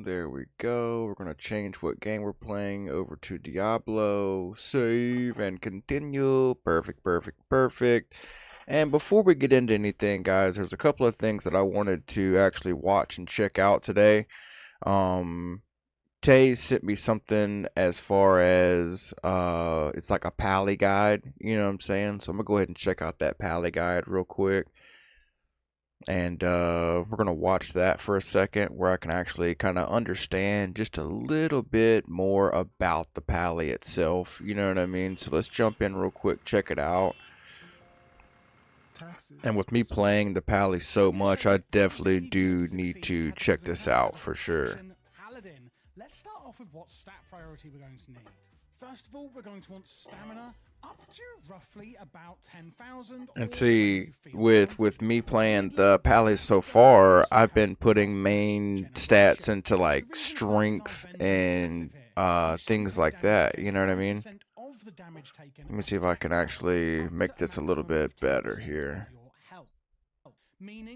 There we go. We're going to change what game we're playing over to Diablo. Save and continue. Perfect, perfect, perfect. And before we get into anything, guys, there's a couple of things that I wanted to actually watch and check out today. Tay sent me something as far as it's like a pally guide, you know what I'm saying? So I'm gonna go ahead and check out that pally guide real quick. And we're gonna watch that for a second, where I can actually kind of understand just a little bit more about the pally itself, you know what I mean? So let's jump in real quick, check it out. And with me playing the pally so much, I definitely do need to check this out for sure. Let's start off with what stat priority we're going to need. First of all, we're going to want stamina up to roughly about 10,000. And see, with me playing the pally so far, I've been putting main stats into like strength and things like that, you know what I mean? Let me see if I can actually make this a little bit better here.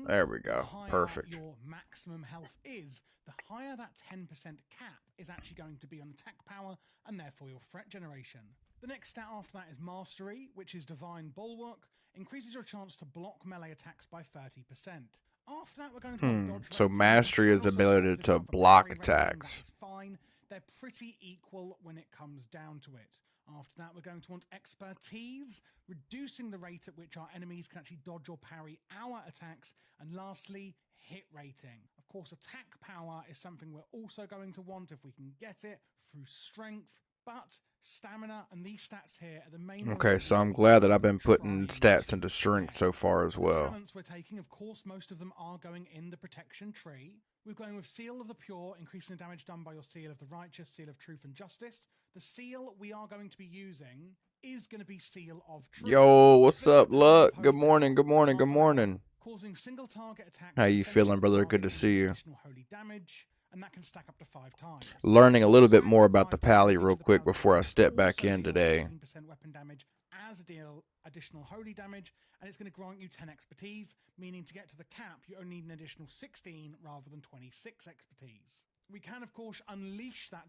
There we go. Perfect. Your maximum health is, the higher that 10% cap is actually going to be on attack power and therefore your threat generation. The next stat after that is mastery, which is divine bulwark, increases your chance to block melee attacks by 30%. After that, we're going to dodge. So mastery is ability to block attacks. Fine. They're pretty equal when it comes down to it. After that, we're going to want expertise, reducing the rate at which our enemies can actually dodge or parry our attacks. And lastly, hit rating. Of course, attack power is something we're also going to want if we can get it through strength, but stamina and these stats here are the main. Okay, so I'm glad that I've been putting stats into strength so far as well. The talents we're taking, of course, most of them are going in the protection tree. We're going with Seal of the Pure, increasing the damage done by your Seal of the Righteous, Seal of Truth and Justice. The seal we are going to be using is going to be Seal of Truth. Yo, what's up, Luck? Good morning, good morning, good morning. Causing single target attack. How you feeling, brother? Good to see you. Holy damage, and that can stack up to 5 times. Learning a little bit more about the pally real quick before I step back in today. 15% weapon damage as a deal additional holy damage, and it's going to grant you 10 expertise, meaning to get to the cap you only need an additional 16 rather than 26 expertise. We can of course unleash that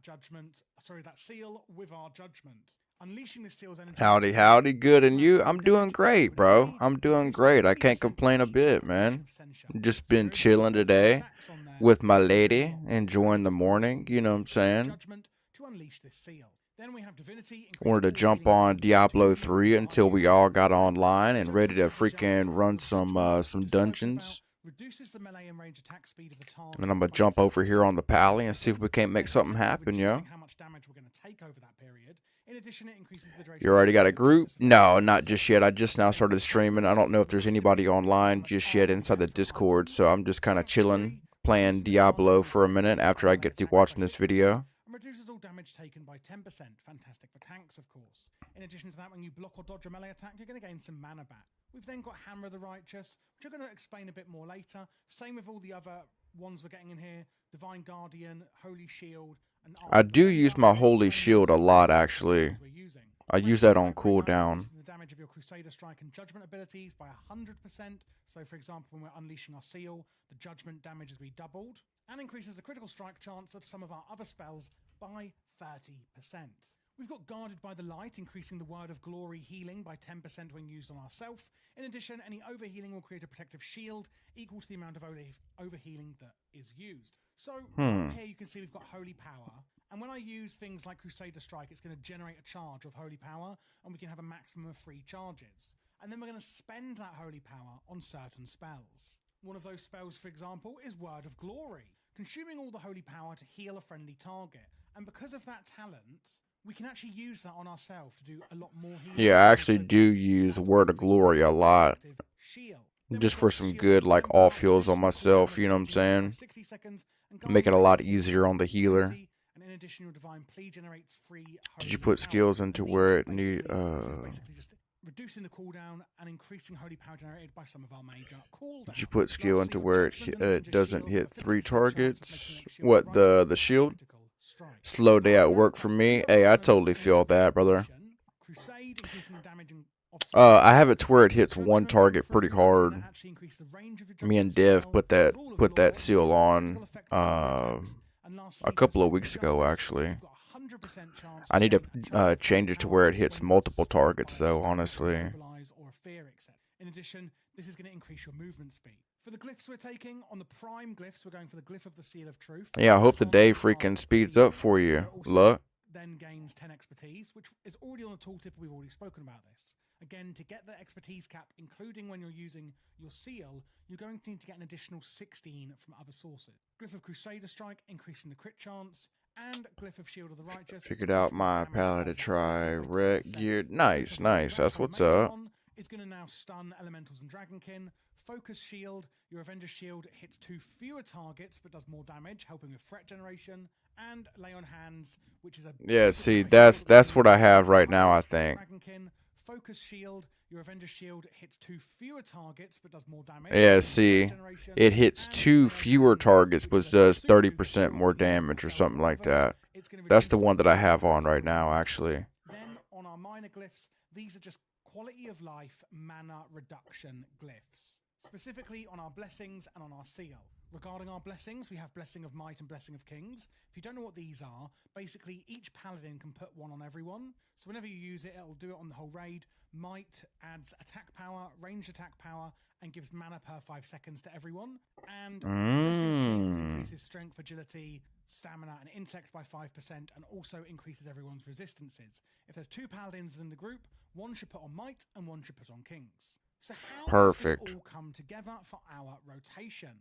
seal with our judgment. Unleashing this seal's energy. Howdy, howdy, good, and you? I'm doing great, bro. I'm doing great. I can't complain a bit, man. Just been chilling today with my lady, enjoying the morning, you know what I'm saying? Wanted to jump on Diablo 3 until we all got online and ready to freaking run some dungeons. And then I'm gonna jump over here on the pally and see if we can't make something happen, yo. You already got a group? No, not just yet. I just now started streaming. I don't know if there's anybody online just yet inside the Discord, so I'm just kind of chilling, playing Diablo for a minute after I get through watching this video. Reduces all damage taken by 10%. Fantastic for tanks, of course. In addition to that, when you block or dodge a melee attack, you're going to gain some mana back. We've then got Hammer of the Righteous, which I'm going to explain a bit more later. Same with all the other ones we're getting in here. Divine Guardian, Holy Shield, and I do use my Holy Shield a lot, actually. I use that on cooldown. The damage of your Crusader Strike and Judgment abilities by 100%. So, for example, when we're unleashing our seal, the Judgment damage is redoubled, and increases the critical strike chance of some of our other spells by 30%. We've got Guarded by the Light, increasing the Word of Glory healing by 10% when used on ourselves. In addition, any overhealing will create a protective shield equal to the amount of overhealing that is used. So, here you can see we've got Holy Power. And when I use things like Crusader Strike, it's going to generate a charge of Holy Power, and we can have a maximum of 3 charges. And then we're going to spend that Holy Power on certain spells. One of those spells, for example, is Word of Glory, consuming all the Holy Power to heal a friendly target. And because of that talent, we can actually use that on ourselves to do a lot more healing. Yeah, I actually do use Word of Glory a lot. Just for some good, like, off heals on myself, you know what I'm saying? Make it a lot easier on the healer. And in addition, your divine plea generates free. Did you put skills into where it need? Basically just reducing the cooldown and increasing holy power generated by some of our major cooldowns. Did you put skill into where it doesn't hit 3 targets? What, the shield? Slow day at work for me. Hey, I totally feel that, brother. I have it to where it hits 1 target pretty hard. Me and Dev put that seal on a sleep couple of suit of weeks ago, justice, actually. you've got a 100% chance I to need to gain a charge of holy change it to power where it hits when you're multiple struck by targets, a though, stun, honestly. immobilize, or a fear, etc. In addition, this is going to increase your movement speed. For the glyphs we're taking, on the prime glyphs, we're going for the glyph of the Seal of Truth. Yeah, I hope the day Target the freaking target speeds up seal, for where you. it also Luck. then gains 10 expertise, which is already on the tooltip. We've already spoken about this. Again, to get the expertise cap, including when you're using your seal, you're going to need to get an additional 16 from other sources. Glyph of Crusader Strike, increasing the crit chance, and Glyph of Shield of the Righteous, Figured out increasing the my damage palette of to the party try. by Red 10%. gear. Glyph Nice, of Holy nice. Wrath That's on the what's main up. con is going to now stun elementals and dragonkin. Focus Shield, your Avenger Shield hits 2 fewer targets but does more damage, helping with threat generation. And Lay on Hands, which is a Yeah, super see, duper heal that we're going that's to what use I on have right now, I Pirates and think. Dragonkin. Focus Shield, your Avenger Shield hits 2 fewer targets but does more damage, Yeah, helping with threat see, generation. it hits And 2 Lay on fewer Hands, targets, which is but a does super duper 30% heal more that you can damage or sell for something like others. that. It's going to That's reduce the the one that I damage have on for right your now, opponents. actually. Then on our minor glyphs, these are just quality of life mana reduction glyphs. Specifically on our blessings and on our seal. Regarding our blessings, we have Blessing of Might and Blessing of Kings. If you don't know what these are, basically each paladin can put one on everyone. So whenever you use it, it'll do it on the whole raid. Might adds attack power, ranged attack power, and gives mana per 5 seconds to everyone. And Blessing of Kings Mmm. increases strength, agility, stamina, and intellect by 5%, and also increases everyone's resistances. If there's 2 paladins in the group, one should put on Might and one should put on Kings. So how does this Perfect. all come together for our rotation?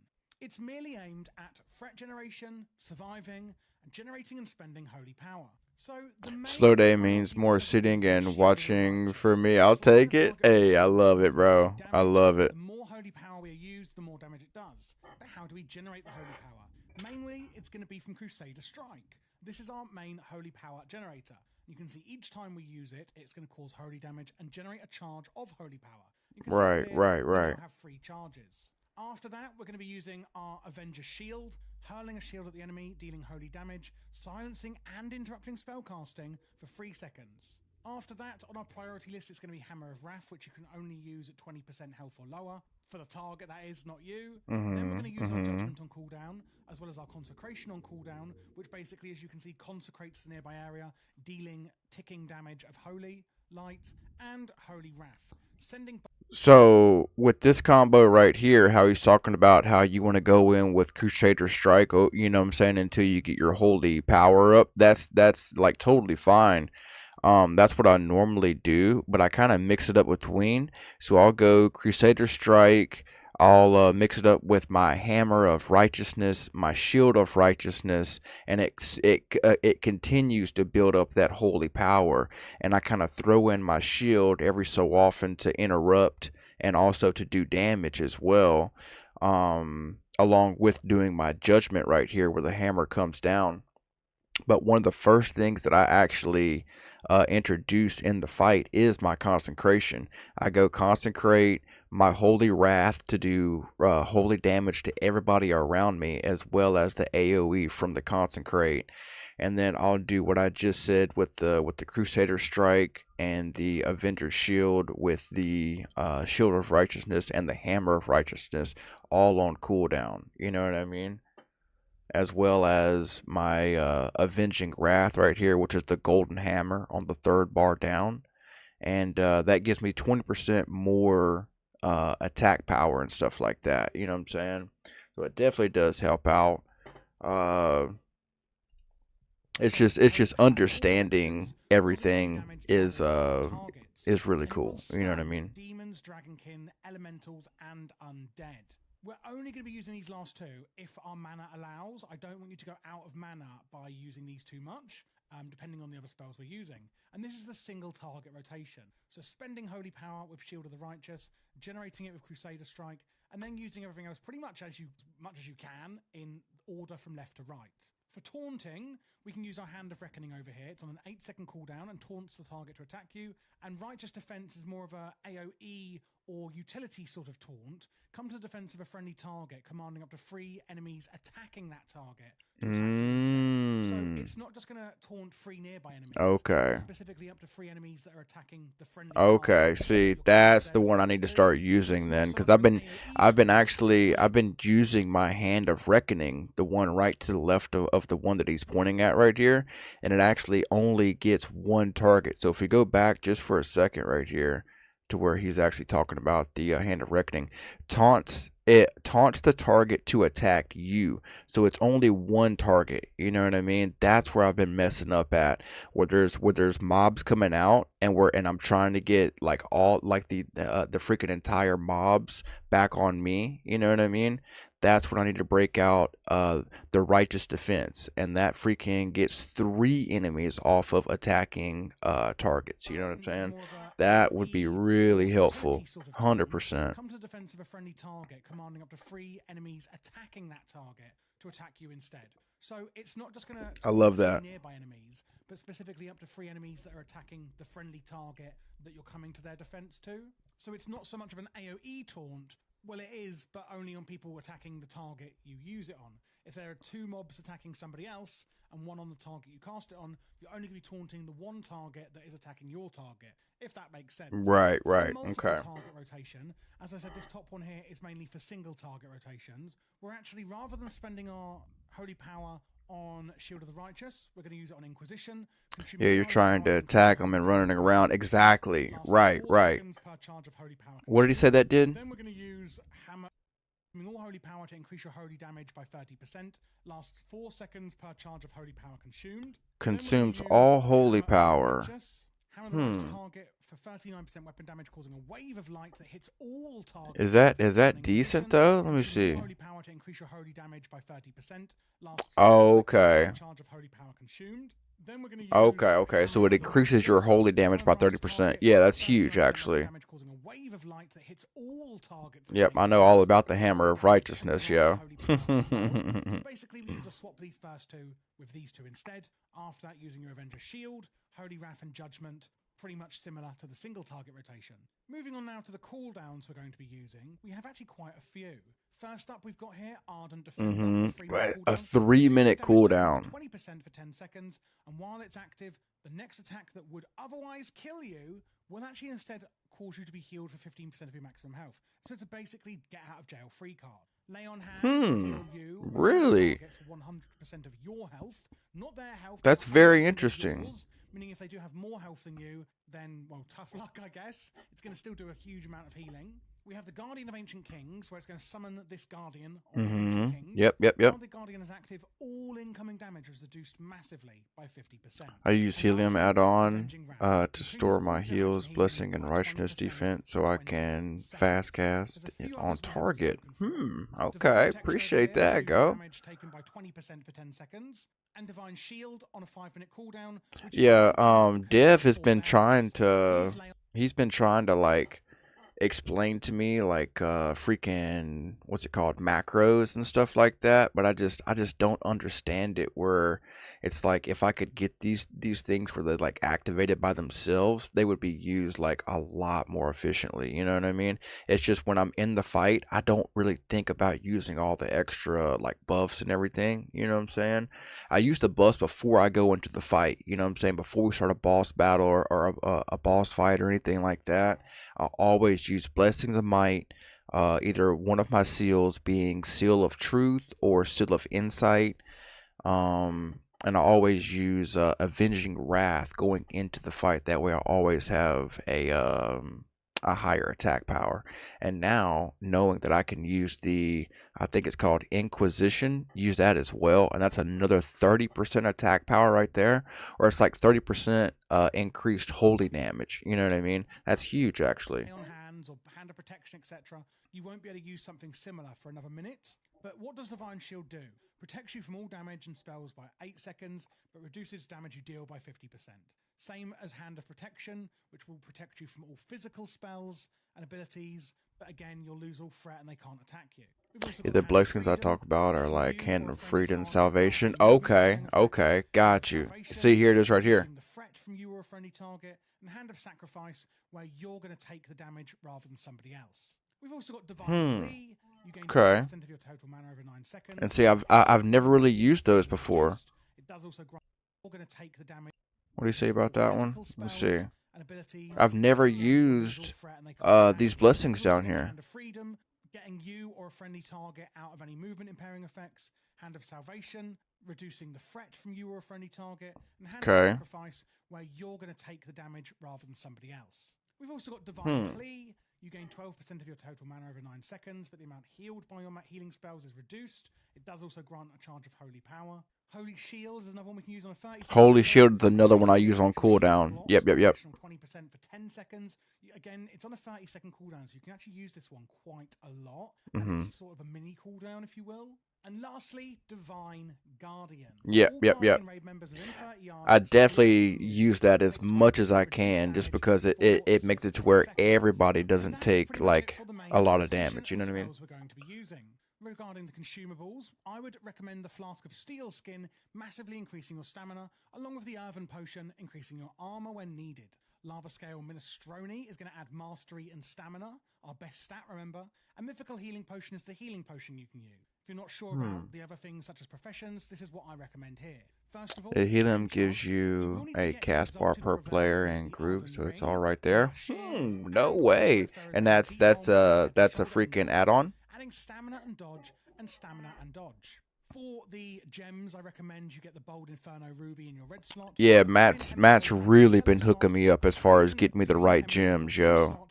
It's merely aimed at threat generation, surviving, and generating and spending holy power. So the Slow main day means priority we're more going to put sitting into is and Shield of the watching for Righteous. me. The I'll slower the take it. target Hey, I moves, love the it, more it will do bro. I damage. love it. The more holy power we use, the more damage it does. But how do we generate the holy power? Mainly, it's going to be from Crusader Strike. This is our main holy power generator. You can see each time we use it, it's going to cause holy damage and generate a charge of holy power. You can see up Right, here, right, we right. now have 3 charges. After that, we're going to be using our Avenger Shield, hurling a shield at the enemy, dealing holy damage, silencing and interrupting spellcasting for 3 seconds. After that, on our priority list, it's going to be Hammer of Wrath, which you can only use at 20% health or lower. For the target, that is, not you. Then we're Mm-hmm. going to use our Mm-hmm. Judgment on cooldown, as well as our Consecration on cooldown, which basically, as you can see, consecrates the nearby area, dealing ticking damage of Holy, Light, and Holy Wrath. Sending So with this combo right here, how he's talking about how you want to go in with Crusader Strike, you know what I'm saying, until you get your holy power up. That's like totally fine. That's what I normally do, but I kind of mix it up between. So I'll go Crusader Strike. I'll mix it up with my Hammer of Righteousness, my Shield of Righteousness, and it continues to build up that holy power. And I kind of throw in my shield every so often to interrupt and also to do damage as well. Along with doing my judgment right here, where the hammer comes down. But one of the first things that I actually introduce in the fight is my consecration. I go consecrate my holy wrath to do holy damage to everybody around me, as well as the AOE from the consecrate. And then I'll do what I just said with the Crusader Strike and the Avenger Shield with the Shield of Righteousness and the Hammer of Righteousness, all on cooldown. You know what I mean? As well as my Avenging Wrath right here, which is the Golden Hammer on the 3rd bar down. And that gives me 20% more attack power and stuff like that. You know what I'm saying? So it definitely does help out. Uh, it's just understanding everything is really cool. You know what I mean? demons, dragonkin, elementals, and undead. We're only going to be using these last 2 if our mana allows. I don't want you to go out of mana by using these too much, depending on the other spells we're using. And this is the single target rotation. So spending holy power with Shield of the Righteous, generating it with Crusader Strike, and then using everything else pretty much as you can in order from left to right. For taunting, we can use our Hand of Reckoning over here. It's on an 8-second cooldown and taunts the target to attack you. And Righteous Defense is more of a AoE or utility sort of taunt. Come to the defense of a friendly target, commanding up to 3 enemies attacking that target to attack you instead. Hmm. it's not just going to taunt 3 nearby enemies, Okay. but specifically up to 3 enemies that are attacking the friendly Okay, target that see, you're coming to that's their the one I defense need to to. start So using it's not then, so because much of an AoE taunt, but I've been using my Hand of Reckoning, the one right to the left of the one that he's pointing at right here, and it actually only gets one target. So if we go back just for a second right here to where he's actually talking about the Hand of Reckoning, taunts the target to attack you. So it's only one target. You know what I mean? That's where I've been messing up at, where there's mobs coming out, and I'm trying to get like all like the freaking entire mobs back on me. You know what I mean? That's when I need to break out the righteous defense, and that freaking gets 3 enemies off of attacking targets. You know what I'm this is saying? more of a That would be AoE or really helpful. utility sort of taunt. 100%. Come to the defense of a friendly target, commanding up to 3 enemies attacking that target to attack you instead. So it's not just going to I taunt love three that. nearby enemies, but specifically up to 3 enemies that are attacking the friendly target that you're coming to their defense to. So it's not so much of an AoE taunt. Well, it is, but only on people attacking the target you use it on. If there are 2 mobs attacking somebody else and one on the target you cast it on, you're only going to be taunting the one target that is attacking your target, if that makes sense. Right, For right. multiple Okay. target rotation, as I said, this top one here is mainly for single target rotations. We're actually, rather than spending our holy power on Shield of the Righteous, we're going to use it on Inquisition, Yeah, consuming you're holy trying power to to increase your attack them holy and damage running by around. 30%, Exactly. lasts Right, 4 right. seconds per charge of holy power What did he say consumed. that did? Then we're going to use Hammer. All holy power to increase your holy damage by 30%, lasts 4 seconds per charge of holy power consumed. Then we're going Consumes to use all holy Hammer of the power. Righteous. Hammer of the Righteous Hmm. target for 39% weapon damage, causing a wave of light that hits all targets Is on that decent Inquisition. though? Let me Consuming all see. holy power to increase your holy damage by 30%, lasts 4 seconds per Okay. charge of holy power consumed. Then we're going to use Okay. So Hammer it of the increases your Righteous. holy Hammer damage of the by Righteous 30%. target Yeah, for that's huge 39% weapon actually. damage, causing a wave of light that hits all targets Yep, within 8 I know all seconds. about the Then hammer we're of down and righteousness, grants yo. holy power as well. So basically, we need to swap these first 2 with these 2 instead. After that, using your Avenger's Shield, Holy Wrath, and Judgment, pretty much similar to the single target rotation. Moving on now to the cooldowns we're going to be using, we have actually quite a few. First up, we've got here Ardent Defender on a 3-minute Right. A cooldown. Reduces 3 minute damage taken by cooldown. 20% for 10 seconds, and while it's active, the next attack that would otherwise kill you will actually instead cause you to be healed for 15% of your maximum health. So it's a basically get out of jail free card. Lay on Hands will heal you or another Really? target for 100% of your health, not their health, That's but very 100% of interesting. yours. Meaning if they do have more health than you, then, well, tough luck, I guess. It's going to still do a huge amount of healing. We have the Guardian of Ancient Kings, where it's going to summon this Guardian on the Ancient Kings. Yep. While the Guardian is active, all incoming damage is reduced massively by 50%. I use And helium lastly, we've got add-on Avenging Wrath. to Increases store all my damage and heals, healing blessing, and by righteousness 20% defense for so I 20 can fast seconds. There's cast a it few on others we haven't target. spoken through. Divine Okay. Protection over Appreciate here, that, reduces go. damage taken by 20% for 10 seconds. And Divine Shield on a 5-minute cooldown, which is Yeah, important because Dev of has been trying cooldowns. We use to Lay he's been trying to like explain to me like freaking what's it called, macros and stuff like that, but I just don't understand it, where it's like if I could get these things where they're like activated by themselves, they would be used like a lot more efficiently. You know what I mean? It's just when I'm in the fight, I don't really think about using all the extra like buffs and everything. You know what I'm saying? I use the buffs before I go into the fight. You know what I'm saying? Before we start a boss battle or a boss fight or anything like that, I always use Blessings of Might, either one of my seals being Seal of Truth or Seal of Insight. And I always use Avenging Wrath going into the fight. That way I always have a higher attack power. And now, knowing that I can use I think it's called Inquisition, use that as well. And that's another 30% attack power right there. Or it's like 30% increased holy damage. You know what I mean? That's huge, actually. on Hands or Hand of Protection, etc., you won't be able to use something similar for another minute. But what does Divine Shield do? Protects you from all damage and spells by 8 seconds, but reduces damage you deal by 50%. Same as Hand of Protection, which will protect you from all physical spells and abilities, but again, you'll lose all threat and they can't attack you. We've also Yeah, got the Hand of blessings I Freedom, talk about are giving like you Hand or a of friendly Freedom, target after Salvation. moving or running effects. Hand of Got you. Salvation, See, here it is right here. reducing the threat from you or a friendly target, and Hand of Sacrifice, where you're going to take the damage rather than somebody else. We've also got Divine Plea. You gain Okay. 20% of your total mana over 9 And seconds. see, I've never Divine really Plea used those is before. reduced. It does does also grant you're going to take the damage. What do you say about that one? Let's see. And abilities. I've never used these blessings down here. Hand of Freedom, getting you or a friendly target out of any movement impairing effects. Hand of Salvation, reducing the threat from you or a friendly target. And Hand of Sacrifice, where you're going to take the damage rather than somebody else. We've also got Divine Plea. You gain 12% of your total mana over 9 seconds, but the amount healed by your healing spells is reduced. It does also grant a charge of Holy Power. Holy Shield is another one we can use on a 30 second Holy Shield is another one I use on cooldown. Yep. 20% for 10 seconds. Again, it's on a 30-second cooldown, so you can actually use this one quite a lot. It's sort of a mini cooldown, if you will. And lastly, Divine Guardian. Yep. I definitely use that as much as I can, just because it makes it to where everybody doesn't take like a lot of damage. You know what I mean? Regarding the consumables, I would recommend the Flask of Steel Skin, massively increasing your stamina, along with the Earthen Potion, increasing your armor when needed. Lava Scale Minestrone is going to add mastery and stamina, our best stat, remember. And Mythical Healing Potion is the healing potion you can use. If you're not sure about the other things such as professions, this is what I recommend here. First of all, Helium gives you a cast bar per player and group, so it's all right there. No way. And that's a freaking add-on. Adding stamina and dodge. For the gems, I recommend you get the Bold Inferno Ruby in your red slot. Yeah, Matt's really been hooking me up as far as getting me the right gems, yo.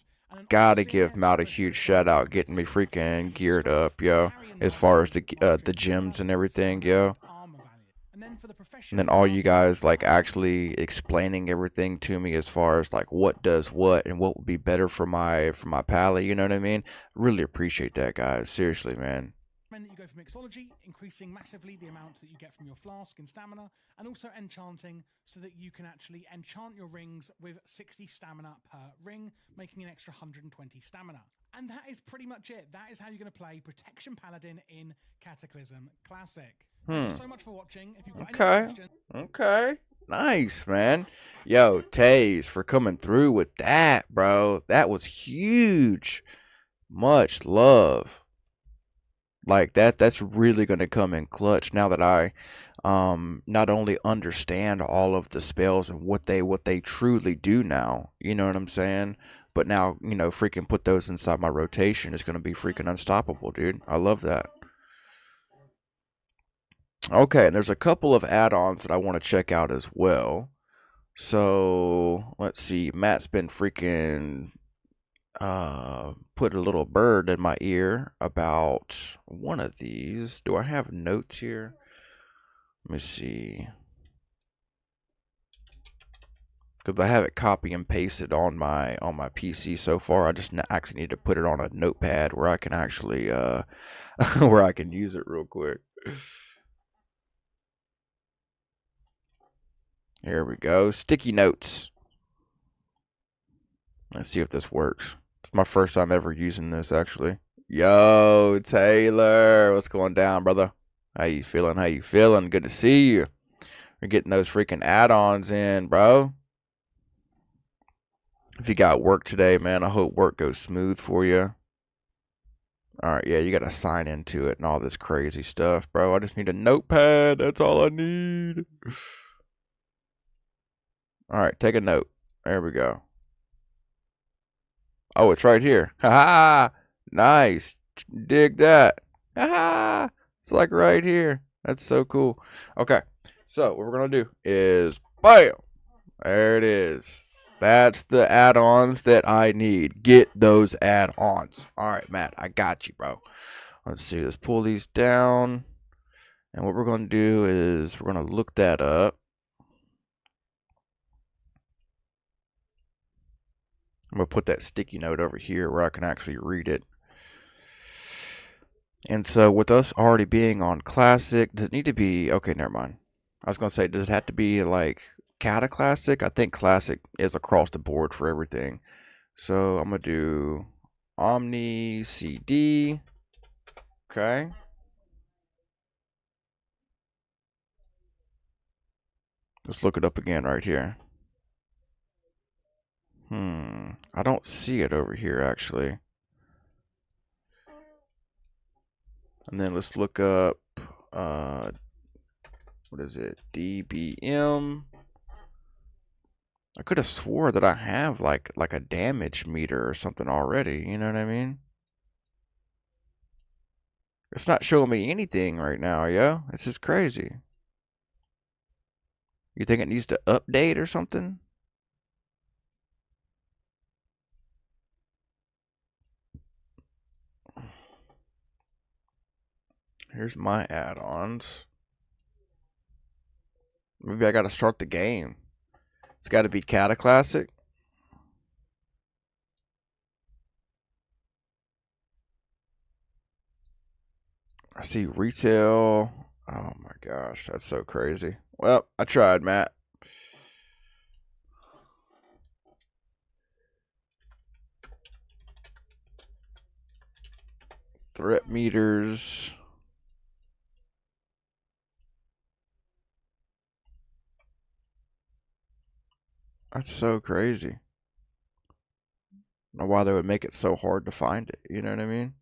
Gotta give Matt a huge shout out, getting me freaking geared up, yo. As far as the gems and everything, yo. And then all you guys like actually explaining everything to me as far as like what does what and what would be better for my pally, you know what I mean? Really appreciate that, guys. Seriously, man. That you go for mixology, increasing massively the amount that you get from your flask and stamina, and also enchanting so that you can actually enchant your rings with 60 stamina per ring, making an extra 120 stamina. And that is pretty much it. That is how you're going to play Protection Paladin in Cataclysm Classic. Thank you so much for watching. If you've got any questions... Okay. Nice, man. Yo, Taze, for coming through with that, bro. That was huge. Much love. Like that's really gonna come in clutch now that I not only understand all of the spells and what they truly do now, you know what I'm saying? But now, you know, freaking put those inside my rotation is gonna be freaking unstoppable, dude. I love that. Okay, and there's a couple of add-ons that I want to check out as well. So let's see, Matt's been freaking put a little bird in my ear about one of these. Do I have notes here? Let me see, because I have it copy and pasted on my PC so far. I just actually need to put it on a notepad where I can actually where I can use it real quick. Here we go. Sticky notes. Let's see if this works. It's my first time ever using this, actually. Yo, Taylor. What's going down, brother? How you feeling? How you feeling? Good to see you. We're getting those freaking add-ons in, bro. If you got work today, man, I hope work goes smooth for you. Alright, yeah, you gotta sign into it and all this crazy stuff, bro. I just need a notepad. That's all I need. Alright, take a note. There we go. Oh, it's right here. Haha! Nice. Dig that. Haha! It's like right here. That's so cool. Okay, so what we're gonna do is BAM! There it is. That's the add-ons that I need. Get those add-ons. Alright, Matt, I got you, bro. Let's see. Let's pull these down. And what we're gonna do is we're gonna look that up. I'm going to put that sticky note over here where I can actually read it. And so with us already being on Classic, does it need to be... Okay, never mind. I was going to say, does it have to be like Cata Classic? I think Classic is across the board for everything. So I'm going to do Omni CD. Okay. Let's look it up again right here. I don't see it over here, actually. And then let's look up What is it? DBM. I could have swore that I have like a damage meter or something already. You know what I mean? It's not showing me anything right now, yo. This is crazy. You think it needs to update or something? Here's my add-ons. Maybe I gotta start the game. It's gotta be Cataclassic. I see retail. Oh my gosh, that's so crazy. Well, I tried, Matt. Threat meters. That's so crazy. I don't know why they would make it so hard to find it. You know what I mean?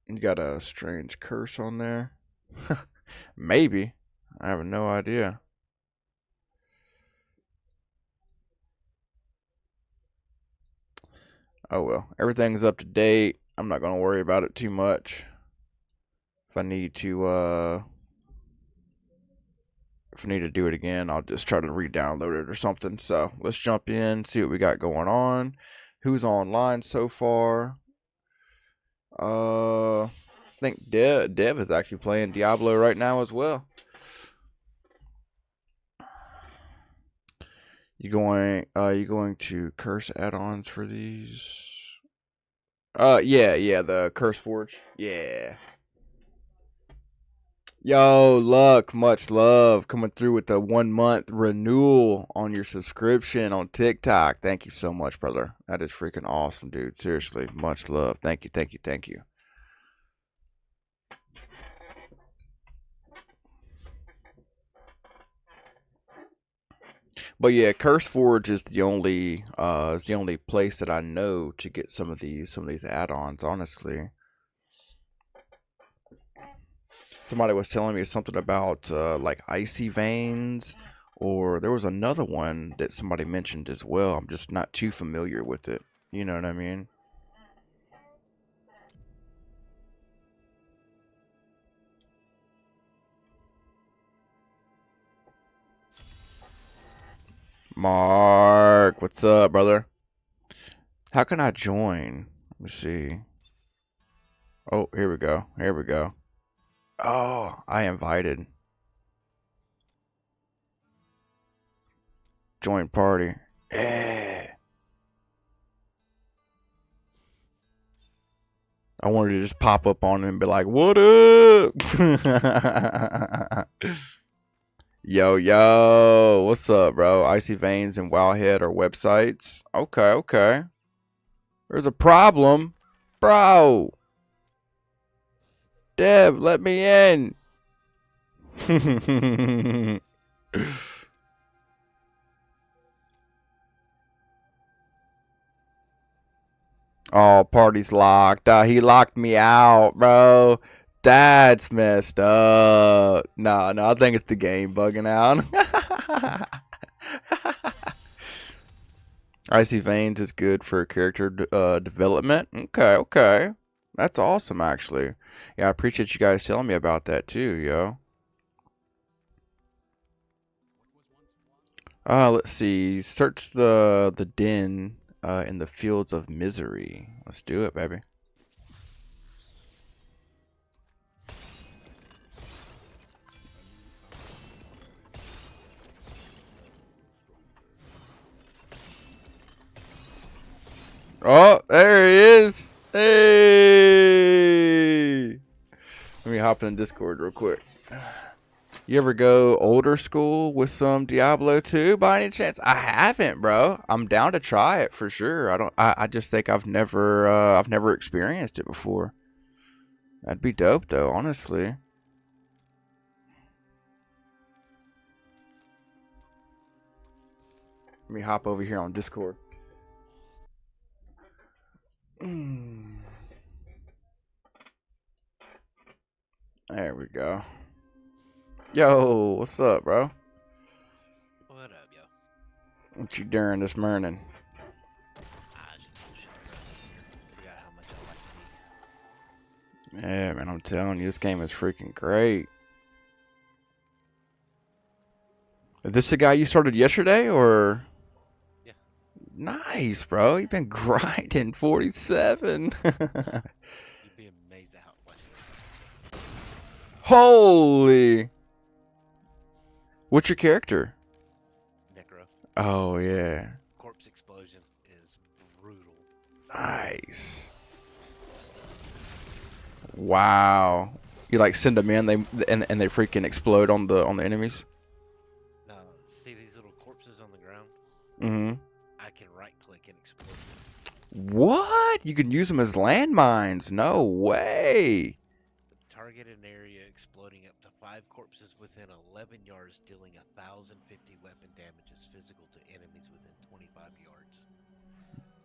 You got a strange curse on there. Maybe. I have no idea. Oh well. Everything's up to date. I'm not gonna worry about it too much. If I need to do it again, I'll just try to re-download it or something. So let's jump in, see what we got going on. Who's online so far? I think Dev is actually playing Diablo right now as well. You going to curse add-ons for these? Yeah, the Curse Forge. Yeah. Yo, Luck, much love coming through with the 1 month renewal on your subscription on TikTok. Thank you so much, brother. That is freaking awesome, dude. Seriously, much love. Thank you, thank you, thank you. But yeah, Curse Forge is the only place that I know to get some of these add-ons, honestly. Somebody was telling me something about like icy veins, or there was another one that somebody mentioned as well. I'm just not too familiar with it. You know what I mean? Mark, what's up, brother? How can I join? Let me see. Oh, here we go. Here we go. Oh, I invited. Join party. Yeah. I wanted to just pop up on him and be like, "What up?" Yo, yo, what's up, bro? Icy Veins and Wowhead are websites. Okay, okay. There's a problem, bro. Dev, let me in. Oh, party's locked. He locked me out, bro. That's messed up. No, I think it's the game bugging out. Icy Veins is good for character development. Okay, okay. That's awesome, actually. Yeah, I appreciate you guys telling me about that too, yo. Let's see. Search the den in the fields of misery. Let's do it, baby. Oh, there he is. Hey. Let me hop in Discord real quick. You ever go older school with some Diablo 2 by any chance? I haven't, bro. I'm down to try it for sure. I just think I've never experienced it before. That'd be dope though, honestly. Let me hop over here on Discord. There we go. Yo, what's up, bro? What up, yo? What you doing this morning? I just forgot how much I like to be. Yeah, man, I'm telling you, this game is freaking great. Is this the guy you started yesterday, or? Yeah. Nice, bro. You've been grinding 47. You'd be amazed at how much. Holy. What's your character? Necro. Oh, yeah. Corpse explosion is brutal. Nice. Wow. You like send them in, and they freaking explode on the enemies. Now, see these little corpses on the ground? Mm-hmm. I can right click and explode What? You can use them as landmines? No way. them. Target an area exploding up to 5 corpses within 11 yards, dealing 1,050 weapon damages physical to enemies within 25 yards.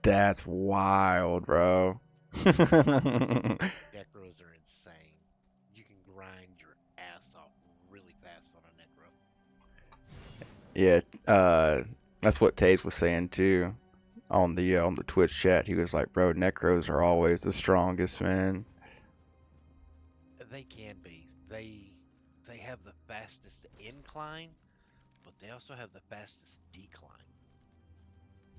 That's wild, bro. Necros are insane. You can grind your ass off really fast on a necro. Yeah, that's what Taze was saying too on the Twitch chat. He was like, "Bro, Necros are always the strongest, man." They can be. They have the fastest incline, but they also have the fastest decline.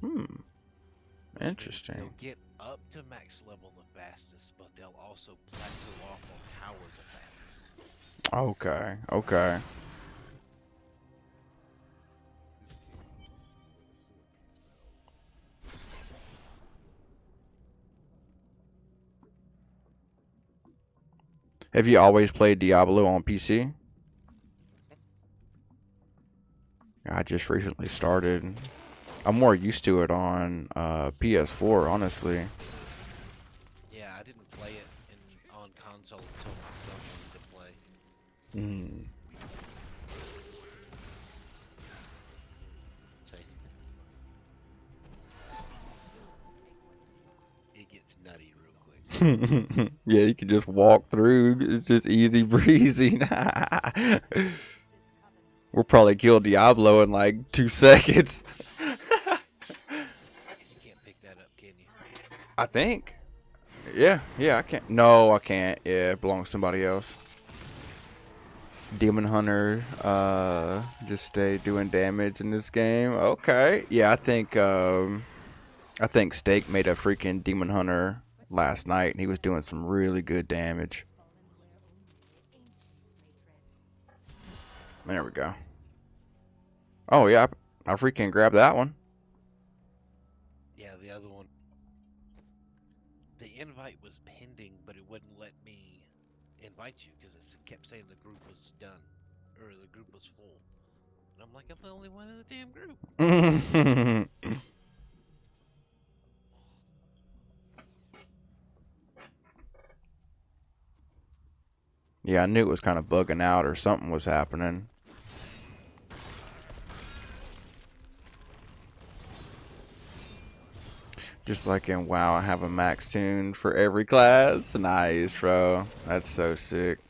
Hmm, Which means interesting. they'll get up to max level the fastest, but they'll also plateau off on power the fastest. Okay, okay. Have you always played Diablo on PC? I just recently started. I'm more used to it on PS4, honestly. Yeah, I didn't play it on console until my son wanted to play. Mm. So it gets nutty real quick. Yeah, you can just walk through. It's just easy breezy. We'll probably kill Diablo in like 2 seconds. You can't pick that up, can you? I think. Yeah, I can't. No, I can't. Yeah, it belongs to somebody else. Demon Hunter, just stay doing damage in this game. Okay. Yeah, I think Steak made a freaking Demon Hunter last night, and he was doing some really good damage. There we go. Oh yeah, I freaking grabbed that one. Yeah, the other one. The invite was pending, but it wouldn't let me invite you because it kept saying the group was done or the group was full. And I'm like, I'm the only one in the damn group. Yeah, I knew it was kind of bugging out or something was happening. Just like in WoW, I have a max tune for every class. Nice, bro. That's so sick.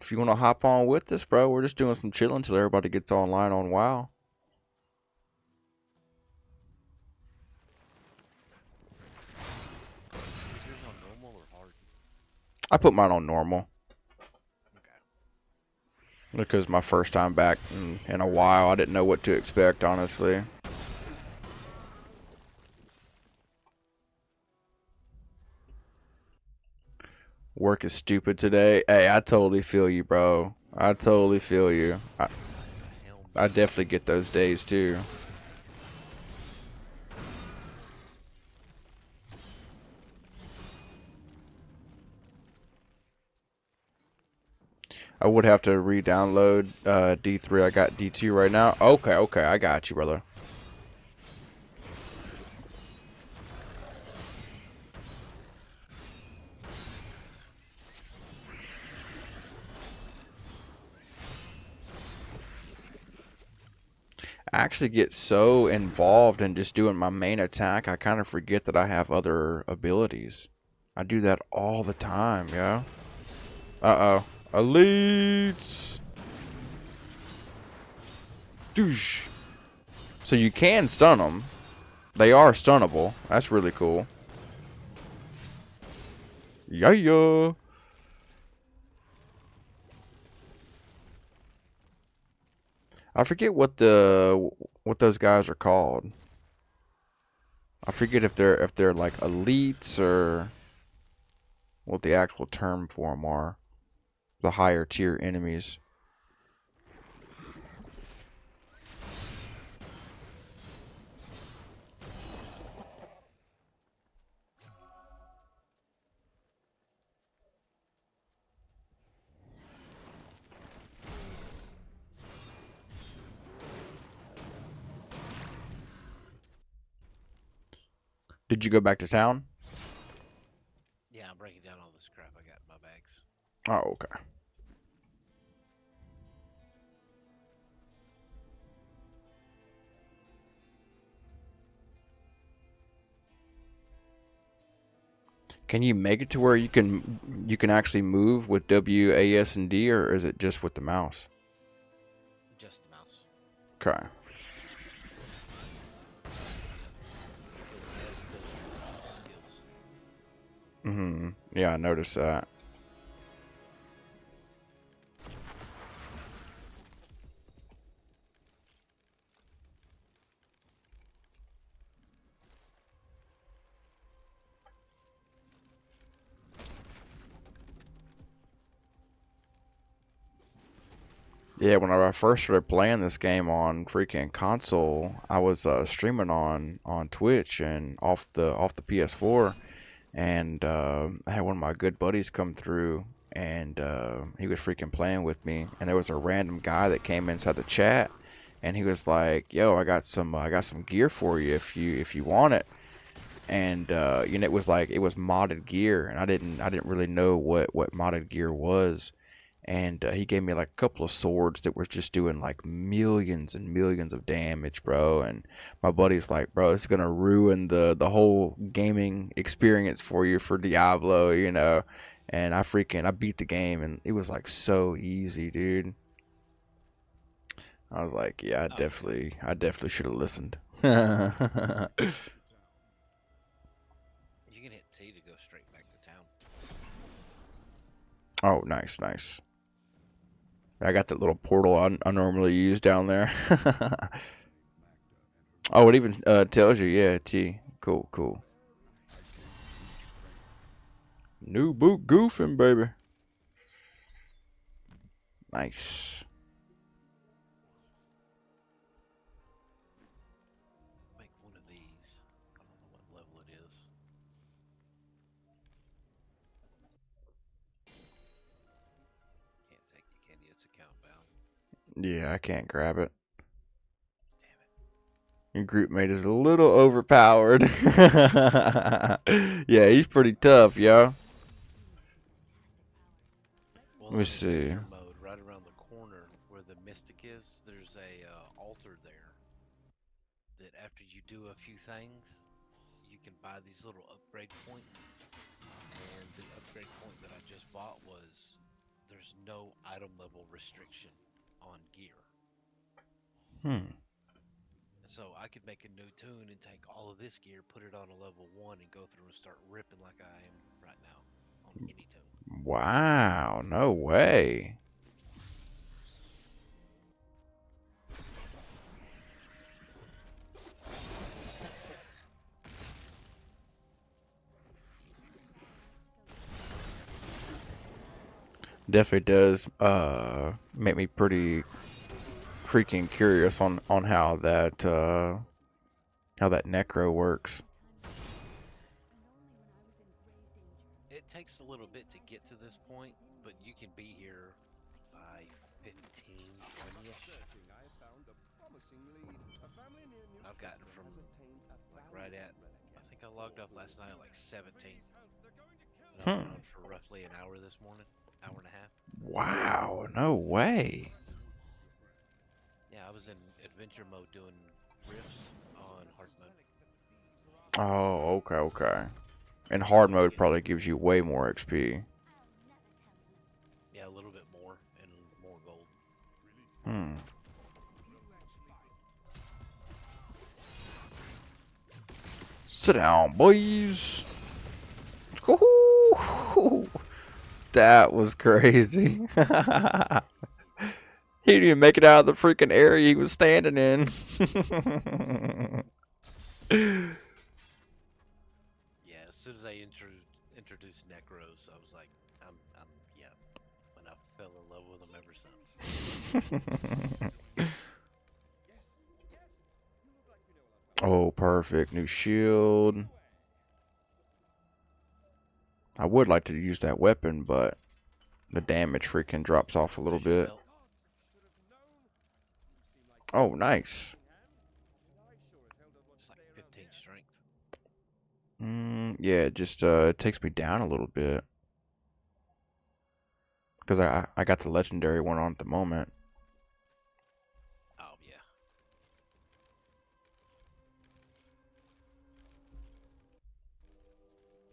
If you want to hop on with us, bro, we're just doing some chilling until everybody gets online on WoW. Is yours on normal or hard? I put mine on normal Okay. because my first time back in a while, I didn't know what to expect, honestly. Work is stupid today. Hey, I totally feel you, bro. I totally feel you. I definitely get those days too. I would have to re-download D3. I got D2 right now. Okay, I got you, brother. I actually get so involved in just doing my main attack, I kind of forget that I have other abilities. I do that all the time, yo. Uh-oh. Elites! Douche. So you can stun them. They are stunnable. That's really cool. Yeah. I forget what those guys are called. I forget if they're like elites or what the actual term for them are. The higher tier enemies. Did you go back to town? Yeah, I'm breaking down all this crap I got in my bags. Oh, okay. Can you make it to where you can actually move with W, A, S, and D, or is it just with the mouse? Just the mouse. Okay. Because S doesn't use skills. Yeah, I noticed that. Yeah, when I first started playing this game on freaking console, I was streaming on Twitch and off the PS4, and I had one of my good buddies come through, and he was freaking playing with me, and there was a random guy that came inside the chat, and he was like, "Yo, I got some gear for you if you want it." And it was like it was modded gear, and I didn't really know what modded gear was. And he gave me like a couple of swords that were just doing like millions and millions of damage, bro. And my buddy's like, bro, it's gonna ruin the whole gaming experience for you for Diablo. And I beat the game, and it was like so easy, dude. I was like, yeah, I Oh yeah. definitely should have listened. You can hit T to go straight back to town. Oh, nice, nice. I got that little portal I normally use down there. Oh, it even tells you, yeah, T. Cool, cool. New boot goofing, baby. Nice. Make one of these. I don't know what level it is. Can't take it, can you? It's account bound. Yeah, I can't grab it. Damn it. Your group mate is a little overpowered. Yeah, he's pretty tough, yo. Well, Let me in see. adventure mode, right around the corner where the mystic is, there's a altar there that after you do a few things, you can buy these little upgrade points. And the upgrade point that I just bought was there's no item level restriction on gear. Hmm. So I could make a new tune and take all of this gear, put it on a level 1, and go through and start ripping like I am right now on any tune. Wow, no way. Definitely does make me pretty freaking curious on how that necro works. It takes a little bit to get to this point, but you can be here by 15, 20-ish. I've gotten from like right at, I think I logged off last night at like 17. And I've been Hmm. on for roughly an hour this morning, hour and a half. Wow, no way. Yeah, I was in adventure mode doing rifts on hard mode. Oh, okay, okay. And hard mode probably gives you way more XP. Yeah, a little bit more and more gold. Hmm. Sit down, boys. Woo-hoo. That was crazy. He didn't even make it out of the freaking area he was standing in. Yeah, as soon as they introduced Necros, I was like, yeah. And I fell in love with them ever since. Oh, perfect. New shield. I would like to use that weapon, but the damage freaking drops off a little Where's your bit. belt? Oh, nice. It's like 15 strength. Yeah, it just it takes me down a little bit. Because I got the legendary one on at the moment. Oh, yeah.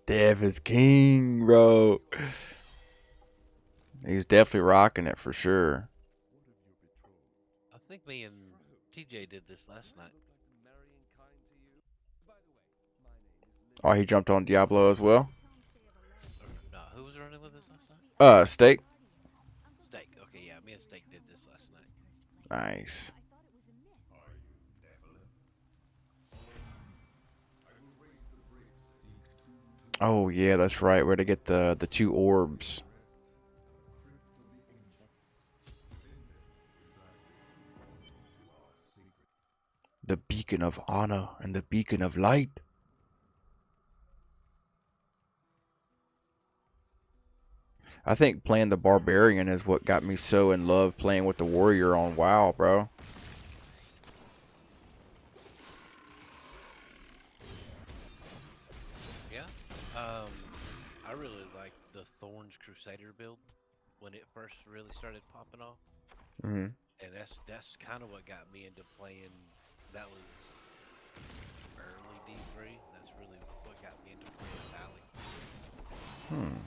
Dev is king, bro. He's definitely rocking it for sure. I think me and TJ did this last night. Oh, he jumped on Diablo as well. Or, no, who was running with us last night? Steak. Steak. Okay, yeah, me and Steak did this last night. Nice. Oh yeah, that's right. Where to get the two orbs. The beacon of honor and the beacon of light. I think playing the barbarian is what got me so in love playing with the warrior on WoW, bro. Yeah. I really like the Thorns Crusader build when it first really started popping off, Hmm. and that's kind of what got me into playing. That was early D3. That's really what got me into playing Valley. Hmm.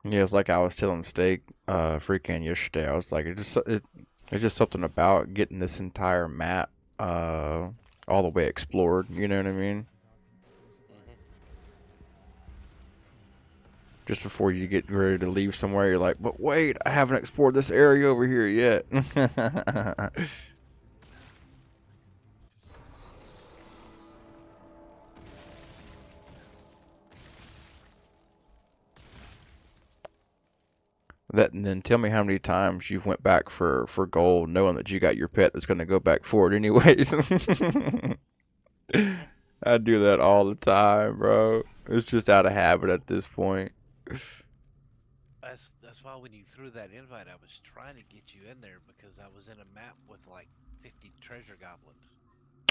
Yeah, it's like I was telling Steak, freaking yesterday. I was like, it's just something about getting this entire map, all the way explored. You know what I mean? Hmm. Just before you get ready to leave somewhere, you're like, but wait, I haven't explored this area over here yet. That and then tell me how many times you went back for gold, knowing that you got your pet that's gonna go back for it anyways. I do that all the time, bro. It's just out of habit at this point. That's why when you threw that invite, I was trying to get you in there because I was in a map with like 50 treasure goblins.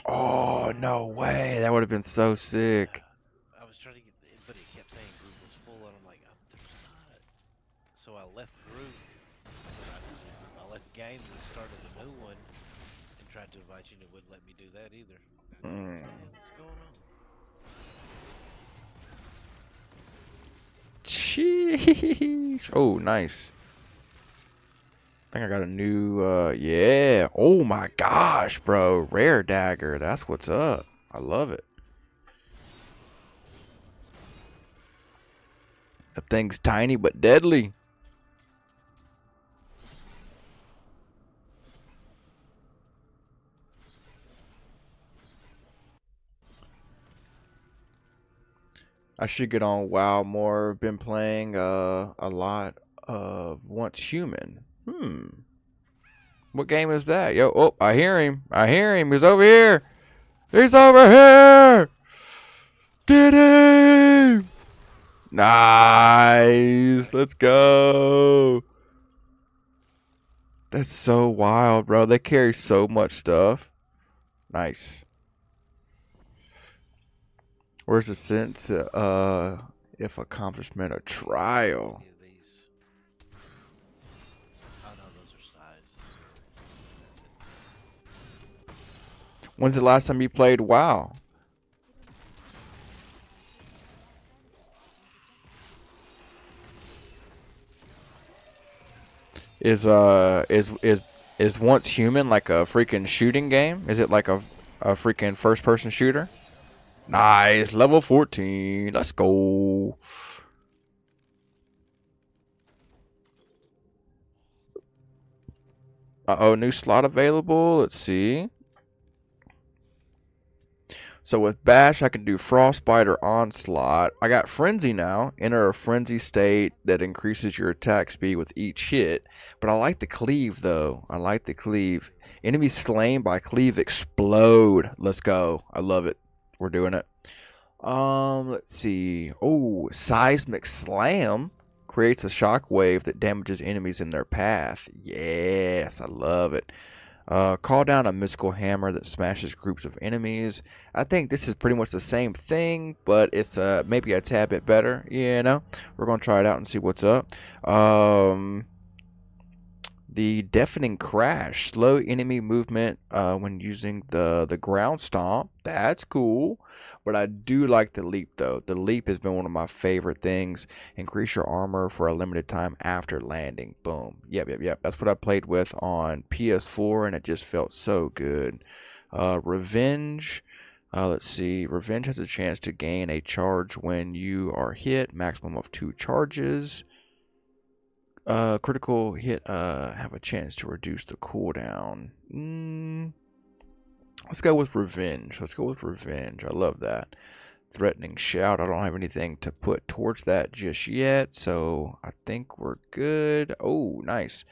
Oh no way! That would have been so sick. I was trying to get, but it kept saying group was full, and I'm like, there's not. So I left group. I left game and started a new one and tried to invite you, and it wouldn't let me do that either. Mm. What the hell is going on? Sheesh. Oh, nice. I think I got a new, yeah. Oh my gosh, bro. Rare dagger. That's what's up. I love it. That thing's tiny but deadly. I should get on WoW more. Been playing, a lot of Once Human. What game is that? Yo, oh, I hear him. I hear him. He's over here. He's over here. Get him. Nice. Let's go. That's so wild, bro. They carry so much stuff. Nice. Where's the sense? If accomplishment a trial. Any of these? Oh no, those are sizes. When's the last time you played WoW? Is Once Human like a freaking shooting game? Is it like a freaking first person shooter? Nice, level 14. Let's go. Uh-oh, new slot available. Let's see. So with Bash, I can do Frostbite or Onslaught. I got Frenzy now. Enter a Frenzy state that increases your attack speed with each hit. But I like the Cleave, though. I like the Cleave. Enemies slain by Cleave explode. Let's go. I love it. We're doing it. Let's see. Oh, Seismic Slam creates a shockwave that damages enemies in their path. Yes, I love it. Call down a mystical hammer that smashes groups of enemies. I think this is pretty much the same thing, but it's maybe a tad bit better. You know, we're gonna try it out and see what's up. The deafening crash, slow enemy movement when using the ground stomp. That's cool, but I do like the leap though. The leap has been one of my favorite things. Increase your armor for a limited time after landing. Boom. Yep. That's what I played with on PS4, and it just felt so good. Revenge. Let's see. Revenge has a chance to gain a charge when you are hit. Maximum of 2 charges. Critical hit have a chance to reduce the cooldown. Let's go with revenge. I love that. Threatening shout. I don't have anything to put towards that just yet, so I think we're good. Oh, nice.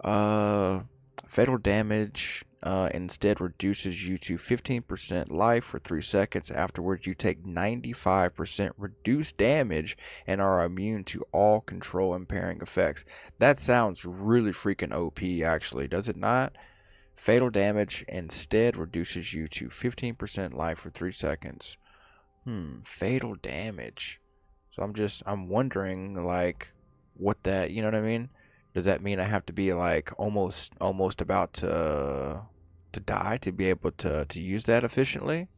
Fatal damage instead reduces you to 15% life for 3 seconds. Afterwards, you take 95% reduced damage and are immune to all control impairing effects. That sounds really freaking OP, actually, does it not? Fatal damage instead reduces you to 15% life for 3 seconds. Fatal damage. So I'm wondering, like, what that, you know what I mean? Does that mean I have to be like almost about to die to be able to use that efficiently?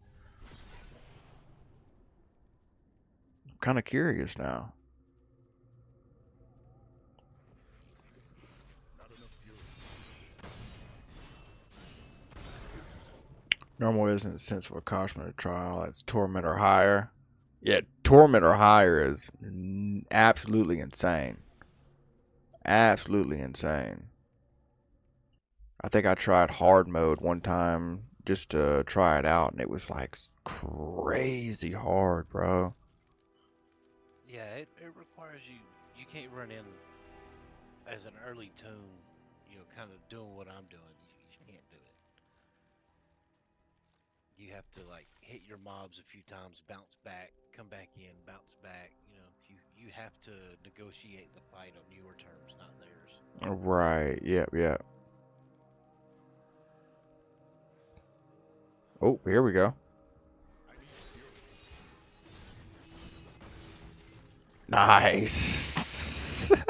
I'm kind of curious now. Normal isn't sense of accomplishment or trial. It's torment or higher. Yeah, torment or higher is absolutely insane. Absolutely insane. I think I tried hard mode one time just to try it out, and it was like crazy hard, bro. Yeah, it requires you. You can't run in as an early tune, kind of doing what I'm doing. You can't do it. You have to like hit your mobs a few times, bounce back, come back in, bounce back. You have to negotiate the fight on your terms, not theirs. Right. Yep. Oh, here we go. Nice. People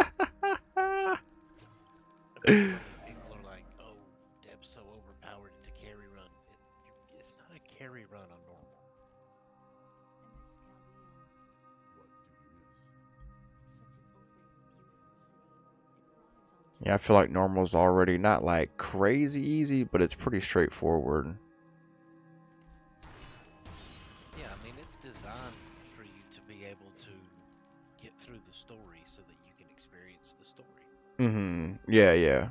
are like, "Oh, Deb's so overpowered. It's a carry run." It's not a carry run on normal. Yeah, I feel like normal's already not like crazy easy, but it's pretty straightforward. Yeah, I mean it's designed for you to be able to get through the story so that you can experience the story. Yeah.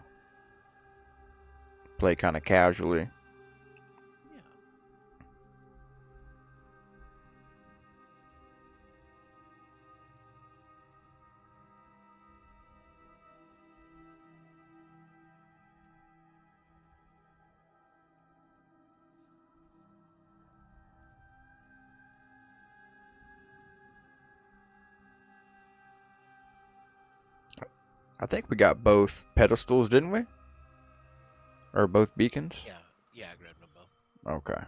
Play kind of casually. Yeah. I think we got both pedestals, didn't we? Or both beacons? Yeah, yeah, I grabbed them both. Okay.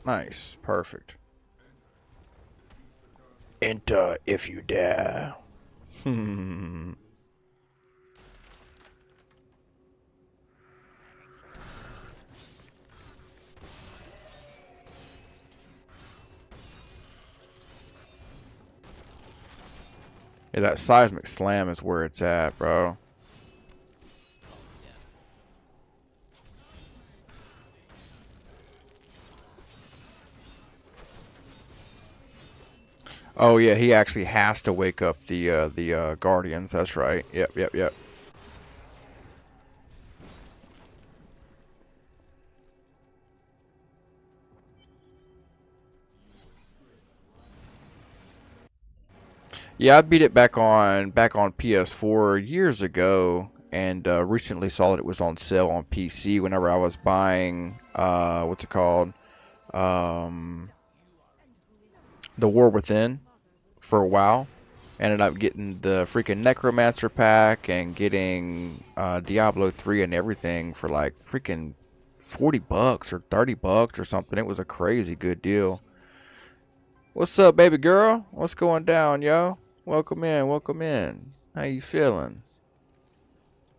Nice. Perfect. Enter if you dare. Hmm. Yeah, that seismic slam is where it's at, bro. Oh yeah. Oh yeah, he actually has to wake up the guardians. That's right. Yep, yep, yep. Yeah, I beat it back on PS4 years ago, and recently saw that it was on sale on PC. Whenever I was buying, what's it called, um, the War Within for a while. Ended up getting the freaking Necromancer pack and getting Diablo 3 and everything for like freaking $40 or $30 or something. It was a crazy good deal. What's up, baby girl? What's going down, yo? Welcome in, welcome in. How you feeling?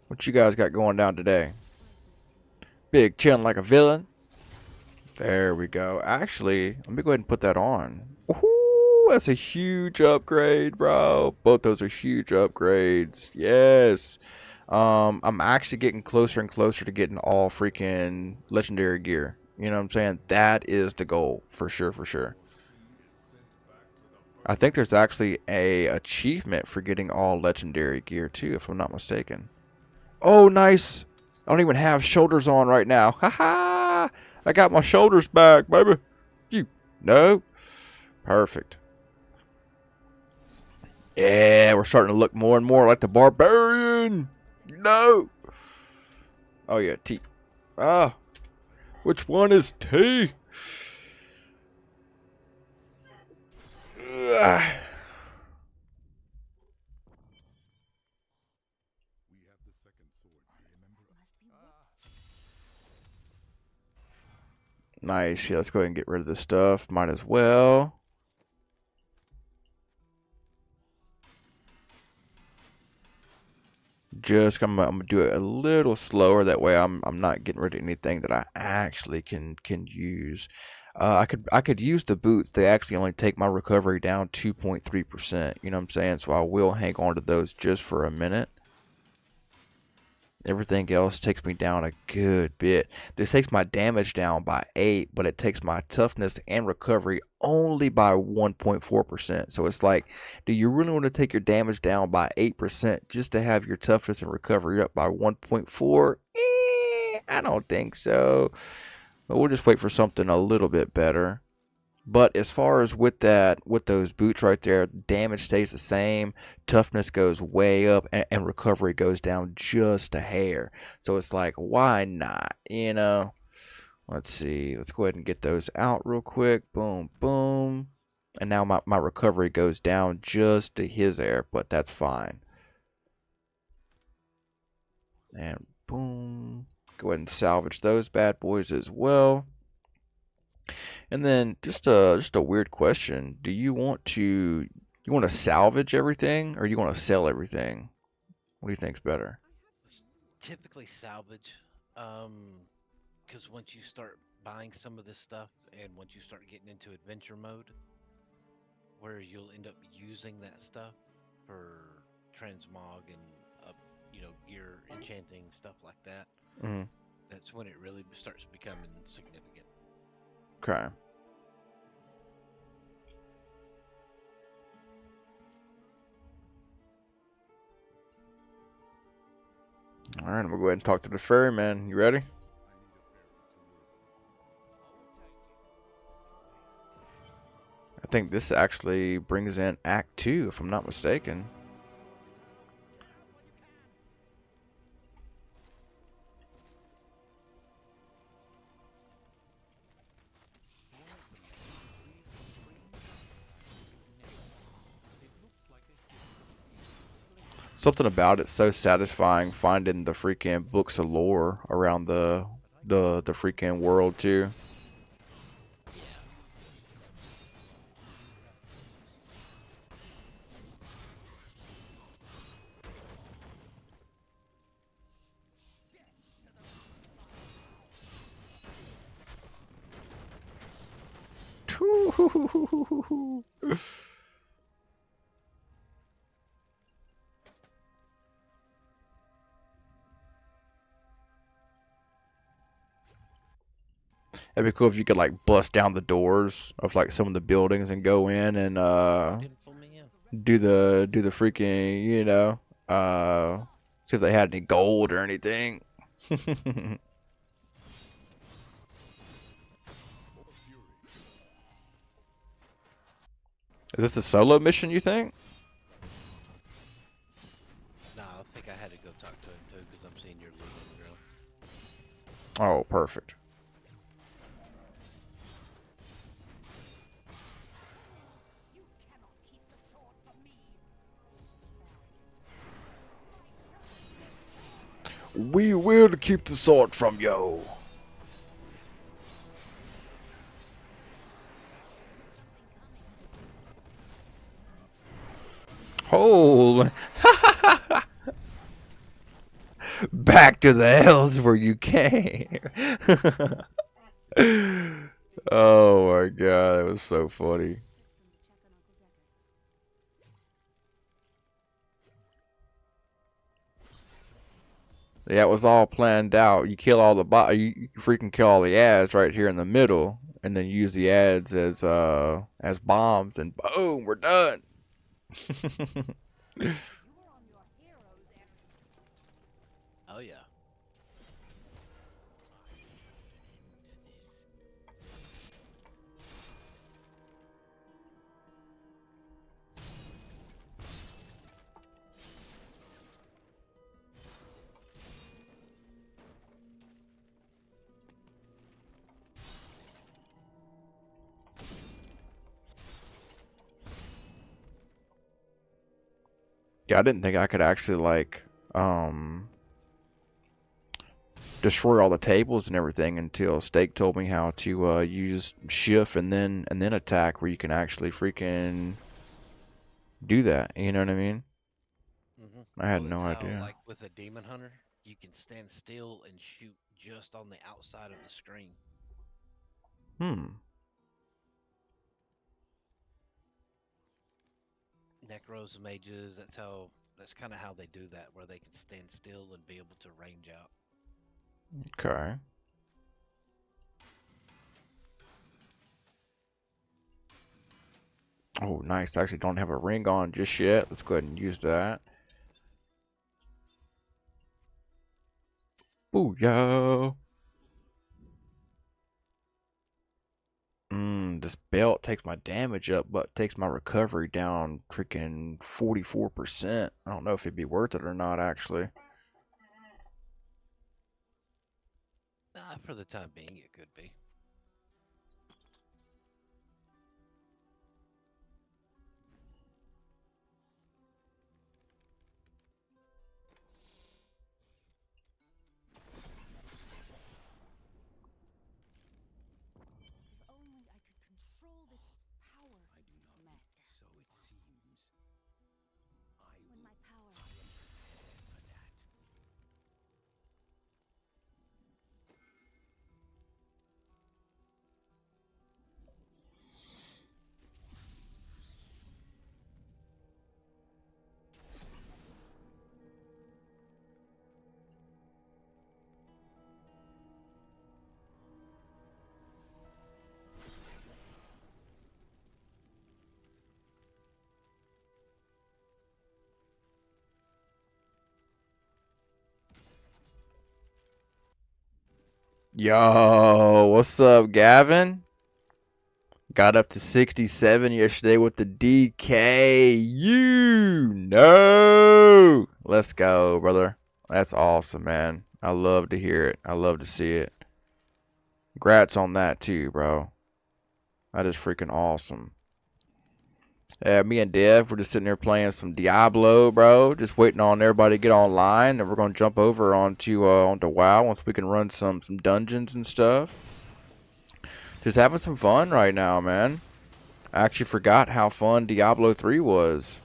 What you guys got going down today? Big chilling like a villain. There we go. Actually, let me go ahead and put that on. Ooh, that's a huge upgrade, bro. Both those are huge upgrades. Yes. I'm actually getting closer and closer to getting all freaking legendary gear. You know what I'm saying? That is the goal for sure, for sure. I think there's actually a achievement for getting all legendary gear too, if I'm not mistaken. Oh, nice. I don't even have shoulders on right now. Haha! I got my shoulders back, baby. You no. Perfect. Yeah, we're starting to look more and more like the barbarian. No. Oh yeah, T. Ah, which one is T? Ugh. Nice. Yeah, let's go ahead and get rid of this stuff. Might as well. I'm gonna do it a little slower. That way, I'm not getting rid of anything that I actually can use. I could use the boots. They actually only take my recovery down 2.3%. You know what I'm saying? So I will hang on to those just for a minute. Everything else takes me down a good bit. This takes my damage down by 8, but it takes my toughness and recovery only by 1.4%. So it's like, do you really want to take your damage down by 8% just to have your toughness and recovery up by 1.4? I don't think so. But we'll just wait for something a little bit better. But as far as with those boots right there, damage stays the same, toughness goes way up, and recovery goes down just a hair. So it's like, why not? You know? Let's see. Let's go ahead and get those out real quick. Boom, boom. And now my recovery goes down just to his air, but that's fine. And boom. Go ahead and salvage those bad boys as well. And then just a weird question. Do you want to salvage everything or you want to sell everything? What do you think's better? It's typically salvage, um, because once you start buying some of this stuff, and once you start getting into adventure mode, where you'll end up using that stuff for transmog and gear enchanting stuff like that. Mm, That's when it really starts becoming significant. okay. All right, I'm gonna go ahead and talk to the ferryman. You ready? I think this actually brings in Act 2, if I'm not mistaken. Something about it's so satisfying finding the freaking books of lore around the freaking world too. Yeah. It'd be cool if you could like bust down the doors of like some of the buildings and go in and Didn't pull me in. do the freaking see if they had any gold or anything. Is this a solo mission, you think? Nah, I think I had to go talk to him too because I'm seeing your loot on the ground. Oh, perfect. We will keep the sword from you. Holy. Back to the hells where you came. Oh my god, that was so funny. Yeah, it was all planned out. You kill all the you freaking kill all the ads right here in the middle, and then use the ads as bombs, and boom, we're done. Oh yeah. Yeah, I didn't think I could actually like destroy all the tables and everything until Steak told me how to use shift and then attack, where you can actually freaking do that. You know what I mean? I had Well, no it's how idea. like with a demon hunter, you can stand still and shoot just on the outside of the screen. Hmm. Necros, mages, that's kind of how they do that, where they can stand still and be able to range out. Okay. Oh, nice. I actually don't have a ring on just yet. Let's go ahead and use that. Booyah. This belt takes my damage up, but takes my recovery down freaking 44%. I don't know if it'd be worth it or not, actually. Nah, for the time being, it could be. Yo, what's up, Gavin? Got up to 67 yesterday with the DK. You know. Let's go, brother. That's awesome, man. I love to hear it. I love to see it. Congrats on that, too, bro. That is freaking awesome. Yeah, me and Dev, we're just sitting there playing some Diablo, bro. Just waiting on everybody to get online, and we're gonna jump over onto WoW once we can run some dungeons and stuff. Just having some fun right now, man. I actually forgot how fun Diablo 3 was.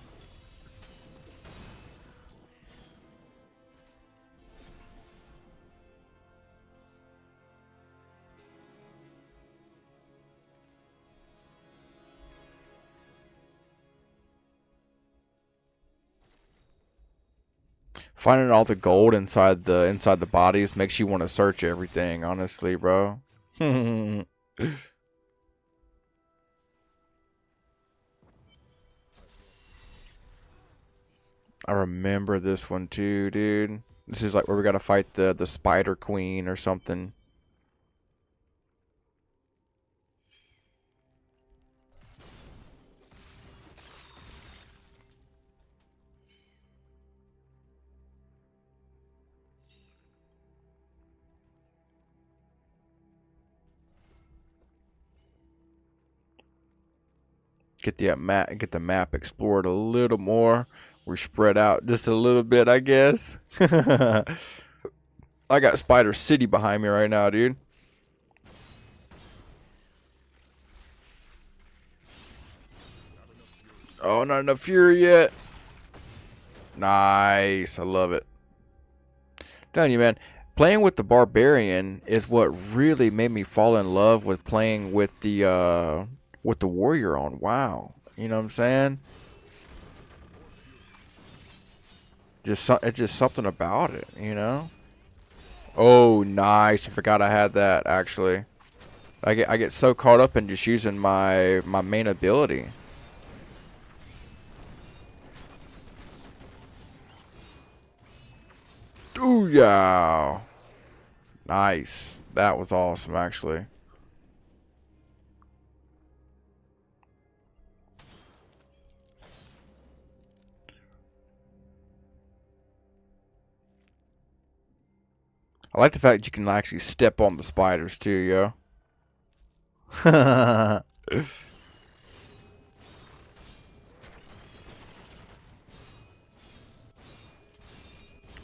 Finding all the gold inside the bodies makes you want to search everything, honestly, bro. I remember this one too, dude. This is like where we gotta fight the Spider Queen or something. Get the map explored a little more. We're spread out just a little bit, I guess. I got Spider City behind me right now, dude. Oh, not enough fury yet. Nice, I love it. Telling you, man, playing with the barbarian is what really made me fall in love with playing with the warrior on WoW. You know what I'm saying? It's just something about it, you know. Oh, nice! I forgot I had that actually. I get so caught up in just using my main ability. Ooh, yeah. Nice. That was awesome, actually. I like the fact you can actually step on the spiders too, yo.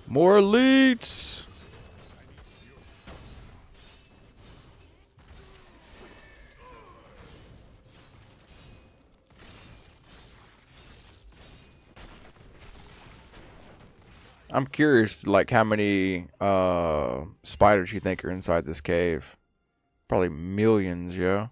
More elites. I'm curious, like how many spiders you think are inside this cave? Probably millions, yo.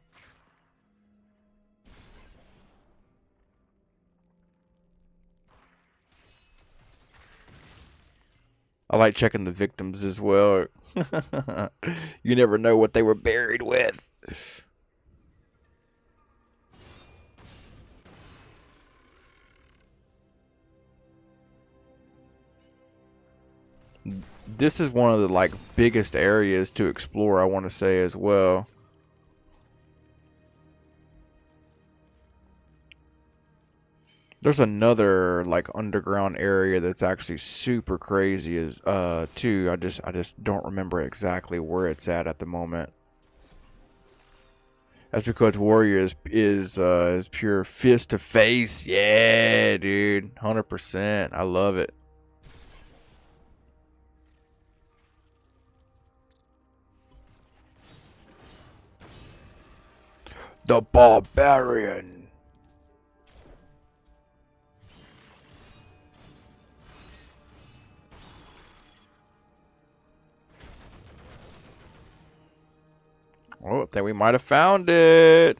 I like checking the victims as well. You never know what they were buried with. This is one of the like biggest areas to explore, I want to say as well. There's another like underground area that's actually super crazy as too. I just don't remember exactly where it's at the moment. That's because Warrior is pure fist to face. Yeah, dude. 100%. I love it. The Barbarian. Oh, I think we might have found it.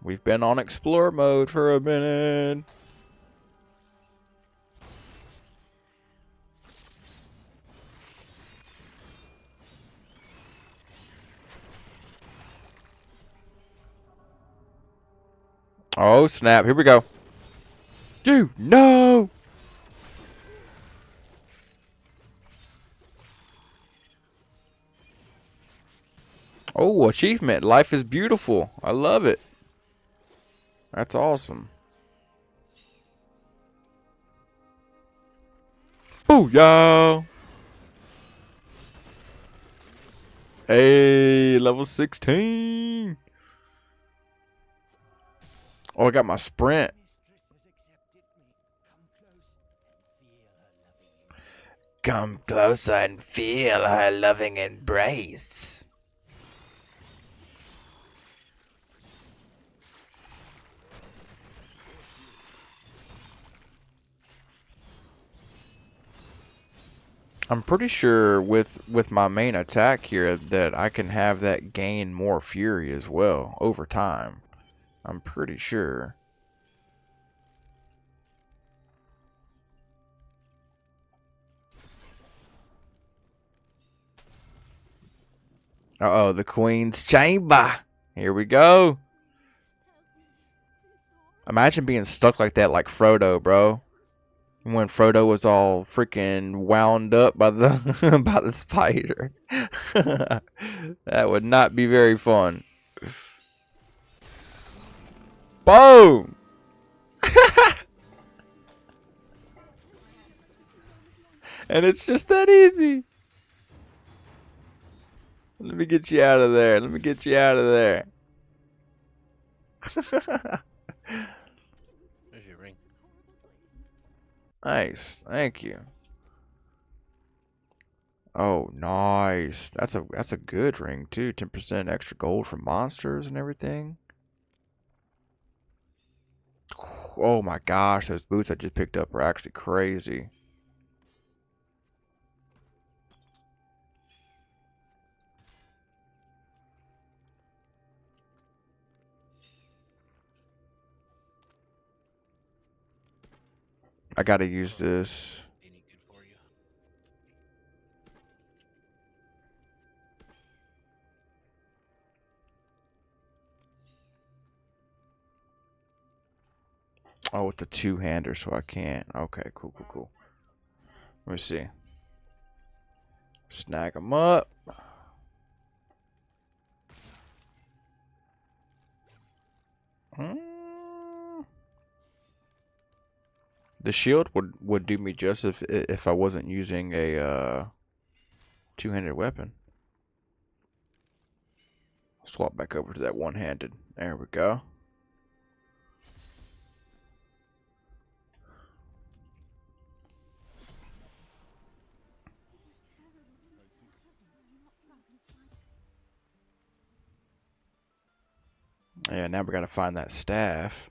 We've been on explore mode for a minute. Oh, snap. Here we go. Dude, no! Oh, achievement. Life is beautiful. I love it. That's awesome. Booyah! Hey, level 16. Oh, I got my sprint. Come closer and feel her loving embrace. I'm pretty sure with my main attack here that I can have that gain more fury as well over time. I'm pretty sure. Uh-oh, the Queen's Chamber. Here we go. Imagine being stuck like that like Frodo, bro. When Frodo was all freaking wound up by the by the spider. That would not be very fun. Boom! And it's just that easy. Let me get you out of there. Let me get you out of there. There's your ring. Nice. Thank you. Oh, nice. That's a good ring too. 10% extra gold for monsters and everything. Oh my gosh, those boots I just picked up are actually crazy. I gotta use this. Any good for you? Oh, with the two-hander, so I can't. Okay, cool, cool, cool. Let me see. Snag them up. The shield would do me just if I wasn't using a two-handed weapon. Swap back over to that one-handed. There we go. Yeah, now we gotta find that staff.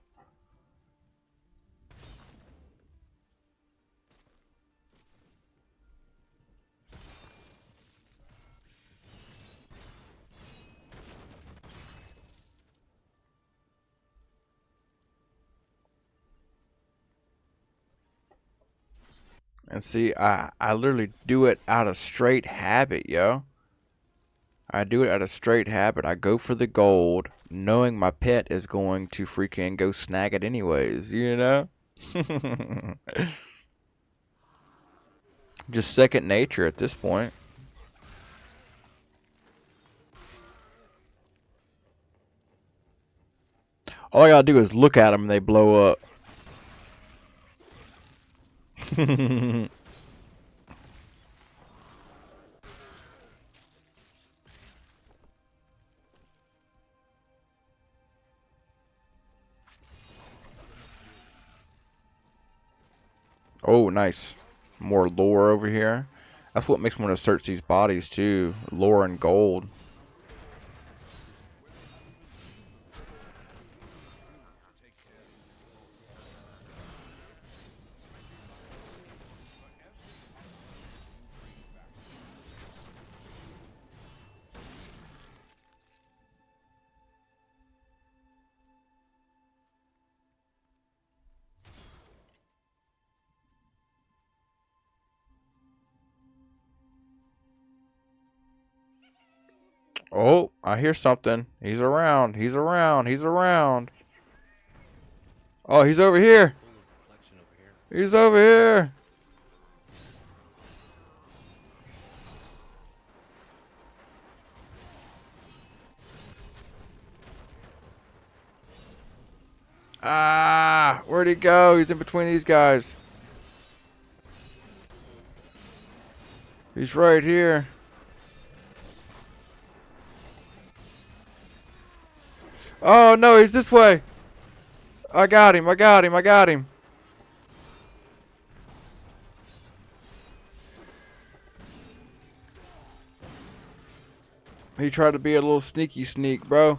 And see, I literally do it out of straight habit, yo. I do it out of straight habit. I go for the gold, knowing my pet is going to freaking go snag it anyways, you know? Just second nature at this point. All I gotta do is look at them and they blow up. Oh, nice. More lore over here. That's what makes me want to search these bodies too. Lore and gold. Oh, I hear something. He's around. He's around. He's around. Oh, he's over here. Full of reflection over here. He's over here. Ah, where'd he go? He's in between these guys. He's right here. Oh no, he's this way. I got him. I got him. I got him. He tried to be a little sneaky sneak, bro.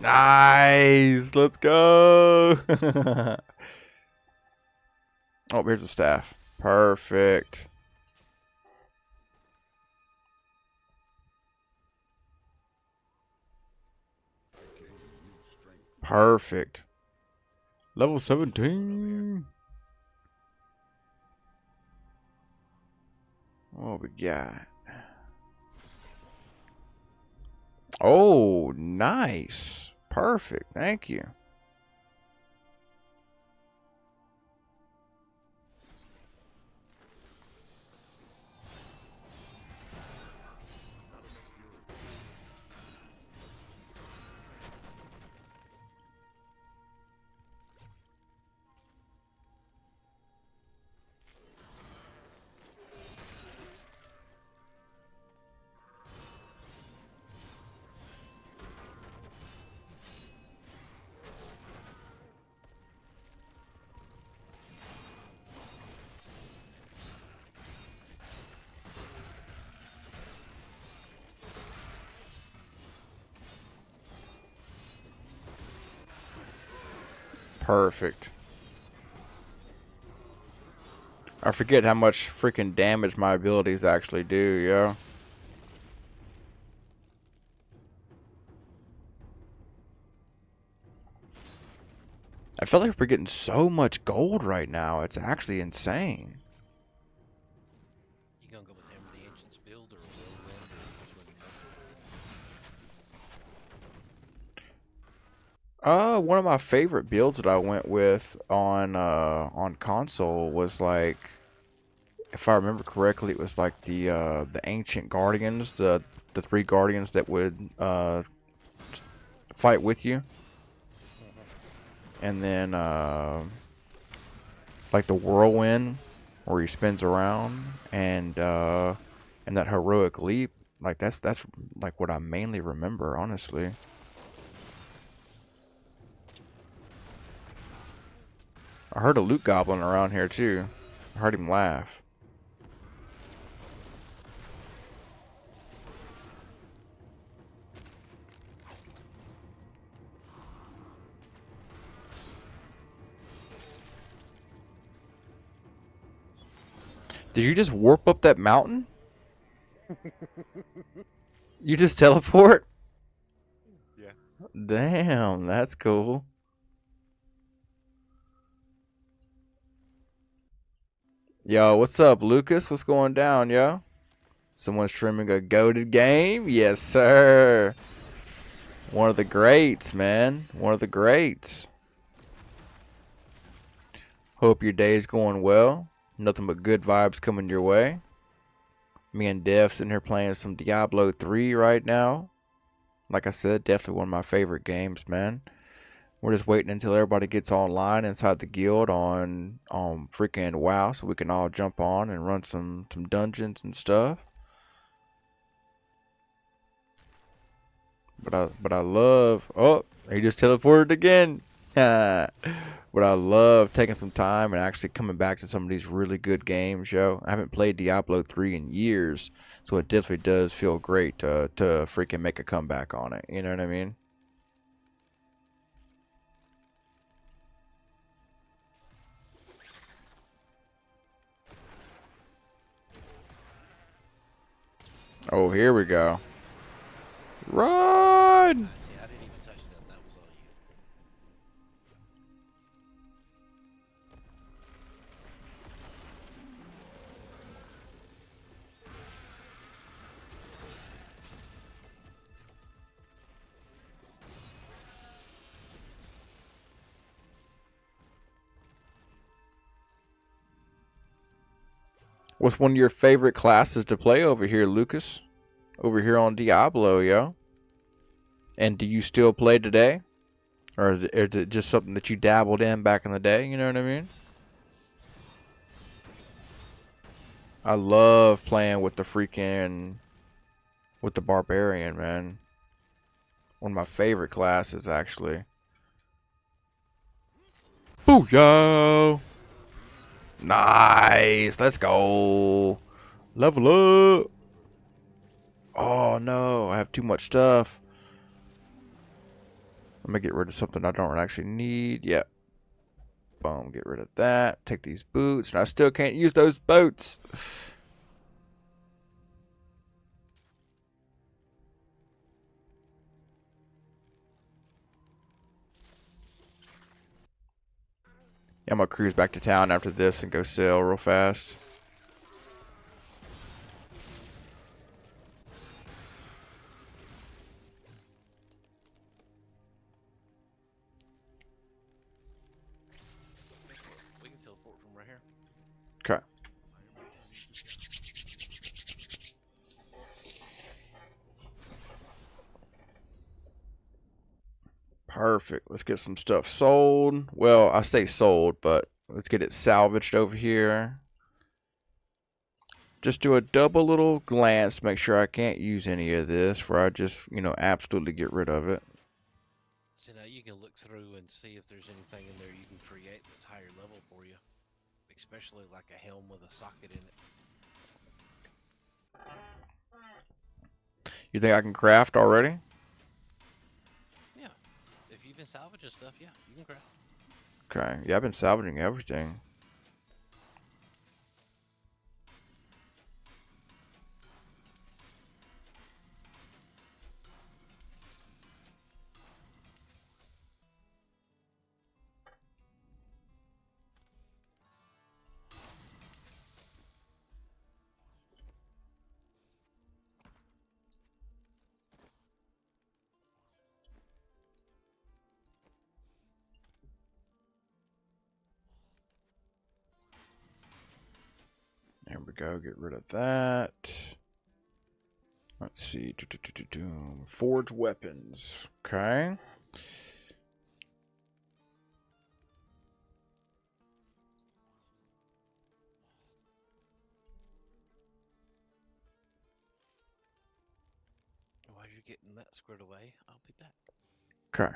Nice. Let's go. Oh, here's the staff. Perfect. Perfect. Level 17. What we got? Oh, nice. Perfect. Thank you. Perfect. I forget how much freaking damage my abilities actually do, yo. I feel like we're getting so much gold right now. It's actually insane. You gonna go with Hammer the Ancients build or Whirlwind or which one you One of my favorite builds that I went with on console was like, if I remember correctly, it was like the ancient guardians, the three guardians that would fight with you, and then like the whirlwind where he spins around, and that heroic leap. Like that's like what I mainly remember, honestly. I heard a loot goblin around here too. I heard him laugh. Did you just warp up that mountain? You just teleport? Yeah. Damn, that's cool. Yo, what's up, Lucas? What's going down, yo? Someone streaming a goated game? Yes, sir. One of the greats, man. One of the greats. Hope your day's going well. Nothing but good vibes coming your way. Me and Dev sitting here playing some Diablo 3 right now. Like I said, definitely one of my favorite games, man. We're just waiting until everybody gets online inside the guild on freaking WoW, so we can all jump on and run some dungeons and stuff. But I love, oh, he just teleported again. But I love taking some time and actually coming back to some of these really good games, yo. I haven't played Diablo 3 in years, so it definitely does feel great to freaking make a comeback on it. You know what I mean? Oh, here we go. Run! see, I didn't even touch them. That was all you. What's one of your favorite classes to play over here, Lucas? Over here on Diablo, yo. And do you still play today? Or is it just something that you dabbled in back in the day? You know what I mean? I love playing with the barbarian, man. One of my favorite classes, actually. Booyah! Nice. Let's go. Level up. Oh no, I have too much stuff. Let me get rid of something I don't actually need. Yep. Boom, get rid of that. Take these boots, and I still can't use those boats. Yeah, I'm gonna cruise back to town after this and go sail real fast. We can teleport from right here. Okay. Perfect. Let's get some stuff sold. Well, I say sold, but let's get it salvaged over here. Just do a double little glance to make sure I can't use any of this, where I just, absolutely get rid of it. So now you can look through and see if there's anything in there you can create that's higher level for you. Especially like a helm with a socket in it. You think I can craft already? Yeah. If you've been salvaging stuff, yeah, you can craft. Okay. Yeah, I've been salvaging everything. There we go. Get rid of that. Let's see. Forge weapons. Okay. While you're getting that squared away, I'll be back. Okay.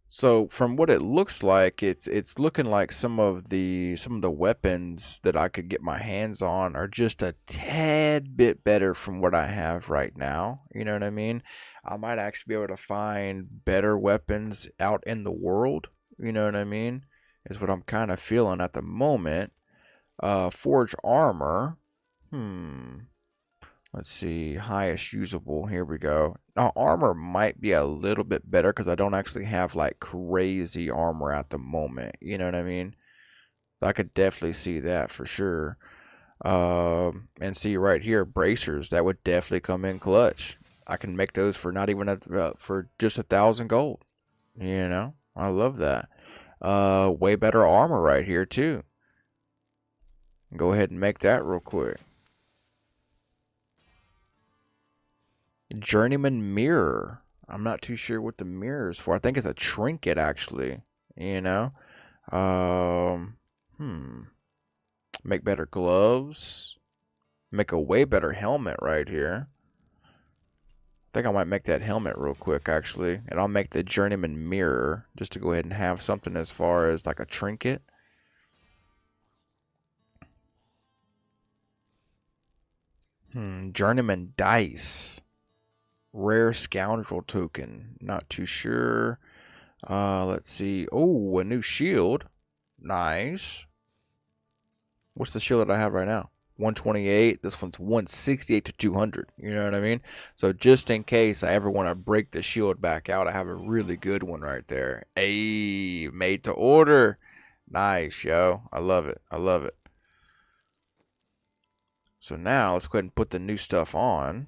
So from what it looks like, it's looking like some of the weapons that I could get my hands on are just a tad bit better from what I have right now. You know what I mean? I might actually be able to find better weapons out in the world. You know what I mean? Is what I'm kind of feeling at the moment. Forge armor. Hmm. Let's see, highest usable. Here we go. Now, armor might be a little bit better because I don't actually have like crazy armor at the moment. You know what I mean? I could definitely see that for sure. And see right here, bracers. That would definitely come in clutch. I can make those for not even for just 1,000 gold. You know, I love that. Way better armor right here too. Go ahead and make that real quick. Journeyman mirror. I'm not too sure what the mirror is for. I think it's a trinket actually. You know. Um. Make better gloves. Make a way better helmet right here. I think I might make that helmet real quick actually, and I'll make the journeyman mirror just to go ahead and have something as far as like a trinket. Journeyman dice. Rare scoundrel token. Not too sure. Let's see. Oh, a new shield. Nice. What's the shield that I have right now? 128. This one's 168 to 200. You know what I mean? So just in case I ever want to break the shield back out, I have a really good one right there. Hey, made to order. Nice, yo. I love it. I love it. So now let's go ahead and put the new stuff on.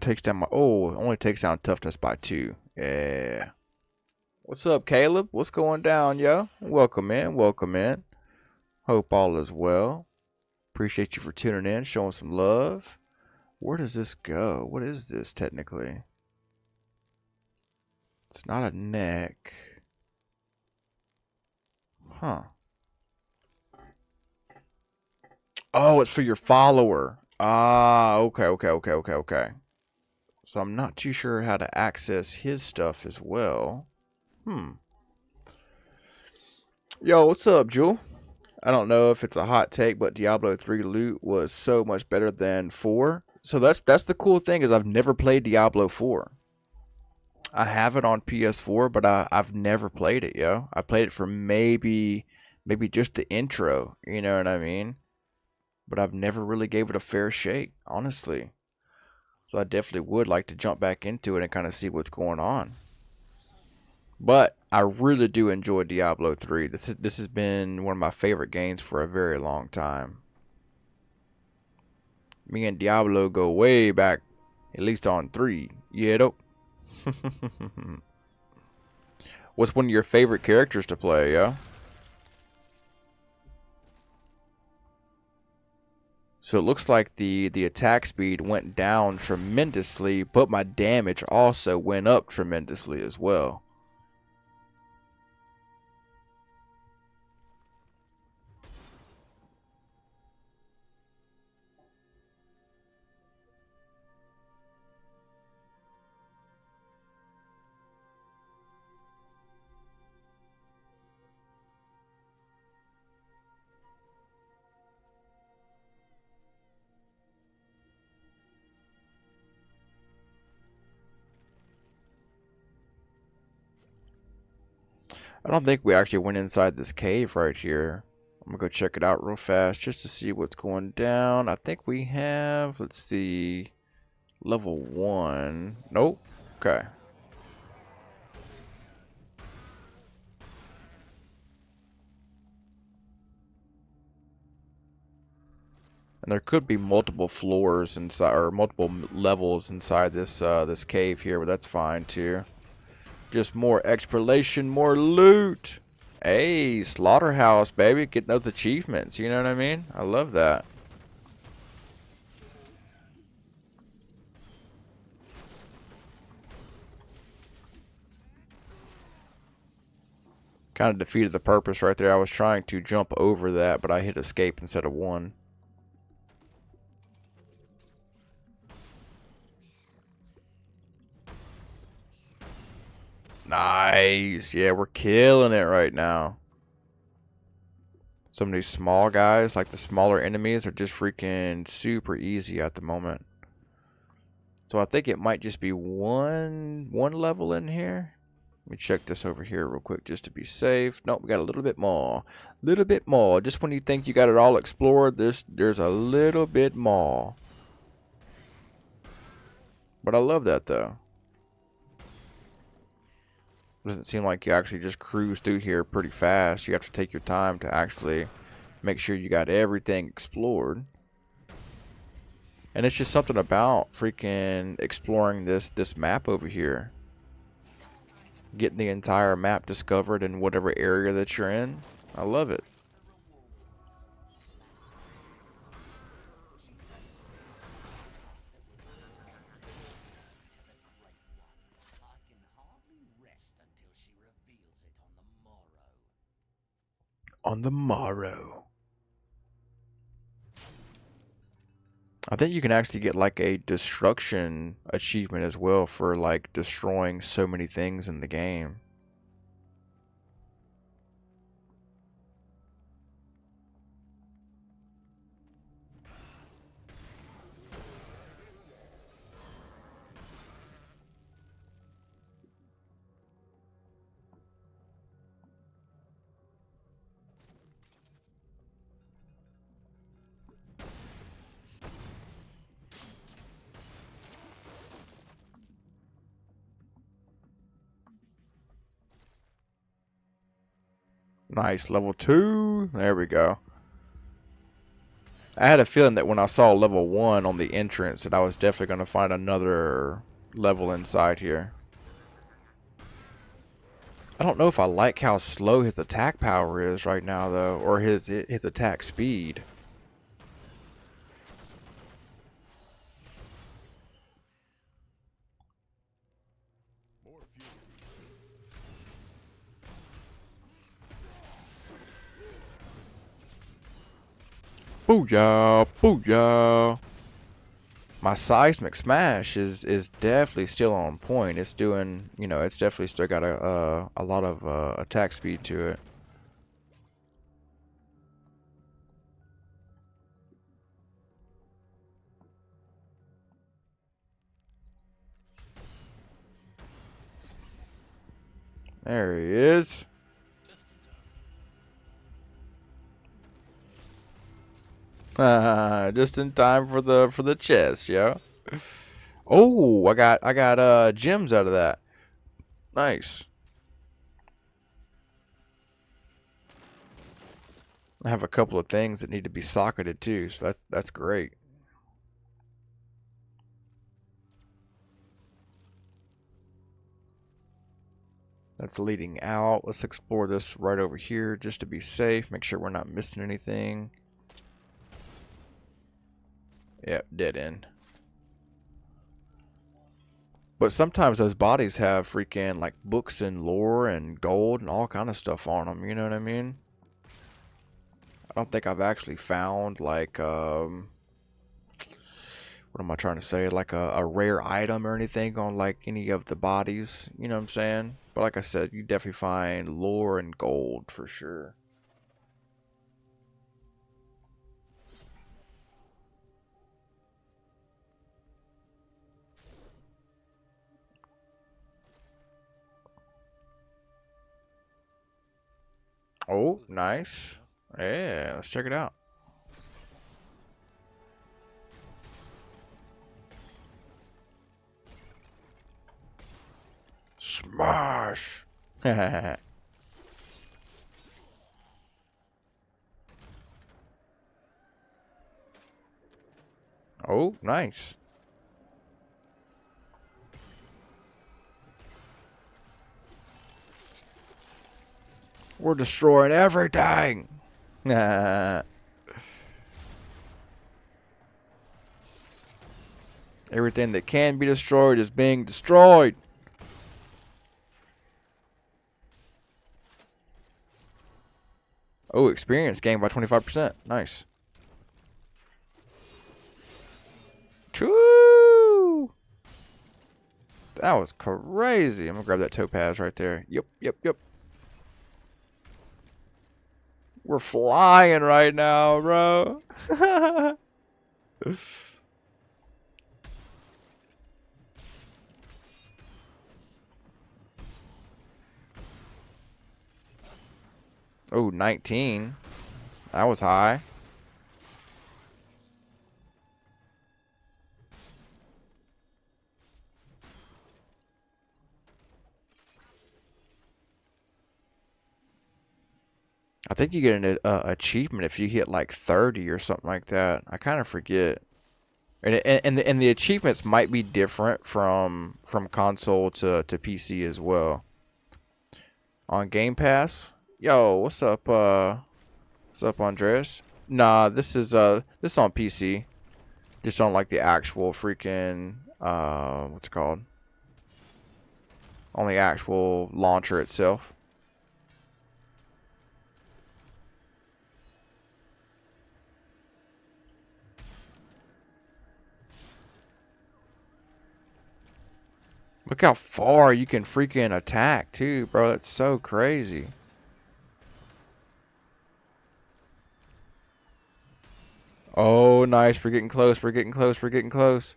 Takes down my... Oh, it only takes down toughness by 2. Yeah. What's up, Caleb? What's going down, yo? Welcome in. Welcome in. Hope all is well. Appreciate you for tuning in, showing some love. Where does this go? What is this technically? It's not a neck. Huh. Oh, it's for your follower. Ah, okay. So I'm not too sure how to access his stuff as well. Yo, what's up, Jewel? I don't know if it's a hot take, but Diablo 3 loot was so much better than 4. So that's the cool thing is I've never played Diablo 4. I have it on PS4, but I've never played it, yo. I played it for maybe just the intro, you know what I mean? But I've never really gave it a fair shake, honestly. So I definitely would like to jump back into it and kind of see what's going on. But I really do enjoy Diablo 3. This has been one of my favorite games for a very long time. Me and Diablo go way back, at least on 3. Yeah, though. What's one of your favorite characters to play, yo? So it looks like the attack speed went down tremendously, but my damage also went up tremendously as well. I don't think we actually went inside this cave right here. I'm gonna go check it out real fast just to see what's going down. I think we have, let's see, level 1. Nope. Okay. And there could be multiple floors inside, or multiple levels inside this cave here, but that's fine too. Just more exploration, more loot. Hey, slaughterhouse, baby, getting those achievements. You know what I mean? I love that. Kind of defeated the purpose right there. I was trying to jump over that, but I hit escape instead of 1. Nice. Yeah, we're killing it right now. Some of these small guys, like the smaller enemies, are just freaking super easy at the moment. So I think it might just be one level in here. Let me check this over here real quick just to be safe. Nope, we got a little bit more. Little bit more. Just when you think you got it all explored, there's a little bit more. But I love that though. Doesn't seem like you actually just cruise through here pretty fast. You have to take your time to actually make sure you got everything explored. And it's just something about freaking exploring this map over here. Getting the entire map discovered in whatever area that you're in. I love it. On the morrow. I think you can actually get like a destruction achievement as well for like destroying so many things in the game. Nice, level 2. There we go. I had a feeling that when I saw level 1 on the entrance that I was definitely going to find another level inside here. I don't know if I like how slow his attack power is right now, though, or his attack speed. Booyah! Booyah! My seismic smash is definitely still on point. It's doing, you know, it's definitely still got a lot of attack speed to it. There he is. Just in time. Just in time for the chest, yo. Oh, I got gems out of that. Nice. I have a couple of things that need to be socketed too, so that's great. That's leading out. Let's explore this right over here just to be safe. Make sure we're not missing anything. Yep, dead end. But sometimes those bodies have freaking like books and lore and gold and all kind of stuff on them. You know what I mean? I don't think I've actually found like what am I trying to say? Like a rare item or anything on like any of the bodies. You know what I'm saying? But like I said, you definitely find lore and gold for sure. Oh, Ooh, there's something nice. here. Yeah, let's check it out. Smash! Oh, nice. We're destroying everything. Everything that can be destroyed is being destroyed. Oh, experience gained by 25%. Nice. Choo! That was crazy. I'm gonna grab that topaz right there. Yep, yep, yep. We're flying right now, bro. Oh, 19. That was high. I think you get an achievement if you hit like 30 or something like that. I kind of forget. And the achievements might be different from console to PC as well. On Game Pass, yo, what's up, Andres? Nah, this is on PC. Just on like the actual freaking what's it called? On the actual launcher itself. Look how far you can freaking attack too, bro. That's so crazy. Oh, nice. We're getting close. We're getting close. We're getting close.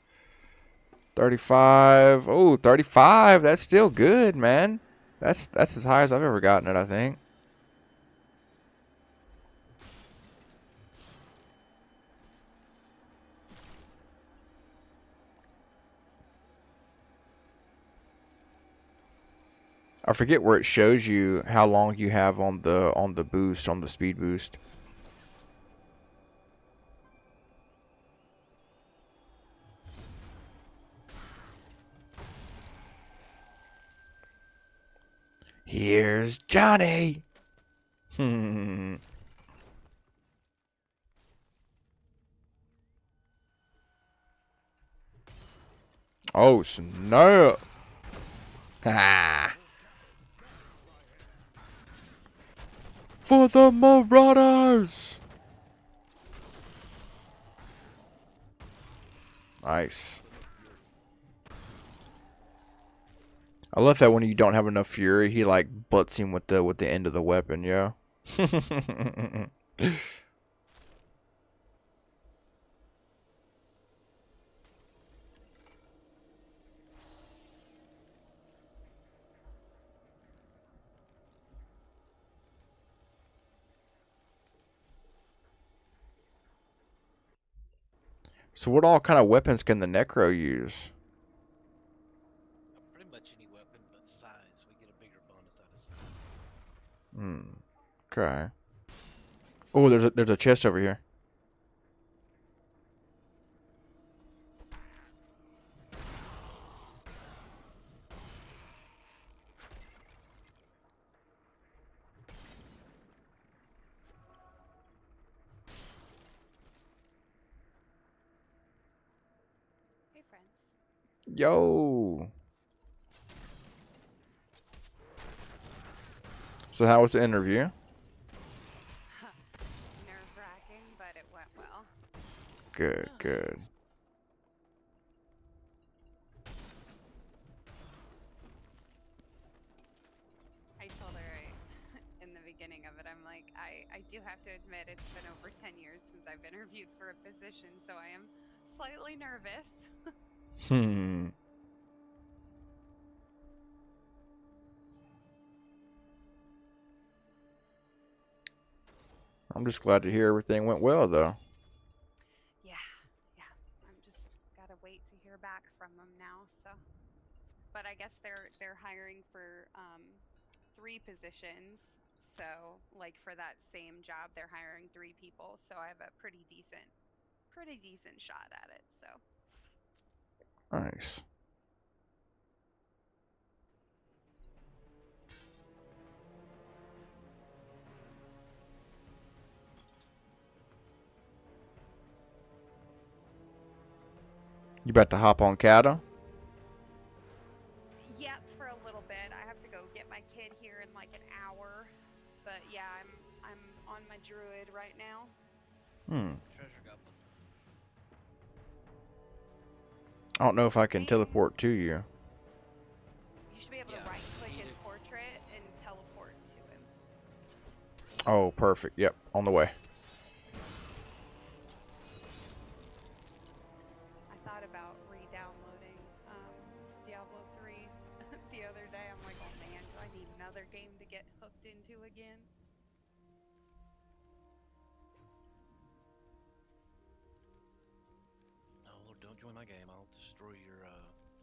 35. Oh, 35. That's still good, man. That's as high as I've ever gotten it, I think. I forget where it shows you how long you have on the boost, on the speed boost. Here's Johnny. Hmm. Oh snap! Ha! For the Marauders! Nice. I love that when you don't have enough fury, he like butts him with the end of the weapon, yeah. So what all kind of weapons can the Necro use? Pretty much any weapon but size. We get a bigger bonus out of size. Hmm. Okay. Oh, there's a chest over here. Hey, friends. Yo. So how was the interview? Nerve-wracking, but it went well. Good, good. I told her in the beginning of it, I'm like, I do have to admit it's been over 10 years since I've interviewed for a position, so I am slightly nervous. Hmm. I'm just glad to hear everything went well, though. Yeah, yeah. I'm just gotta wait to hear back from them now. So, but I guess they're hiring for 3 positions. So, like for that same job, they're hiring 3 people. So I have a pretty decent shot at it. So. Nice. You about to hop on Kata? Yep, for a little bit. I have to go get my kid here in like an hour. But yeah, I'm on my druid right now. Hmm. Treasure goblin. I don't know if I can Hey, teleport to you. you should be able to Yeah, right click eat his it. portrait and teleport to him. Oh, perfect. Yep, on the way. I thought about re-downloading Diablo 3 the other day. I'm like, oh man, do I need another game to get hooked into again? No, don't join my game. I'll destroy your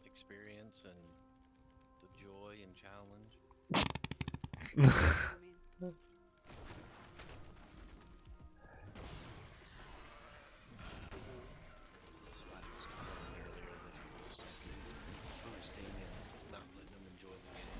experience and the joy and challenge. I mean, Somebody was complaining earlier that he was boosting and not letting them enjoy the game.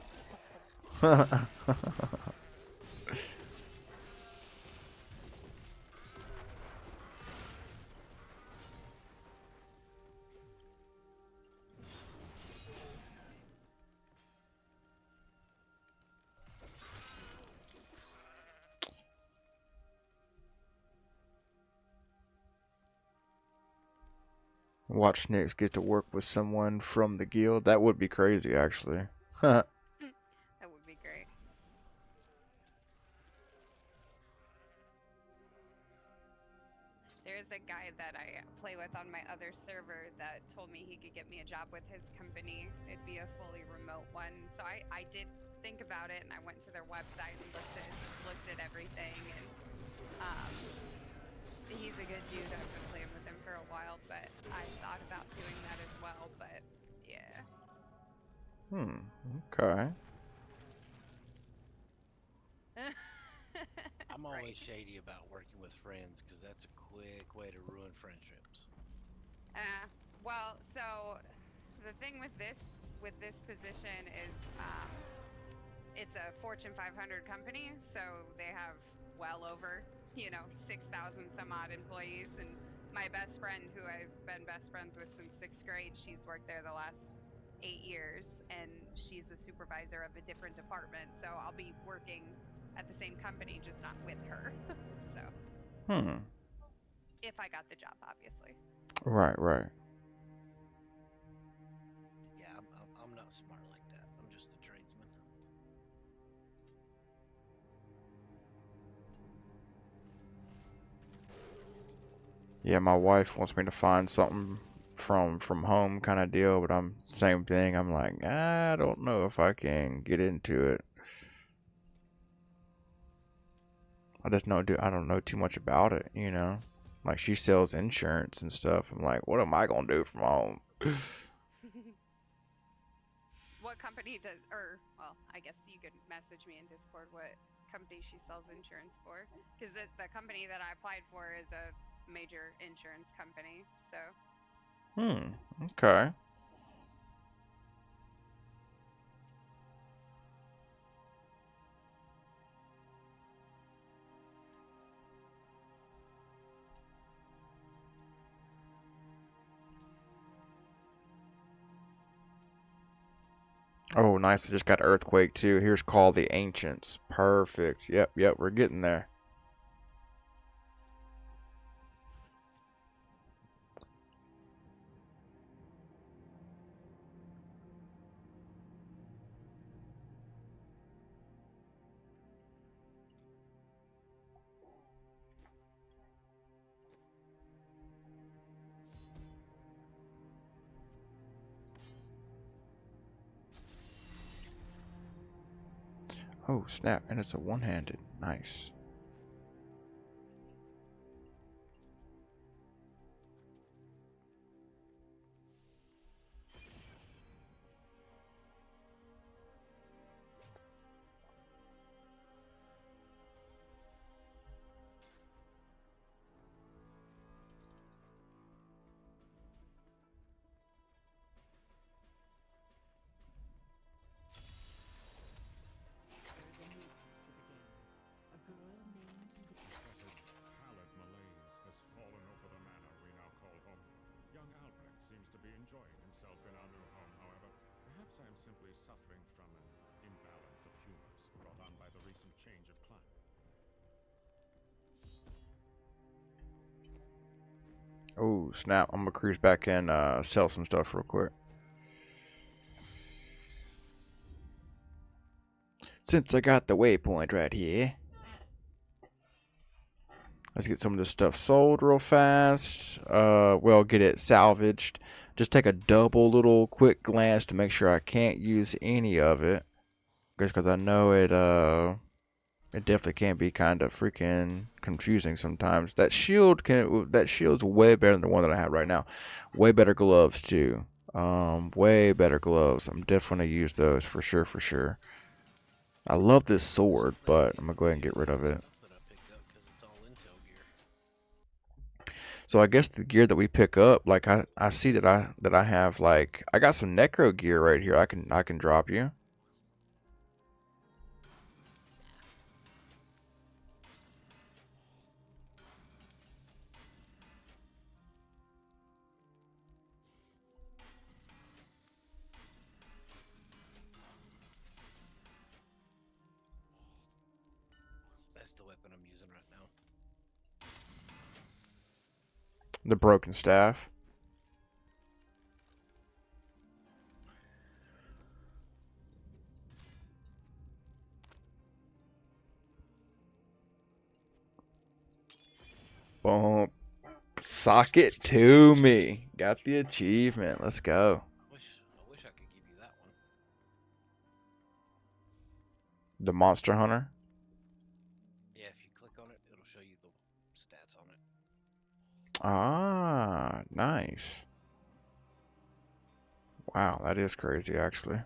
Watch Nix get to work with someone from the guild. That would be crazy, actually. that would be great. There's a guy that I play with on my other server that told me he could get me a job with his company. It'd be a fully remote one. So I did think about it and I went to their website and looked at everything and he's a good dude. I've been playing with him for a while, but I thought about doing that as well, but yeah. Hmm. Okay. I'm Right. always shady about working with friends because that's a quick way to ruin friendships. Uh, well, so the thing with this position is it's a Fortune 500 company, so they have well over, 6,000 some odd employees. And my best friend, who I've been best friends with since sixth grade, she's worked there the last 8 years, and she's a supervisor of a different department. So I'll be working at the same company, just not with her. So Hmm. if I got the job, obviously. Right, right. Yeah, I'm not smart like that. I'm just a tradesman. Yeah, my wife wants me to find something from home kind of deal, but I'm same thing. I'm like, I don't know if I can get into it. I don't know too much about it, you know. Like she sells insurance and stuff. I'm like, what am I gonna do from home? What company does, or, well, I guess you could message me in Discord what company she sells insurance for. Because the company that I applied for is a major insurance company. So, Hmm. Okay. Oh, nice. I just got earthquake too. Here's Call the Ancients. Perfect. Yep, yep. We're getting there. Oh, snap. And it's a one-handed. Nice. Pallid malaise has fallen over the manor we now call home. Young Albrecht seems to be enjoying himself in our new home, however. Perhaps I am simply suffering from an imbalance of humors brought on by the recent change of climate. Oh, snap. I'm gonna cruise back and sell some stuff real quick. Since I got the waypoint right here. Let's get some of this stuff sold real fast. Well, get it salvaged. Just take a double little quick glance to make sure I can't use any of it. Just because I know it definitely can be kind of freaking confusing sometimes. That shield's way better than the one that I have right now. Way better gloves too. Way better gloves. I'm definitely gonna use those for sure, for sure. I love this So sword, thank but you I'm gonna for go the ahead and get rid of intel it. stuff that I picked up because it's all intel gear. So I guess the gear that we pick up, like I see that I have like I got some necro gear right here. I can drop you. That's the weapon I'm using right now. The broken staff. Boom. Sock it to me. Got the achievement. Let's go. I wish I could give you that one. The monster hunter. Yeah, if you click on it, it'll show you the stats on it. Ah, nice. Wow, that is crazy actually.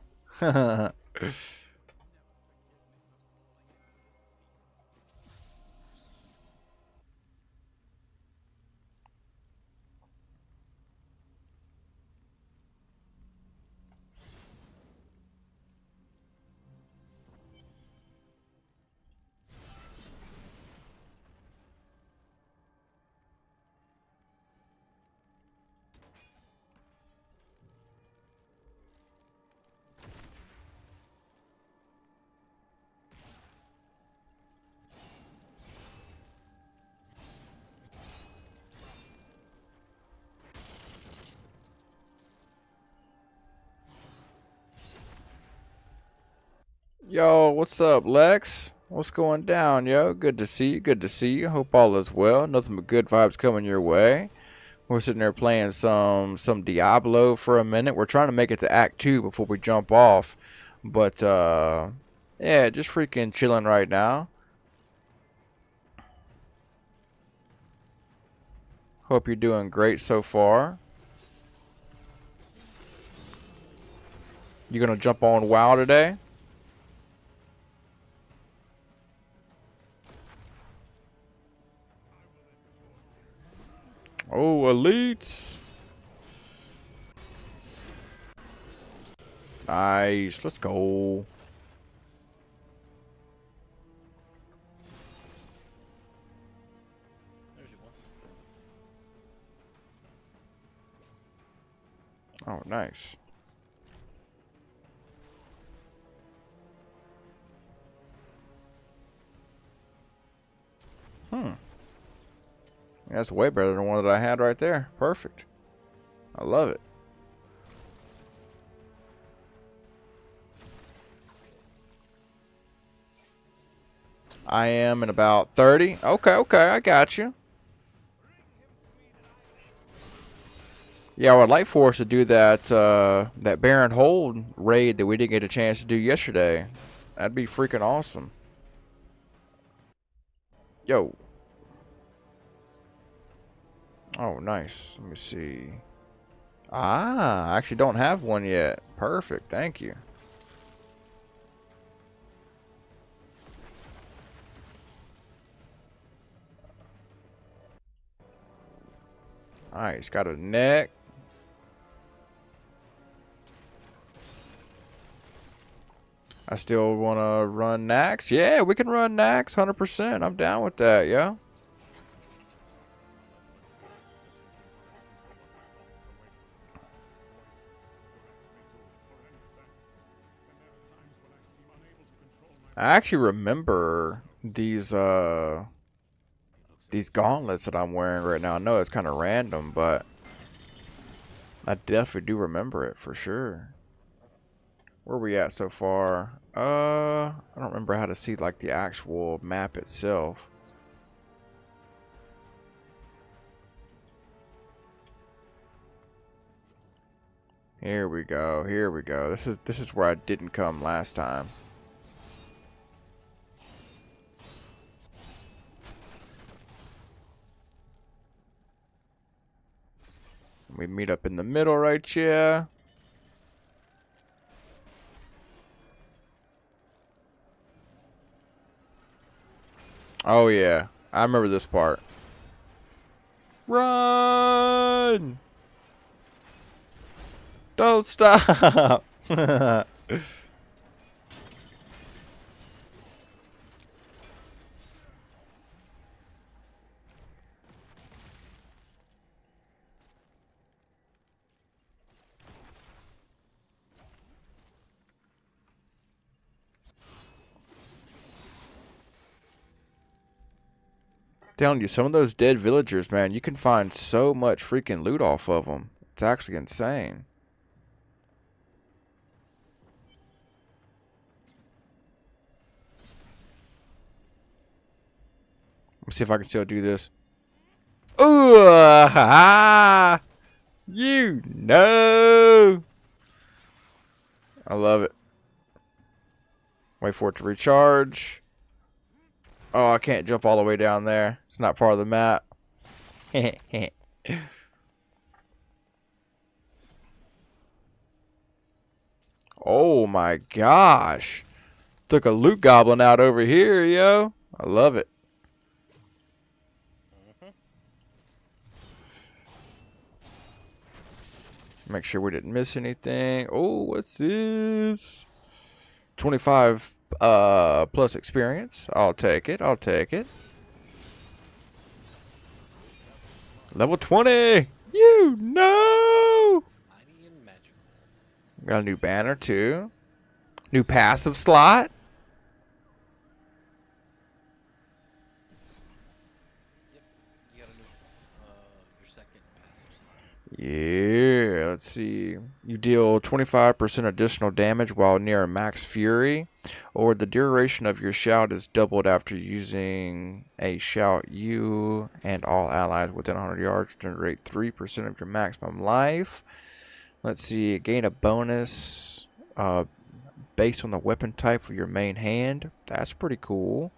Yo, what's up, Lex? What's going down, yo? Good to see you. Good to see you. Hope all is well. Nothing but good vibes coming your way. We're sitting there playing some Diablo for a minute. We're trying to make it to Act 2 before we jump off. But yeah, just freaking chilling right now. Hope you're doing great so far. You gonna jump on WoW today? Oh, elites. Nice. Let's go. There's your one. Oh, nice. Hmm. That's way better than one that I had right there. Perfect. I love it. I am in about 30. Okay, okay, I got you. Yeah, I would like for us to do that that Baron Hold raid that we didn't get a chance to do yesterday. That'd be freaking awesome. Yo. Oh, nice. Let me see. Ah, I actually don't have one yet. Perfect. Thank you. Nice. Got a neck. I still want to run Nax. Yeah, we can run Nax 100%. I'm down with that, yeah. I actually remember these gauntlets that I'm wearing right now. I know it's kind of random, but I definitely do remember it for sure. Where are we at so far? I don't remember how to see like the actual map itself. Here we go. Here we go. This is where I didn't come last time. We meet up in the middle right here. Oh yeah, I remember this part. Run! Don't stop! Telling you, some of those dead villagers, man, you can find so much freaking loot off of them. It's actually insane. Let me see if I can still do this. Ooh, you know. I love it. Wait for it to recharge. Oh, I can't jump all the way down there. It's not part of the map. Oh my gosh. Took a loot goblin out over here, yo. I love it. Make sure we didn't miss anything. Oh, what's this? 25 plus experience. I'll take it. I'll take it. Level 20. You know. Mighty and magical. Got a new banner too. New passive slot. Yep. You got a new, your second passive slot. Yeah, let's see. You deal 25% additional damage while near max fury, or the duration of your shout is doubled after using a shout. You and all allies within 100 yards generate 3% of your maximum life. Let's see. Gain a bonus based on the weapon type of your main hand. That's pretty cool.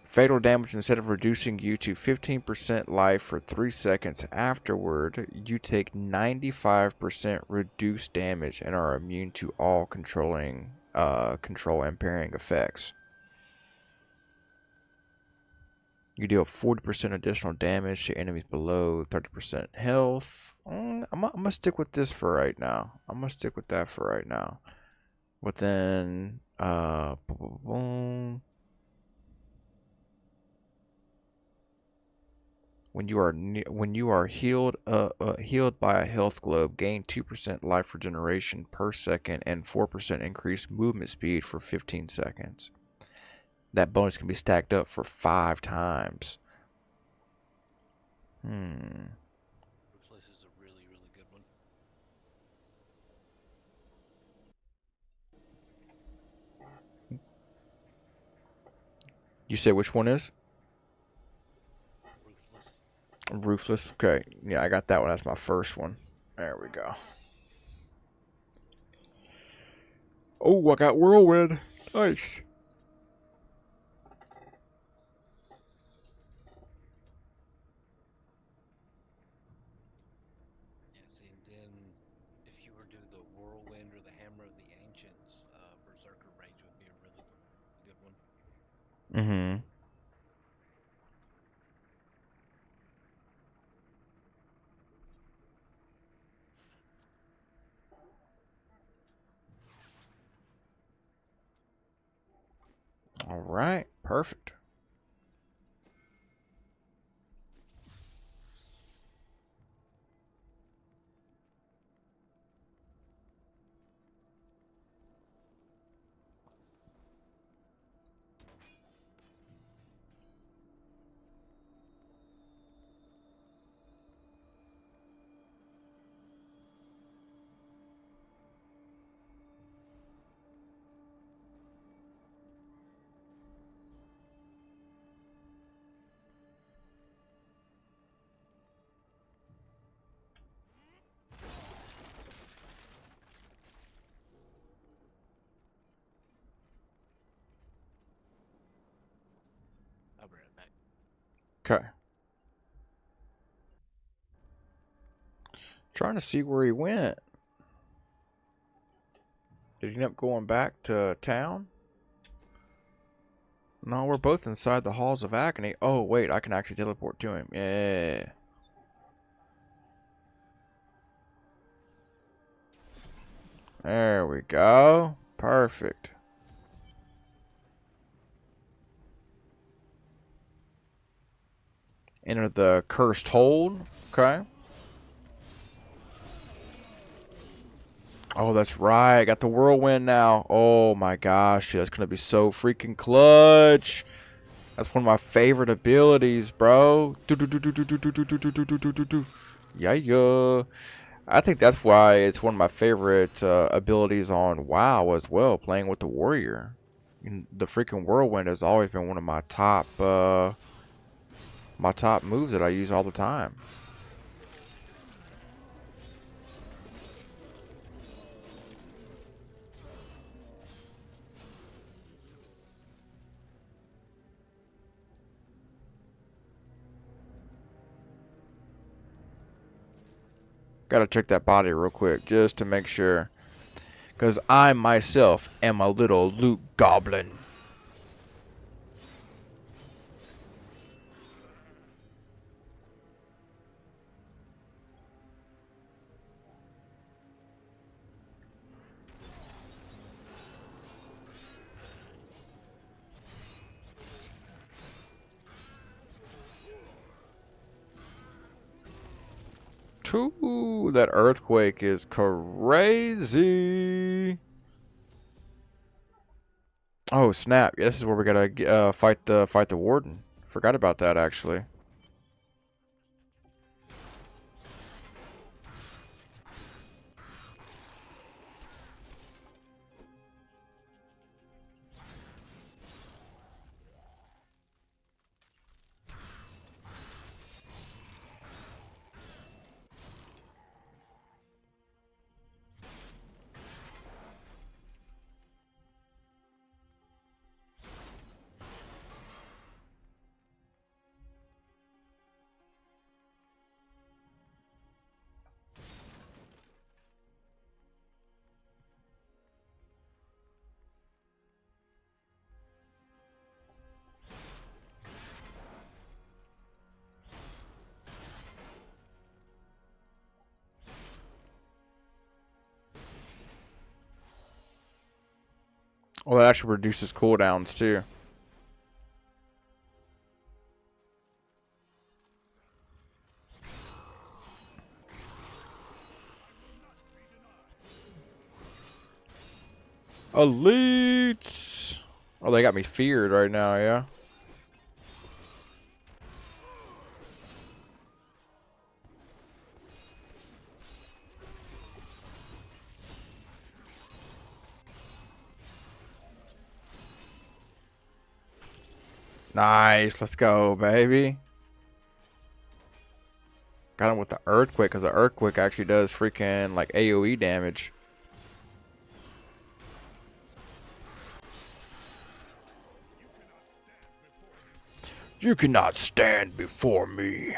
Fatal damage, instead of reducing you to 15% life for 3 seconds afterward, you take 95% reduced damage and are immune to all control impairing effects. You deal 40% additional damage to enemies below 30% health. I'm gonna stick with this for right now. I'm gonna stick with that for right now. But then, boom. When you are healed by a health globe, gain 2% life regeneration per second and 4% increased movement speed for 15 seconds. That bonus can be stacked up for 5 times. Ruthless is a really, really good one. You say which one is? Ruthless. Ruthless. Okay. Yeah, I got that one. That's my first one. There we go. Oh, I got Whirlwind. Nice. Yeah, see, and then if you were to do the Whirlwind or the Hammer of the Ancients, Berserker Rage would be a really good one. Mm-hmm. All right. Perfect. I'll be right back. Okay. Trying to see where he went. Did he end up going back to town? No, we're both inside the halls of agony. Oh, wait, I can actually teleport to him. Yeah. There we go. Perfect. Enter the cursed hold. Okay. Oh, that's right. Got the whirlwind now. Oh my gosh, that's gonna be so freaking clutch. That's one of my favorite abilities, bro. Yeah, yeah. I think that's why it's one of my favorite abilities on WoW as well, playing with the warrior. The freaking whirlwind has always been one of my top moves that I use all the time. Gotta check that body real quick just to make sure. Because I myself am a little loot goblin. Ooh, that earthquake is crazy. Oh snap! Yeah, this is where we gotta fight the warden. Forgot about that actually. Oh, that actually reduces cooldowns too. Elites! Oh, they got me feared right now, yeah? Nice, let's go, baby. Got him with the earthquake, because the earthquake actually does freaking like AoE damage. You cannot stand before me.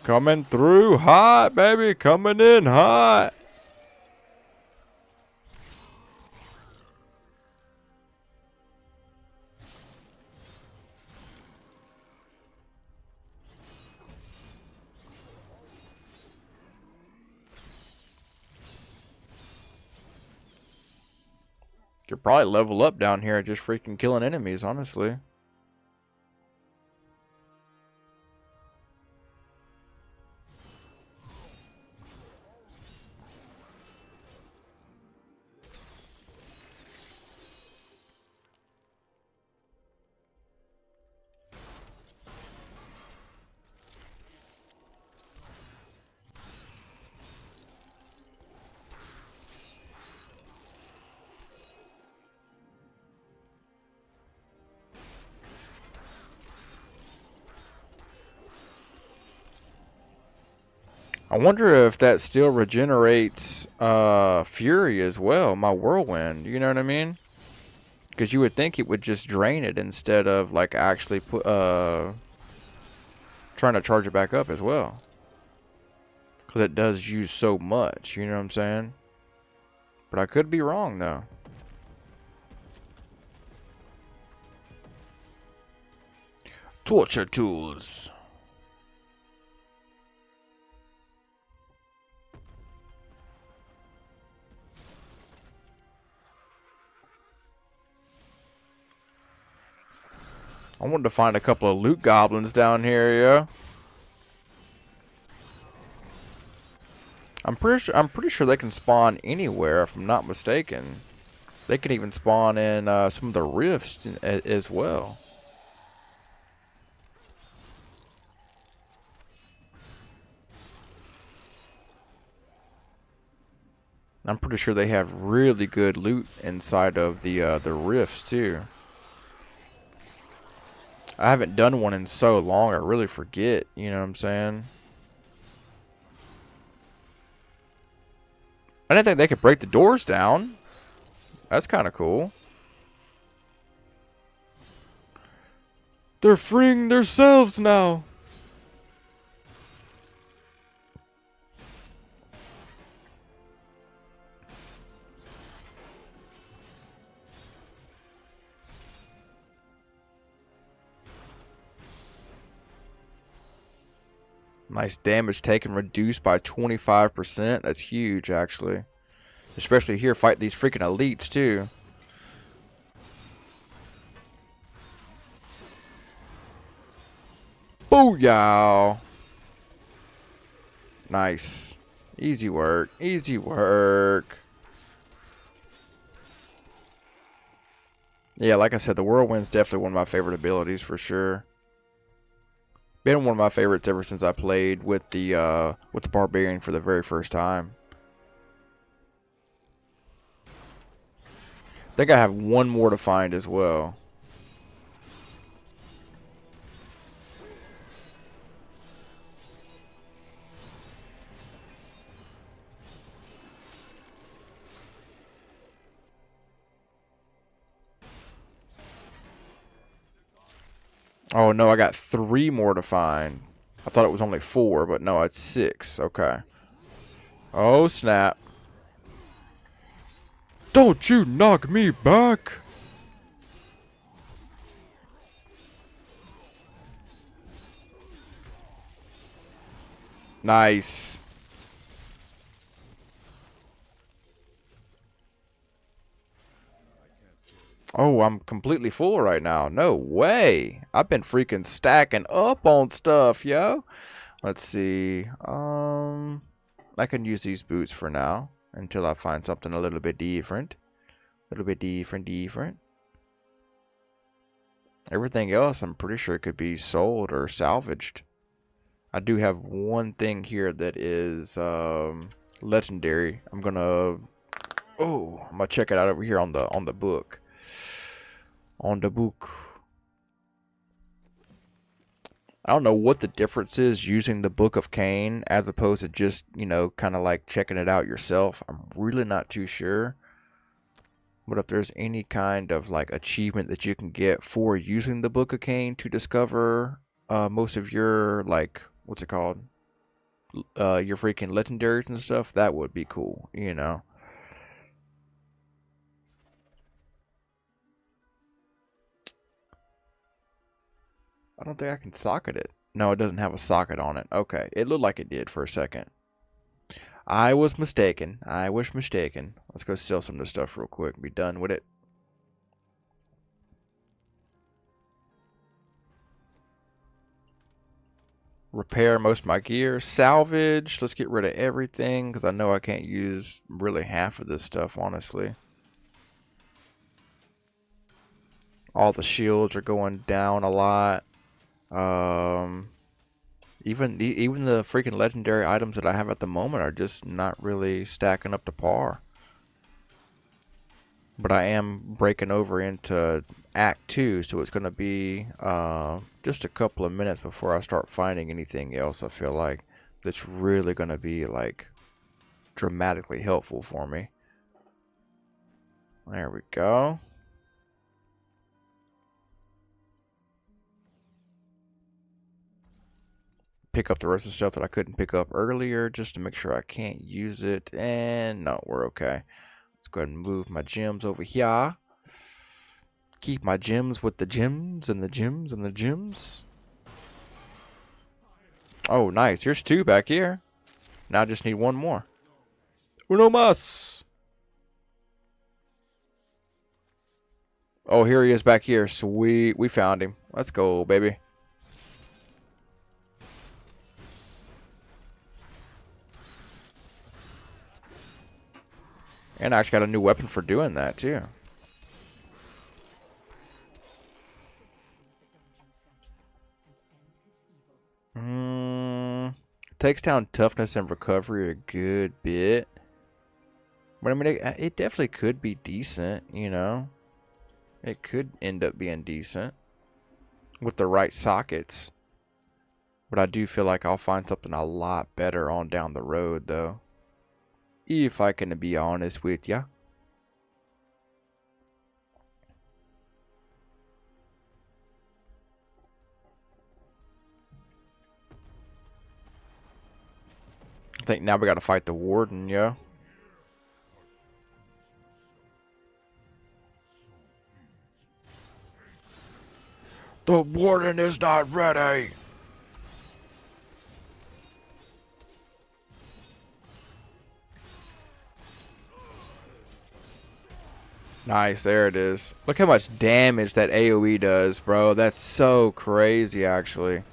Coming through hot, baby. Coming in hot. Could probably level up down here just freaking killing enemies, honestly. I wonder if that still regenerates Fury as well, my whirlwind, you know what I mean? Because you would think it would just drain it instead of like actually put trying to charge it back up as well. Because it does use so much, you know what I'm saying? But I could be wrong though. Torture tools. I wanted to find a couple of loot goblins down here, yeah. I'm pretty sure they can spawn anywhere if I'm not mistaken. They can even spawn in some of the rifts as well. I'm pretty sure they have really good loot inside of the rifts too. I haven't done one in so long, I really forget, you know what I'm saying? I didn't think they could break the doors down. That's kind of cool. They're freeing themselves now. Nice damage taken reduced by 25%. That's huge, actually. Especially here, fight these freaking elites, too. Booyah! Nice. Easy work. Easy work. Yeah, like I said, the Whirlwind's definitely one of my favorite abilities for sure. Been one of my favorites ever since I played with the Barbarian for the very first time. I think I have one more to find as well. Oh no, I got 3 more to find. I thought it was only 4, but no, it's 6. Okay. Oh, snap. Don't you knock me back! Nice. Oh, I'm completely full right now. No way. I've been freaking stacking up on stuff, yo. Let's see. I can use these boots for now until I find something a little bit different. A little bit different. Everything else, I'm pretty sure could be sold or salvaged. I do have one thing here that is legendary. I'm gonna check it out over here on the book. On the book. I don't know what the difference is using the Book of Cain as opposed to just, you know, kind of like checking it out yourself. I'm really not too sure. But if there's any kind of like achievement that you can get for using the Book of Cain to discover most of your like what's it called? Your freaking legendaries and stuff, that would be cool, you know. I don't think I can socket it. No, it doesn't have a socket on it. Okay, it looked like it did for a second. I was mistaken. Let's go sell some of this stuff real quick and be done with it. Repair most of my gear. Salvage. Let's get rid of everything because I know I can't use really half of this stuff, honestly. All the shields are going down a lot. Even the freaking legendary items that I have at the moment are just not really stacking up to par. But I am breaking over into Act 2, so it's going to be just a couple of minutes before I start finding anything else, I feel like, that's really going to be, like, dramatically helpful for me. There we go. Pick up the rest of the stuff that I couldn't pick up earlier, just to make sure I can't use it, and no, we're okay. Let's go ahead and move my gems over here. Keep my gems with the gems and the gems and the gems. Oh, nice. Here's 2 back here. Now I just need 1 more. Uno mas. Oh, here he is back here. Sweet. We found him. Let's go, baby. And I actually got a new weapon for doing that, too. Takes down toughness and recovery a good bit. But I mean, it definitely could be decent, you know. It could end up being decent with the right sockets. But I do feel like I'll find something a lot better on down the road, though. If I can be honest with ya. I think now we gotta fight the warden, yeah. The warden is not ready. Nice, there it is. Look how much damage that AoE does, bro. That's so crazy, actually.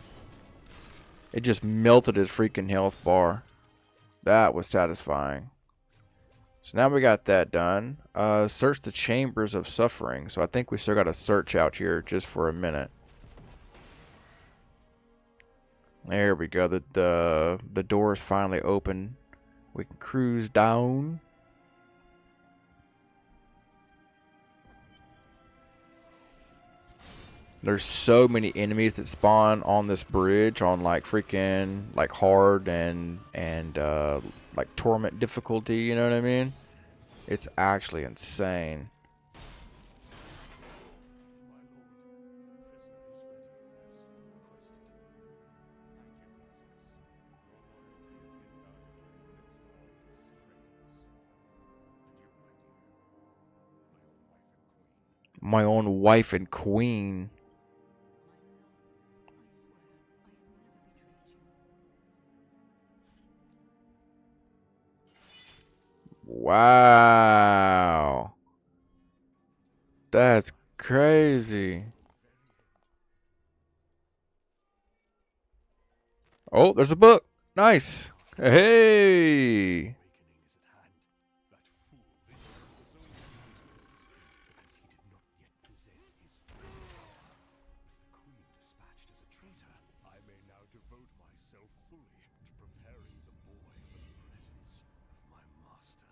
It just melted his freaking health bar. That was satisfying. So now we got that done. Search the chambers of suffering. So I think we still got to search out here just for a minute. There we go. The door is finally open. We can cruise down. There's so many enemies that spawn on this bridge on like freaking like hard and like torment difficulty, you know what I mean? It's actually insane. My own wife and queen. Wow. That's crazy. Oh, there's a book. Nice. Hey. I may now devote myself fully to preparing the boy for the presence of my master.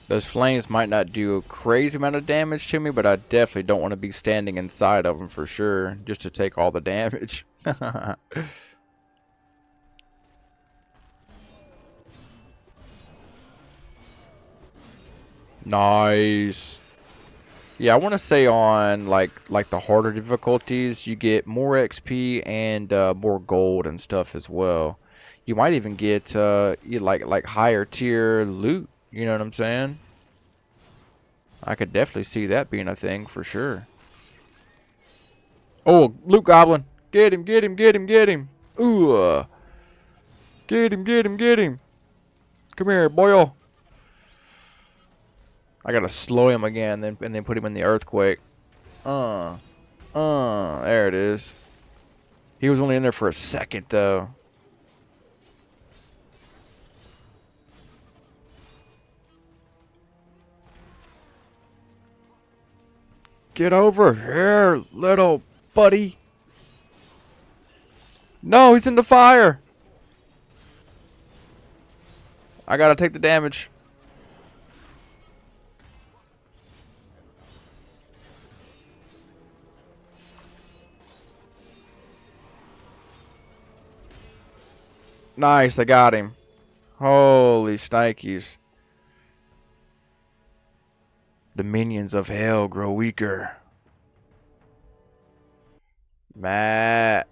Those flames might not do a crazy amount of damage to me, but I definitely don't want to be standing inside of them for sure, just to take all the damage. Nice. Yeah, I want to say on like the harder difficulties, you get more XP and more gold and stuff as well. You might even get like higher tier loot. You know what I'm saying? I could definitely see that being a thing for sure. Oh, loot goblin! Get him! Get him! Get him! Get him! Ooh! Get him! Get him! Get him! Come here, boyo! I gotta slow him again, and then put him in the earthquake. There it is. He was only in there for a second, though. Get over here, little buddy. No, he's in the fire. I gotta take the damage. Nice, I got him. Holy shnikes. The minions of hell grow weaker. Matt.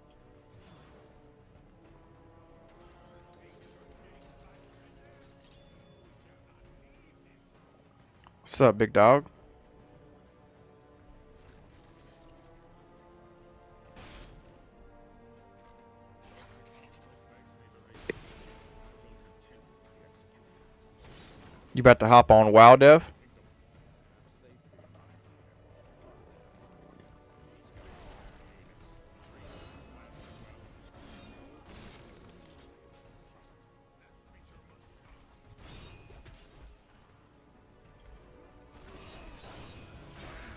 What's up, big dog? You about to hop on WoW, Dev?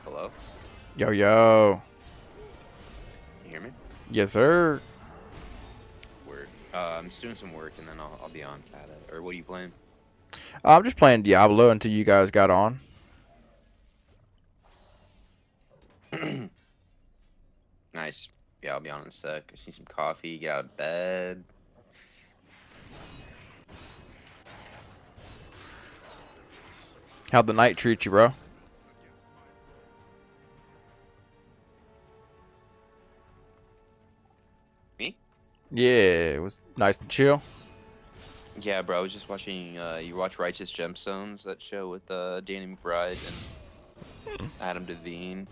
Hello? Yo, yo. Can you hear me? Yes, sir. Word. I'm just doing some work and then I'll be on at it. Or what are you playing? I'm just playing Diablo until you guys got on. Nice. Yeah, I'll be on in a sec. I just need some coffee, get out of bed. How'd the night treat you, bro? Me? Yeah, it was nice and chill. Yeah, bro, I was just watching, you watch Righteous Gemstones, that show with Danny McBride and Adam Devine.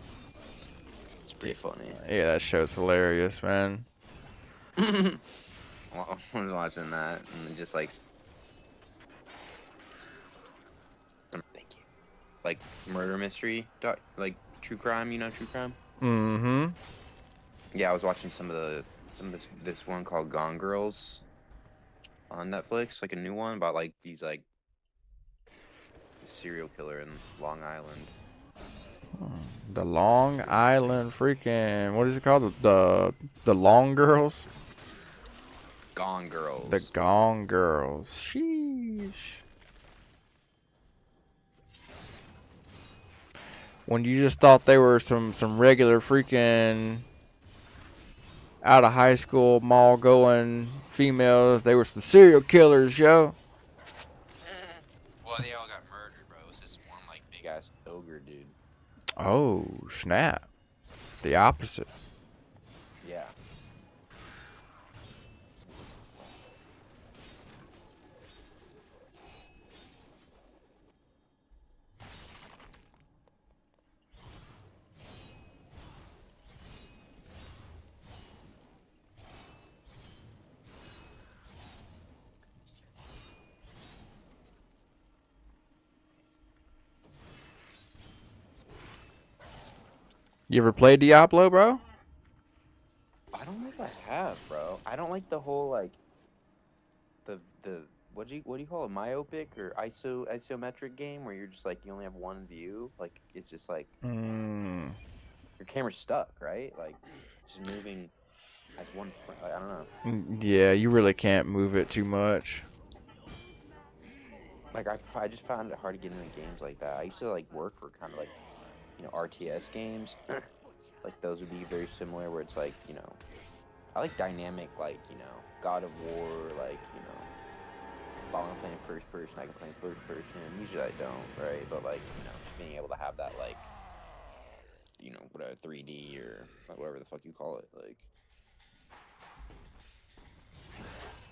It's pretty funny. Yeah, that show's hilarious, man. Well, I was watching that and just like, thank you. Like murder mystery, like true crime, you know, true crime? Mm-hmm. Yeah, I was watching some of this one called Gone Girls on Netflix, like a new one about like these like serial killer in Long Island. The Long Island freaking, what is it called? The Long Girls? Gone The Girls. Gone Girls. Sheesh. When you just thought they were some regular freaking out of high school mall going females, they were some serial killers, yo. Well, they all got murdered, bro. It was this one like big ass ogre dude. Oh, snap. The opposite. Yeah. You ever played Diablo, bro? I don't know if I have, bro. I don't like the whole like the what do you call it, myopic or isometric game where you're just like you only have one view. Like it's just like Mm, your camera's stuck, right? Like just moving as one frame. I don't know. yeah, you really can't move it too much. Like I just found it hard to get into games like that. I used to like work for kind of like RTS games. Like those would be very similar where it's like I like dynamic like God of War like if I want to play in first person I can play in first person. Usually I don't, right? But like just being able to have that like whatever 3D or whatever the fuck you call it, like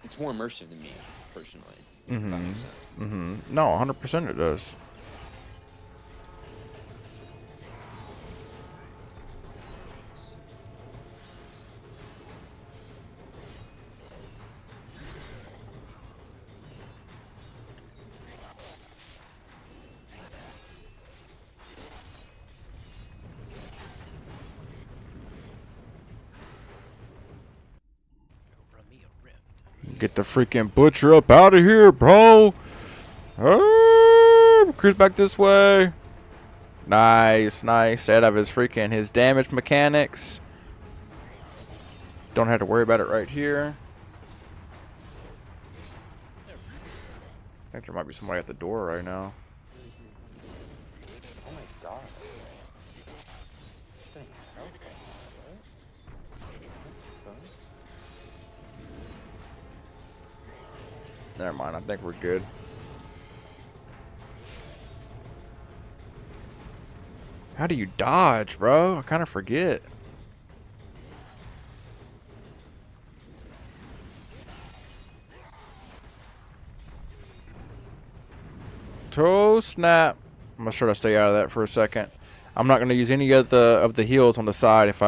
it's more immersive than me personally, if that Mm-hmm. makes sense. Mm-hmm. No, 100% it does. Run me a rift. Get the freaking butcher up out of here, bro. Cruise back this way. Nice, nice. Stay out of his damage mechanics. Don't have to worry about it right here. I think there might be somebody at the door right now. Oh my god. Getting help from that, right? Never mind, I think we're good. How do you dodge, bro? I kind of forget. Toe snap. I'm gonna try to stay out of that for a second. I'm not gonna use any of the heals on the side if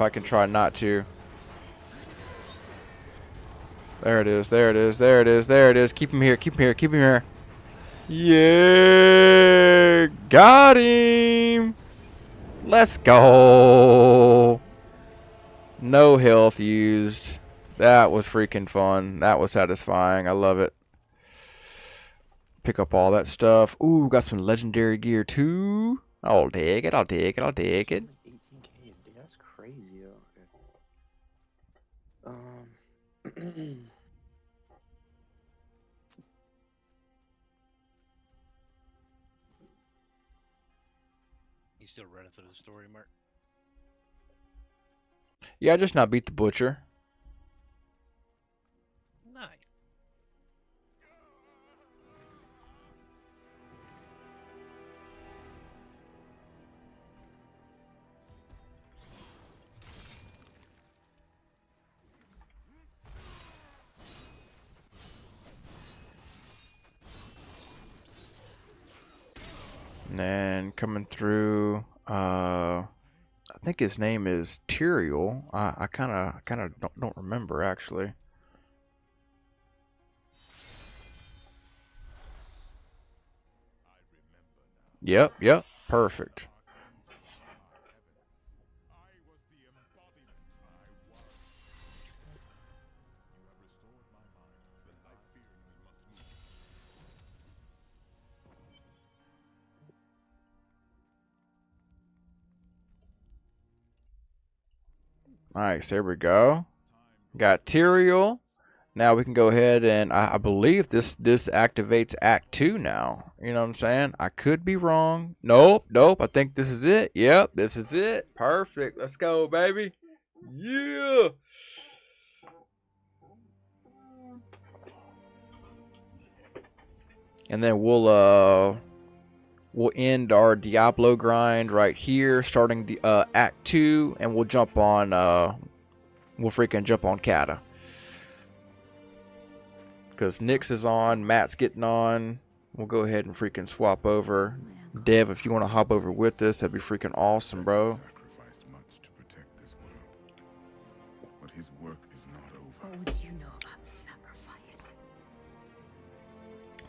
I can try not to. There it is. There it is. There it is. There it is. Keep him here. Keep him here. Keep him here. Yeah, got him. Let's go. No health used. That was freaking fun. That was satisfying. I love it. Pick up all that stuff. Ooh, got some legendary gear too. I'll take it. I'll take it. I'll take it. Like 18K, dude, that's crazy, yo. Okay. You still running through the story, Mark? Yeah, I just not beat the butcher. Nice. And then coming through, I think his name is Tyrael. I kind of don't remember actually. Yep, yep, perfect. Nice, there we go. Got Tyrael. Now we can go ahead and I believe this activates Act 2 now. You know what I'm saying? I could be wrong. Nope, nope. I think this is it. Yep, this is it. Perfect. Let's go, baby. Yeah. And then we'll end our Diablo grind right here, starting the Act 2, and we'll freaking jump on Kata. Because Nyx is on, Matt's getting on. We'll go ahead and freaking swap over. Dev, if you want to hop over with us, that'd be freaking awesome, bro. Sacrificed much to protect this world, but his work is not over. What would you know about sacrifice?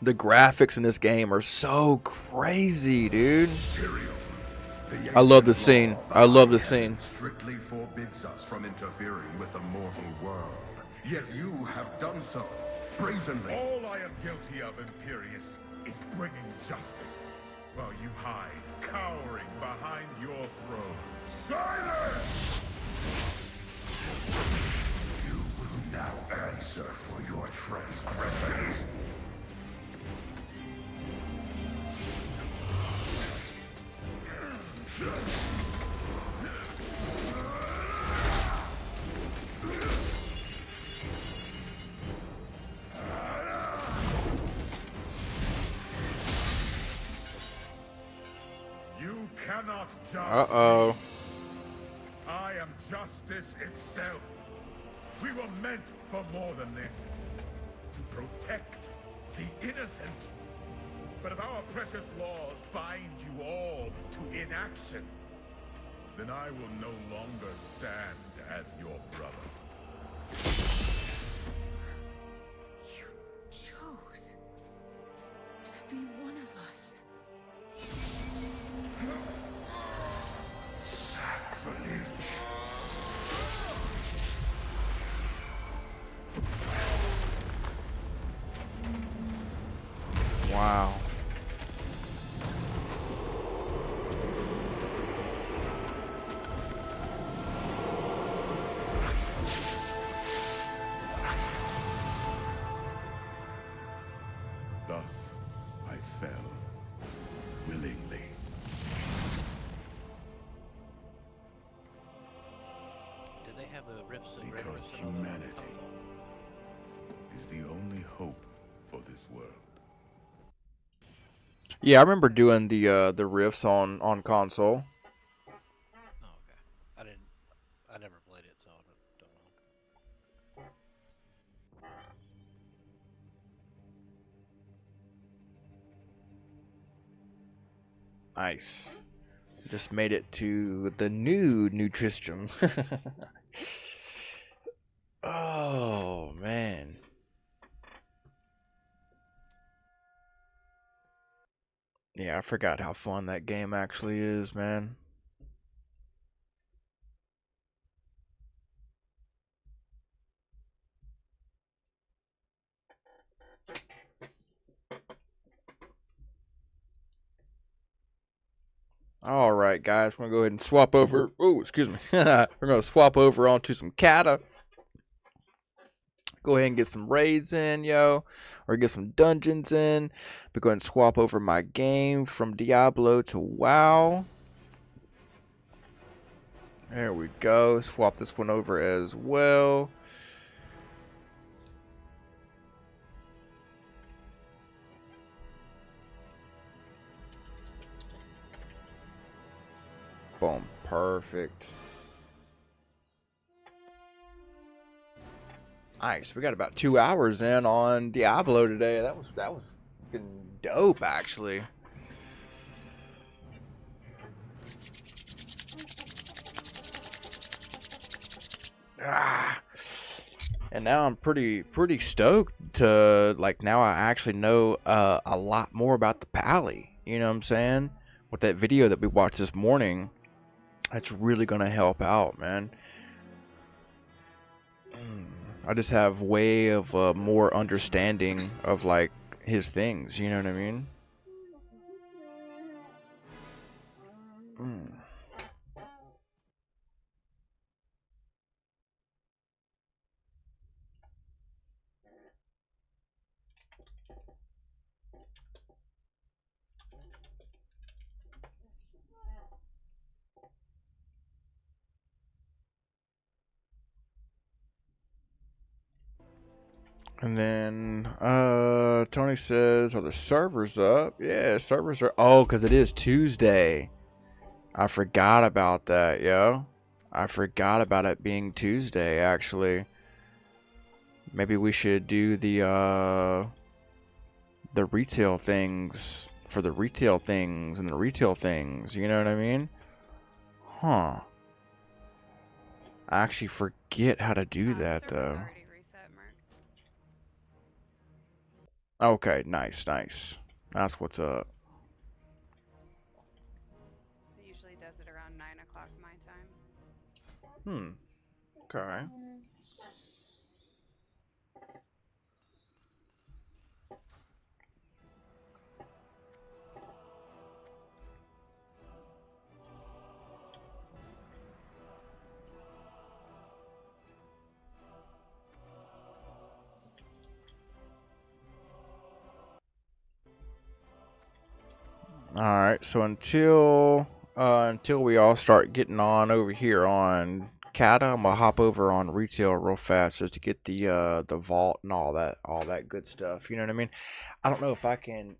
The graphics in this game are so crazy, dude. Tyrael, I love the ancient scene. law I love the by scene. heaven strictly forbids us from interfering with the mortal world. Yet you have done so, brazenly. All I am guilty of, Imperius, is bringing justice, while you hide, cowering behind your throne. Silence! You will now answer for your transgressions. You cannot judge Uh-oh. me. I am justice itself. We were meant for more than this. To protect the innocent. But if our precious laws bind you all to inaction, then I will no longer stand as your brother. You chose to be one of us. Sacrilege. Wow. Thus, I fell willingly. Did they have the rifts and Because rhetorics and all that on humanity console? is the only hope for this world. Yeah, I remember doing the riffs on console. Oh, okay. I never played it, so I don't know. Nice. Just made it to the new Tristram. Oh man. Yeah, I forgot how fun that game actually is, man. All right, guys, we're gonna go ahead and swap over. Oh, excuse me. We're gonna swap over onto some kata. Go ahead and get some raids in, yo, or get some dungeons in. But go ahead and swap over my game from Diablo to WoW. There we go. Swap this one over as well. Boom. Perfect. Nice. We got about 2 hours in on Diablo today. That was fucking dope, actually. Ah. And now I'm pretty stoked to, like, now I actually know a lot more about the Pally. You know what I'm saying? With that video that we watched this morning, that's really gonna help out, man. I just have way of more understanding of, like, his things. You know what I mean? And then Tony says, "Are the servers up?" Yeah, servers are. Oh, because it is Tuesday. I forgot about that, yo. I forgot about it being Tuesday, actually. Maybe we should do the retail things for the retail things and the retail things. You know what I mean? Huh. I actually forget how to do that, Server's though. already reset, Mark. Okay, nice. That's what's up. It usually does Okay. All right. So until we all start getting on over here on Kata, I'm gonna hop over on retail real fast just to get the vault and all that good stuff. You know what I mean? I don't know if I can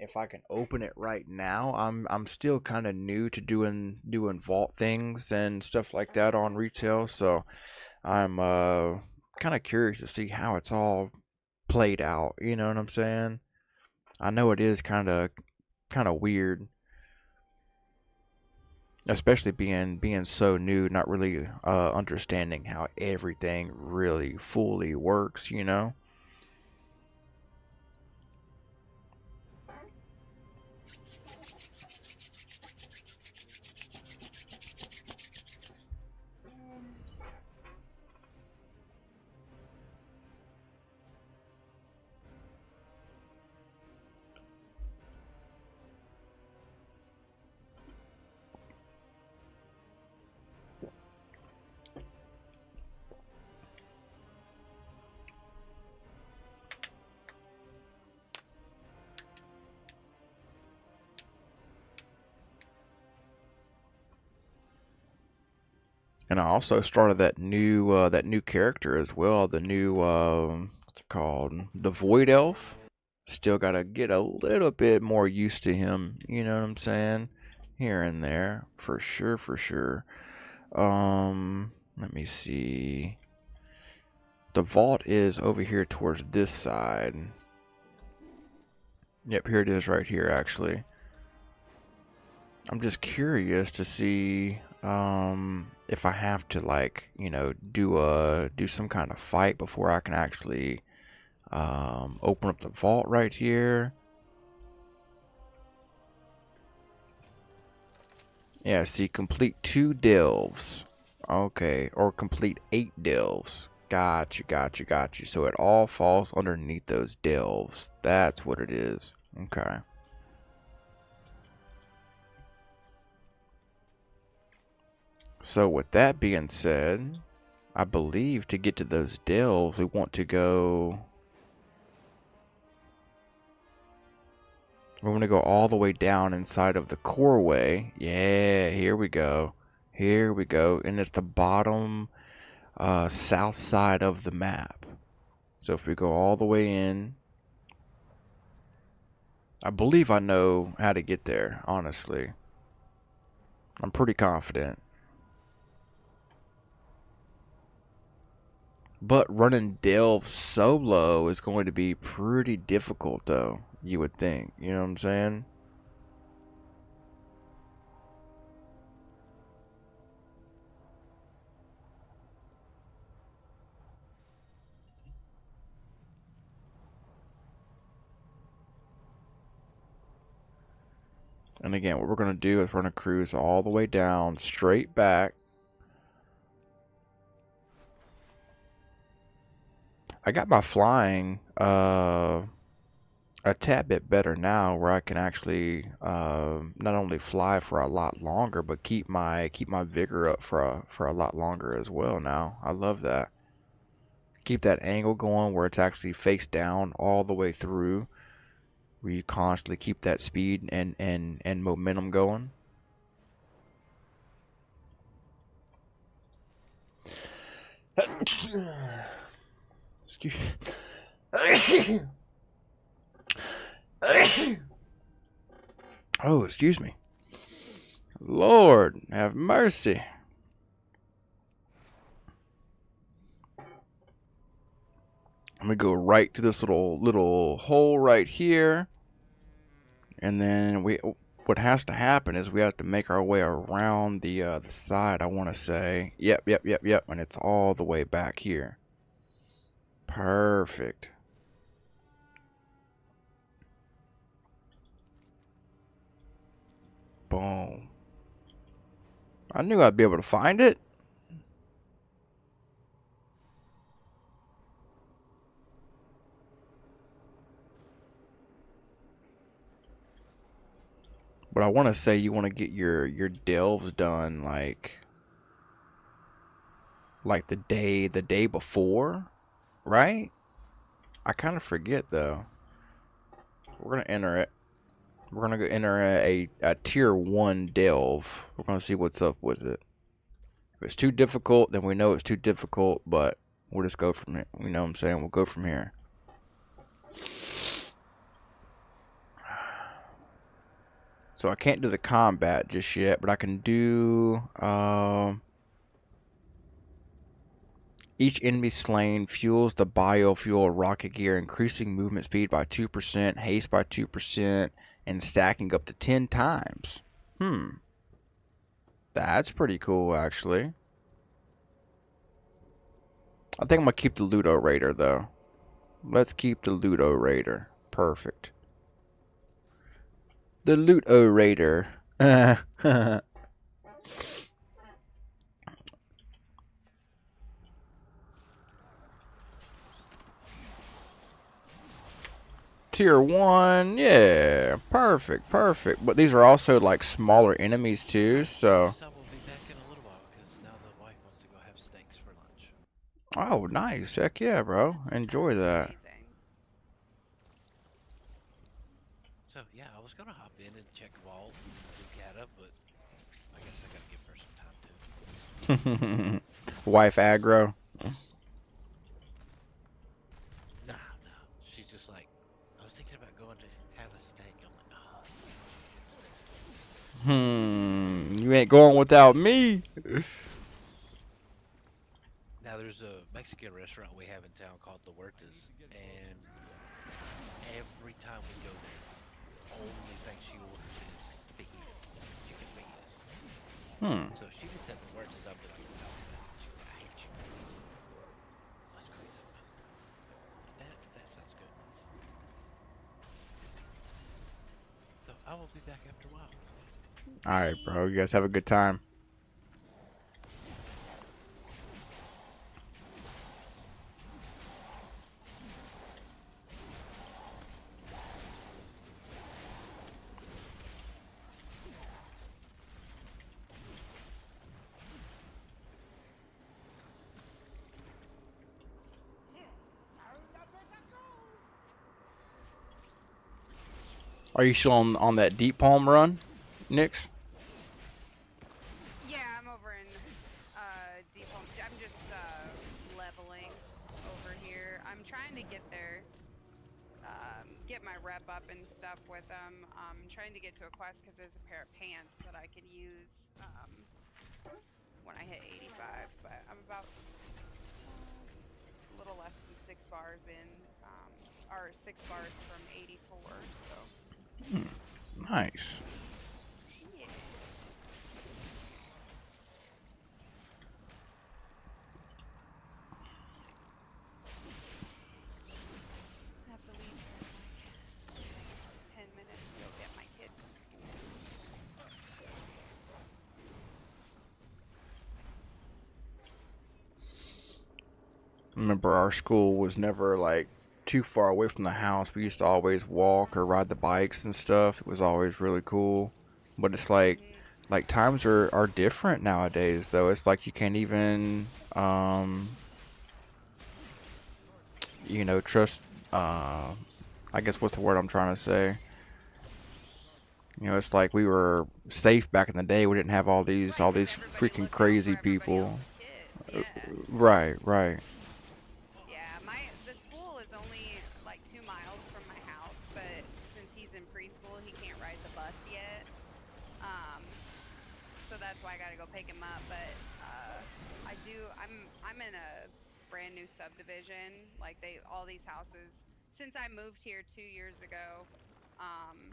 open it right now. I'm still kind of new to doing vault things and stuff like that on retail, so I'm kind of curious to see how it's all played out. You know what I'm saying? I know it is kind of weird, especially being so new, not really understanding how everything really fully works. You know. And I also started that new character as well. The new what's it called? The Void Elf. Still gotta get a little bit more used to him. You know what I'm saying? Here and there, for sure, for sure. Let me see. The vault is over here towards this side. Yep, here it is right here. Actually, I'm just curious to see if I have to like do some kind of fight before I can actually open up the vault right here. Yeah, see, complete 2 delves. Okay, or complete 8 delves. Gotcha, gotcha, gotcha. So it all falls underneath those delves. That's what it is. Okay. So with that being said, I believe to get to those delves, we want to go. We want to go all the way down inside of the core way. Yeah, here we go. Here we go. And it's the bottom south side of the map. So if we go all the way in, I believe I know how to get there, honestly. I'm pretty confident. But running delve solo is going to be pretty difficult, though, you would think. You know what I'm saying? And again, what we're going to do is we're going to cruise all the way down, straight back. I got my flying a tad bit better now, where I can actually not only fly for a lot longer, but keep my vigor up for a lot longer as well. Now I love that. Keep that angle going where it's actually face down all the way through, where you constantly keep that speed and momentum going. Excuse. Oh, excuse me. Lord, have mercy. I'm gonna go right to this little hole right here, and then what has to happen is we have to make our way around the side. I want to say, yep, yep, yep, yep, and it's all the way back here. Perfect. Boom. I knew I'd be able to find it. But I want to say you want to get your delves done like the day before, right? I kind of forget though. We're gonna enter it. We're gonna go enter a tier 1 delve. We're gonna see what's up with it. If it's too difficult, then we know it's too difficult. But we'll just go from it. You know what I'm saying? We'll go from here. So I can't do the combat just yet, but I can do each enemy slain fuels the biofuel rocket gear, increasing movement speed by 2%, haste by 2%, and stacking up to 10 times. That's pretty cool, actually. I think I'm gonna keep the Ludo Raider though. Let's keep the Ludo Raider. Perfect. The Ludo Raider. Tier 1, yeah, perfect, perfect. But these are also like smaller enemies too, so. Guess I will be back in a little while because now the wife wants to go have steaks for lunch. Oh, nice. Heck yeah, bro. Enjoy that. Amazing. So yeah, I was gonna hop in and check Vault and do Gata, but I guess I gotta give her some time too. Wife aggro. Nah, no. She's just like, I was thinking about going to have a steak. I'm like, oh, You ain't going without me. now there's a Mexican restaurant we have in town called The Huertas, and every time we go there, only thing she orders is fajitas, chicken fajitas. So if she just said The Huertas, I'd be like, no, she'd be like, I hate you. Let's go get something else. That sounds good. So I will be back after a while. Alright, bro. You guys have a good time. Are you still on that deep palm run, Nix? Yeah, I'm over in Deep Home. I'm just leveling over here. I'm trying to get there, get my rep up and stuff with them. I'm trying to get to a quest because there's a pair of pants that I can use when I hit 85. But I'm about a little less than 6 bars in, or 6 bars from 84. So Nice. yeah. I have to leave here in like 10 minutes to go get my kid from school. Remember, our school was never like too far away from the house. We used to always walk or ride the bikes and stuff. It was always really cool. But it's Mhm. like times are different nowadays though. It's like you can't even trust I guess what's the word I'm trying to say? It's like we were safe back in the day. We didn't have Right, all because these everybody freaking looked out for crazy everybody people. else's kids. Yeah. Right, right. Yeah, the school is only like 2 miles from my house, but since he's in preschool, he can't ride the bus yet. Um, so that's why I got to go pick him up. But I'm in a brand new subdivision. Like all these houses since I moved here 2 years ago. Um,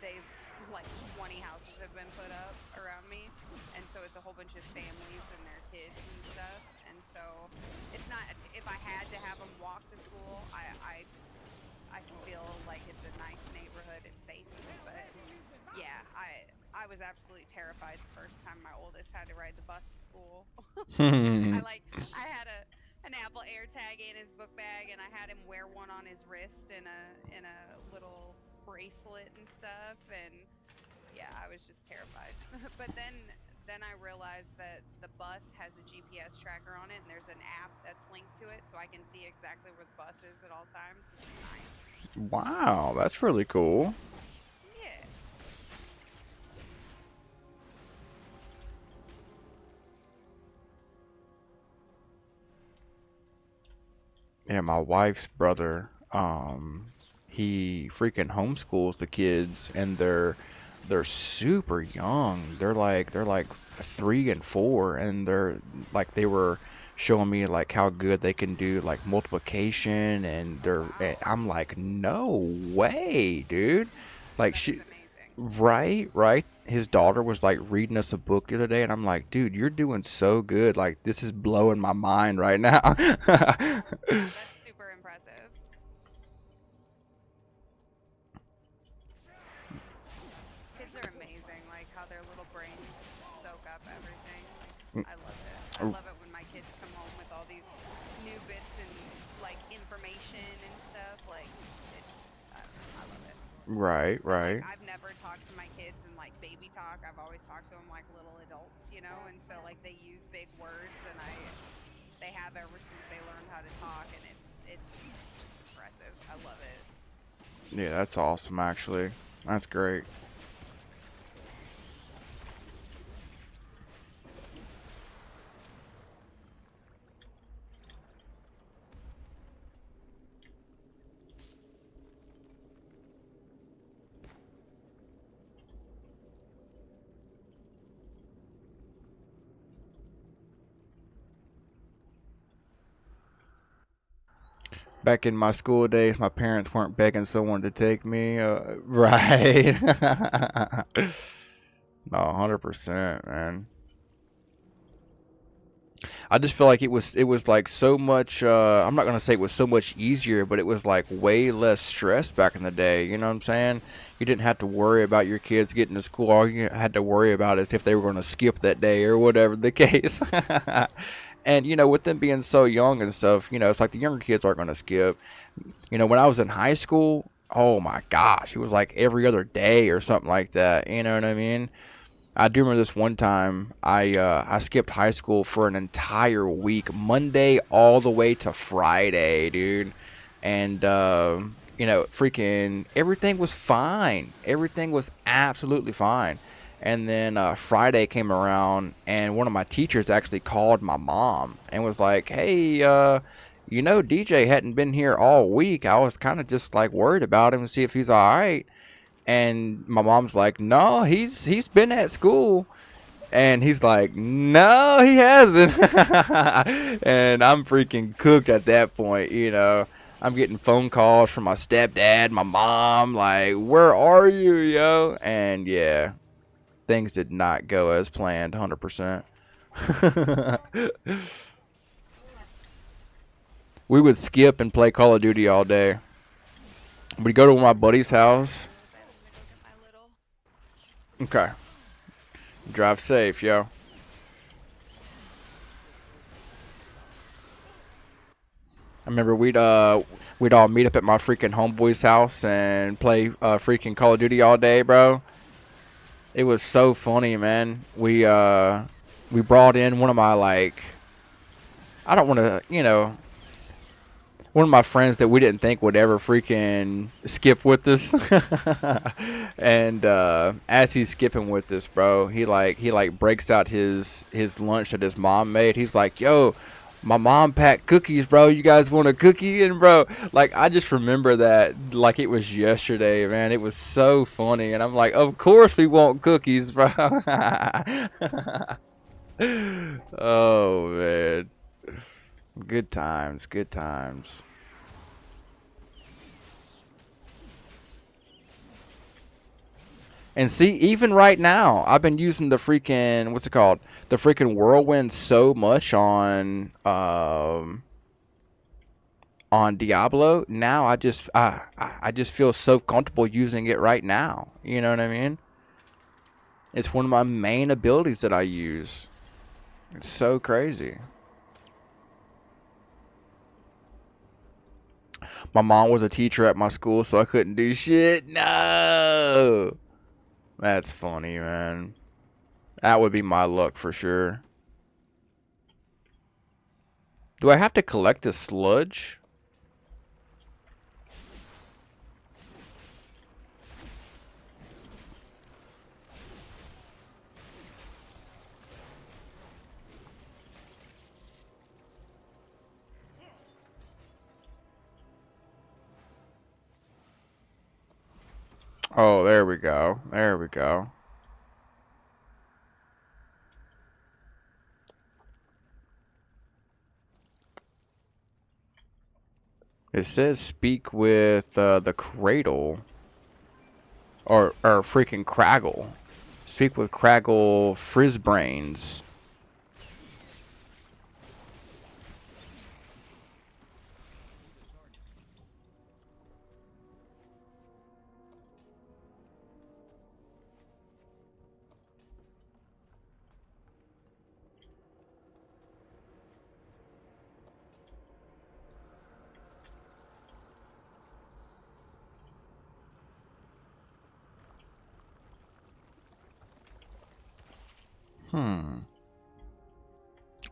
they've like 20 houses have been put up around me, and so it's a whole bunch of families and their kids and stuff. And so it's not if I had to have them walk to school, I feel like it's a nice neighborhood, it's safer. But yeah, I was absolutely terrified the first time my oldest had to ride the bus to school. I had an Apple AirTag in his book bag, and I had him wear one on his wrist in a little bracelet and stuff. And Yeah, I was just terrified. But then I realized that the bus has a GPS tracker on it and there's an app that's linked to it so I can see exactly where the bus is at all times, which is nice. Wow, that's really cool. Yes. Yeah, my wife's brother, he freaking homeschools the kids, and they're super young. They're like 3 and 4, and they're like they were showing me like how good they can do like multiplication, and Wow. I'm like, no way, dude. Like That is she, amazing. right. His daughter was like reading us a book the other day, and I'm like, dude, you're doing so good. Like this is blowing my mind right now. Yeah, that's super impressive. Kids are amazing, like how their little brains soak up everything. Like I love it. I love it when my kids come home with all these new bits and like information and stuff. Like it's I don't know, I love it. Right, And like right. I've never talked to my kids in like baby talk. I've always talked to them like little adults, you know, and so like they use big words and they have ever since they learned how to talk and it's just impressive. I love it. Yeah, that's awesome actually. That's great. Back in my school days, my parents weren't begging someone to take me. Right. No, 100%, man. I just feel like it was like so much I'm not going to say it was so much easier, but it was like way less stress back in the day, you know what I'm saying? You didn't have to worry about your kids getting to school. All you had to worry about is if they were going to skip that day or whatever the case. And with them being so young and stuff, it's like the younger kids aren't going to skip. When I was in high school, oh my gosh, it was like every other day or something like that. You know what I mean? I do remember this one time I skipped high school for an entire week, Monday all the way to Friday, dude. And freaking everything was fine. Everything was absolutely fine. And then Friday came around, and one of my teachers actually called my mom and was like, "Hey, DJ hadn't been here all week. I was kind of just like worried about him to see if he's all right." And my mom's like, "No, he's been at school." And he's like, "No, he hasn't." And I'm freaking cooked at that point. I'm getting phone calls from my stepdad, my mom, like, "Where are you, yo?" And yeah, things did not go as planned, 100%. We would skip and play Call of Duty all day. We'd go to my buddy's house. I need to go get my little. Okay, drive safe, yo. I remember we'd all meet up at my freaking homeboy's house and play freaking Call of Duty all day, bro. It was so funny, man. We brought in one of my like I don't want to, one of my friends that we didn't think would ever freaking skip with us. And as he's skipping with us, bro, he breaks out his lunch that his mom made. He's like, "Yo, my mom packed cookies, bro. You guys want a cookie?" And bro, like I just remember that like it was yesterday, man. It was so funny, and I'm like, "Of course we want cookies, bro." Oh man, good times, good times. And see, even right now, I've been using the freaking what's it called? The freaking whirlwind so much on Diablo. Now I just feel so comfortable using it right now. You know what I mean? It's one of my main abilities that I use. It's so crazy. My mom was a teacher at my school, so I couldn't do shit. No. That's funny, man. That would be my luck for sure. Do I have to collect the sludge? Oh, there we go. There we go. It says speak with the Cradle. Or freaking Craggle. Speak with Craggle Frizzbrains.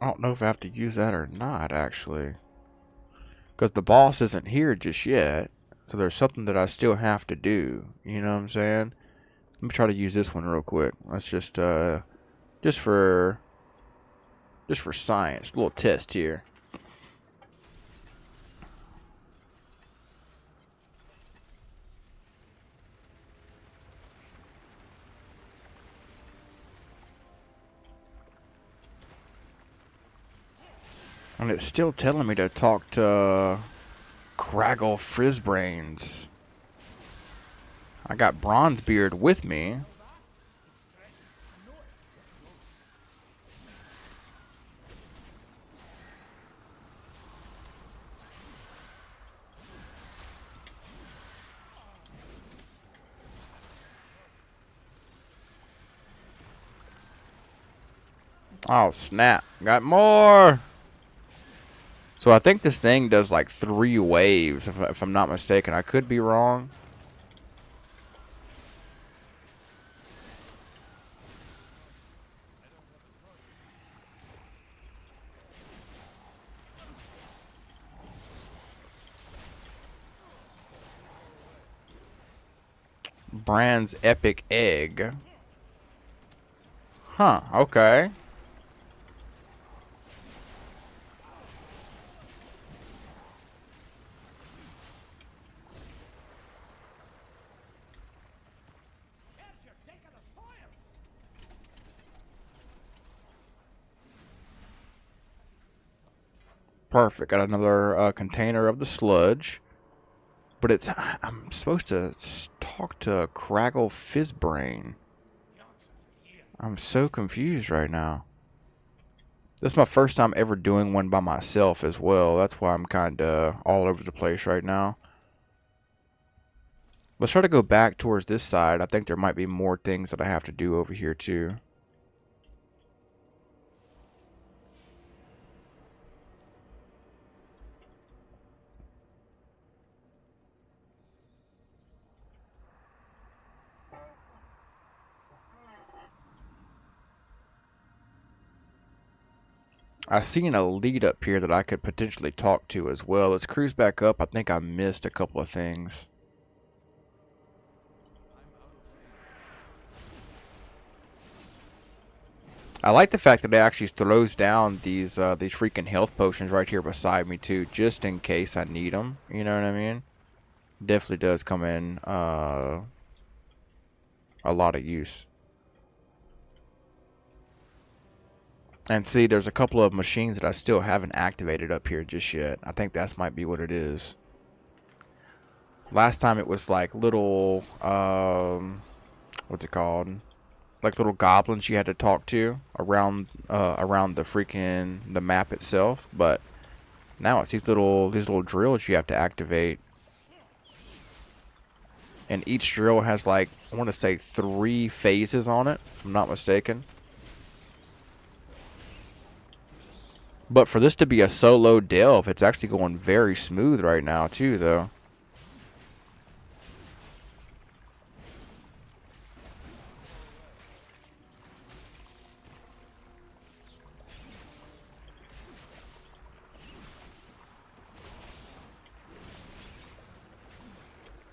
I don't know if I have to use that or not, actually. Because the boss isn't here just yet. So there's something that I still have to do. You know what I'm saying? Let me try to use this one real quick. Let's just for science. A little test here. And it's still telling me to talk to Craggle Frizzbrains. I got Bronzebeard with me. Oh, snap. Got more! So I think this thing does like 3 waves, if I'm not mistaken. I could be wrong. Brand's Epic Egg. Huh, okay. Perfect. Got another container of the sludge. But it's... I'm supposed to talk to Craggle Fizzbrain. I'm so confused right now. This is my first time ever doing one by myself as well. That's why I'm kind of all over the place right now. Let's try to go back towards this side. I think there might be more things that I have to do over here too. I seen a lead up here that I could potentially talk to as well. Let's cruise back up. I think I missed a couple of things. I like the fact that it actually throws down these freaking health potions right here beside me too, just in case I need them. You know what I mean? Definitely does come in a lot of use. And see, there's a couple of machines that I still haven't activated up here just yet. I think that might be what it is. Last time it was like little, what's it called? Like little goblins you had to talk to around the freaking the map itself. But now it's these little drills you have to activate. And each drill has like, I want to say 3 phases on it, if I'm not mistaken. But for this to be a solo delve, it's actually going very smooth right now too, though.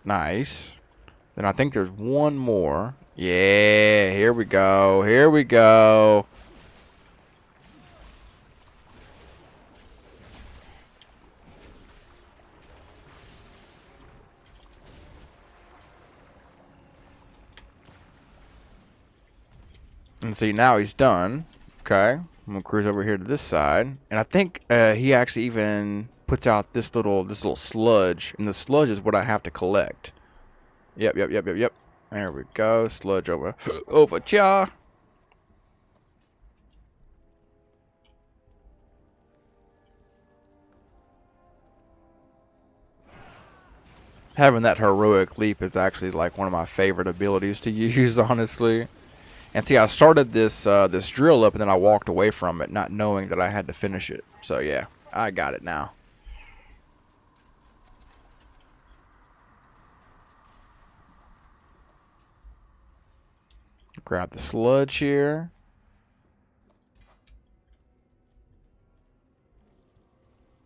Nice. Then I think there's one more. Yeah, here we go. Here we go. And see, now he's done. Okay. I'm gonna cruise over here to this side. And I think he actually even puts out this little sludge. And the sludge is what I have to collect. Yep. There we go. Sludge over over here. Having that heroic leap is actually like one of my favorite abilities to use, honestly. And see, I started this this drill up, and then I walked away from it, not knowing that I had to finish it. So yeah, I got it now. Grab the sludge here.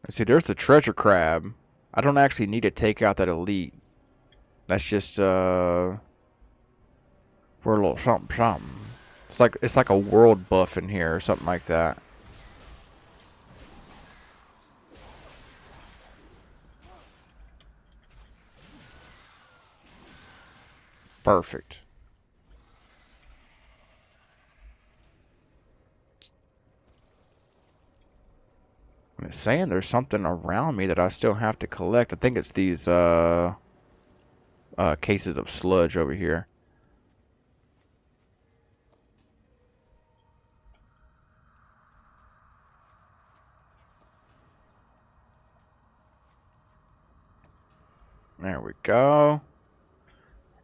See, there's the treasure crab. I don't actually need to take out that elite. That's just for a little something something. It's like a world buff in here or something like that. Perfect. I'm saying there's something around me that I still have to collect. I think it's these cases of sludge over here. There we go.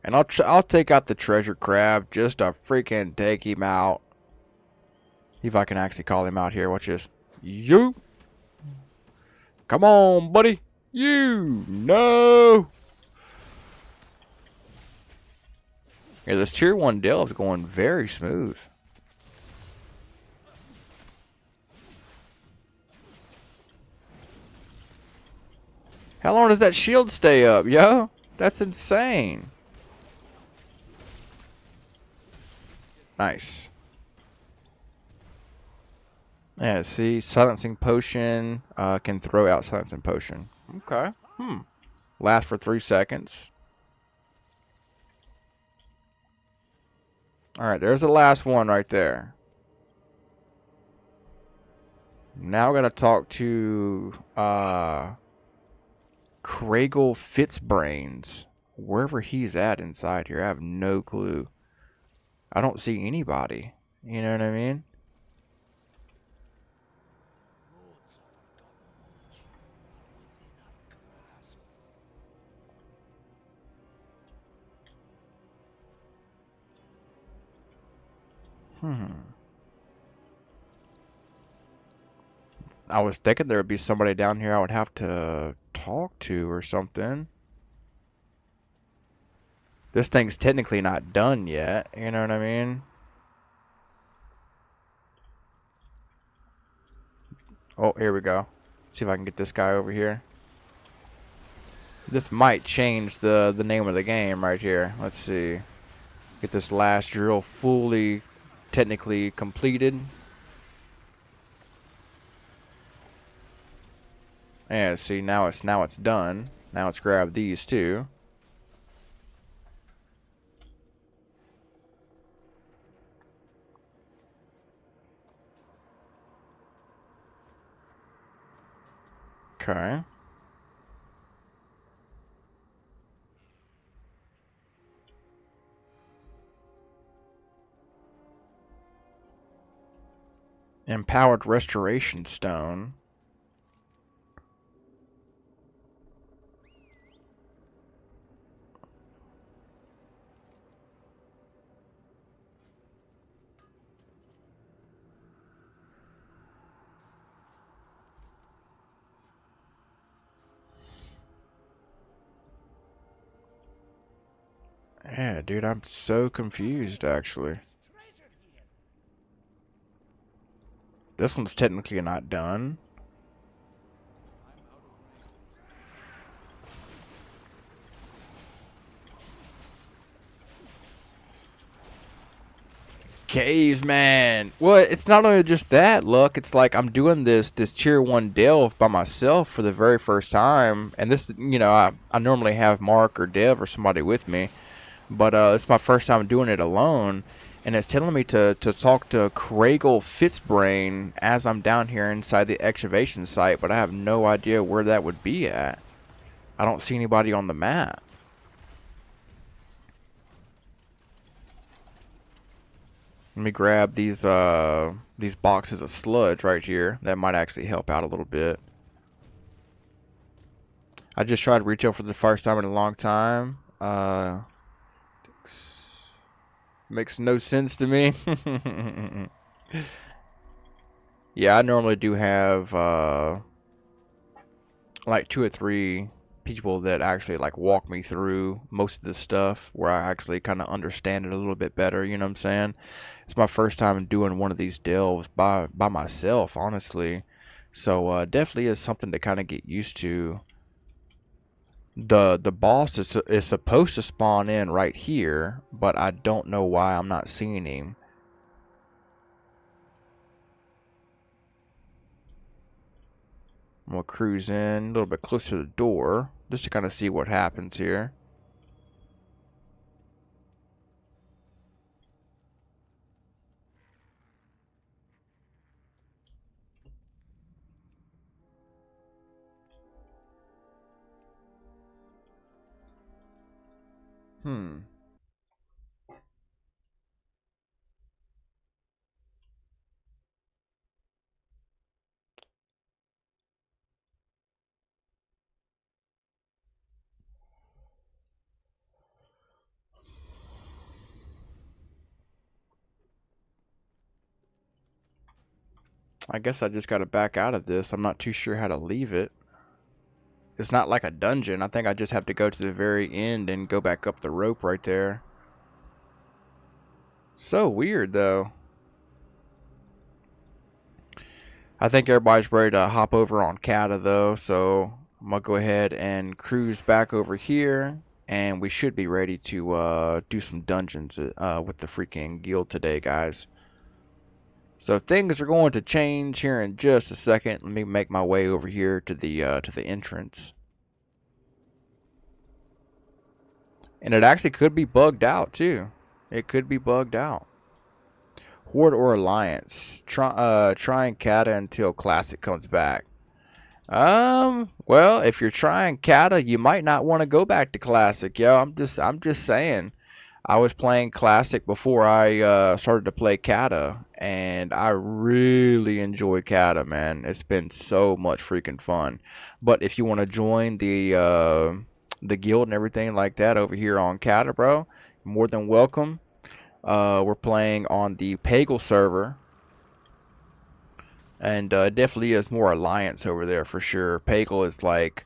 And I'll take out the treasure crab just to freaking take him out. See if I can actually call him out here. Watch this. You. Come on, buddy. You. No. Yeah, this tier 1 delve is going very smooth. How long does that shield stay up, yo? That's insane. Nice. Yeah, see, silencing potion can throw out silencing potion. Okay. Last for 3 seconds. All right, there's the last one right there. Now we're gonna talk to Craigle Fitzbrains, wherever he's at inside here. I have no clue. I don't see anybody. You know what I mean? I was thinking there would be somebody down here I would have to talk to or something. This thing's technically not done yet. You know what I mean? Oh, here we go. See if I can get this guy over here. This might change the name of the game right here. Let's see. Get this last drill fully technically completed. Yeah, see, now it's done. Now let's grab these two. Okay. Empowered Restoration Stone. Yeah, dude, I'm so confused, actually. This one's technically not done. Caveman. Well, it's not only just that, look, it's like I'm doing this tier 1 delve by myself for the very first time, and this, you know, I normally have Mark or Dev or somebody with me, but it's my first time doing it alone, and it's telling me to talk to Craigle Fitzbrain as I'm down here inside the excavation site, but I have no idea where that would be at. I don't see anybody on the map. Let me grab these boxes of sludge right here. That might actually help out a little bit. I just tried retail for the first time in a long time. Makes no sense to me. Yeah, I normally do have like 2 or 3 people that actually like walk me through most of this stuff where I actually kind of understand it a little bit better, you know what I'm saying? It's my first time doing one of these delves by myself, honestly. So definitely is something to kind of get used to. The boss is supposed to spawn in right here, but I don't know why I'm not seeing him. I'm gonna cruise in a little bit closer to the door just to kind of see what happens here. Hmm. I guess I just gotta back out of this. I'm not too sure how to leave it. It's not like a dungeon. I think I just have to go to the very end and go back up the rope right there. So weird, though. I think everybody's ready to hop over on Kata, though, so I'm gonna go ahead and cruise back over here, and we should be ready to do some dungeons with the freaking guild today, guys. So things are going to change here in just a second. Let me make my way over here to the entrance. And it actually could be bugged out, too. It could be bugged out. Horde or Alliance. Trying Kata until Classic comes back. Well, if you're trying Kata, you might not want to go back to Classic, yo. I'm just saying. I was playing Classic before I started to play Kata, and I really enjoy Kata, man. It's been so much freaking fun. But if you want to join the guild and everything like that over here on Kata, bro, more than welcome. We're playing on the Pagel server, and definitely is more Alliance over there for sure. Pagel is like,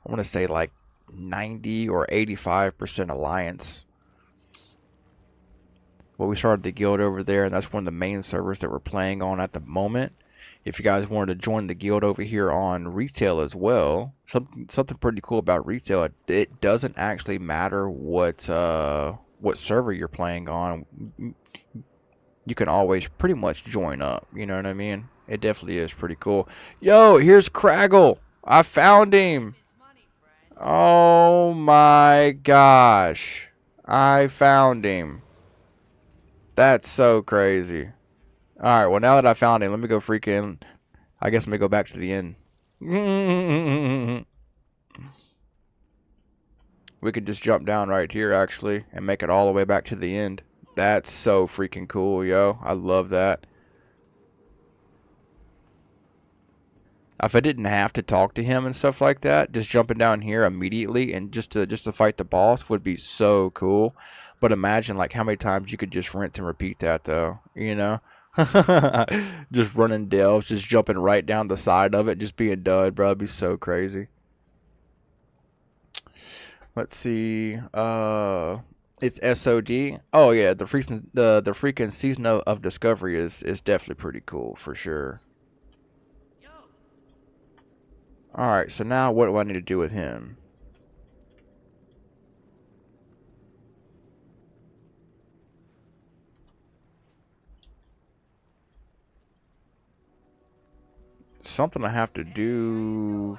I want to say like 90 or 85% Alliance. Well, we started the guild over there, and that's one of the main servers that we're playing on at the moment. If you guys wanted to join the guild over here on retail as well, something pretty cool about retail, it doesn't actually matter what server you're playing on. You can always pretty much join up, you know what I mean? It definitely is pretty cool. Yo, here's Craggle. I found him. Oh my gosh. I found him. That's so crazy. Alright, well now that I found him, let me go freaking... I guess let me go back to the end. We could just jump down right here, actually, and make it all the way back to the end. That's so freaking cool, yo. I love that. If I didn't have to talk to him and stuff like that, just jumping down here immediately and just to fight the boss would be so cool. But imagine like how many times you could just rinse and repeat that, though, you know? Just running delves, just jumping right down the side of it, just being done, bro. It'd be so crazy. Let's see. It's SOD. Oh yeah, the freaking season of Discovery is definitely pretty cool for sure. All right, so now what do I need to do with him? something I have to do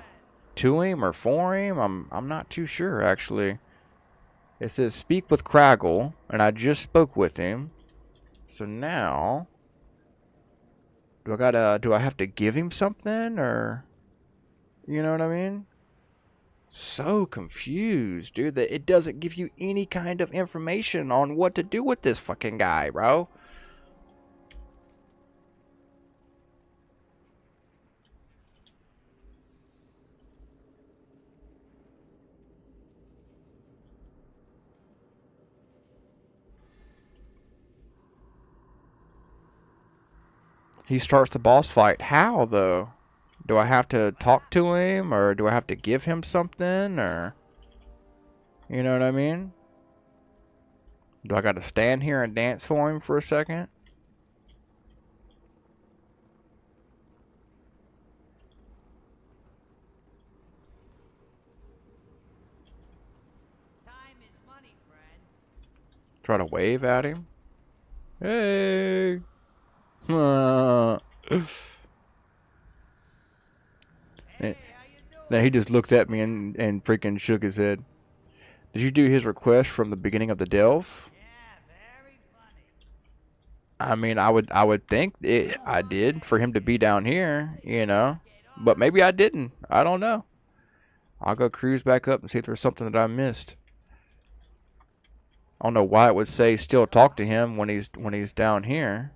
to him or for him. I'm not too sure actually. It says speak with Craggle, and I just spoke with him. So now, do I have to give him something, or, you know what I mean? So confused, dude, that it doesn't give you any kind of information on what to do with this fucking guy, bro. He starts the boss fight. How, though? Do I have to talk to him, or do I have to give him something, or... You know what I mean? Do I gotta stand here and dance for him for a second? Time is money, friend. Try to wave at him? Hey! And Hey, how you doing? then he just looked at me and freaking shook his head. Did you do his request from the beginning of the delve? Yeah, very funny. I mean, I would think I did for him to be down here, you know. But maybe I didn't. I don't know. I'll go cruise back up and see if there's something that I missed. I don't know why it would say still talk to him when he's down here,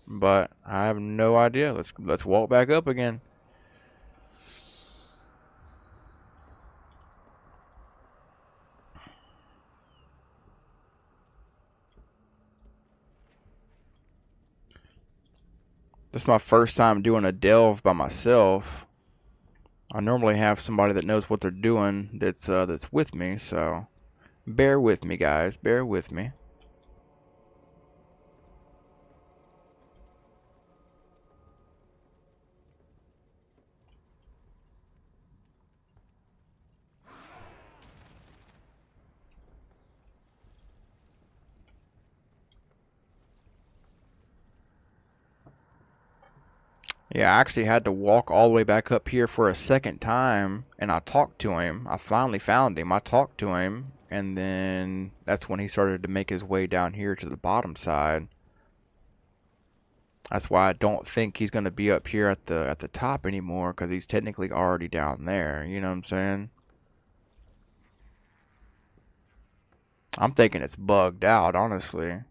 but I have no idea. Let's walk back up again. This is my first time doing a delve by myself. I normally have somebody that knows what they're doing that's with me, so bear with me, guys. Bear with me. Yeah, I actually had to walk all the way back up here for a second time, and I talked to him. I finally found him. I talked to him, and then that's when he started to make his way down here to the bottom side. That's why I don't think he's gonna be up here at the top anymore, because he's technically already down there. You know what I'm saying? I'm thinking it's bugged out, honestly.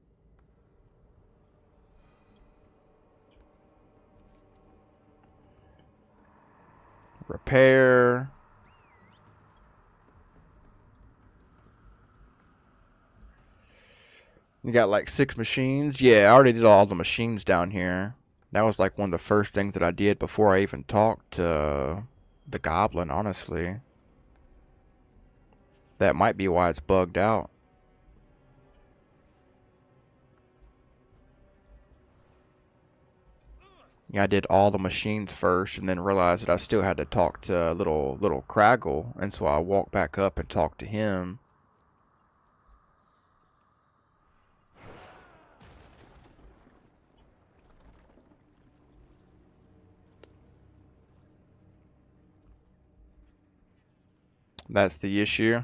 Repair. You got like 6 machines? Yeah, I already did all the machines down here. That was like one of the first things that I did before I even talked to the goblin, honestly. That might be why it's bugged out. Yeah, I did all the machines first and then realized that I still had to talk to little Craggle, and so I walked back up and talked to him. That's the issue.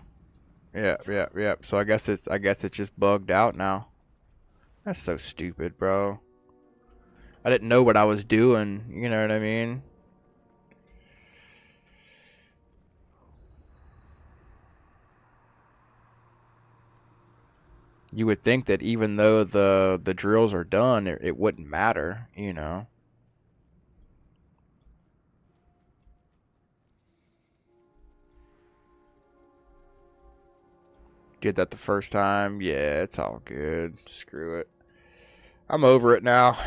Yep. So I guess it's just bugged out now. That's so stupid, bro. I didn't know what I was doing, you know what I mean? You would think that even though the drills are done, it wouldn't matter, you know. Did that the first time. Yeah, it's all good. Screw it. I'm over it now.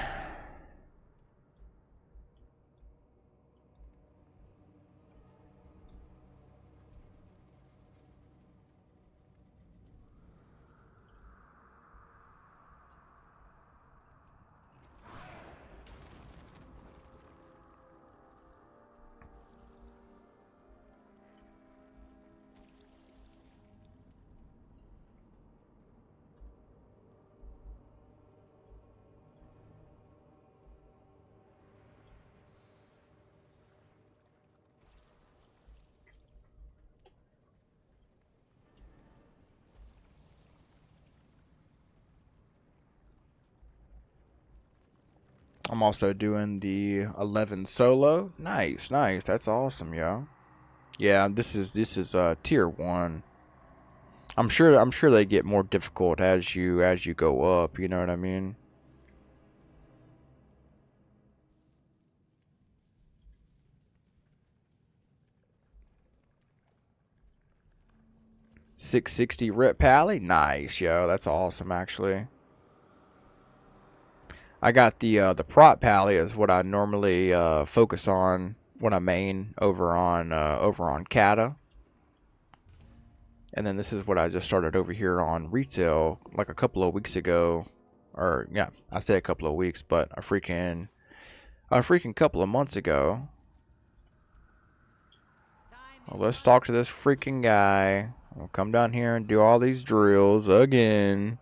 I'm also doing the 11 solo. Nice, nice. That's awesome, yo. Yeah, this is tier 1. I'm sure they get more difficult as you go up, you know what I mean? $660 rep pally. Nice, yo. That's awesome actually. I got the prot pally is what I normally focus on when I main over on Kata. And then this is what I just started over here on retail like a couple of weeks ago. Or yeah, I say a couple of weeks, but a freaking couple of months ago. Well, let's talk to this freaking guy. We'll come down here and do all these drills again.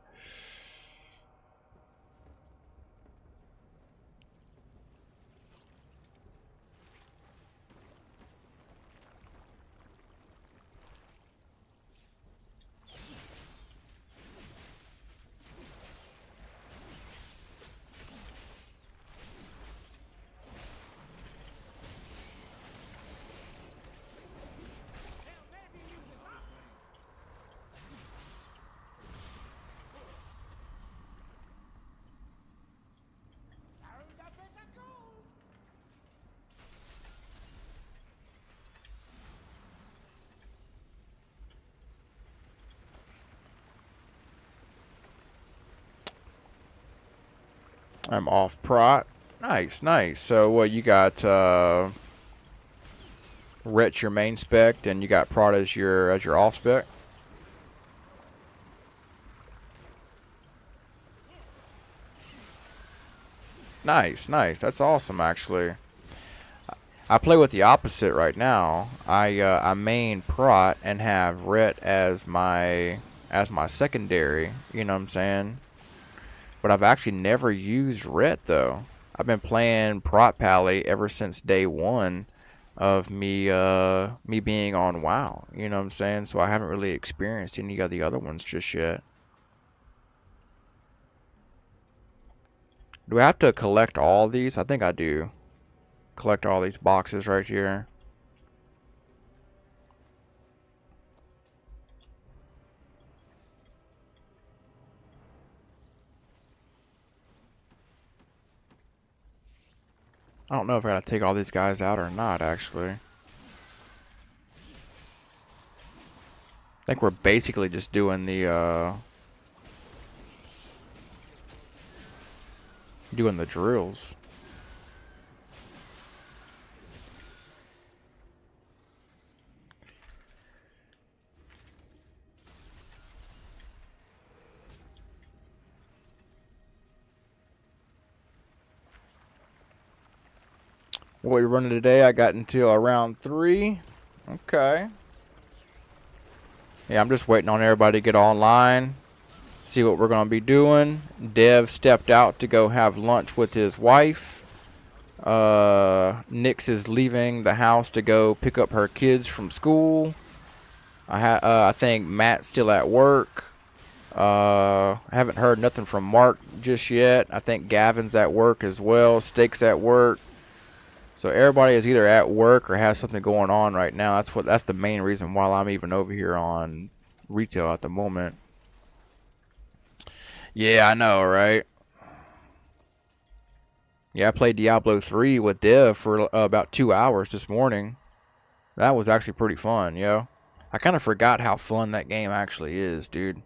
I'm off prot. Nice, nice. So what you got Ret your main spec, and you got prot as your off spec? Nice, nice. That's awesome actually. I play with the opposite right now. I main prot and have Ret as my secondary, you know what I'm saying? But I've actually never used Ret though. I've been playing prot pally ever since day 1 of me being on WoW, you know what I'm saying? So I haven't really experienced any of the other ones just yet. Do I have to collect all these? I think I do. Collect all these boxes right here. I don't know if I gotta take all these guys out or not, actually. I think we're basically just doing the drills. What are we running today? I got until around 3. Okay. Yeah, I'm just waiting on everybody to get online. See what we're gonna be doing. Dev stepped out to go have lunch with his wife. Nyx is leaving the house to go pick up her kids from school. I think Matt's still at work. I haven't heard nothing from Mark just yet. I think Gavin's at work as well. Steak's at work. So everybody is either at work or has something going on right now. That's the main reason why I'm even over here on retail at the moment. Yeah, I know, right? Yeah, I played Diablo 3 with Dev for about 2 hours this morning. That was actually pretty fun, yo. I kind of forgot how fun that game actually is, dude.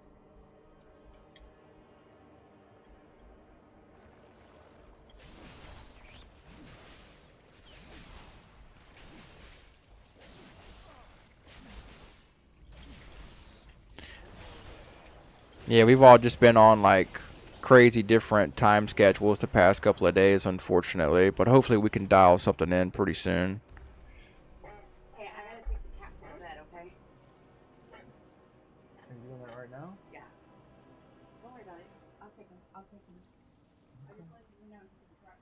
Yeah, we've all just been on like crazy different time schedules the past couple of days, unfortunately. But hopefully we can dial something in pretty soon. Hey, I gotta take the cat from bed, okay? Are you doing that right now? Yeah. Don't worry about it. I'll take him. I just wanted to run out and take the truck.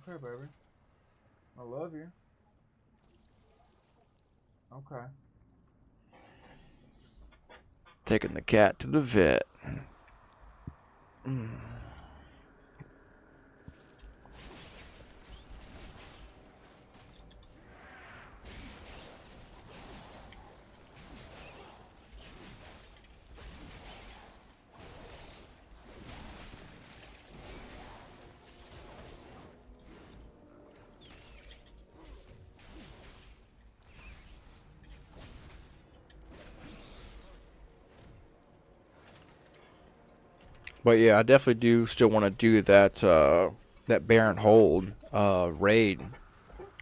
Okay, baby. I love you. Okay. Taking the cat to the vet. But yeah, I definitely do still want to do that Baron Hold raid.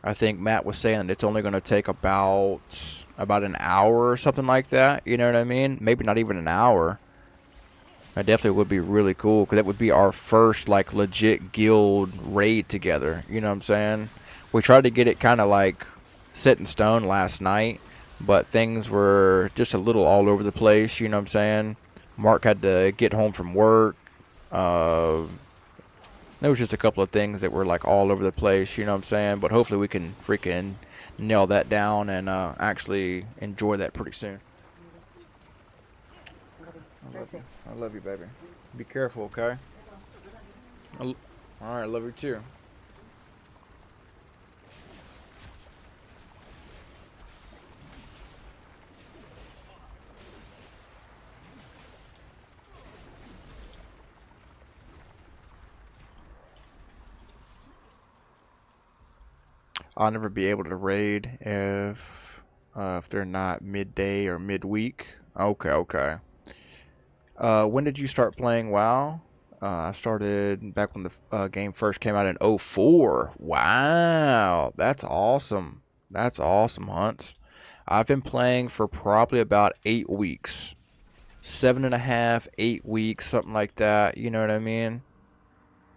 I think Matt was saying it's only going to take about an hour or something like that. You know what I mean? Maybe not even an hour. That definitely would be really cool because that would be our first like legit guild raid together. You know what I'm saying? We tried to get it kind of like set in stone last night, but things were just a little all over the place. You know what I'm saying? Mark had to get home from work. Uh, there was just a couple of things that were like all over the place. You know what I'm saying? But hopefully we can freaking nail that down and actually enjoy that pretty soon. I love you. I love you, baby. Be careful, okay? All right, I love you too. I'll never be able to raid if they're not midday or midweek. Okay, okay. When did you start playing WoW? I started back when the game first came out in '04. Wow, that's awesome. That's awesome, Hunts. I've been playing for probably about 8 weeks. 7.5, 8 weeks, something like that. You know what I mean?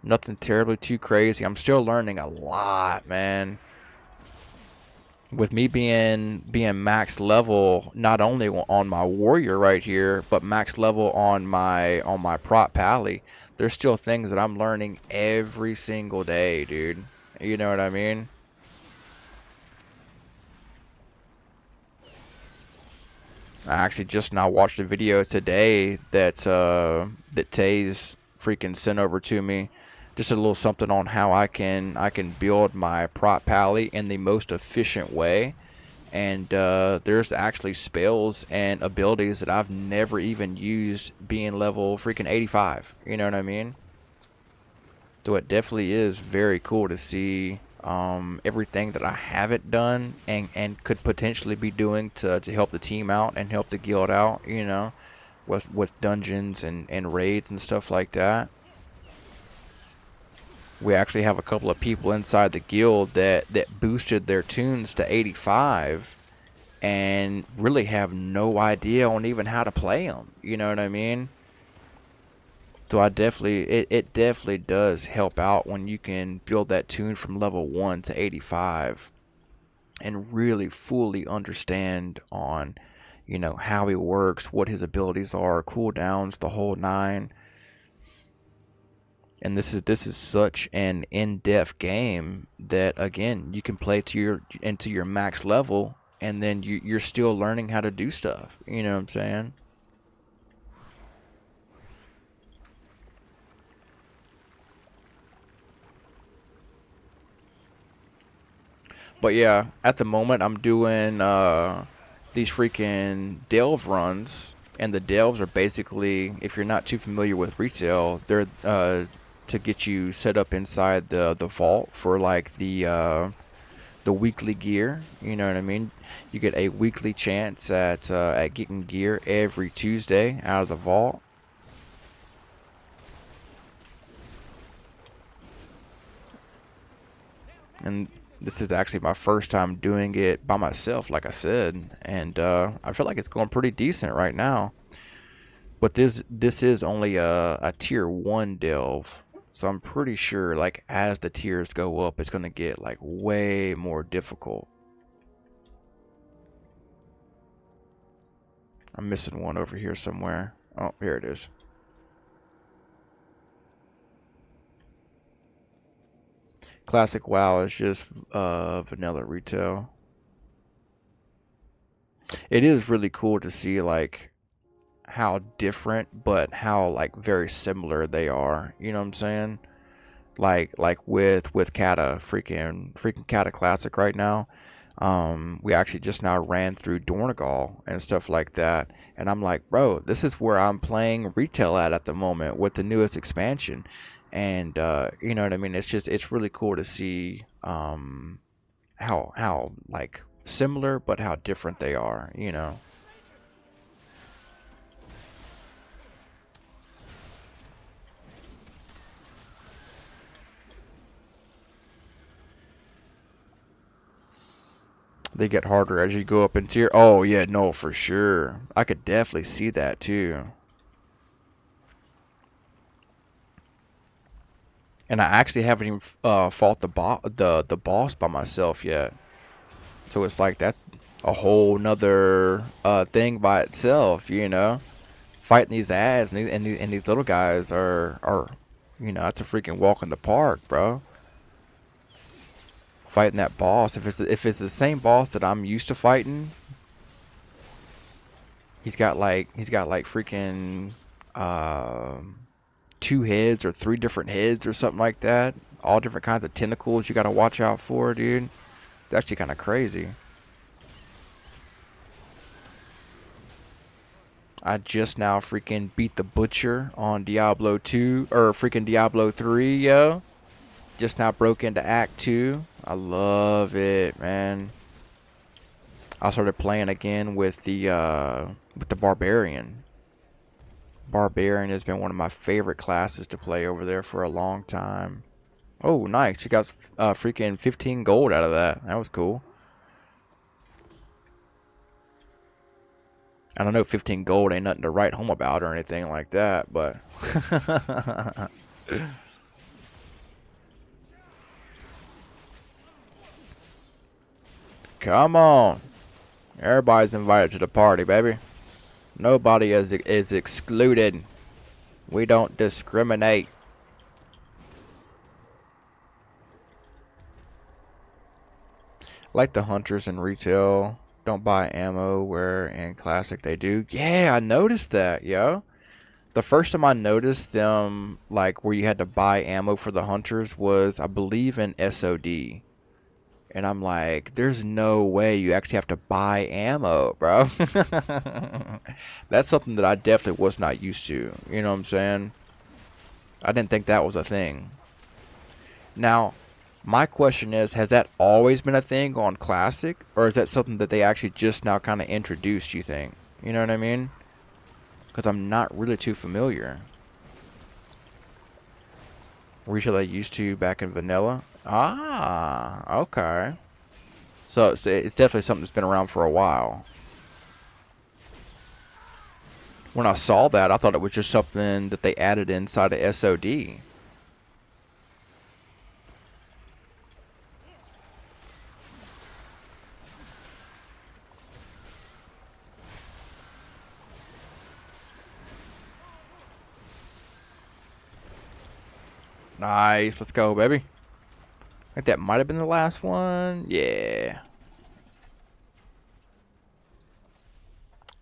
Nothing terribly too crazy. I'm still learning a lot, man. With me being max level not only on my warrior right here, but max level on my prot pally, there's still things that I'm learning every single day, dude. You know what I mean? I actually just now watched a video today that Tay's freaking sent over to me. Just a little something on how I can build my prot pally in the most efficient way. And there's actually spells and abilities that I've never even used being level freaking 85. You know what I mean? So it definitely is very cool to see everything that I haven't done and could potentially be doing to help the team out and help the guild out, you know, with dungeons and raids and stuff like that. We actually have a couple of people inside the guild that boosted their tunes to 85 and really have no idea on even how to play them. You know what I mean? So it definitely does help out when you can build that tune from level 1 to 85 and really fully understand on, you know, how he works, what his abilities are, cooldowns, the whole nine. And this is such an in-depth game that again you can play to your into your max level and then you're still learning how to do stuff. You know what I'm saying? But yeah, at the moment I'm doing these freaking delve runs, and the delves are basically, if you're not too familiar with retail, they're to get you set up inside the vault for like the weekly gear. You know what I mean? You get a weekly chance at getting gear every Tuesday out of the vault. And this is actually my first time doing it by myself, like I said, and I feel like it's going pretty decent right now. But this is only a tier 1 delve, so I'm pretty sure like as the tiers go up, it's gonna get like way more difficult. I'm missing one over here somewhere. Oh, here it is. Classic WoW is just vanilla retail. It is really cool to see like how different but how like very similar they are. You know what I'm saying? Like with Kata, freaking Kata Classic right now. We actually just now ran through Dornegal and stuff like that, and I'm like, bro, this is where I'm playing retail at the moment with the newest expansion, and you know what I mean. It's really cool to see how like similar but how different they are. You know. They get harder as you go up in tier. Oh yeah, no, for sure. I could definitely see that too. And I actually haven't even fought the boss by myself yet. So it's like that's a whole nother thing by itself, you know. Fighting these ads and these little guys are, you know, that's a freaking walk in the park, bro. Fighting that boss, if it's the same boss that I'm used to fighting, he's got like freaking two heads or three different heads or something like that. All different kinds of tentacles you gotta watch out for, dude. It's actually kind of crazy. I just now freaking beat the Butcher on Diablo 2, or freaking Diablo 3, yo. Just now broke into Act 2. I love it, man. I started playing again with the Barbarian. Barbarian has been one of my favorite classes to play over there for a long time. Oh, nice. You got freaking 15 gold out of that. That was cool. I don't know, 15 gold ain't nothing to write home about or anything like that, but... Come on. Everybody's invited to the party, baby. Nobody is excluded. We don't discriminate. Like the hunters in retail don't buy ammo, where in classic they do. Yeah, I noticed that, yo. The first time I noticed them, like where you had to buy ammo for the hunters, was I believe in SOD. And I'm like, there's no way you actually have to buy ammo, bro. That's something that I definitely was not used to. You know what I'm saying? I didn't think that was a thing. Now, my question is, has that always been a thing on Classic? Or is that something that they actually just now kind of introduced, you think? You know what I mean? Because I'm not really too familiar. Retail I used to back in Vanilla? Ah, okay. So it's definitely something that's been around for a while. When I saw that, I thought it was just something that they added inside of SOD. Nice, let's go, baby. I think that might have been the last one. Yeah.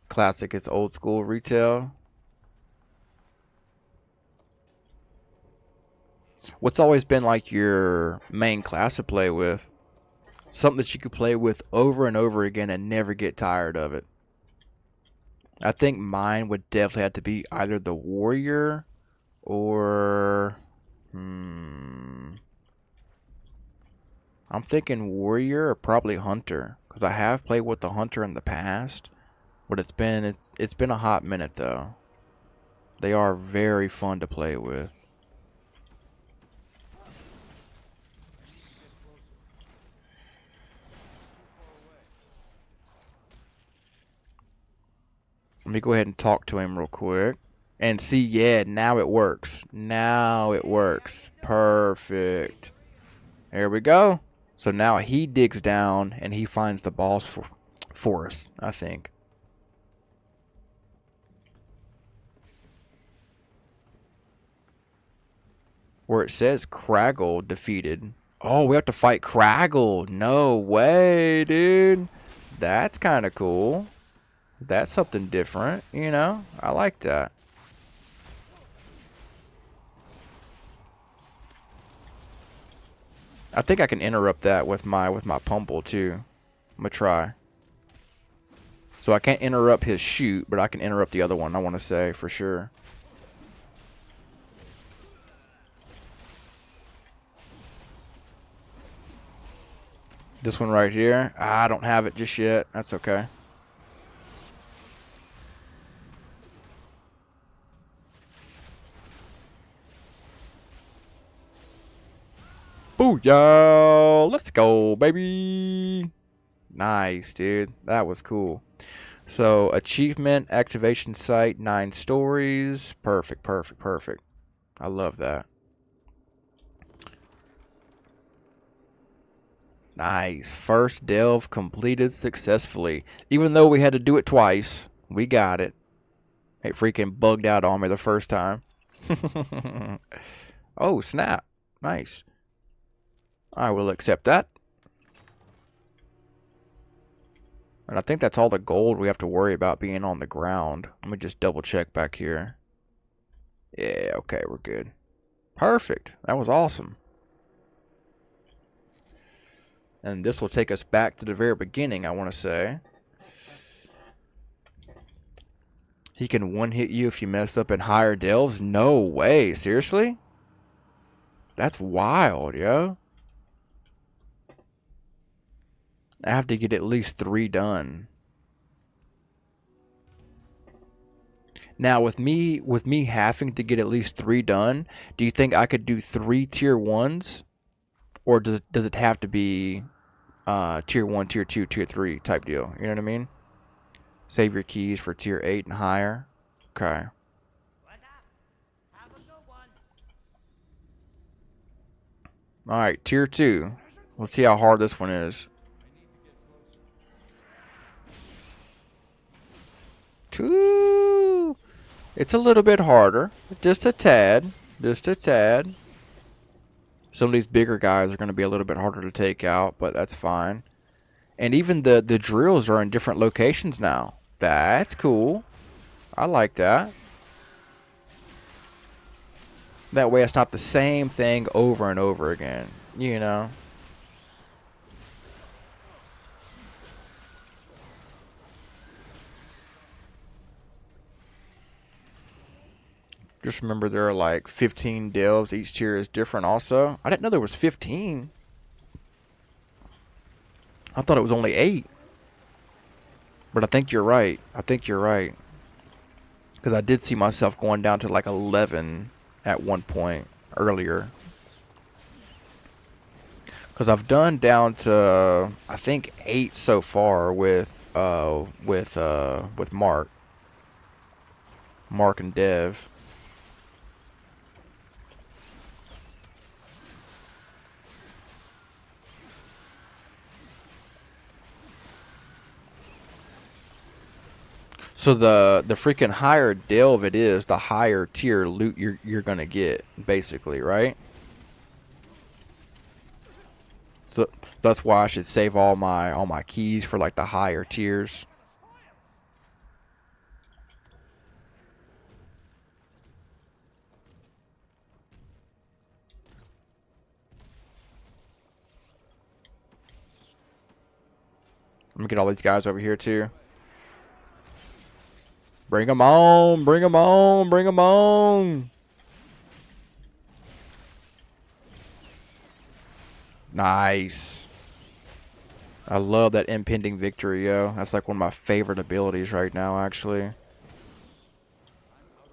Classic is old school retail. What's always been like your main class to play with? Something that you could play with over and over again and never get tired of it. I think mine would definitely have to be either the warrior or... I'm thinking warrior or probably hunter, because I have played with the hunter in the past, but it's been a hot minute though. They are very fun to play with. Let me go ahead and talk to him real quick. And see, yeah, now it works. Now it works. Perfect. There we go. So now he digs down and he finds the boss for us, I think. Where it says Craggle defeated. Oh, we have to fight Craggle. No way, dude. That's kind of cool. That's something different, you know? I like that. I think I can interrupt that with my pummel too. I'm gonna try. So I can't interrupt his shoot, but I can interrupt the other one, I want to say, for sure. This one right here. I don't have it just yet. That's okay. Booyah! Let's go, baby! Nice, dude. That was cool. So, achievement, activation site, 9 stories. Perfect, perfect, perfect. I love that. Nice. First delve completed successfully. Even though we had to do it twice, we got it. It freaking bugged out on me the first time. Oh, snap. Nice. I will accept that. And I think that's all the gold we have to worry about being on the ground. Let me just double check back here. Yeah, okay, we're good. Perfect. That was awesome. And this will take us back to the very beginning, I want to say. He can one-hit you if you mess up in higher delves? No way. Seriously? That's wild, yo. I have to get at least 3 done. Now, with me having to get at least 3 done, do you think I could do 3 tier 1s? Or does it have to be tier 1, tier 2, tier 3 type deal? You know what I mean? Save your keys for tier 8 and higher. Okay. Alright, tier 2. Let's see how hard this one is. 2. It's a little bit harder. Just a tad. Just a tad. Some of these bigger guys are going to be a little bit harder to take out, but that's fine. And even the drills are in different locations now. That's cool. I like that. That way it's not the same thing over and over again, you know? Just remember there are like 15 delves. Each tier is different also. I didn't know there was 15. I thought it was only 8. But I think you're right. I think you're right. Because I did see myself going down to like 11 at one point earlier. Because I've done down to I think 8 so far with Mark and Dev. So the freaking higher delve it is, the higher tier loot you're gonna get, basically, right? So that's why I should save all my keys for like the higher tiers. Let me get all these guys over here too. Bring them on, bring them on, bring them on. Nice. I love that impending victory, yo. That's like one of my favorite abilities right now, actually.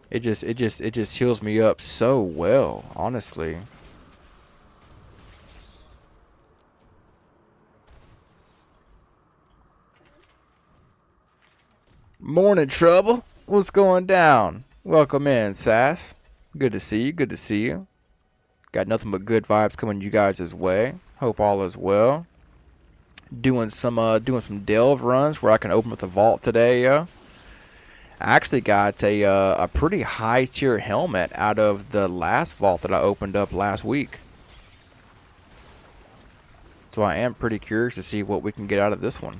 It just heals me up so well, honestly. Morning, Trouble. What's going down? Welcome in, Sass. Good to see you. Good to see you. Got nothing but good vibes coming you guys' way. Hope all is well. Doing some delve runs where I can open up the vault today, yo. I actually got a pretty high tier helmet out of the last vault that I opened up last week. So I am pretty curious to see what we can get out of this one.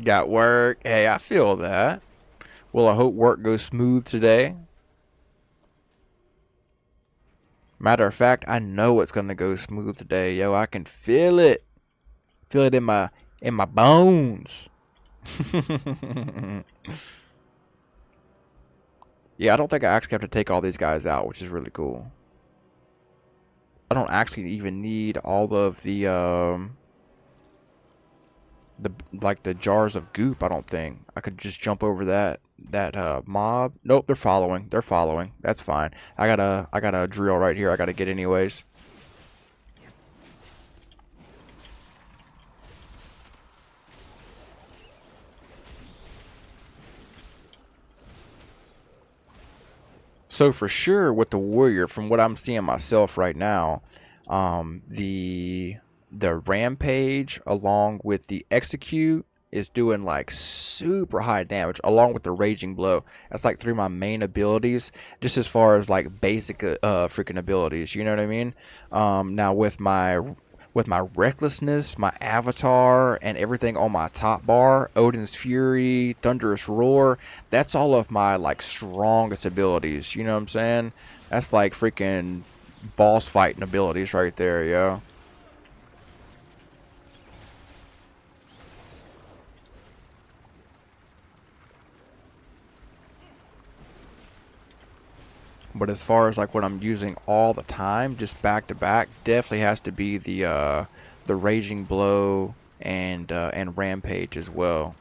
Got work. Hey, I feel that. Well, I hope work goes smooth today. Matter of fact, I know it's gonna go smooth today, yo. I can feel it. Feel it in my bones. Yeah, I don't think I actually have to take all these guys out, which is really cool. I don't actually even need all of the the like the jars of goop. I don't think I could just jump over that mob. Nope, they're following. They're following. That's fine. I got a drill right here. I gotta get anyways. So for sure with the warrior, from what I'm seeing myself right now, the rampage along with the execute is doing like super high damage along with the raging blow. That's like three of my main abilities, just as far as like basic freaking abilities. You know what I mean? Now with my recklessness, my avatar, and everything on my top bar, Odin's Fury, Thunderous Roar, that's all of my like strongest abilities. You know what I'm saying? That's like freaking boss fighting abilities right there, yo. But as far as like what I'm using all the time, just back to back, definitely has to be the Raging Blow and Rampage as well.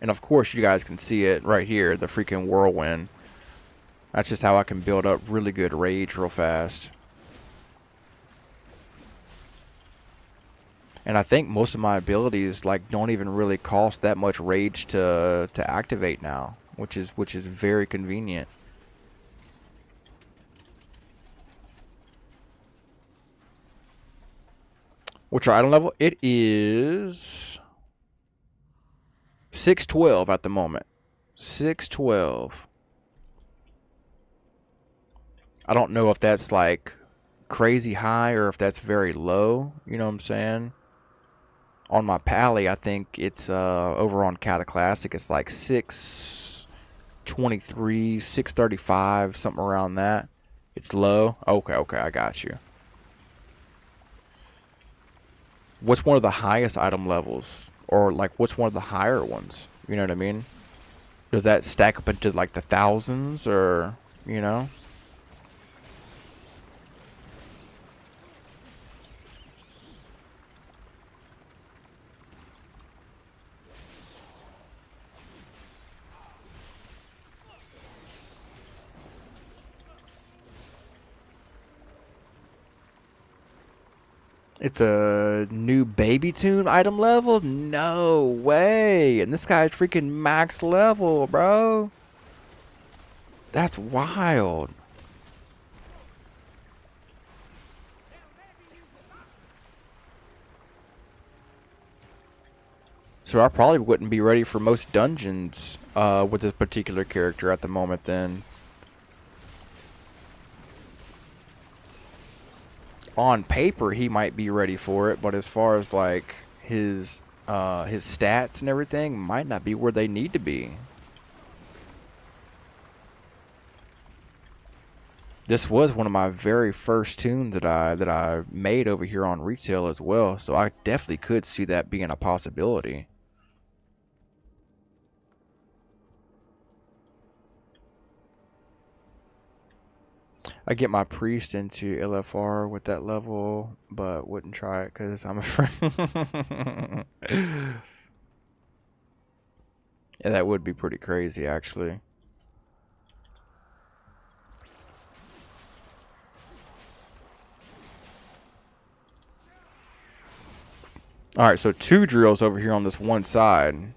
And of course, you guys can see it right here, the freaking Whirlwind. That's just how I can build up really good rage real fast. And I think most of my abilities like don't even really cost that much rage to activate now, which is very convenient. What's your item level? It is 612 at the moment. 612. I don't know if that's like crazy high or if that's very low. You know what I'm saying? On my pally, I think it's over on Cataclassic. It's like 623, 635, something around that. It's low. Okay, okay, I got you. What's one of the highest item levels? Or like what's one of the higher ones? You know what I mean? Does that stack up into like the thousands or, you know? It's a new baby tune item level? No way. And this guy's freaking max level, bro. That's wild. So I probably wouldn't be ready for most dungeons with this particular character at the moment then. On paper, he might be ready for it, but as far as like his stats and everything, might not be where they need to be. This was one of my very first tunes that I made over here on retail as well, so I definitely could see that being a possibility. I get my priest into LFR with that level, but wouldn't try it because I'm afraid. Yeah, that would be pretty crazy, actually. Alright, so two drills over here on this one side.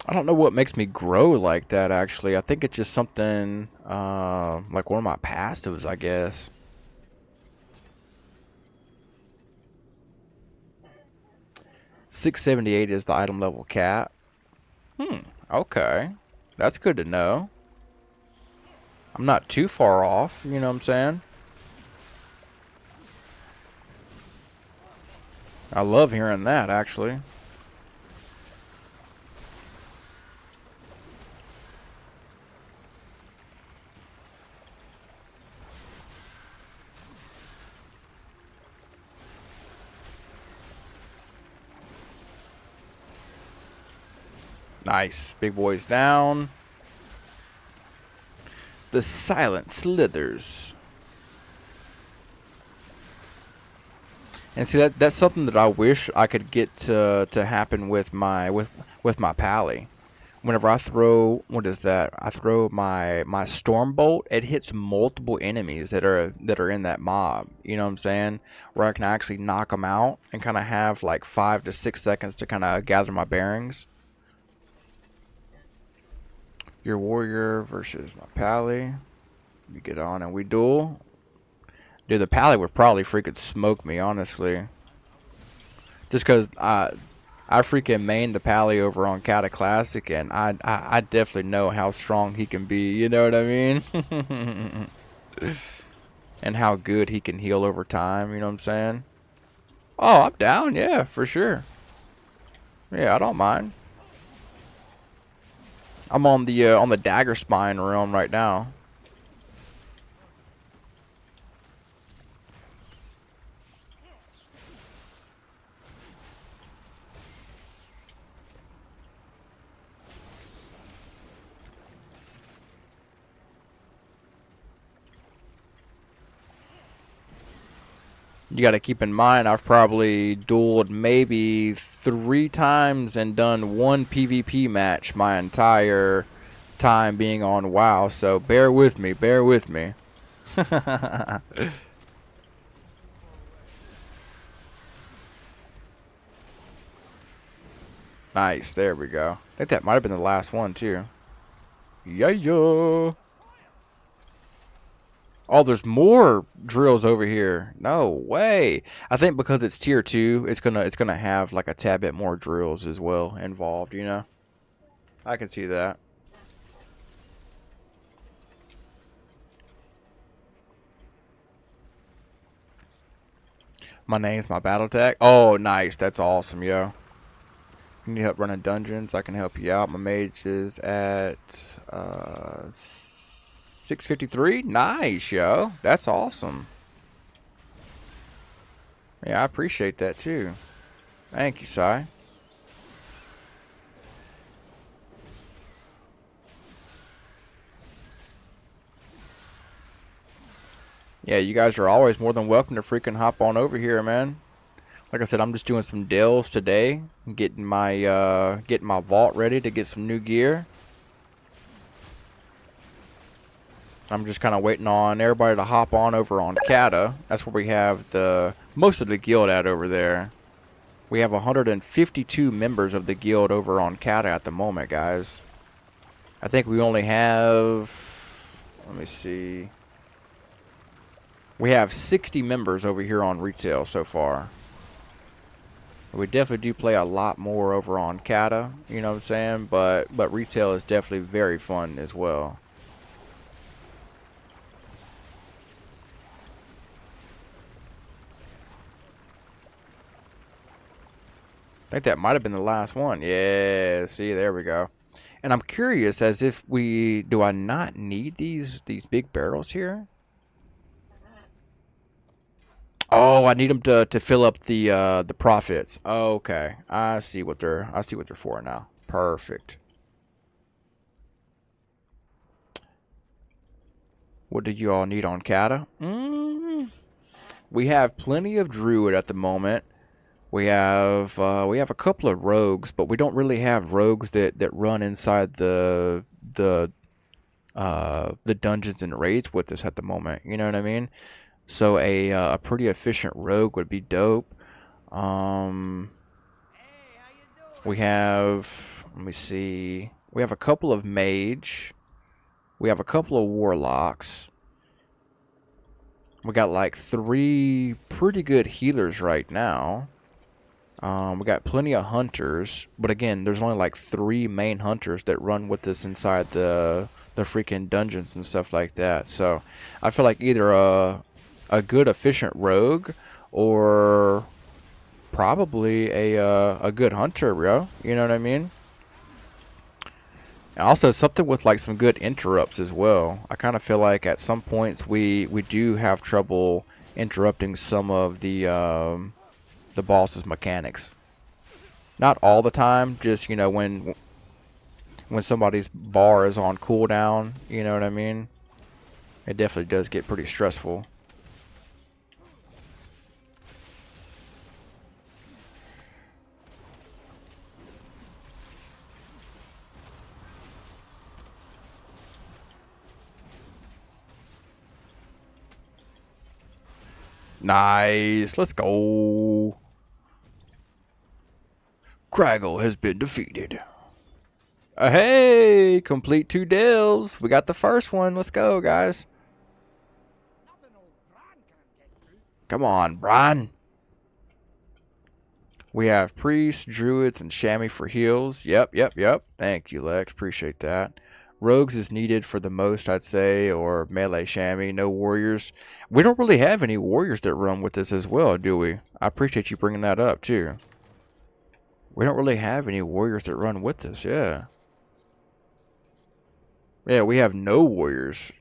I don't know what makes me grow like that, actually. I think it's just something, like one of my passives, I guess. $678 is the item level cap. Okay. That's good to know. I'm not too far off, you know what I'm saying? I love hearing that, actually. Nice. Big boy's down. The silent slithers. And see, that's something that I wish I could get to happen with my pally. Whenever I throw, what is that? I throw my storm bolt. It hits multiple enemies that are in that mob. You know what I'm saying? Where I can actually knock them out and kind of have like 5 to 6 seconds to kind of gather my bearings. Your warrior versus my pally. We get on and we duel. Dude, the pally would probably freaking smoke me, honestly. Just because I freaking main the pally over on Kata Classic, and I definitely know how strong he can be. You know what I mean? And how good he can heal over time. You know what I'm saying? Oh, I'm down. Yeah, for sure. Yeah, I don't mind. I'm on the dagger spine realm right now. You got to keep in mind, I've probably dueled maybe 3 times and done 1 PvP match my entire time being on WoW. So bear with me, bear with me. Nice, there we go. I think that might have been the last one too. Yeah. Oh, there's more drills over here. No way. I think because it's tier 2, it's gonna have like a tad bit more drills as well involved, you know? I can see that. My name's my battle tag. Oh, nice. That's awesome, yo. You need help running dungeons? I can help you out. My mage is at 653. Nice, yo. That's awesome. Yeah, I appreciate that too. Thank you, Sai. Yeah, you guys are always more than welcome to freaking hop on over here, man. Like I said, I'm just doing some delves today, getting my vault ready to get some new gear. I'm just kind of waiting on everybody to hop on over on Kata. That's where we have the most of the guild at over there. We have 152 members of the guild over on Kata at the moment, guys. I think we only have, let me see. We have 60 members over here on retail so far. We definitely do play a lot more over on Kata, you know what I'm saying? But retail is definitely very fun as well. I think that might have been the last one. Yeah, see, there we go. And I'm curious as if do I not need these big barrels here? Oh, I need them to fill up the profits. Oh, okay, I see what they're for now. Perfect. What do you all need on Kata? We have plenty of druid at the moment. We have a couple of rogues, but we don't really have rogues that run inside the dungeons and raids with us at the moment. You know what I mean? So a pretty efficient rogue would be dope. We have, let me see. We have a couple of mage. We have a couple of warlocks. We got like 3 pretty good healers right now. We got plenty of hunters, but again, there's only like 3 main hunters that run with us inside the freaking dungeons and stuff like that. So I feel like either a good efficient rogue or probably a good hunter, bro. You know what I mean? And also something with like some good interrupts as well. I kind of feel like at some points we do have trouble interrupting some of the boss's mechanics. Not all the time, just, you know, when when somebody's bar is on cooldown, you know what I mean? It definitely does get pretty stressful. Nice. Let's go. Craggle has been defeated. Hey, complete 2 delves. We got the first one. Let's go, guys. Come on, Brian. We have priests, druids, and chamois for heals. Yep. Thank you, Lex. Appreciate that. Rogues is needed for the most, I'd say, or melee chamois. No warriors. We don't really have any warriors that run with this as well, do we? I appreciate you bringing that up, too. We don't really have any warriors that run with us, yeah. Yeah, we have no warriors.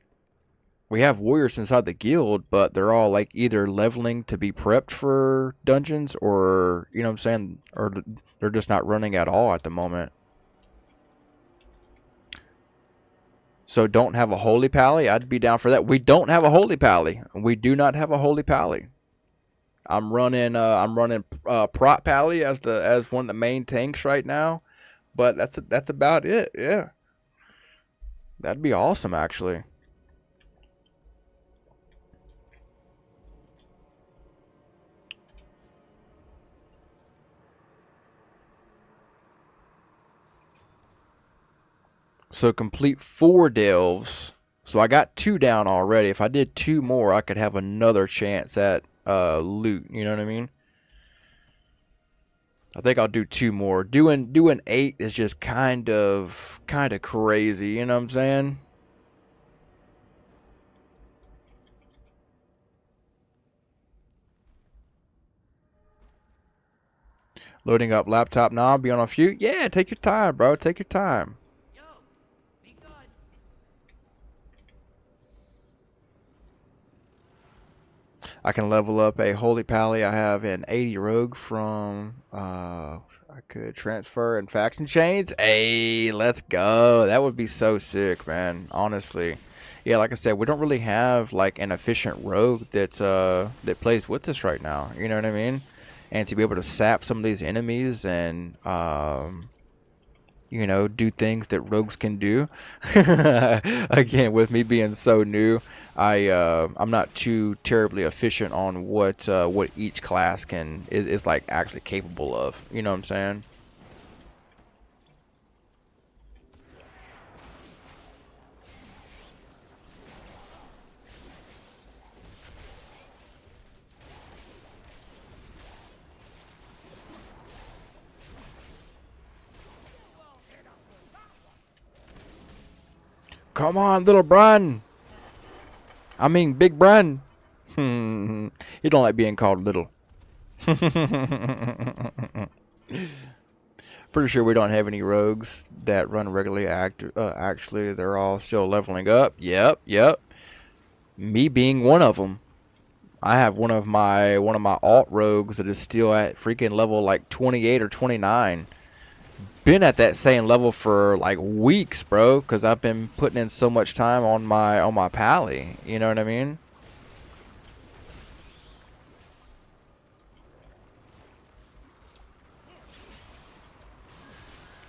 We have warriors inside the guild, but they're all like either leveling to be prepped for dungeons or, you know what I'm saying, or they're just not running at all at the moment. So don't have a holy pally? I'd be down for that. We don't have a holy pally. We do not have a holy pally. I'm running prot pally as one of the main tanks right now, but that's about it. Yeah. That'd be awesome actually. So complete 4 delves. So I got 2 down already. If I did 2 more, I could have another chance at loot. You know what I mean? I think I'll do 2 more. Doing 8 is just kind of crazy. You know what I'm saying? Loading up laptop now. Be on a few. Yeah, take your time, bro. Take your time. Yo, be good. I can level up a holy pally. I have an 80 rogue from I could transfer and faction chains. Hey, let's go. That would be so sick, man. Honestly. Yeah, like I said, we don't really have like an efficient rogue that plays with us right now. You know what I mean? And to be able to sap some of these enemies and you know, do things that rogues can do. Again, with me being so new, I'm not too terribly efficient on what each class is like actually capable of. You know what I'm saying? Come on, little Brian. I mean, Big Brian. He don't like being called little. Pretty sure we don't have any rogues that run regularly. Actually, they're all still leveling up. Yep. Me being one of them. I have one of my alt rogues that is still at freaking level like 28 or 29. Been at that same level for like weeks, bro, because I've been putting in so much time on my pally. You know what I mean?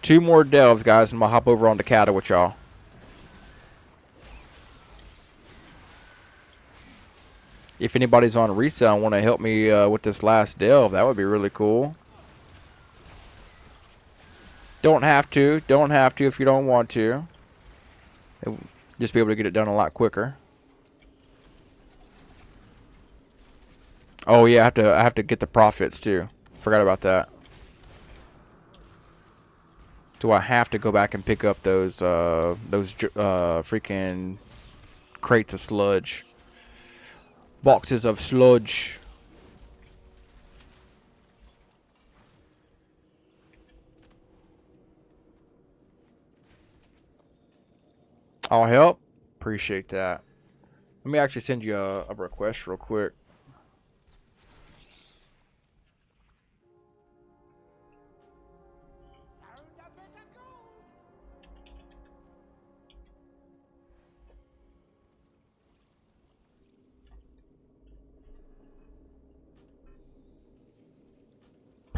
Two more delves, guys, and I'm gonna hop over on the Kata with y'all. If anybody's on resale and want to help me with this last delve, that would be really cool. Don't have to if you don't want to. Just be able to get it done a lot quicker. Oh yeah, I have to get the profits too. Forgot about that. Do I have to go back and pick up those freaking crates of sludge? Boxes of sludge. I'll help. Appreciate that. Let me actually send you a request real quick.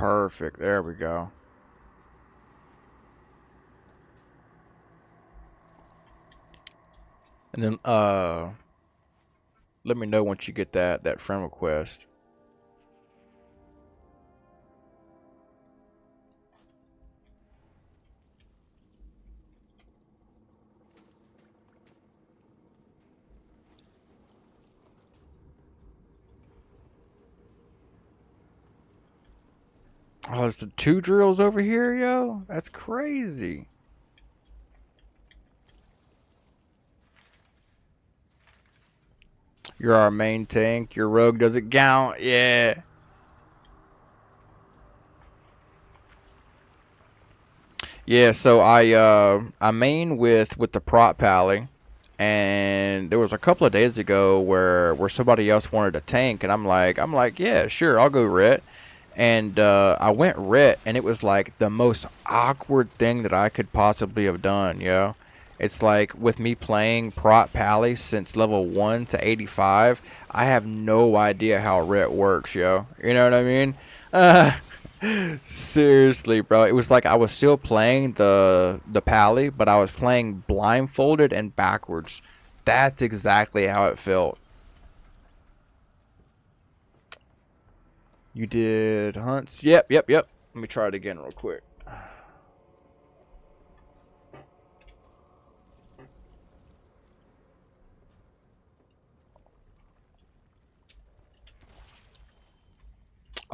Perfect. There we go. And then let me know once you get that friend request. Oh, there's the 2 drills over here, yo. That's crazy. You're our main tank. Your rogue doesn't count. Yeah. Yeah, so I main with the prop pally, and there was a couple of days ago where somebody else wanted a tank, and I'm like yeah, sure, I'll go Ret. And I went Ret, and it was like the most awkward thing that I could possibly have done, yo. It's like with me playing prop pally since level 1 to 85, I have no idea how Ret works, yo. You know what I mean? Uh, Seriously, bro. It was like I was still playing the pally, but I was playing blindfolded and backwards. That's exactly how it felt. You did hunts? Yep, yep, yep. Let me try it again real quick.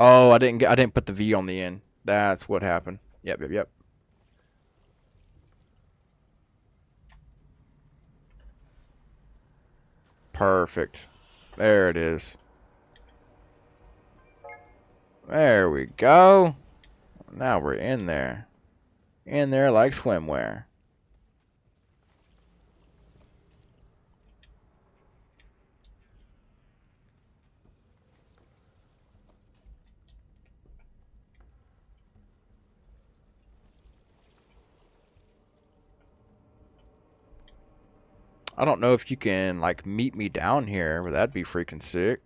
Oh, I didn't put the V on the end. That's what happened. Yep, yep, yep. Perfect. There it is. There we go. Now we're in there. In there like swimwear. I don't know if you can like meet me down here, but that'd be freaking sick.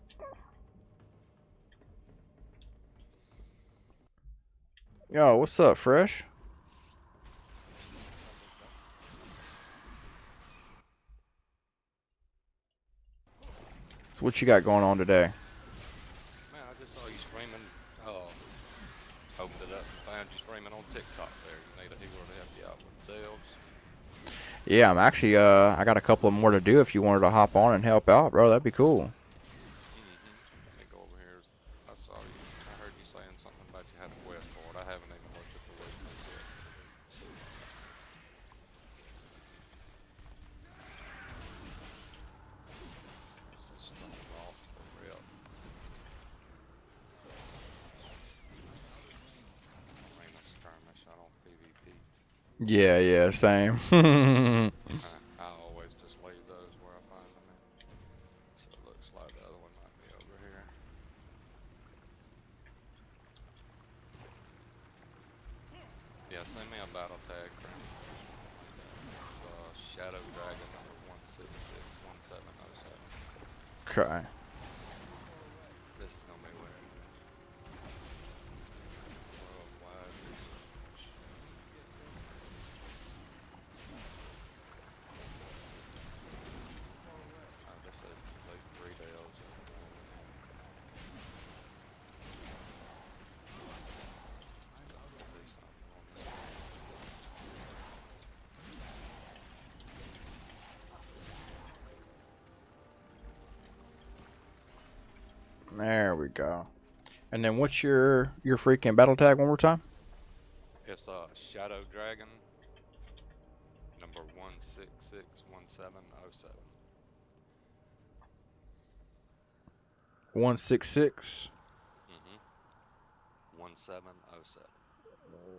Yo, what's up, Fresh? So what you got going on today? Man, I just saw you streaming. Opened it up and found you streaming on TikTok there. You need a healer to help you out with the deals. Yeah, I'm actually I got a couple more to do if you wanted to hop on and help out, bro. That'd be cool. Let me go over here. I saw you. I heard you saying something about you had a quest for it. I haven't even looked at the weeklies yet. See what's happening. There's a stone vault for rep. Arena skirmish. I don't PvP. Yeah, yeah, same. I always just leave those where I find them at. So it looks like the other one might be over here. Yeah, send me a battle tag, friend, or something like that. It's Shadow Dragon number 1661707. Okay. This is gonna be where it is. Worldwide research. This says complete 3 deals in WoW. We'll do something on this one. There we go. And then what's your freaking battle tag one more time? It's Shadow Dragon number 1661707. 166 1707.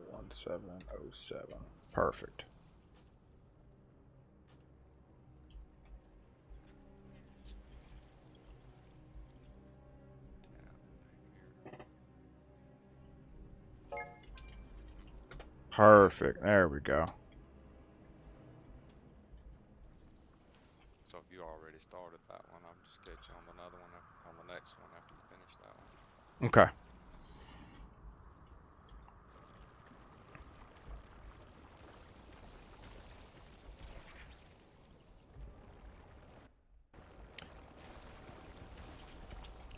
1707. Perfect. Perfect. There we go. So if you already started that one, I'll just get you on another one on the next one after you finish that one. Okay.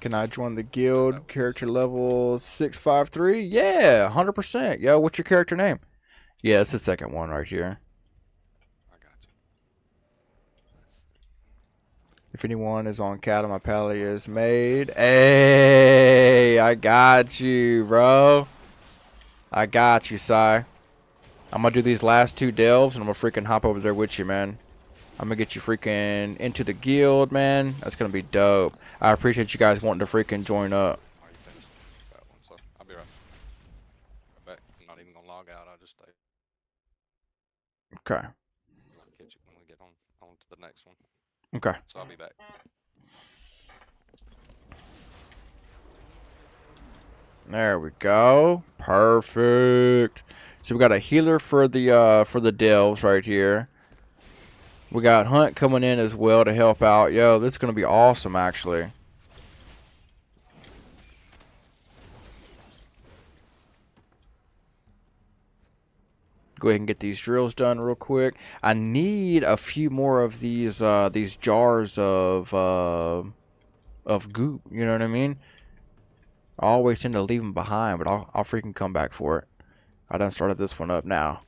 Can I join the So that guild? was Character level 653? Yeah, 100%. Yo, what's your character name? Yeah, it's the second one right here. I got you. If anyone is on cattle, my pally is made. Hey, I got you, bro. I got you, Sai. I'm gonna do these last 2 delves, and I'm gonna freaking hop over there with you, man. I'm gonna get you freaking into the guild, man. That's gonna be dope. I appreciate you guys wanting to freaking join up. Are you finished that one? So I'll be right back. I'm not even gonna log out. I'll just stay. Okay. I'll catch you when we get on to the next one. Okay. So I'll be back. There we go. Perfect. So we got a healer for the delves right here. We got Hunt coming in as well to help out. Yo, this is gonna be awesome, actually. Go ahead and get these drills done real quick. I need a few more of these jars of goop. You know what I mean? I always tend to leave them behind, but I'll freaking come back for it. I done started this one up now.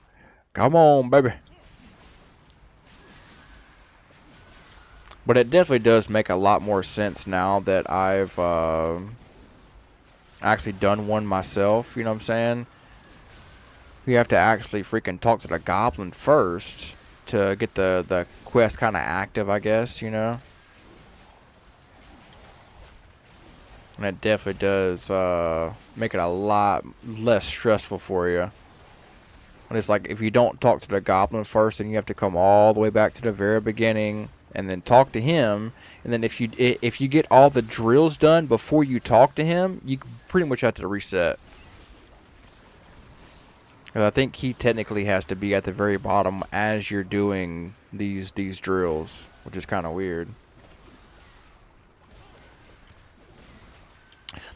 Come on, baby. But it definitely does make a lot more sense now that I've actually done one myself. You know what I'm saying? You have to actually freaking talk to the goblin first to get the quest kind of active, I guess, you know? And it definitely does make it a lot less stressful for you. And it's like if you don't talk to the goblin first, then you have to come all the way back to the very beginning and then talk to him. And then if you get all the drills done before you talk to him, you pretty much have to reset. And I think he technically has to be at the very bottom as you're doing these drills, which is kind of weird.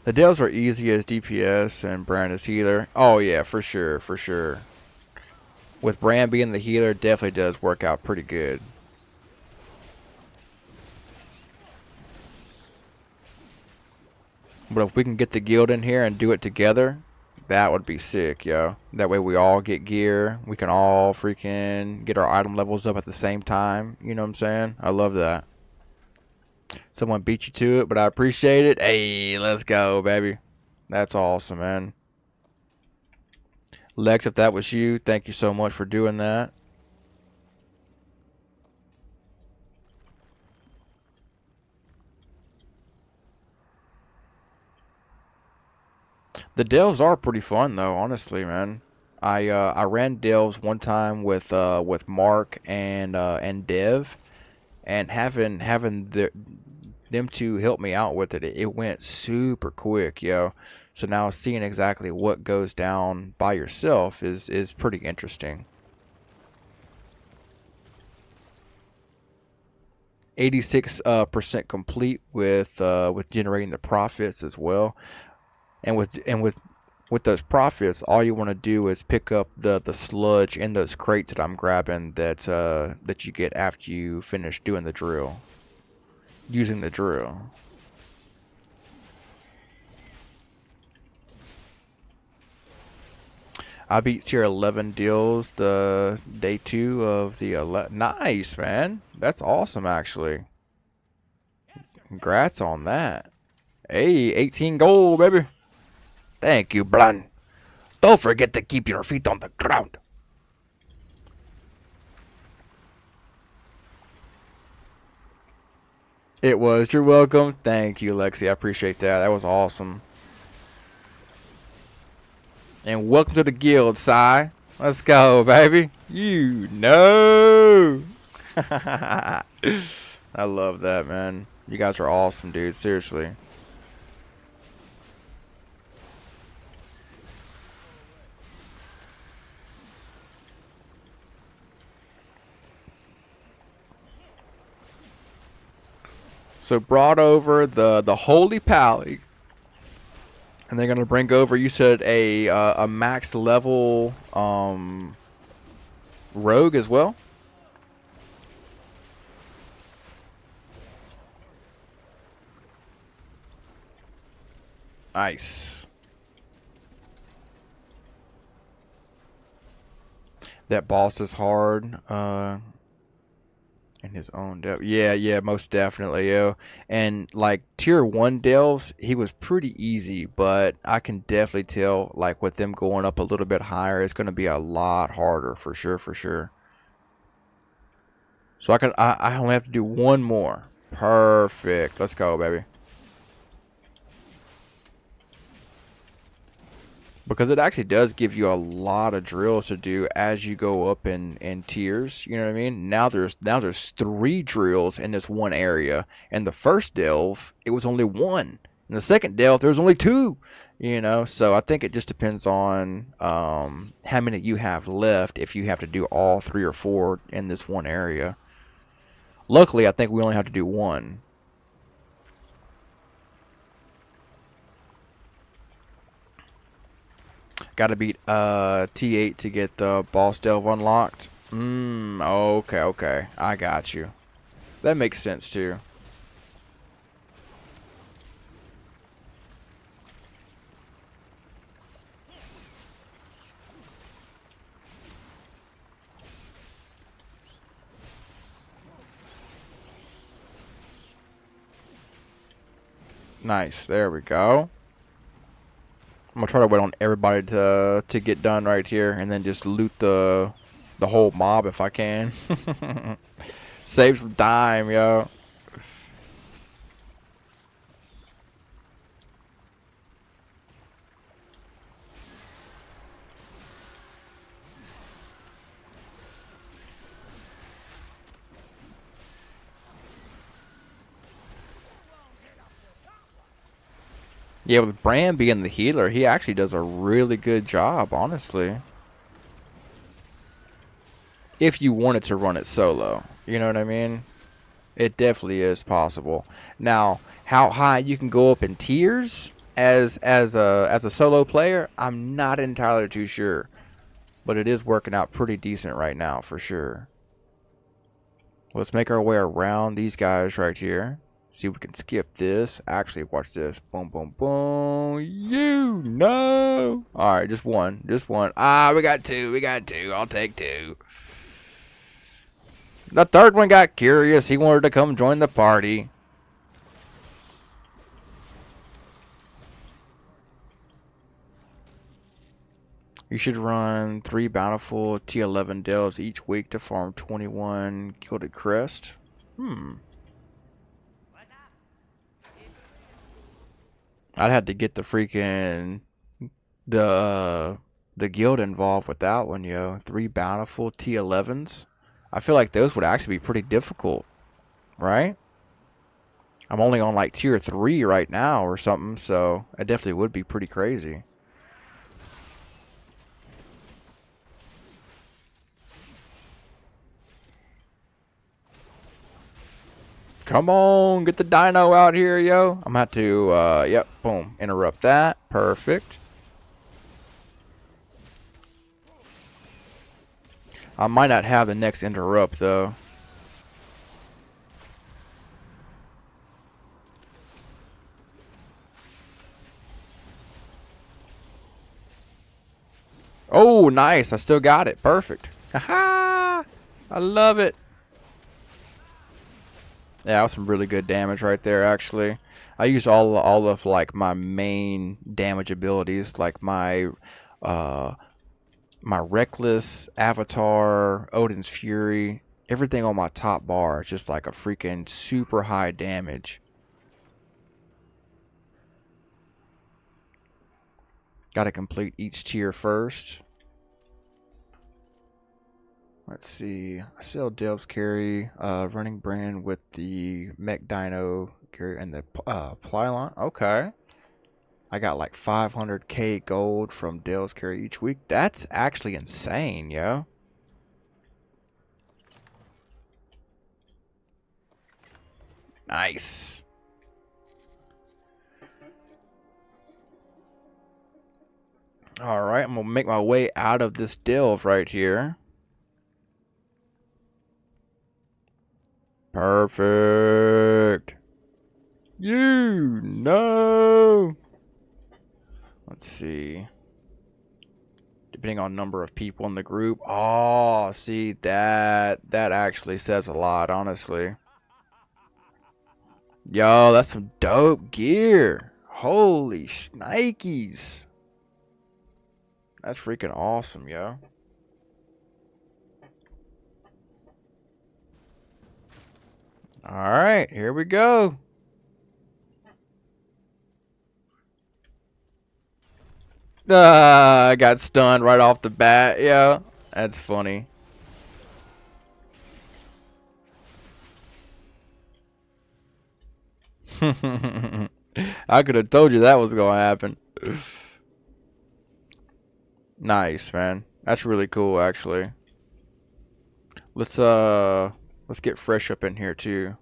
The delves are easy as DPS and Brand as healer. Oh yeah, for sure, for sure. With Brand being the healer, it definitely does work out pretty good. But if we can get the guild in here and do it together, that would be sick, yo. That way we all get gear. We can all freaking get our item levels up at the same time. You know what I'm saying? I love that. Someone beat you to it, but I appreciate it. Hey, let's go, baby. That's awesome, man. Lex, if that was you, thank you so much for doing that. The delves are pretty fun though, honestly, man. I ran delves one time with Mark and Dev, and having them two help me out with it, it went super quick, yo. So now seeing exactly what goes down by yourself is pretty interesting. 86% complete with generating the profits as well. And with those profits, all you want to do is pick up the sludge in those crates that I'm grabbing that you get after you finish doing the drill. Using the drill. I beat tier 11 deals the day 2 of the 11. Nice, man. That's awesome, actually. Congrats on that. Hey, 18 gold, baby. Thank you, Blan. Don't forget to keep your feet on the ground. It was. You're welcome. Thank you, Lexi. I appreciate that. That was awesome. And welcome to the guild, Sai. Let's go, baby. You know. I love that, man. You guys are awesome, dude. Seriously. So brought over the Holy Pally. And they're gonna bring over, you said, a max level rogue as well? Nice. That boss is hard. In his own depth. Yeah, yeah, most definitely, yo. And like tier 1 delves, he was pretty easy, but I can definitely tell like with them going up a little bit higher, it's gonna be a lot harder for sure, for sure. So I only have to do one more. Perfect. Let's go, baby. Because it actually does give you a lot of drills to do as you go up in tiers. You know what I mean? Now there's 3 drills in this one area. And the first delve, it was only 1. In the second delve, there was only 2. You know, so I think it just depends on how many you have left if you have to do all 3 or 4 in this one area. Luckily, I think we only have to do 1. Gotta beat T8 to get the boss delve unlocked. Okay, okay. I got you. That makes sense too. Nice. There we go. I'm gonna try to wait on everybody to get done right here and then just loot the whole mob if I can. Save some time, yo. Yeah, with Bran being the healer, he actually does a really good job, honestly. If you wanted to run it solo. You know what I mean? It definitely is possible. Now, how high you can go up in tiers as a solo player, I'm not entirely too sure. But it is working out pretty decent right now, for sure. Let's make our way around these guys right here. See if we can skip this. Actually, watch this. Boom, boom, boom. You know. All right, just one. Just one. Ah, we got 2. We got 2. I'll take 2. The third one got curious. He wanted to come join the party. You should run 3 bountiful T11 delves each week to farm 21 gilded crest. I'd have to get the freaking the guild involved with that one, yo. 3 bountiful T11s. I feel like those would actually be pretty difficult, right? I'm only on like tier 3 right now or something, so it definitely would be pretty crazy. Come on, get the dino out here, yo. I'm gonna have to, yep, boom, interrupt that. Perfect. I might not have the next interrupt, though. Oh, nice. I still got it. Perfect. Haha! I love it. Yeah, that was some really good damage right there, actually. I used all of like my main damage abilities, like my my Reckless, Avatar, Odin's Fury, everything on my top bar is just like a freaking super high damage. Gotta complete each tier first. Let's see. I sell Delves carry, running brand with the Mech Dino carry and the Plylon. Okay. I got like 500k gold from Delves carry each week. That's actually insane, yo. Nice. Alright, I'm gonna make my way out of this delve right here. Perfect. You know. see. Depending on number of people in the group. Oh, see, that actually says a lot, honestly. Yo, that's some dope gear. Holy shnikes. That's freaking awesome, yo. Alright, here we go. I got stunned right off the bat, yo. That's funny. I could have told you that was gonna happen. Nice, man. That's really cool, actually. Let's get fresh up in here too.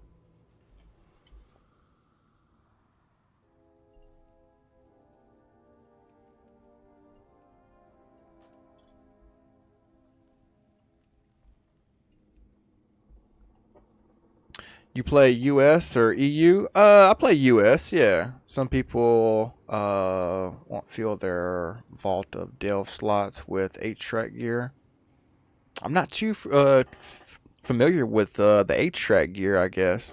You play US or EU? I play US, yeah. Some people won't fill their Vault of Delve slots with 8-track gear. I'm not too familiar with the 8-track gear, I guess.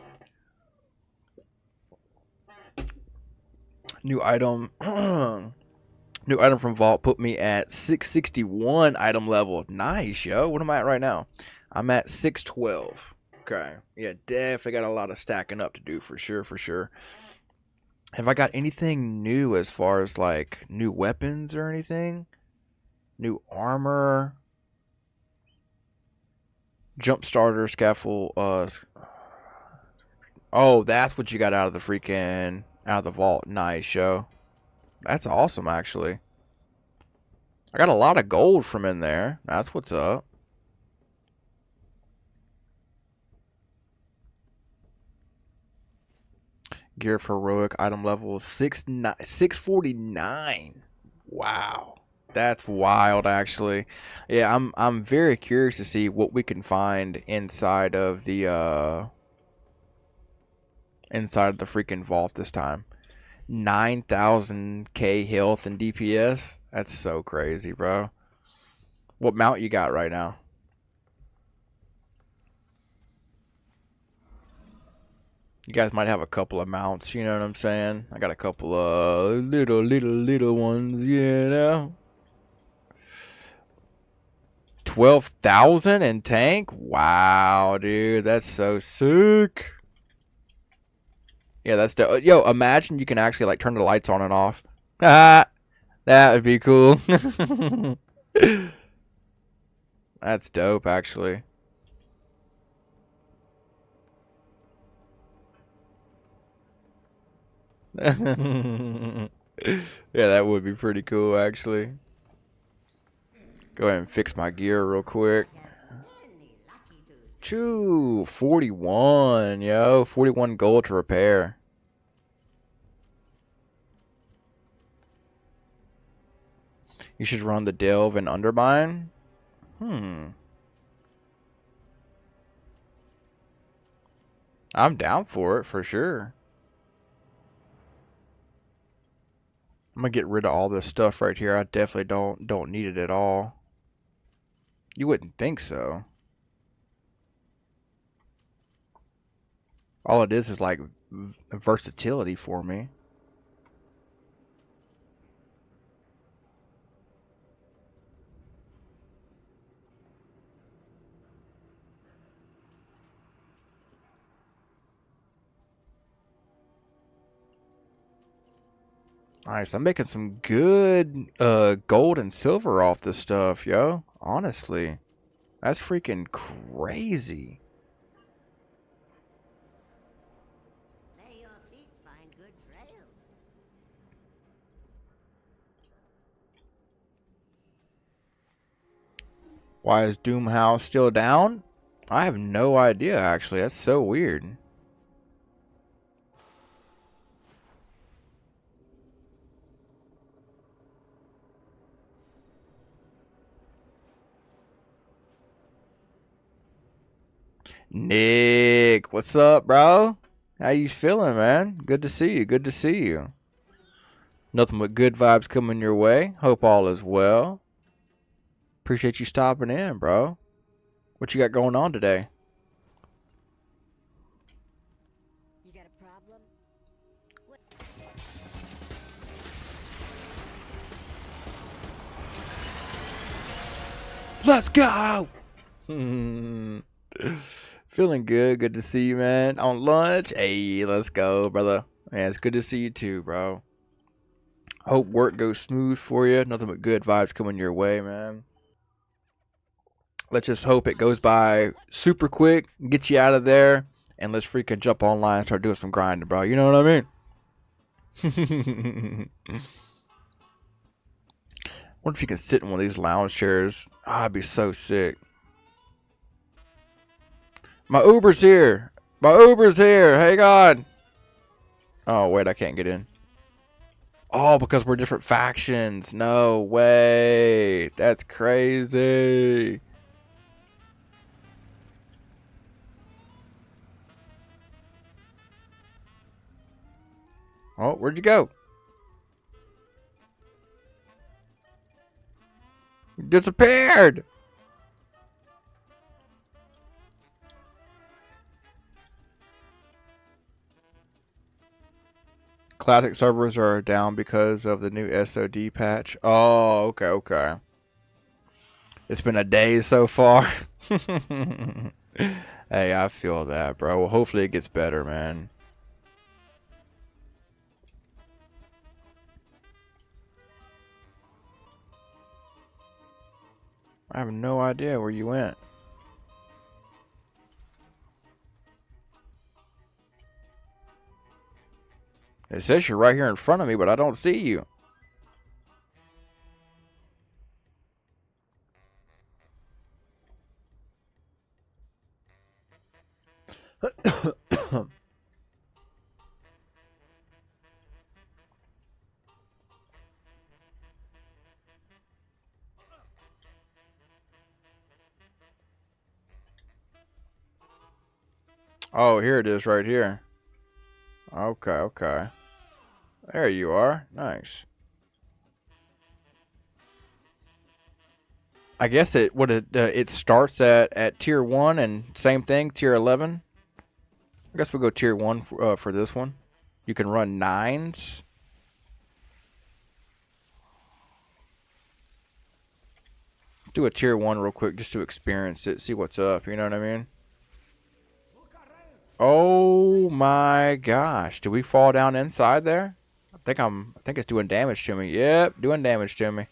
New item. New item from Vault put me at 661 item level. Nice, yo. What am I at right now? I'm at 612. Okay. Yeah, definitely got a lot of stacking up to do for sure, for sure. Have I got anything new as far as like new weapons or anything? New armor? Jump starter, scaffold, oh, that's what you got out of the freaking out of the vault. Nice, yo. That's awesome, actually. I got a lot of gold from in there. That's what's up. Gear for heroic item level 649. Wow. That's wild, actually. Yeah, I'm very curious to see what we can find inside of the freaking vault this time. 9,000k health and DPS. That's so crazy, bro. What mount you got right now? You guys might have a couple of mounts, you know what I'm saying? I got a couple of little ones, you know. 12,000 in tank? Wow, dude, that's so sick. Yeah, that's dope. Yo, imagine you can actually like turn the lights on and off. Ah, that would be cool. That's dope, actually. Yeah, that would be pretty cool, actually. Go ahead and fix my gear real quick. Choo, 41, yo. 41 gold to repair. You should run the Delve and Undermine. I'm down for it, for sure. I'm gonna get rid of all this stuff right here. I definitely don't need it at all. You wouldn't think so. All it is like versatility for me. Nice. I'm making some good gold and silver off this stuff, yo. Honestly. That's freaking crazy. May your feet find good trails. Why is Doomhouse still down? I have no idea, actually. That's so weird. Nick, what's up, bro? How you feeling, man? Good to see you. Good to see you. Nothing but good vibes coming your way. Hope all is well. Appreciate you stopping in, bro. What you got going on today? You got a problem? What? Let's go! Feeling good. Good to see you, man. On lunch? Hey, let's go, brother. Man, it's good to see you too, bro. Hope work goes smooth for you. Nothing but good vibes coming your way, man. Let's just hope it goes by super quick, get you out of there, and let's freaking jump online and start doing some grinding, bro. You know what I mean? What if you can sit in one of these lounge chairs? Oh, I'd be so sick. My Uber's here. My Uber's here. Hey, God. Oh, wait, I can't get in. Oh, because we're different factions. No way. That's crazy. Oh, where'd you go? You disappeared. Classic servers are down because of the new SOD patch. Oh, okay, okay. It's been a day so far. Hey, I feel that, bro. Well, hopefully it gets better, man. I have no idea where you went. It says you're right here in front of me, but I don't see you. Oh, here it is right here. Okay, okay. There you are. Nice. I guess it starts at tier 1 and same thing, tier 11. I guess we'll go tier 1 for this one. You can run 9s. Do a tier 1 real quick just to experience it, see what's up, you know what I mean? Oh my gosh. Did we fall down inside there? I think it's doing damage to me. Yep, doing damage to me.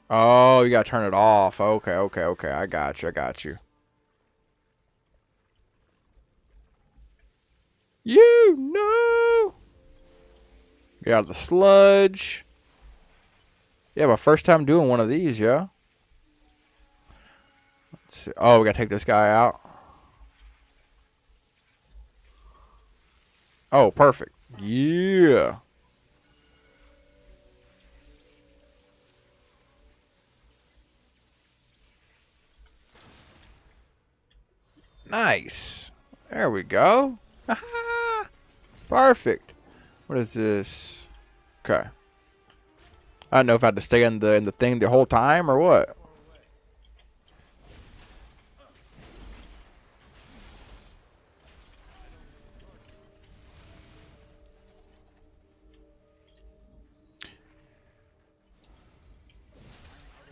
Oh, you gotta turn it off. Okay, okay, okay. I got you. I got you. You know. Get out of the sludge. Yeah, my first time doing one of these, yeah. Let's see. Oh, we gotta take this guy out. Oh, perfect. Yeah. Nice. There we go. Perfect. What is this? Okay. I don't know if I had to stay in the thing the whole time or what.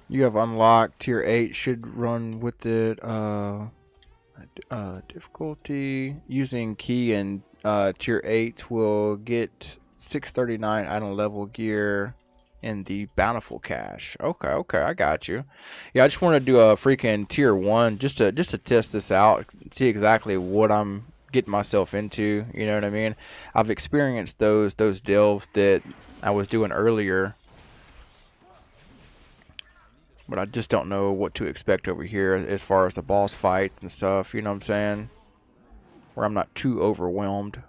You have unlocked tier 8 should run with it. Difficulty using key and tier 8 will get 639 item level gear in the bountiful cache. Okay, okay, I got you. Yeah, I just want to do a freaking tier 1 just to test this out, see exactly what I'm getting myself into, you know what I mean? I've experienced those delves that I was doing earlier, but I just don't know what to expect over here as far as the boss fights and stuff, you know what I'm saying? Where I'm not too overwhelmed.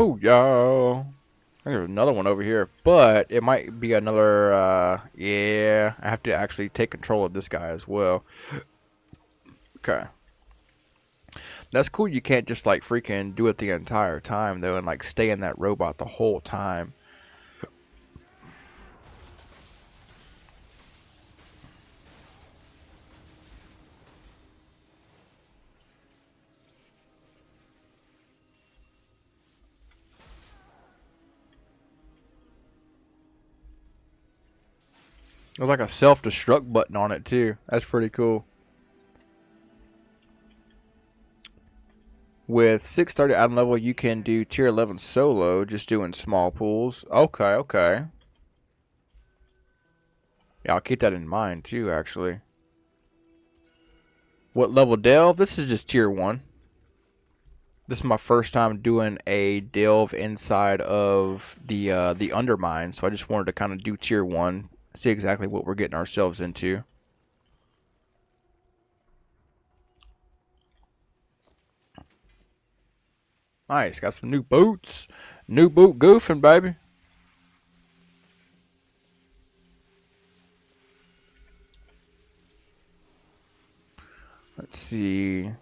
Booyah! I think there's another one over here, but it might be another, yeah, I have to actually take control of this guy as well. Okay. That's cool. You can't just like freaking do it the entire time though and like stay in that robot the whole time. There's like a self-destruct button on it too. That's pretty cool. With 6 started item level, you can do tier 11 solo, just doing small pools. Okay, okay. Yeah, I'll keep that in mind too, actually. What level delve? This is just tier 1. This is my first time doing a delve inside of the Undermine, so I just wanted to kind of do tier 1, see exactly what we're getting ourselves into. Nice, got some new boots. New boot goofing, baby. Let's see.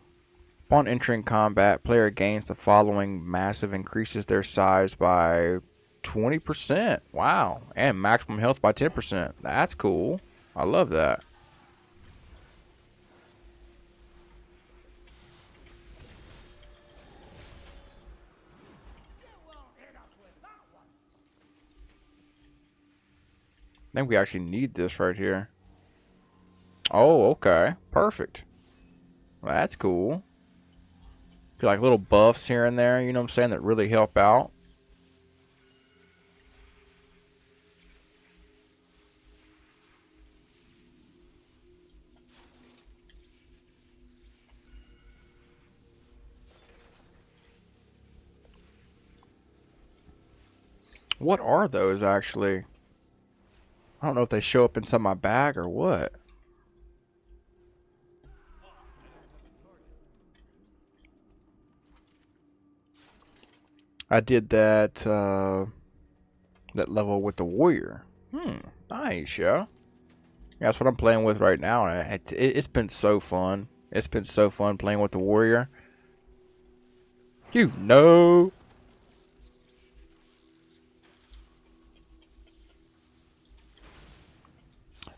Upon entering combat, player gains the following massive increases their size by 20%. Wow. And maximum health by 10%. That's cool. I love that. I think we actually need this right here. Oh, okay. Perfect. Well, that's cool. Like little buffs here and there, you know what I'm saying, that really help out. What are those actually? I don't know if they show up inside my bag or what. I did that that level with the warrior. Nice, yeah. That's what I'm playing with right now. It's been so fun. It's been so fun playing with the warrior. You know.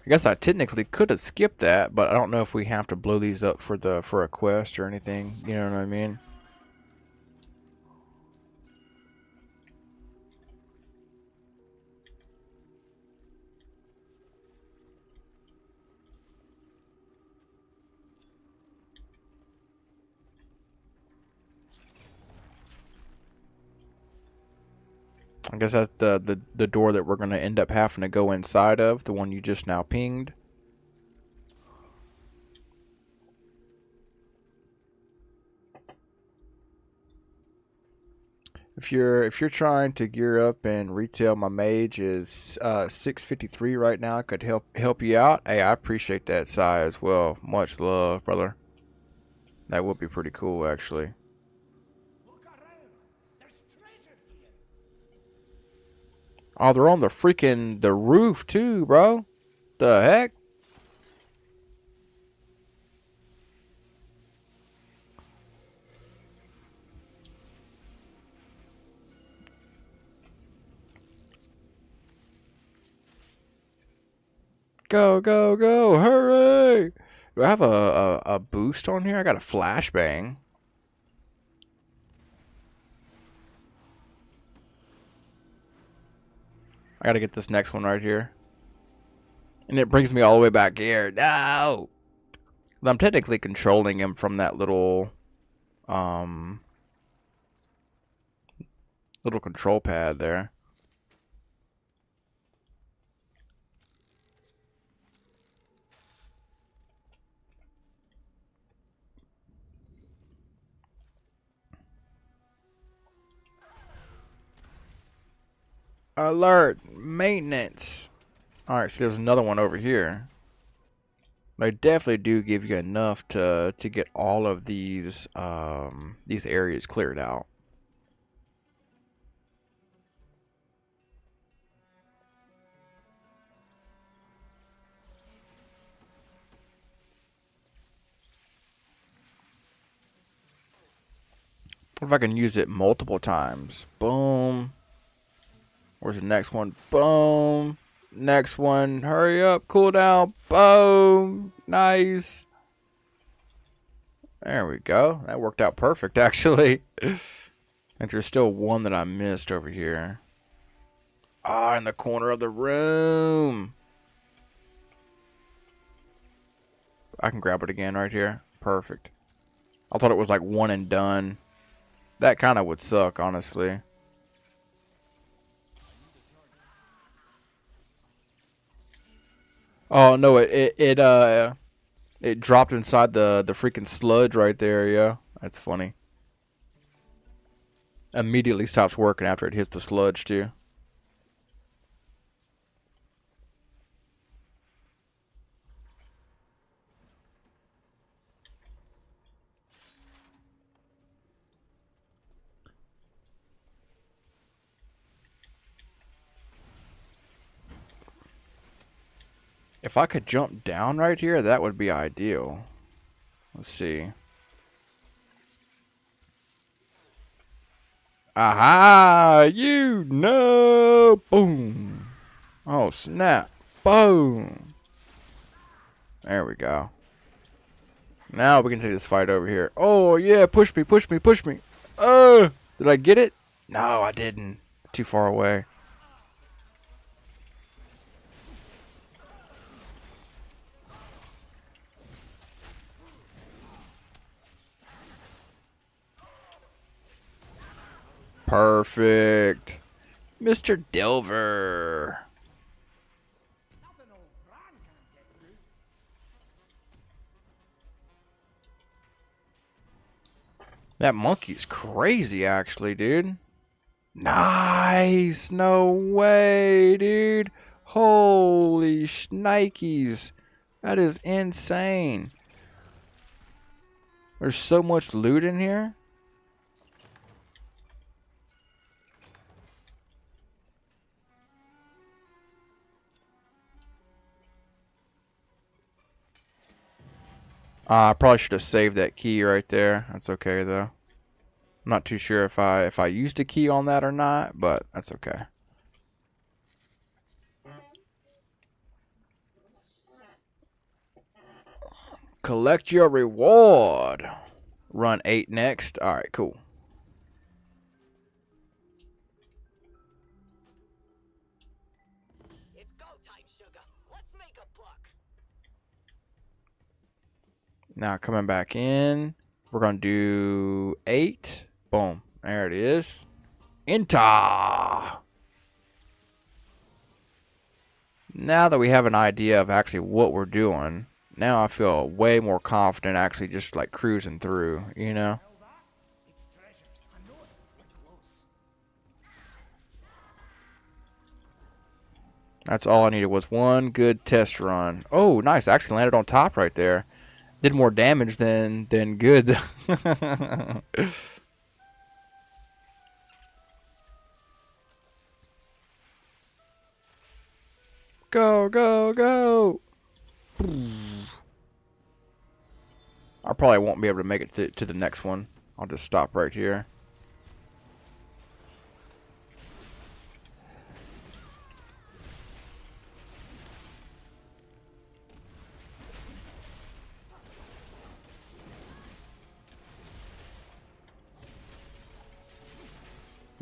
I guess I technically could have skipped that, but I don't know if we have to blow these up for a quest or anything. You know what I mean? I guess that's the door that we're going to end up having to go inside of, the one you just now pinged. If you're trying to gear up and retail, my mage is 653 right now. Could help you out. Hey, I appreciate that, Sai, as well. Much love, brother. That would be pretty cool, actually. Oh, they're on the roof too, bro. The heck? Go, go, go! Hurry! Do I have a boost on here? I got a flashbang. I gotta get this next one right here. And it brings me all the way back here. No! I'm technically controlling him from that little control pad there. Alert! Maintenance! Alright, so there's another one over here. They definitely do give you enough to get all of these areas cleared out. What if I can use it multiple times? Boom. Where's the next one? Boom. Next one. Hurry up. Cool down. Boom. Nice. There we go. That worked out perfect, actually. And there's still one that I missed over here. Ah, in the corner of the room. I can grab it again right here. Perfect. I thought it was like one and done. That kind of would suck, honestly. Oh no, it dropped inside the freaking sludge right there, yeah. That's funny. Immediately stops working after it hits the sludge too. If I could jump down right here, that would be ideal. Let's see. Aha! You know! Boom! Oh, snap! Boom! There we go. Now we can take this fight over here. Oh, yeah! Push me, push me, push me! Did I get it? No, I didn't. Too far away. Perfect. Mr. Delver. That monkey's crazy, actually, dude. Nice. No way, dude. Holy shnikes. That is insane. There's so much loot in here. I probably should have saved that key right there. That's okay though. I'm not too sure if I used a key on that or not, but that's okay. Collect your reward. Run 8 next. Alright, cool. It's go time, sugar. Let's make a buck. Now coming back in. We're going to do 8. Boom. There it is. Enter. Now that we have an idea of actually what we're doing, now I feel way more confident actually just like cruising through, you know? That's all I needed was one good test run. Oh, nice. I actually landed on top right there. Did more damage than good. Go, go, go. I probably won't be able to make it to the next one. I'll just stop right here.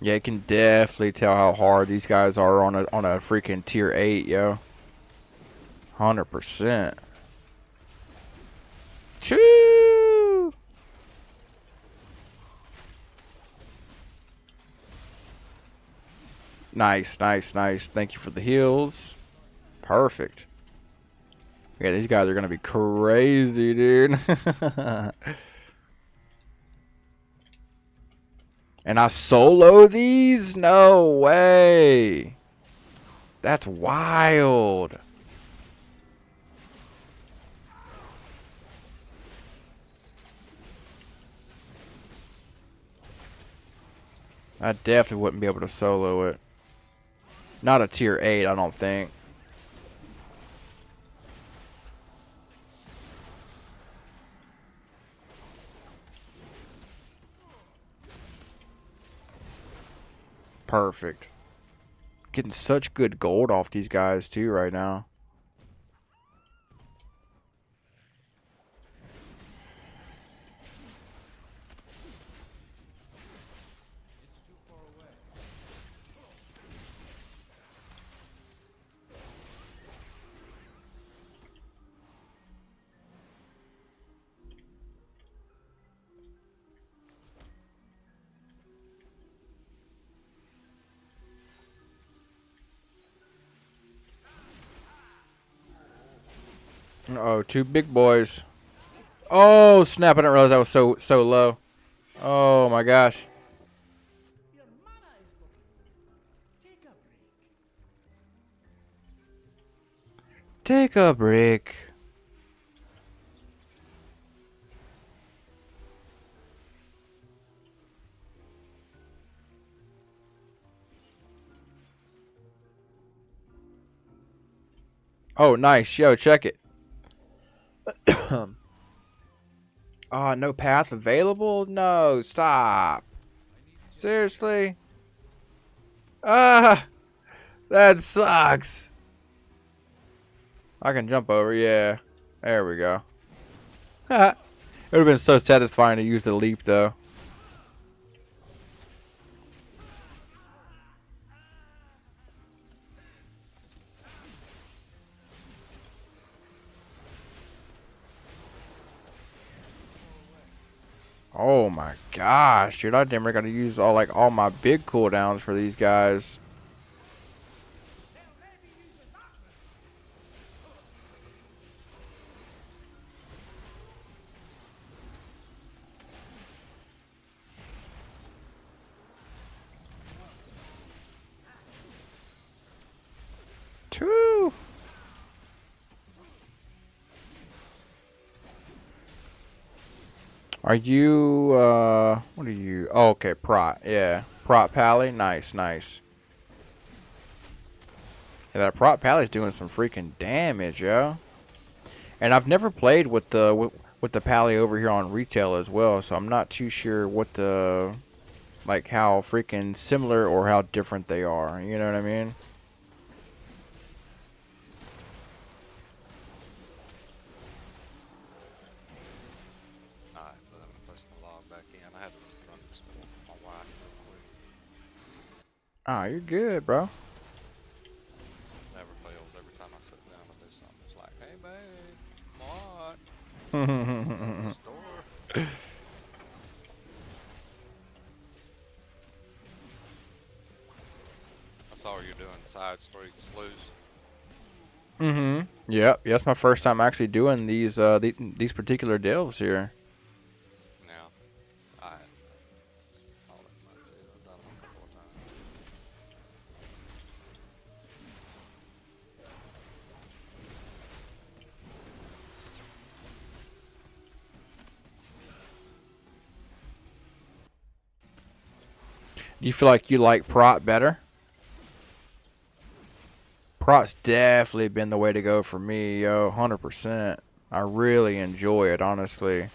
Yeah, you can definitely tell how hard these guys are on a freaking tier 8, yo. 100%. Choo! Nice, nice, nice. Thank you for the heals. Perfect. Yeah, these guys are gonna be crazy, dude. And I solo these? No way. That's wild. I definitely wouldn't be able to solo it. Not a tier 8, I don't think. Perfect. Getting such good gold off these guys too right now. Oh, two big boys. Oh, snap. I didn't realize that was so low. Oh, my gosh. Your mana is looking low. Take a break. Take a break. Oh, nice. Yo, check it. Oh, no path available? No, stop. Seriously? Ah, that sucks. I can jump over, yeah. There we go. It would have been so satisfying to use the leap, though. Oh my gosh, dude! I never got to use all my big cooldowns for these guys. True. Are you what are you? Oh, okay, prot. Yeah, prot pally. Nice, nice. Yeah, that prot pally's doing some freaking damage, yo. And I've never played with the pally over here on retail as well, so I'm not too sure what the like how freaking similar or how different they are. You know what I mean? Alright, let me post my log back in. I had to run this for my wife real quick. Ah, you're good, bro. Never fails. Every time I sit down and do something, it's like, hey babe, what? Open this door. I saw you're doing side street slews. Mm-hmm. Yep. Yeah, that's my first time actually doing these particular delves here. Now, I hadn't all that much either. I've done them a couple of times. Do you feel like you like prot better? Prot's definitely been the way to go for me, yo. 100%. I really enjoy it, honestly.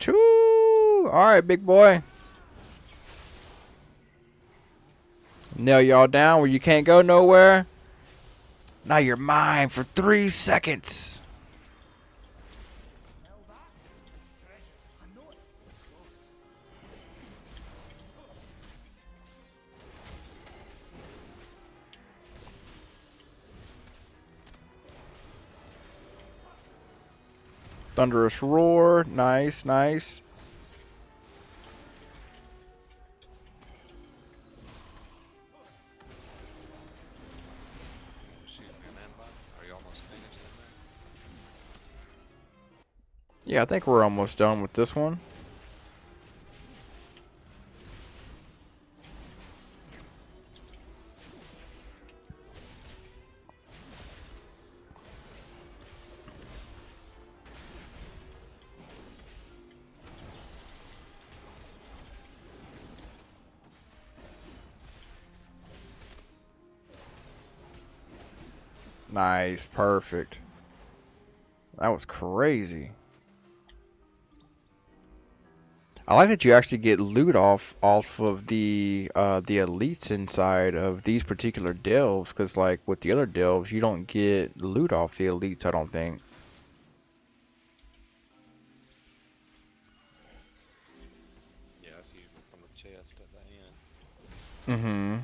Choo! Alright, big boy. Nail y'all down where you can't go nowhere. Now you're mine for 3 seconds. Smell that? It's treasure. I know it. Close. Thunderous roar. Nice, nice. Shoot me an invite. Are you almost finished in there? Yeah, I think we're almost done with this one. Nice, perfect. That was crazy. I like that you actually get loot off of the elites inside of these particular delves, because like with the other delves, you don't get loot off the elites, I don't think. Yeah, that's usually from the chest at the end, Mm-hmm.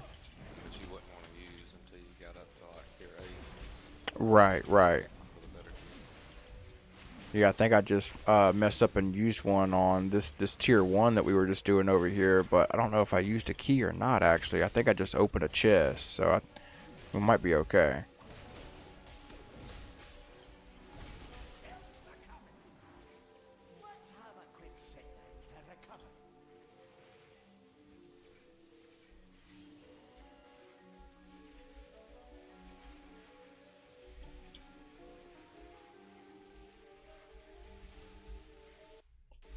which you wouldn't want to use until you got up to like tier 8 Right, right. for the better gear. Yeah, I think I just messed up and used one on this tier 1 that we were just doing over here, but I don't know if I used a key or not, actually. I think I just opened a chest, so we might be okay. Let's have a quick sit down to recover.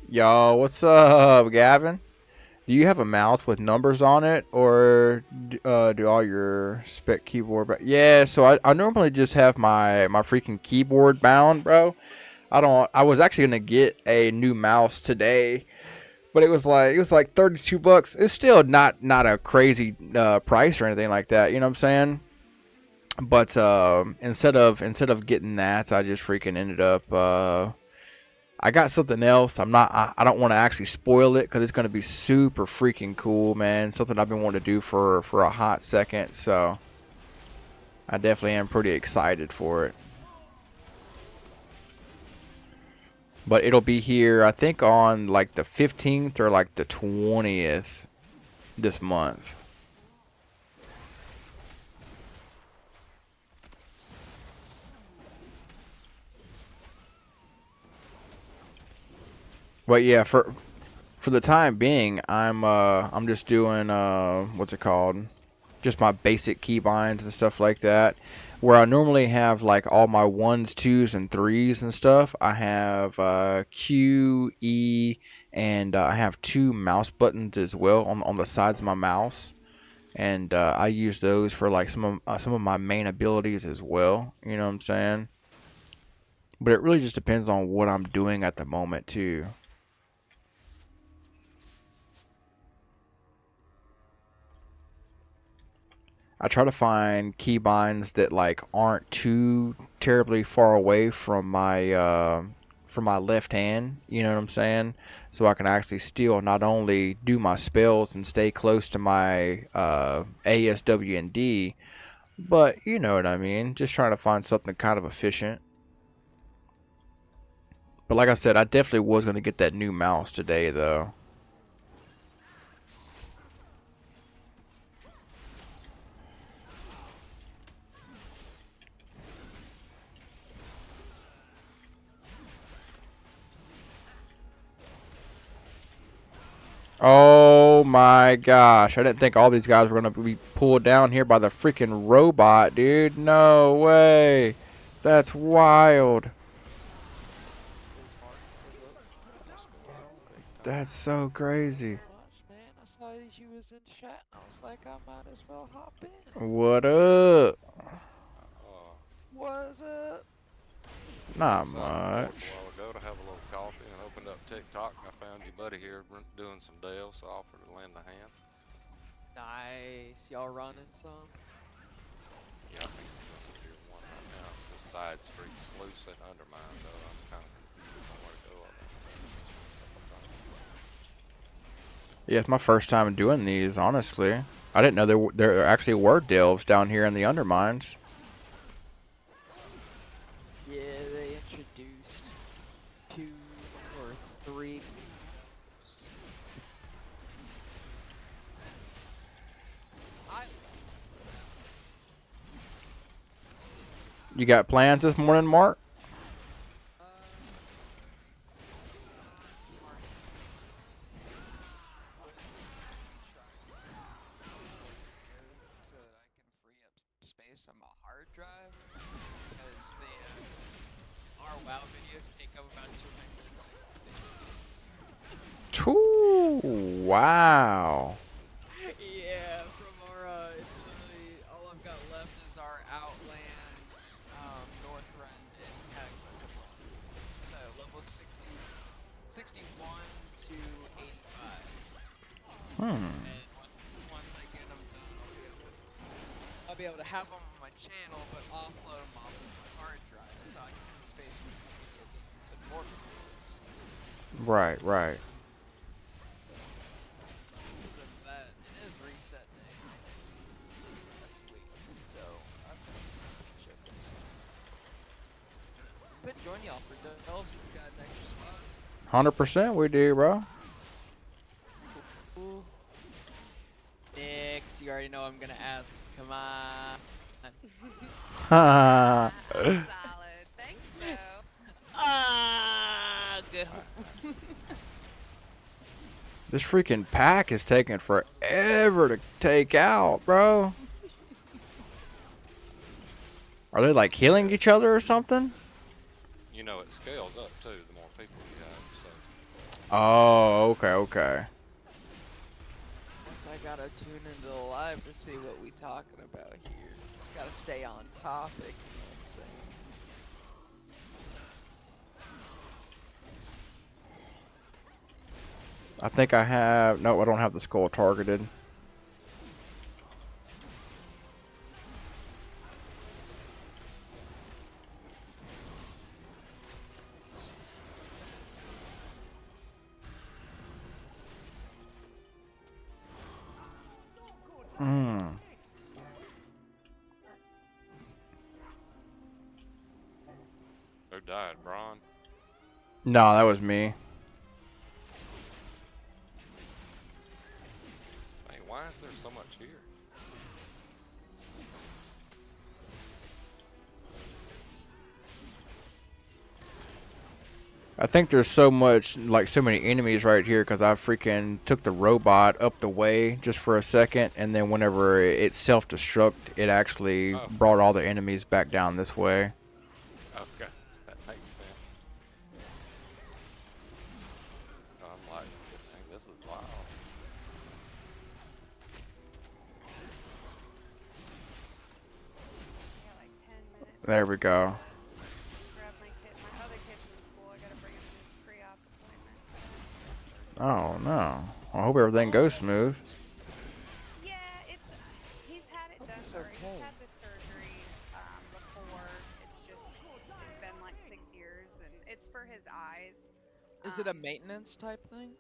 Yo, what's up, Gavin? Do you have a mouse with numbers on it, or do all your spec keyboard? Yeah, so I normally just have my freaking keyboard bound, bro. I was actually gonna get a new mouse today, but it was like $32. It's still not a crazy price or anything like that. You know what I'm saying? But instead of getting that, I just freaking ended up. I got something else. I don't want to actually spoil it because it's gonna be super freaking cool, man. Something I've been wanting to do for a hot second. So I definitely am pretty excited for it. But it'll be here, I think, on like the 15th or like the 20th this month. But yeah, for the time being, I'm just doing what's it called? Just my basic keybinds and stuff like that. Where I normally have like all my 1s, 2s, and 3s and stuff, I have Q, E, and I have 2 mouse buttons as well on the sides of my mouse, and I use those for like some of my main abilities as well. You know what I'm saying? But it really just depends on what I'm doing at the moment too. I try to find keybinds that like aren't too terribly far away from my left hand, you know what I'm saying? So I can actually still not only do my spells and stay close to my ASW and D, but you know what I mean, just trying to find something kind of efficient. But like I said, I definitely was going to get that new mouse today though. Oh my gosh. I didn't think all these guys were going to be pulled down here by the freaking robot, dude. No way. That's wild. That's so crazy. Man, I saw that you was in chat, and I was like, I might as well hop in. What up? What's up? Not Outside much. a while ago to have a little coffee and opened up TikTok and I found your buddy here doing some deals, so I offered to lend a hand. Nice. Y'all running some? Yeah, I think he's doing a tier 1 right now. It's the side streets loose at Undermine, though. I'm kind of confused on where to go. I've been playing this one a couple times. Yeah, it's my first time doing these, honestly. I didn't know there actually were delves down here in the Undermines. Yeah, they introduced 2 or 3. You got plans this morning, Mark? So that I can free up space on my hard drive, because our WoW videos take up about 266 gigs. Wow. Yeah, from our it's literally all I've got left is our Outlands And once I get them done, I'll be able to have them on my channel, but offload them off of my hard drive, so I can have space for new video games and more videos. Right, right. Other than that, it is reset day, and I didn't leave last week, so I've been chilling. Could join y'all for delves if you got an extra spot. 100% we do, bro. Ooh. Nix, you already know I'm gonna ask. Come on. I'm solid. Thanks, though. Good. This freaking pack is taking forever to take out, bro. Are they like healing each other or something? You know, it scales up too the more people you have. So. Oh, okay, okay. Guess I gotta tune into the live to see what we talking about here. Gotta stay on topic, you know what I'm saying? I think I have... No, I don't have the skull targeted. Who died, Braun? No, that was me. Hey, why is there so much here? I think there's so much, like so many enemies right here because I freaking took the robot up the way just for a second, and then whenever it self-destruct, it actually brought all the enemies back down this way. Okay, that makes sense. I'm like, dang, this is wild. I got like 10 minutes. There we go. Grab my kid. My other kid's in school. I gotta bring him to his pre-op appointment. Oh no. I hope everything goes smooth. Yeah, it's he's had it done. Or he's had the surgery before. It's been like 6 years, and it's for his eyes. Is it a maintenance type thing?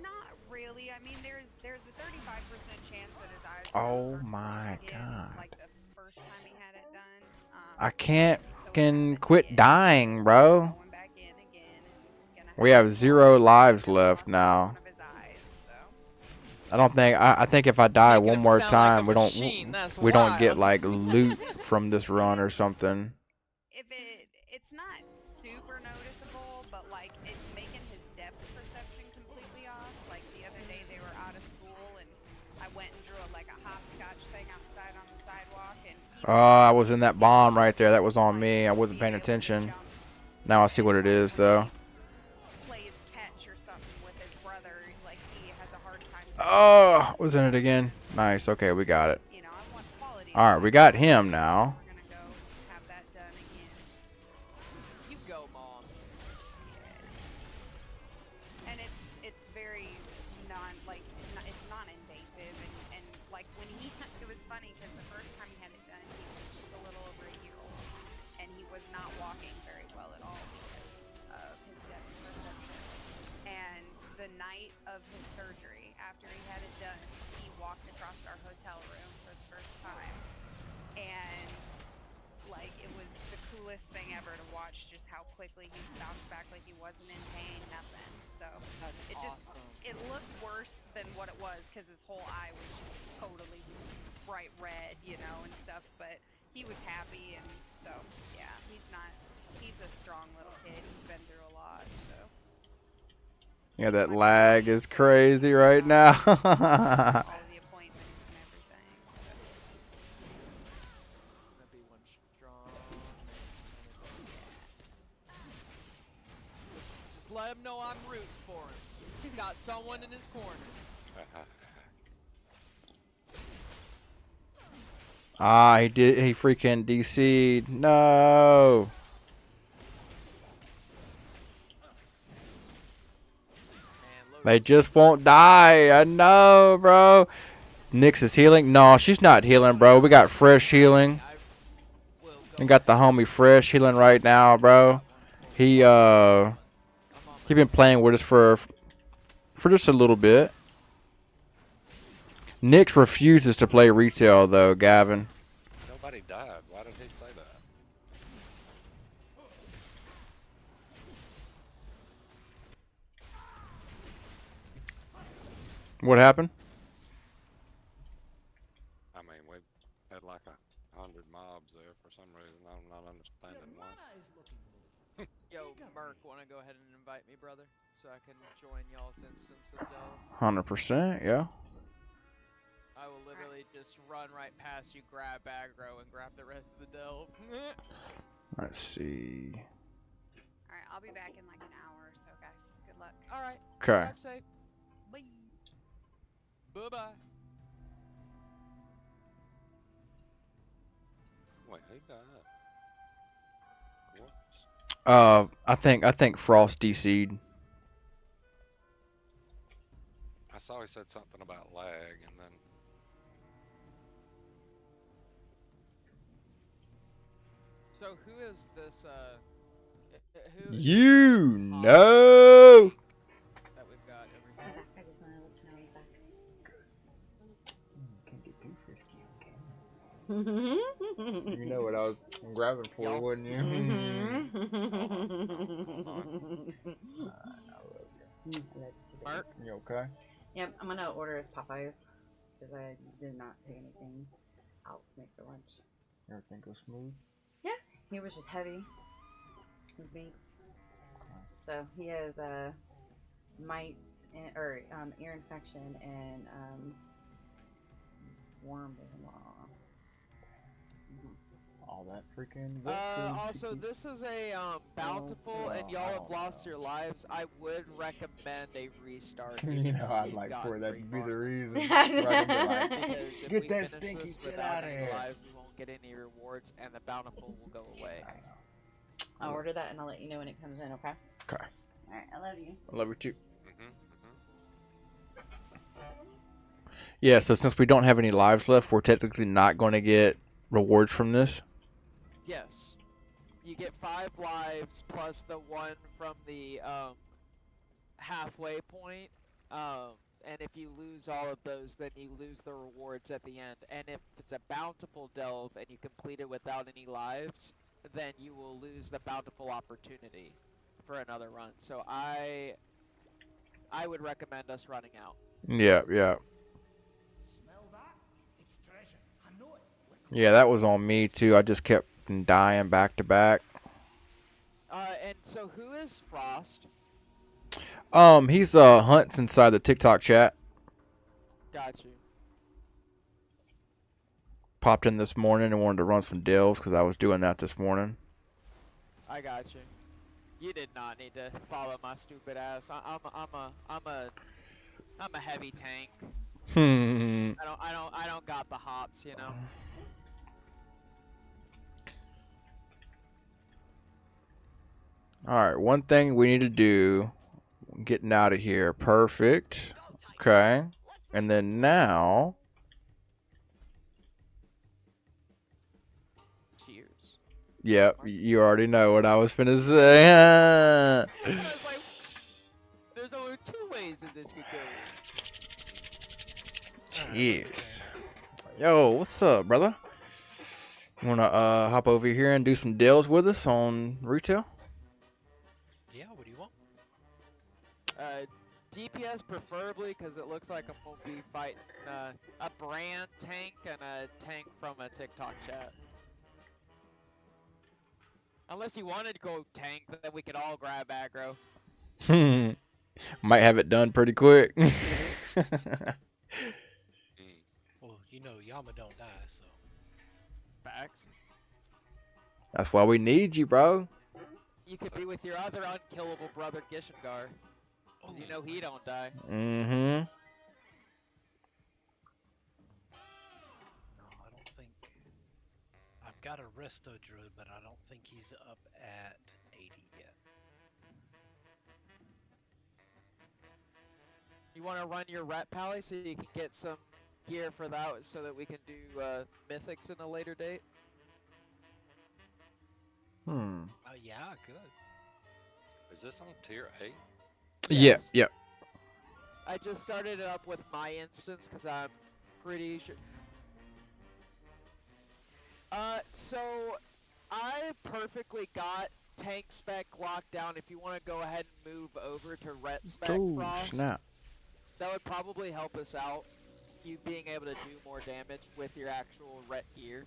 Not really. I mean, there's a 35% chance that his eyes Oh will start to my work again, god. like the first time he had it done. I can't fucking quit dying, bro. Going back in again and gonna We have 0 lives left now. one of his eyes, so. I don't think I think if I die one more time, we machine, don't get like loot from this run or something. If it's not super noticeable, but like it's making his depth perception completely off. Like the other day they were out of school and I went and drew like a hopscotch thing outside on the sidewalk, and I was in that bomb right there. That was on me. I wasn't paying attention. Now I see what it is though. plays catch or something with his brother. Like he has a hard time. Oh, was in it again. Nice. Okay, we got it. You know, I want quality. All right, we got him now. We're gonna go have that done again. You go, Mom. Yeah. And it's very it's non-invasive, and like when he it was funny because the first time he had it done, he was just a little over a year old, and he was not walking very well at all because of his depth perception. And the night of his surgery, after he had it done, he walked across our hotel room for the first time, and like it was the coolest thing ever to watch just how quickly he bounced back, like he wasn't in pain, nothing. So it just it looked worse than what it was because his whole eye was just totally bright red, you know, and stuff, but he was happy, and so yeah, he's a strong little kid. He's been through a lot, so. Yeah, that lag is crazy right now. All the appointments and everything. So. Gonna be one strong. Just let him know I'm rooting for him. He's got someone in his corner. Ah, he freaking DC'd. No. They just won't die. I know, bro. Nyx is healing. No, she's not healing, bro. We got fresh healing. We got the homie fresh healing right now, bro. He been playing with us for just a little bit. Nyx refuses to play retail though, Gavin. Nobody died. Why did he say that? What happened? I mean, we had like 100 mobs there for some reason. I'm not understanding why. Yo, Merc, wanna go ahead and invite me, brother, so I can join y'all's instance of Delve? 100%, yeah. I will literally just run right past you, grab aggro, and grab the rest of the Delve. Let's see. Alright, I'll be back in like an hour or so, guys. Good luck. Alright. Okay. Drive safe. Bye. Bye-bye. Wait, who died? What? I think Frost DC'd. I saw he said something about lag, and then So who is this, who is You this know. that we've got over here? I just want to let you know he's back. Can't get too frisky on camera. You know what I was grabbing for, wouldn't you? Mark? You okay? Yep, I'm gonna order his Popeyes because I did not take anything out to make for lunch. Everything goes smooth? Yeah, he was just heavy with beaks. So he has mites and, or ear infection and worm. All that freaking Also, this is a bountiful, and y'all have lost your lives. I would recommend a restart. You know, I'd like for that to be the reason. Because if Get we that finish stinky this shit without out of any here. lives, we won't get any rewards, and the bountiful will go away. I'll order that and I'll let you know when it comes in. Okay. Okay. All right. I love you. I love you too. Yeah, so since we don't have any lives left, we're technically not going to get rewards from this. Yes. You get 5 lives plus the 1 from the halfway point. And if you lose all of those, then you lose the rewards at the end. And if it's a bountiful delve and you complete it without any lives, then you will lose the bountiful opportunity for another run. So I would recommend us running out. Yeah, yeah. Smell that? It's treasure. I know it. Yeah, that was on me too. I just kept dying back to back. And so who is Frost? He's Hunts inside the TikTok chat. Got you. Popped in this morning and wanted to run some delves because I was doing that this morning. I got you. You did not need to follow my stupid ass. I'm a heavy tank. I don't got the hops, you know. All right, one thing we need to do, getting out of here. Perfect. Okay. And then now. Cheers. Yep, you already know what I was finna say. I was like, there's only 2 ways that this could go. Cheers. Yo, what's up, brother? You wanna hop over here and do some deals with us on retail? Yeah, what do you want? DPS preferably, because it looks like I'm gonna be fighting a brand tank and a tank from a TikTok chat. Unless you wanted to go tank, then we could all grab aggro. Might have it done pretty quick. Well, you know, Yama don't die, so. Facts. That's why we need you, bro. You could be with your other unkillable brother, Gishingar. Cause you know he don't die. Mm-hmm. No, I don't think. I've got a resto druid, but I don't think he's up at 80 yet. You want to run your ret pally so you can get some gear for that, so that we can do mythics in a later date. Yeah, I could. Is this on tier 8? Yep, yep. I just started it up with my instance because I'm pretty sure. So I perfectly got tank spec locked down. If you want to go ahead and move over to ret spec, Oh, Frost, snap. that would probably help us out. You being able to do more damage with your actual ret gear.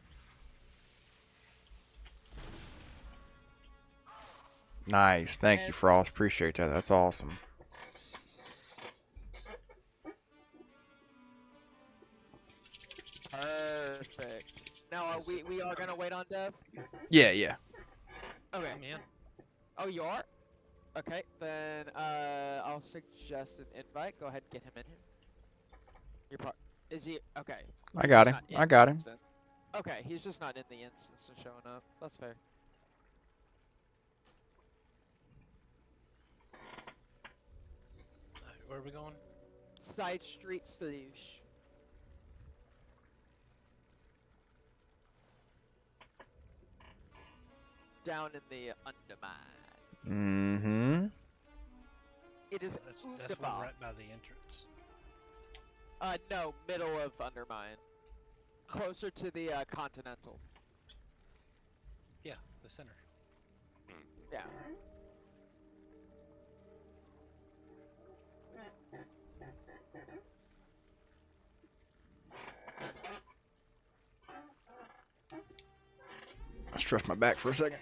Nice. Thank you, Frost. Appreciate that. That's awesome. Perfect. Now, we are gonna wait on Dev? Yeah, yeah. Okay. I'm in. Oh, you are? Okay, then I'll suggest an invite. Go ahead and get him in here. Is he okay? I got him. Not in I got the him. instance. Okay, he's just not in the instance and showing up. That's fair. Where are we going? Side street Sloosh. Down in the Undermine. Mm-hmm. It is That's one right by the entrance. No, middle of Undermine. Closer to the Continental. Yeah, the center. Yeah. I stretched my back for a second.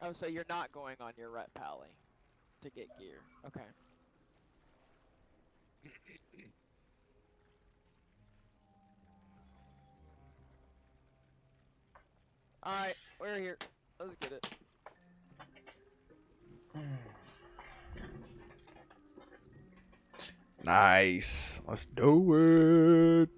Oh, so you're not going on your ret pally to get gear. Okay. Alright, we're here. Let's get it. Nice. Let's do it.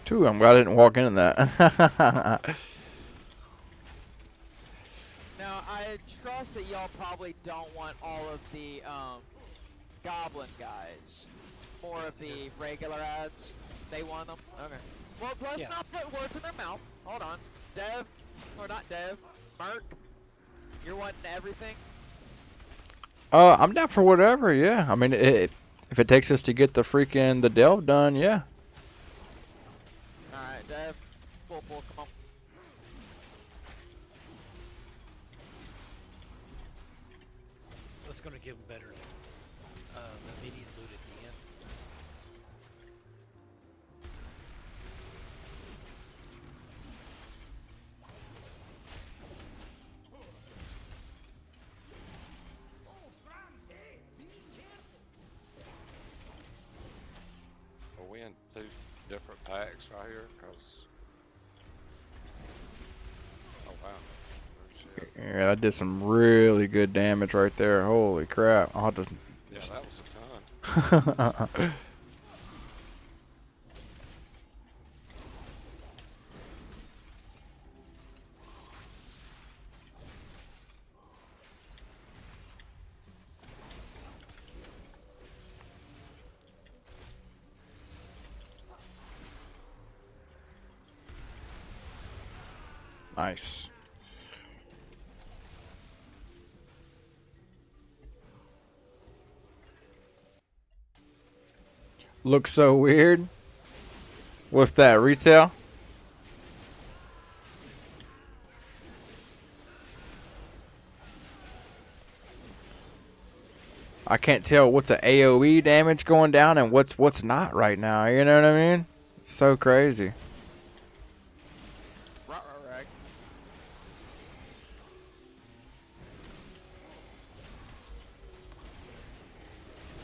Too, I'm glad I didn't walk into that. Now, I trust that y'all probably don't want all of the goblin guys. More of the regular ads. They want them? Okay. Well, let's not put words in their mouth. Hold on. Dev, or not Dev, Merc, you're wanting everything? I'm down for whatever, yeah. I mean, if it takes us to get the delve done, yeah. Alright, Dev, pull, come on. That's going to give them better immediate loot at the end. Are we in 2 different packs right here? Cause oh wow, oh, shit. Yeah, that did some really good damage right there. Holy crap! I'll have to. Yeah, that was a ton. Nice. Looks so weird. What's that, retail? I can't tell what's an AoE damage going down and what's not right now. You know what I mean? It's so crazy.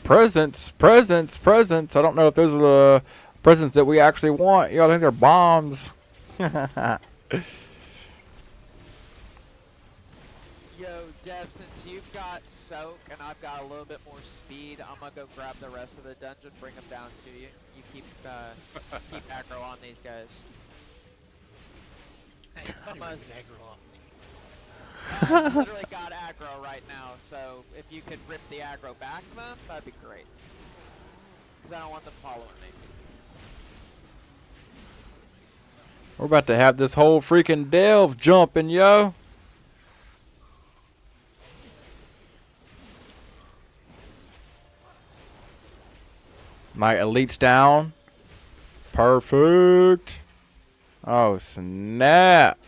Presents. I don't know if those are presents that we actually want. Y'all think they're bombs. Yo, Dev, since you've got soak and I've got a little bit more speed, I'm gonna go grab the rest of the dungeon, bring them down to you. You keep aggro on these guys. Hey, buddy, I'm ripping aggro off me. You literally got aggro right now, so if you could rip the aggro back then, that'd be great. Because I don't want them following me. We're about to have this whole freaking delve jumping, yo. My elite's down. Perfect. Oh, snap.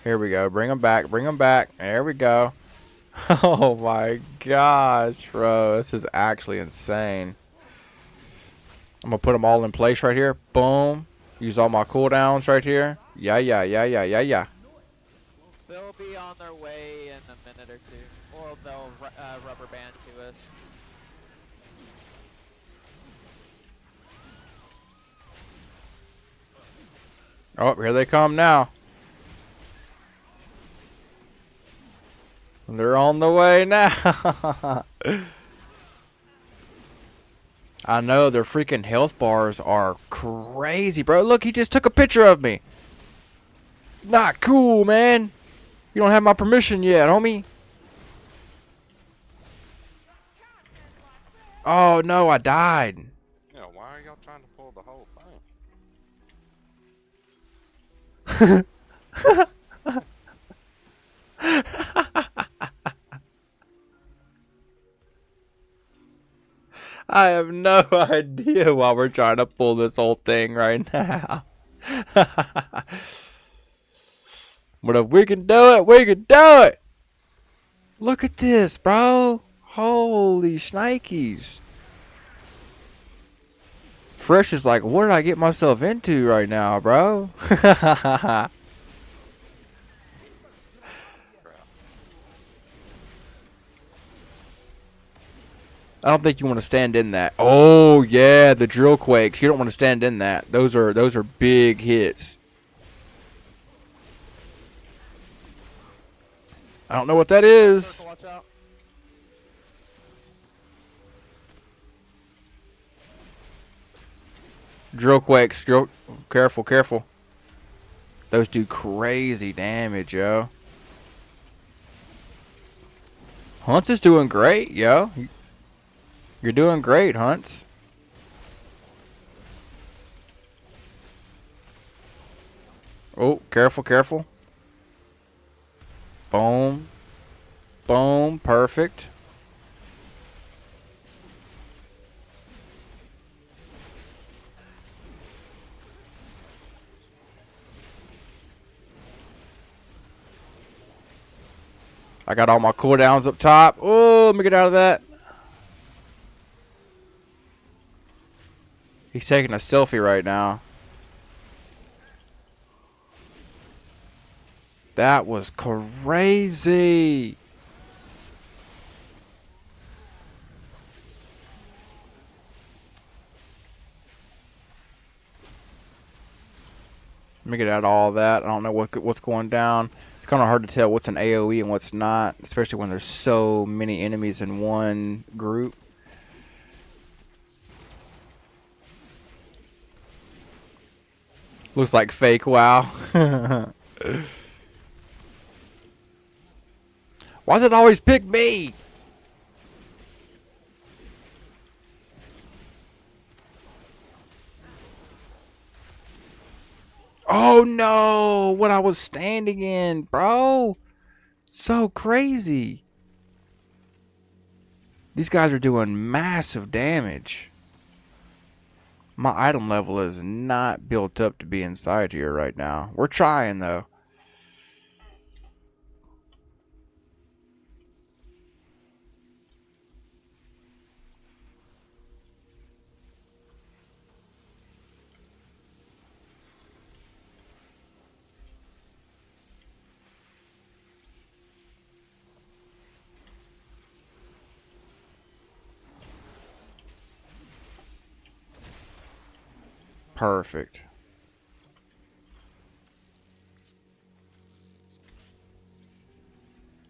Here we go. Bring them back. Bring them back. There we go. Oh, my gosh, bro. This is actually insane. I'm going to put them all in place right here. Boom. Use all my cooldowns right here. Yeah. They'll be on their way in a minute or two. Or they'll rubber band to us. Oh, here they come now. They're on the way now. I know, their freaking health bars are crazy, bro. Look, he just took a picture of me. Not cool, man. You don't have my permission yet, homie. Oh, no, I died. Yeah, why are y'all trying to pull the whole thing? I have no idea why we're trying to pull this whole thing right now. But if we can do it, we can do it. Look at this, bro. Holy shnikes. Fresh is like, what did I get myself into right now, bro? I don't think you want to stand in that. Oh yeah, the drill quakes. You don't want to stand in that. Those are big hits. I don't know what that is. Watch out. Drill quakes. Drill. Careful, careful. Those do crazy damage, yo. Hunts is doing great, yo. You're doing great, Hunts. Oh, careful, careful. Boom. Boom. Perfect. I got all my cooldowns up top. Oh, let me get out of that. He's taking a selfie right now. That was crazy. Let me get out of all that. I don't know what's going down. It's kind of hard to tell what's an AoE and what's not, especially when there's so many enemies in one group. Looks like fake WoW. Why does it always pick me? Oh no! What I was standing in, bro. So crazy. These guys are doing massive damage. My item level is not built up to be inside here right now. We're trying though. Perfect.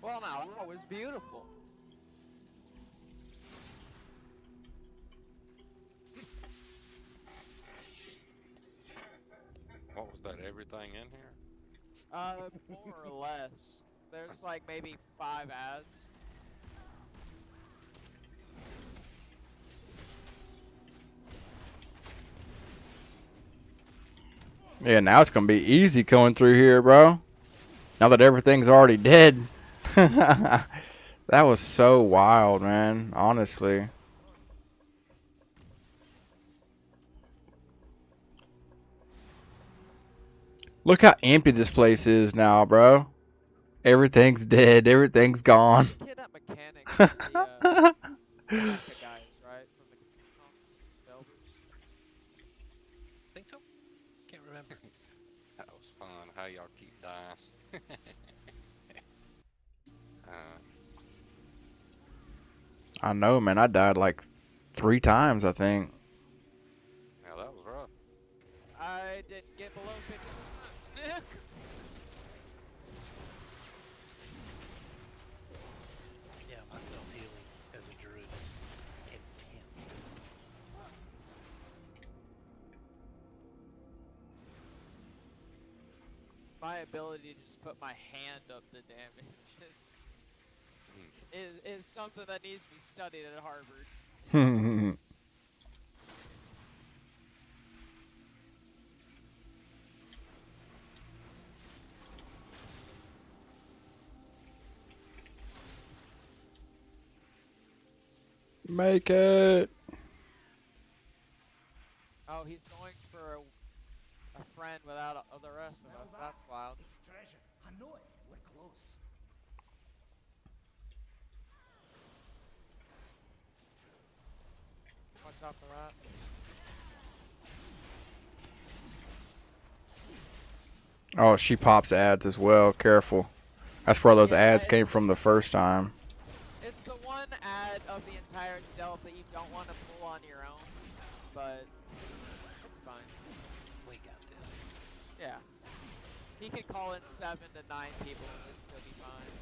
Well, now that was beautiful. What was that? Everything in here? More or less. There's like maybe 5 ads. Yeah, now it's gonna be easy going through here, bro. Now that everything's already dead. That was so wild, man. Honestly. Look how empty this place is now, bro. Everything's dead. Everything's gone. The kid at mechanics are the mecha guys, right? From the computer consoles developers. Think so? Can't remember. That was fun. How y'all keep dying. uh, I know, man. I died like 3 times, I think. yeah, that was rough. I didn't get below 50%. Yeah, my self-healing as a druid is intense. My ability to just put my hand up the damage is something that needs to be studied at Harvard. Make it. Oh, he's going for a friend without the rest of us. That's wild. It's treasure. I know it. We're close. Watch out for that. Oh, she pops ads as well. Careful. That's where those Yeah, ads came from the first time. it's the one ad of the entire delta that you don't want to pull on your own, but it's fine. We got this. Yeah. He could call in 7 to 9 people and it'd still be fine.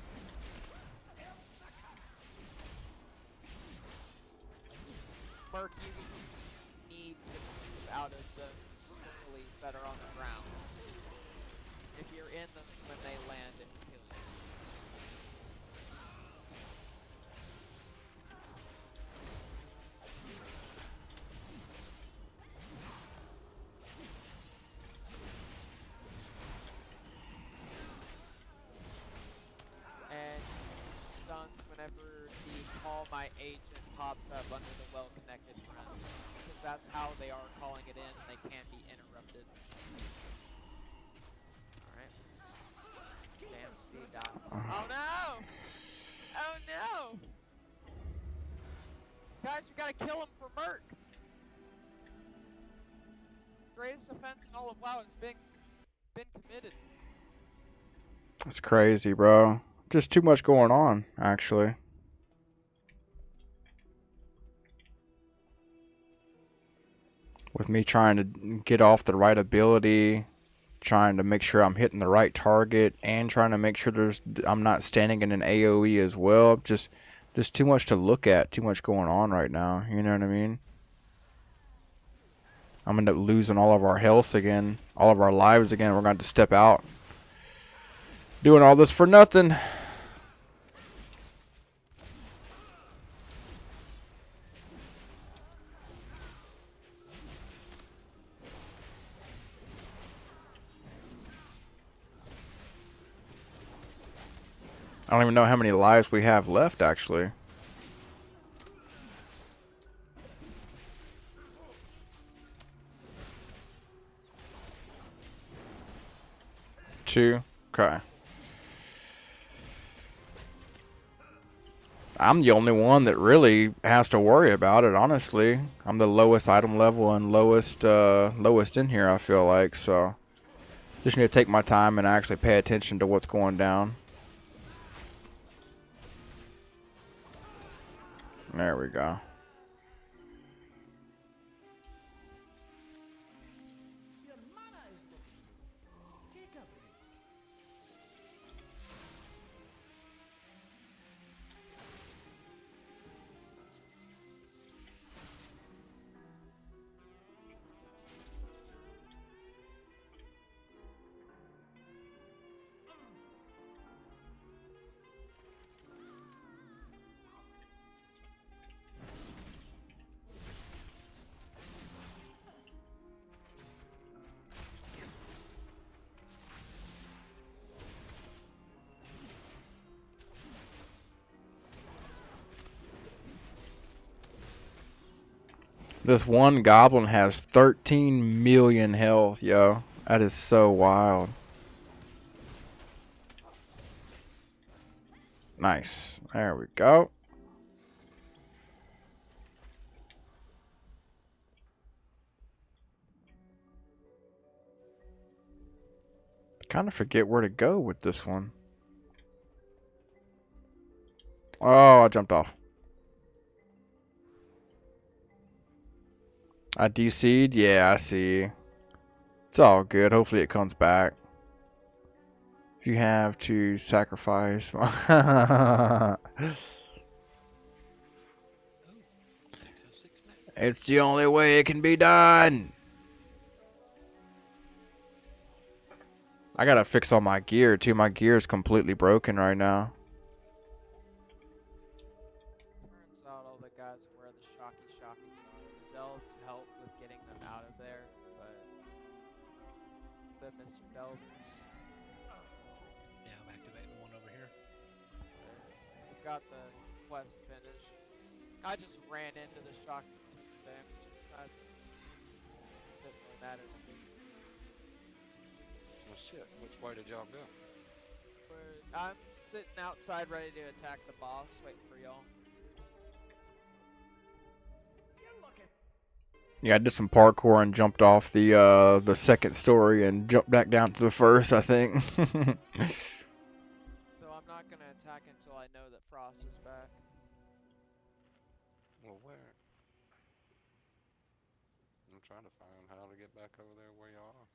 Merc, you need to move out of those swirlies that are on the ground. If you're in them when they land, it will kill you. And stuns whenever the call my agent pops up under the well-connected friends, because that's how they are calling it in and they can't be interrupted. Alright, let's jam speed dial. Oh no! Oh no! Guys, we gotta kill him for Merc! Greatest offense in all of WoW has been committed. It's crazy, bro. Just too much going on, actually. With me trying to get off the right ability, trying to make sure I'm hitting the right target, and trying to make sure I'm not standing in an AoE as well. Just too much to look at. Too much going on right now. You know what I mean? I'm gonna end up losing all of our health again, all of our lives again. We're going to have to step out. Doing all this for nothing. I don't even know how many lives we have left, actually. Two. Okay. I'm the only one that really has to worry about it, honestly. I'm the lowest item level and lowest in here, I feel like, so just need to take my time and actually pay attention to what's going down. There we go. This one goblin has 13 million health, yo. That is so wild. Nice. There we go. Kind of forget where to go with this one. Oh, I jumped off. I DC'd? Yeah, I see. It's all good. Hopefully it comes back. If you have to sacrifice. It's the only way it can be done. I gotta fix all my gear too. My gear is completely broken right now. Turns out all the guys are where the shockies are. The delves help with getting them out of there, but the Mr. Delvers. Yeah, I'm activating one over here. We've got the quest finished. I just ran into the shocks and took the damage inside them. Didn't really matter to me. Well, shit. Which way did y'all go? I'm sitting outside ready to attack the boss, waiting for y'all. Yeah, I did some parkour and jumped off the second story and jumped back down to the first, I think. So I'm not gonna attack until I know that Frost is back. Well, where? I'm trying to find how to get back over there where y'all are.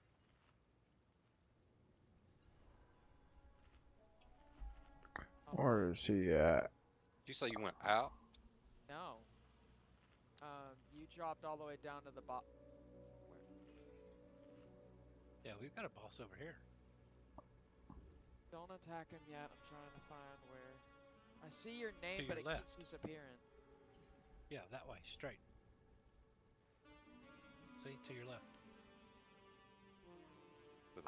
Where is he at? Did you say you went out? No. You dropped all the way down to the bottom. Yeah, we've got a boss over here. Don't attack him yet. I'm trying to find where. I see your name, but it keeps disappearing. Yeah, that way, straight. See, to your left.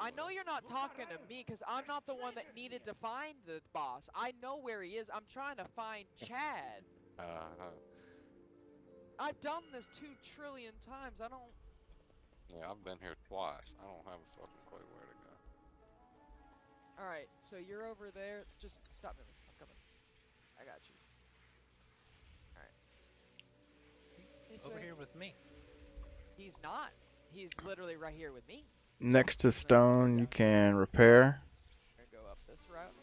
I know you're not talking to me because I'm not the one that needed to find the boss. I know where he is. I'm trying to find Chad. I've done this 2 trillion times. I don't. Yeah, I've been here twice. I don't have a fucking clue where to go. Alright, so you're over there. Just stop moving. I'm coming. I got you. Alright. He's over here with me. He's not. He's literally right here with me. Next to stone, you can repair. We're gonna go up this route.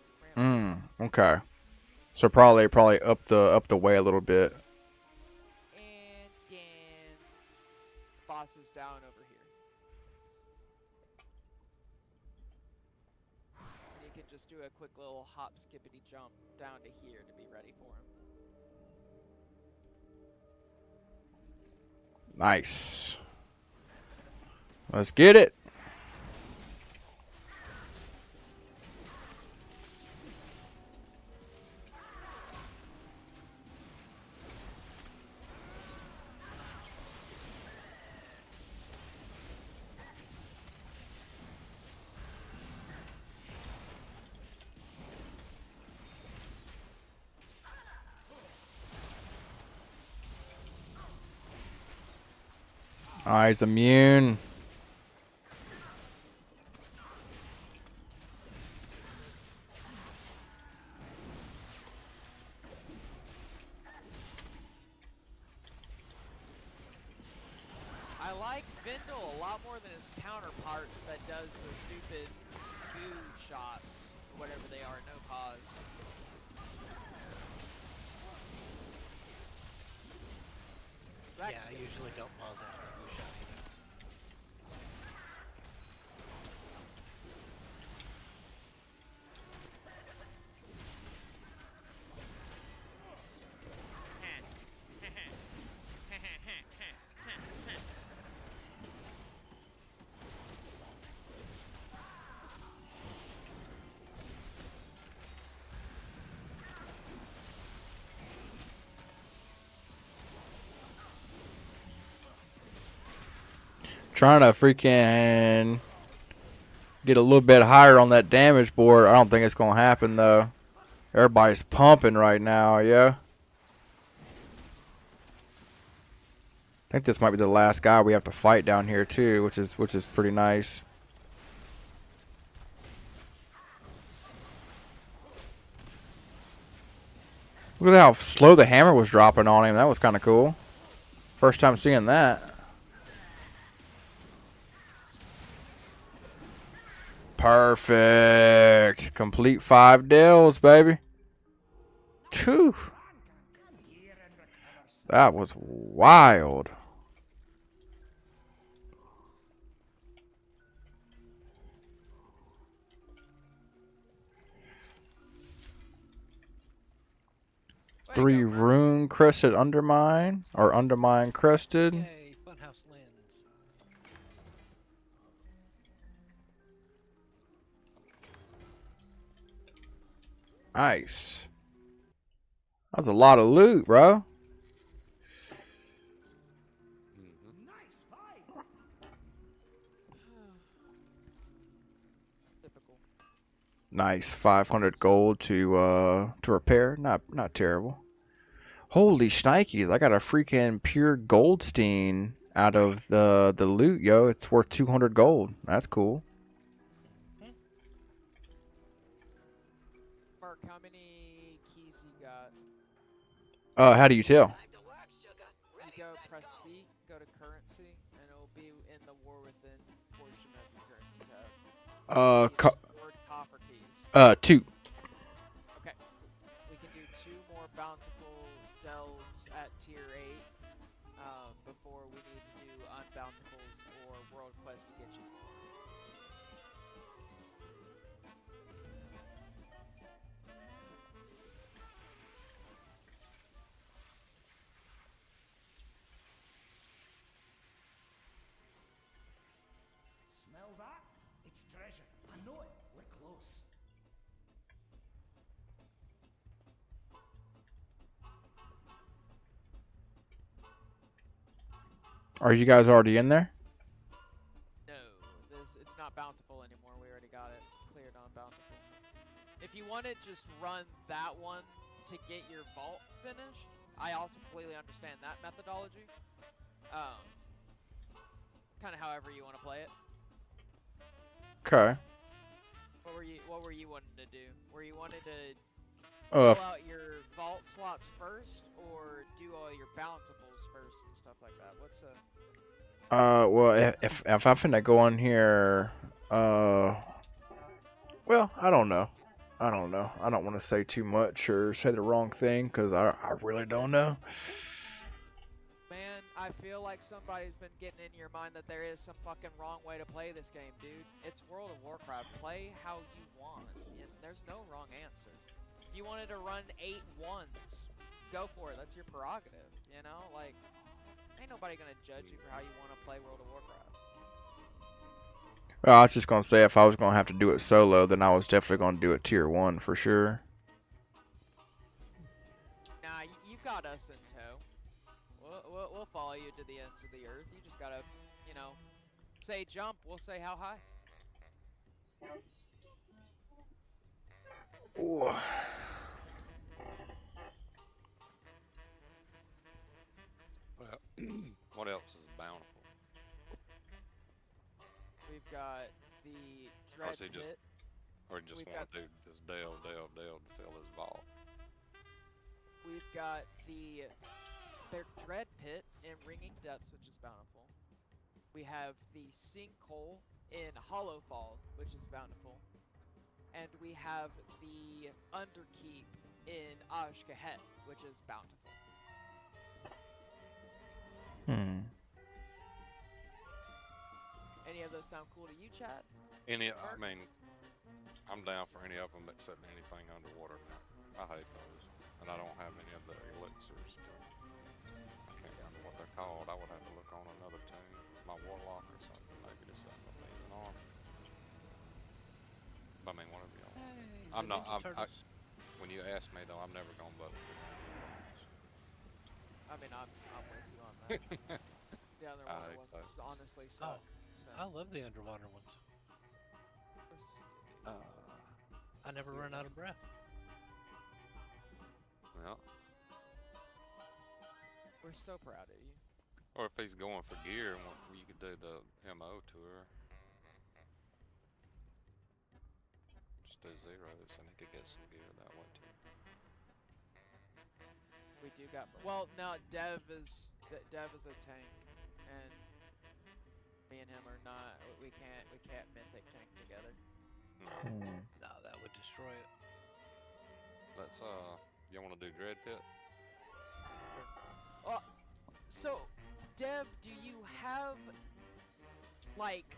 Okay. So probably up the way a little bit. And then boss is down over here. And you can just do a quick little hop skippity jump down to here to be ready for him. Nice. Let's get it. Oh, he's immune. I like Vindel a lot more than his counterpart that does the stupid goo shots, or whatever they are, no cause. Yeah, I usually don't pause after a goo shot either. Trying to freaking get a little bit higher on that damage board. I don't think it's gonna happen though. Everybody's pumping right now, yeah. I think this might be the last guy we have to fight down here too, which is pretty nice. Look at how slow the hammer was dropping on him. That was kind of cool. First time seeing that. Perfect. Complete 5 deals, baby. Phew. That was wild. Three rune crested undermine or undermine crested. Yay, Funhouse Lands. Nice. That was a lot of loot, bro. Typical. Nice. 500 gold to repair. Not terrible. Holy shnikes, I got a freaking pure Goldstein out of the loot, yo. It's worth 200 gold. That's cool. Mark, how many keys you got? How do you tell? You go press C, go to currency, and it will be in the war within portion of your currency tab. Copper keys. 2. Okay. We can do 2 more bountiful delves at tier 8 before we need to do unbountiful's or world quest to get you more. Smell that? It's treasure. I know it. We're close. Are you guys already in there? No, it's not bountiful anymore. We already got it cleared on bountiful. If you want to just run that one to get your vault finished, I also completely understand that methodology. Kind of however you want to play it. Okay. What were you wanting to do? Were you wanting to fill out your vault slots first, or do all your bountiful's first and stuff like that? What's well, if I'm finna go on here, well, I don't know. I don't want to say too much or say the wrong thing because I really don't know. Man, I feel like somebody's been getting in your mind that there is some fucking wrong way to play this game, dude. It's World of Warcraft. Play how you want. And there's no wrong answer. If you wanted to run 8 ones, go for it. That's your prerogative, you know? Like, ain't nobody gonna judge you for how you want to play World of Warcraft. Well, I was just gonna say if I was gonna have to do it solo, then I was definitely gonna do it tier 1 for sure. Nah, you've got us in tow. We'll follow you to the ends of the earth. You just gotta, you know, say jump, we'll say how high. Ooh. Well, what else is bountiful? We've got the Dread Pit. Or just want to do just delve to fill his vault. We've got the Dread Pit in Ringing Depths, which is bountiful. We have the Sinkhole in Hollowfall, which is bountiful. And we have the Underkeep in Ashkahet, which is bountiful. Any of those sound cool to you, Chad? I mean, I'm down for any of them except anything underwater now. I hate those. And I don't have any of the elixirs to... I can't remember what they're called. I would have to look on another tune. My warlock or something, maybe to set my amazing armor. But I mean, whatever y'all want. Hey, I'm not... Turtles. when you ask me, though, I'm never going to vote for any of the other ones. I mean, I'm with you on that. The underwater ones honestly suck. So. I love the underwater ones. I never run out of breath. Well. We're so proud of you. Or if he's going for gear, you could do the MO tour. Just do zeros, and he could get some gear that way too. We do got. Well, no, Dev is a tank, and me and him are not. We can't mythic tank together. No. No, that would destroy it. Let's you want to do Dread Pit? Sure. So, Dev, do you have like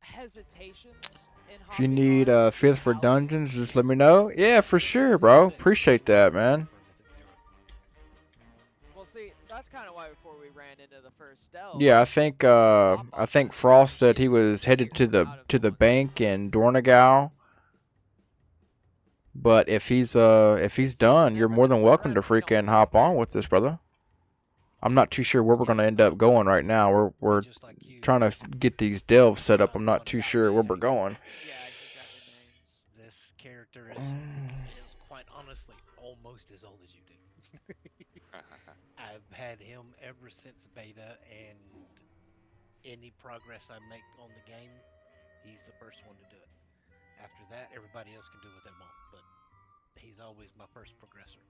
hesitations in If you hopping need on fifth for without dungeons, just let me know. Yeah, for sure, bro. Appreciate that, man. Well, see, that's kind of why before we ran into the first stealth. Yeah, I think Frost said he was headed to the bank in Dornagau. But if he's done, you're more than welcome to freaking hop on with this, brother. I'm not too sure where we're gonna end up going right now. We're trying to get these delves set up. I'm not too sure where we're going. Yeah, I think that remains. This character is quite honestly almost as old as you do. I've had him ever since beta, and any progress I make on the game, he's the first one to do it. After that, everybody else can do what they want, but he's always my first progressor.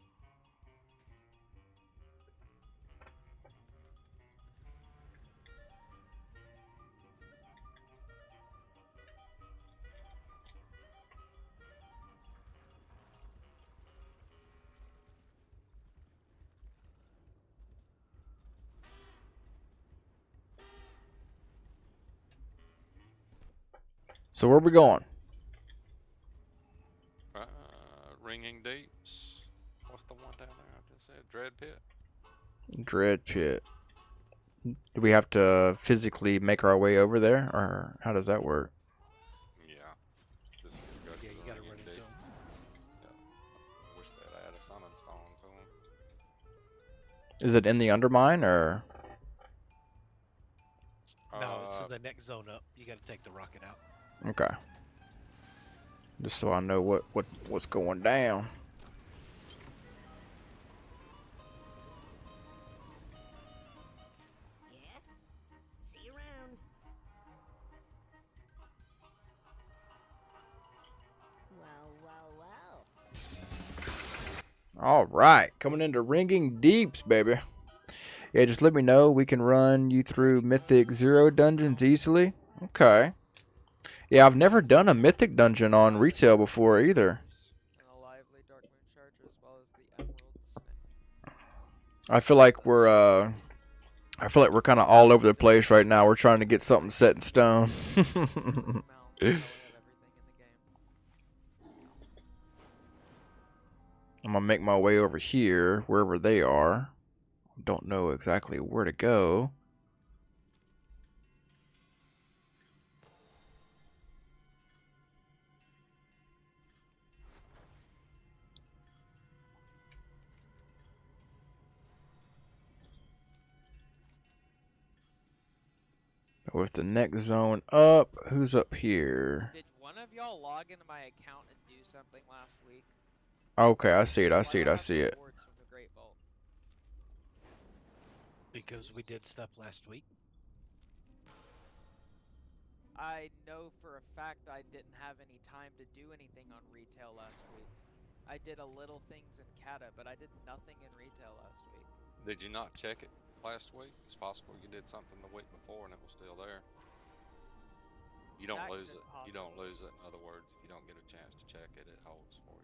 So where we going? Ringing Deeps. What's the one down there I just said? Dread Pit? Dread Pit. Do we have to physically make our way over there, or how does that work? Yeah. Just go to you the gotta Ringing run into Deep. him. Yeah. I wish they'd add a summon stone to him. Is it in the Undermine, or? No, it's the next zone up. You gotta take the rocket out. Okay. Just so I know what's going down. Yeah? See you around. Well. All right, coming into Ringing Deeps, baby. Yeah, just let me know. We can run you through Mythic Zero dungeons easily. Okay. Yeah, I've never done a Mythic dungeon on retail before either. And a lively Dark Moon Charger as well as the Emerald Snake. I feel like we're kind of all over the place right now. We're trying to get something set in stone. I'm gonna make my way over here, wherever they are. Don't know exactly where to go. With the next zone up, who's up here? Did one of y'all log into my account and do something last week? Okay, I see it. I see it. From the Great Vault. Because we did stuff last week. I know for a fact I didn't have any time to do anything on retail last week. I did a little things in Kata, but I did nothing in retail last week. Did you not check it last week? It's possible you did something the week before and it was still there. You don't lose it. You don't lose it. In other words, if you don't get a chance to check it, it holds for you.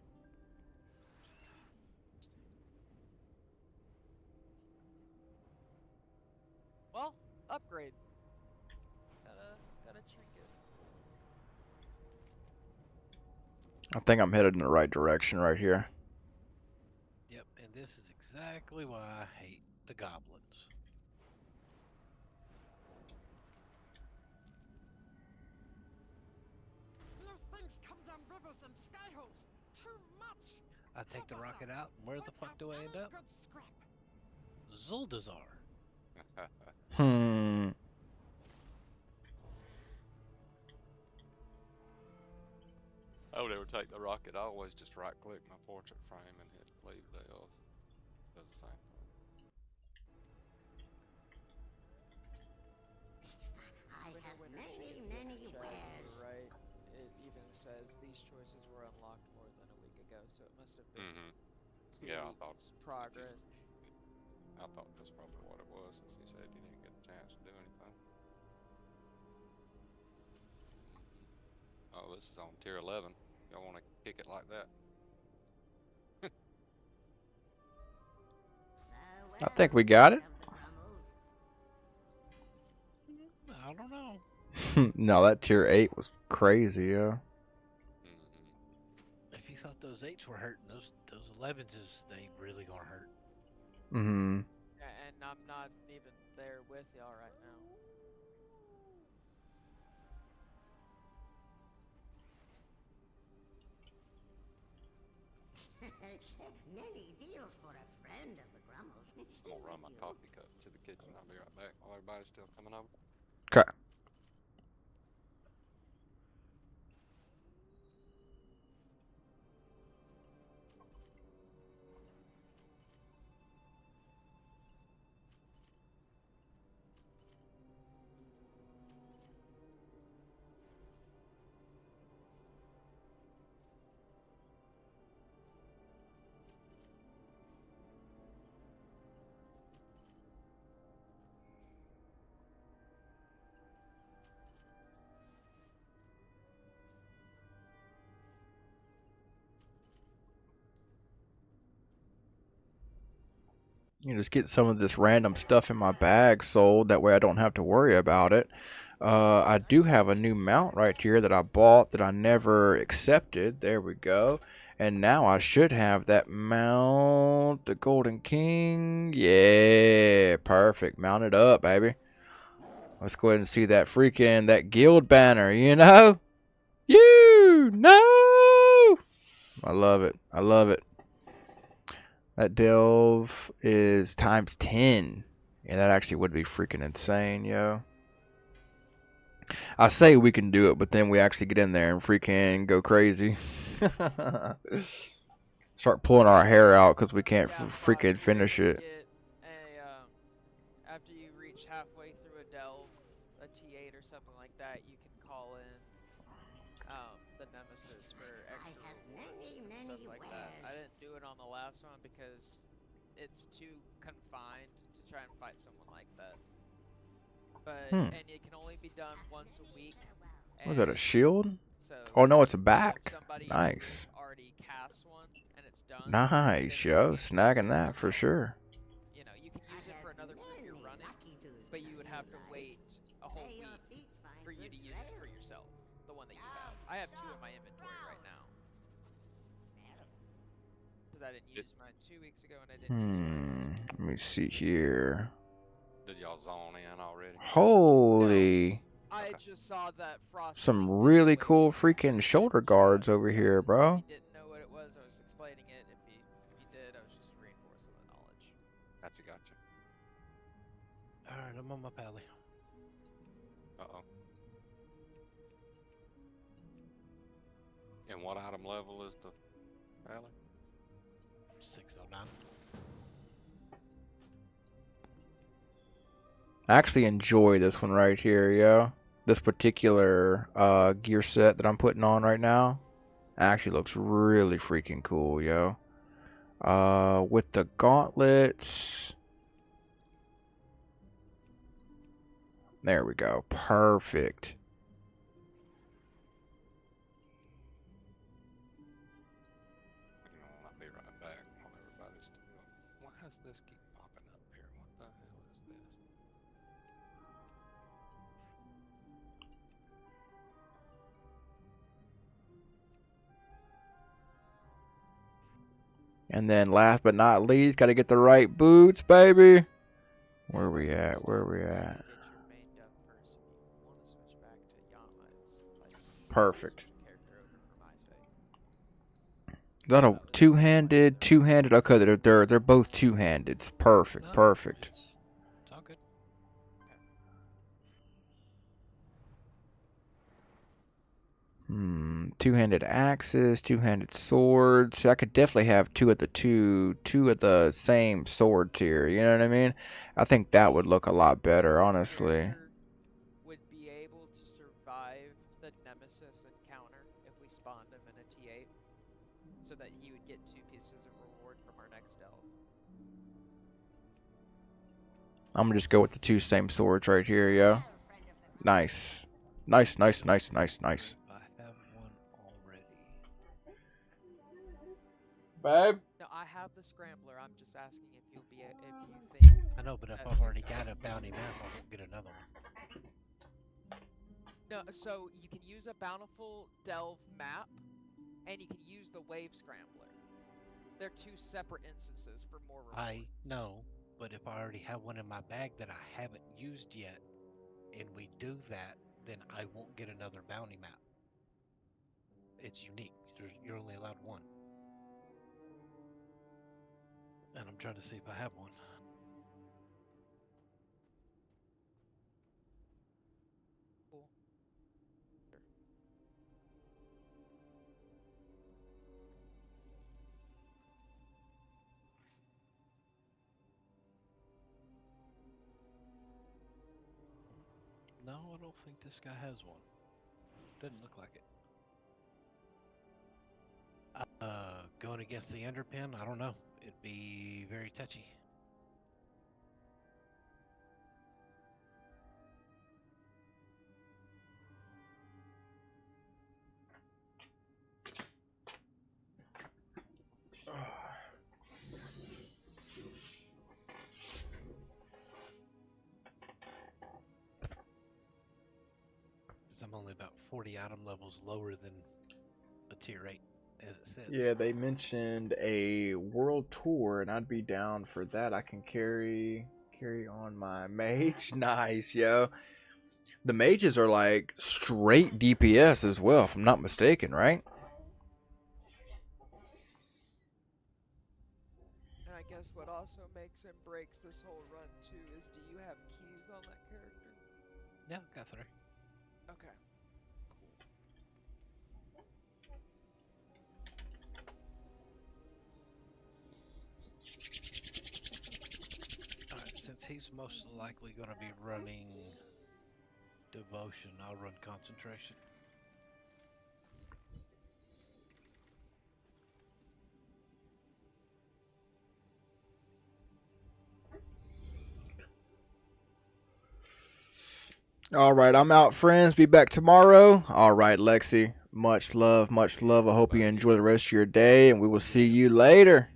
Well, upgrade. Got a trinket. I think I'm headed in the right direction right here. Yep, and this is exactly why I hate the goblins. Things come down rivers and skyholes. Too much. I take the rocket out, and where the fuck do I end up? Zuldazar. I would never take the rocket. I always just right click my portrait frame and hit leave delve. Does the same thing. Winner, have winner, many, chicken dinner, many Chad. You wares. were right. It even says these choices were unlocked more than a week ago, so it must have been Mm-hmm. 2 Yeah, I thought weeks if you, progress. I thought that's probably what it was, since he said you didn't get a chance to do anything. Oh, this is on tier 11. Y'all want to kick it like that? I think we got it. I don't know. No, that tier 8 was crazy, yo. If you thought those 8s were hurting, those 11s they really gonna hurt. Mm-hmm. And I'm not even there with y'all right now. Many deals for a friend of the Grummles. I'm gonna run my coffee cup to the kitchen. I'll be right back while everybody's still coming over. Okay. You just get some of this random stuff in my bag sold. That way I don't have to worry about it. I do have a new mount right here that I bought that I never accepted. There we go. And now I should have that mount, the Golden King. Yeah, perfect. Mount it up, baby. Let's go ahead and see that guild banner, you know? You know! I love it. I love it. That delve is times 10. Yeah, that actually would be freaking insane, yo. I say we can do it, but then we actually get in there and freaking go crazy. Start pulling our hair out because we can't freaking finish it. After you reach halfway through a delve, a T8 or something like that, you can call in the Nemesis for extra rewards and stuff like that. I didn't do it on the last one because it's too confined to try and fight someone like that. But and it can only be done once a week. Was that a shield? So Oh no, it's a back. Somebody Nice. already casts one and it's done. Nice, yo. Snagging that for sure. You know, you can use it for another group you're running, but you would have to wait a whole week for you to use it for yourself, the one that you have. I have 2 in my inventory right now. Because I didn't use mine 2 weeks ago and I didn't use mine this week. Let me see here. Did y'all zone in already? Holy. I just saw that Frost. Some really cool freaking shoulder guards over here, bro. If you didn't know what it was, I was explaining it. If you did, I was just reinforcing the knowledge. Gotcha. Alright, I'm on my pally. Uh-oh. And what item level is the pally? 609. I actually enjoy this one right here, yo. This particular gear set that I'm putting on right now actually looks really freaking cool, yo. With the gauntlets. There we go. Perfect. I'll be right back while everybody's still. Why does this keep popping up here? What the hell is this? And then last but not least, gotta get the right boots, baby. Where we at? Where we at? Perfect. Is that a two-handed? Two-handed? Okay, they're both two-handed. It's perfect. Perfect. It's all good. Two-handed axes, two-handed swords. I could definitely have two of the same sword tier. You know what I mean? I think that would look a lot better, honestly. Would be able boss encounter if we spawned him in a T8, so that he would get 2 pieces of reward from our next delve. I'm gonna just go with the 2 same swords right here, yo. Nice. Nice, nice, nice, nice, nice. I have one already. Babe? No, I have the scrambler. I'm just asking if you'll be if you think. I know, but if I've already got a bounty map, I won't get another one. No, so you can use a bountiful delve map, and you can use the wave scrambler. They're 2 separate instances for more rewards. I know, but if I already have one in my bag that I haven't used yet, and we do that, then I won't get another bounty map. It's unique. You're only allowed one. And I'm trying to see if I have one. Cool. No, I don't think this guy has one. Doesn't look like it. Going against the underpin, I don't know. It'd be very touchy. I'm only about 40 item levels lower than a tier 8, as it says. Yeah, they mentioned a world tour, and I'd be down for that. I can carry on my mage. Nice, yo. The mages are like straight DPS as well, if I'm not mistaken, right? And I guess what also makes and breaks this whole run too is, do you have keys on that character? Yeah, got 3. Okay. Alright, since he's most likely going to be running devotion, I'll run concentration. All right, I'm out, friends. Be back tomorrow. All right, Lexi. Much love, much love. I hope you enjoy the rest of your day, and we will see you later.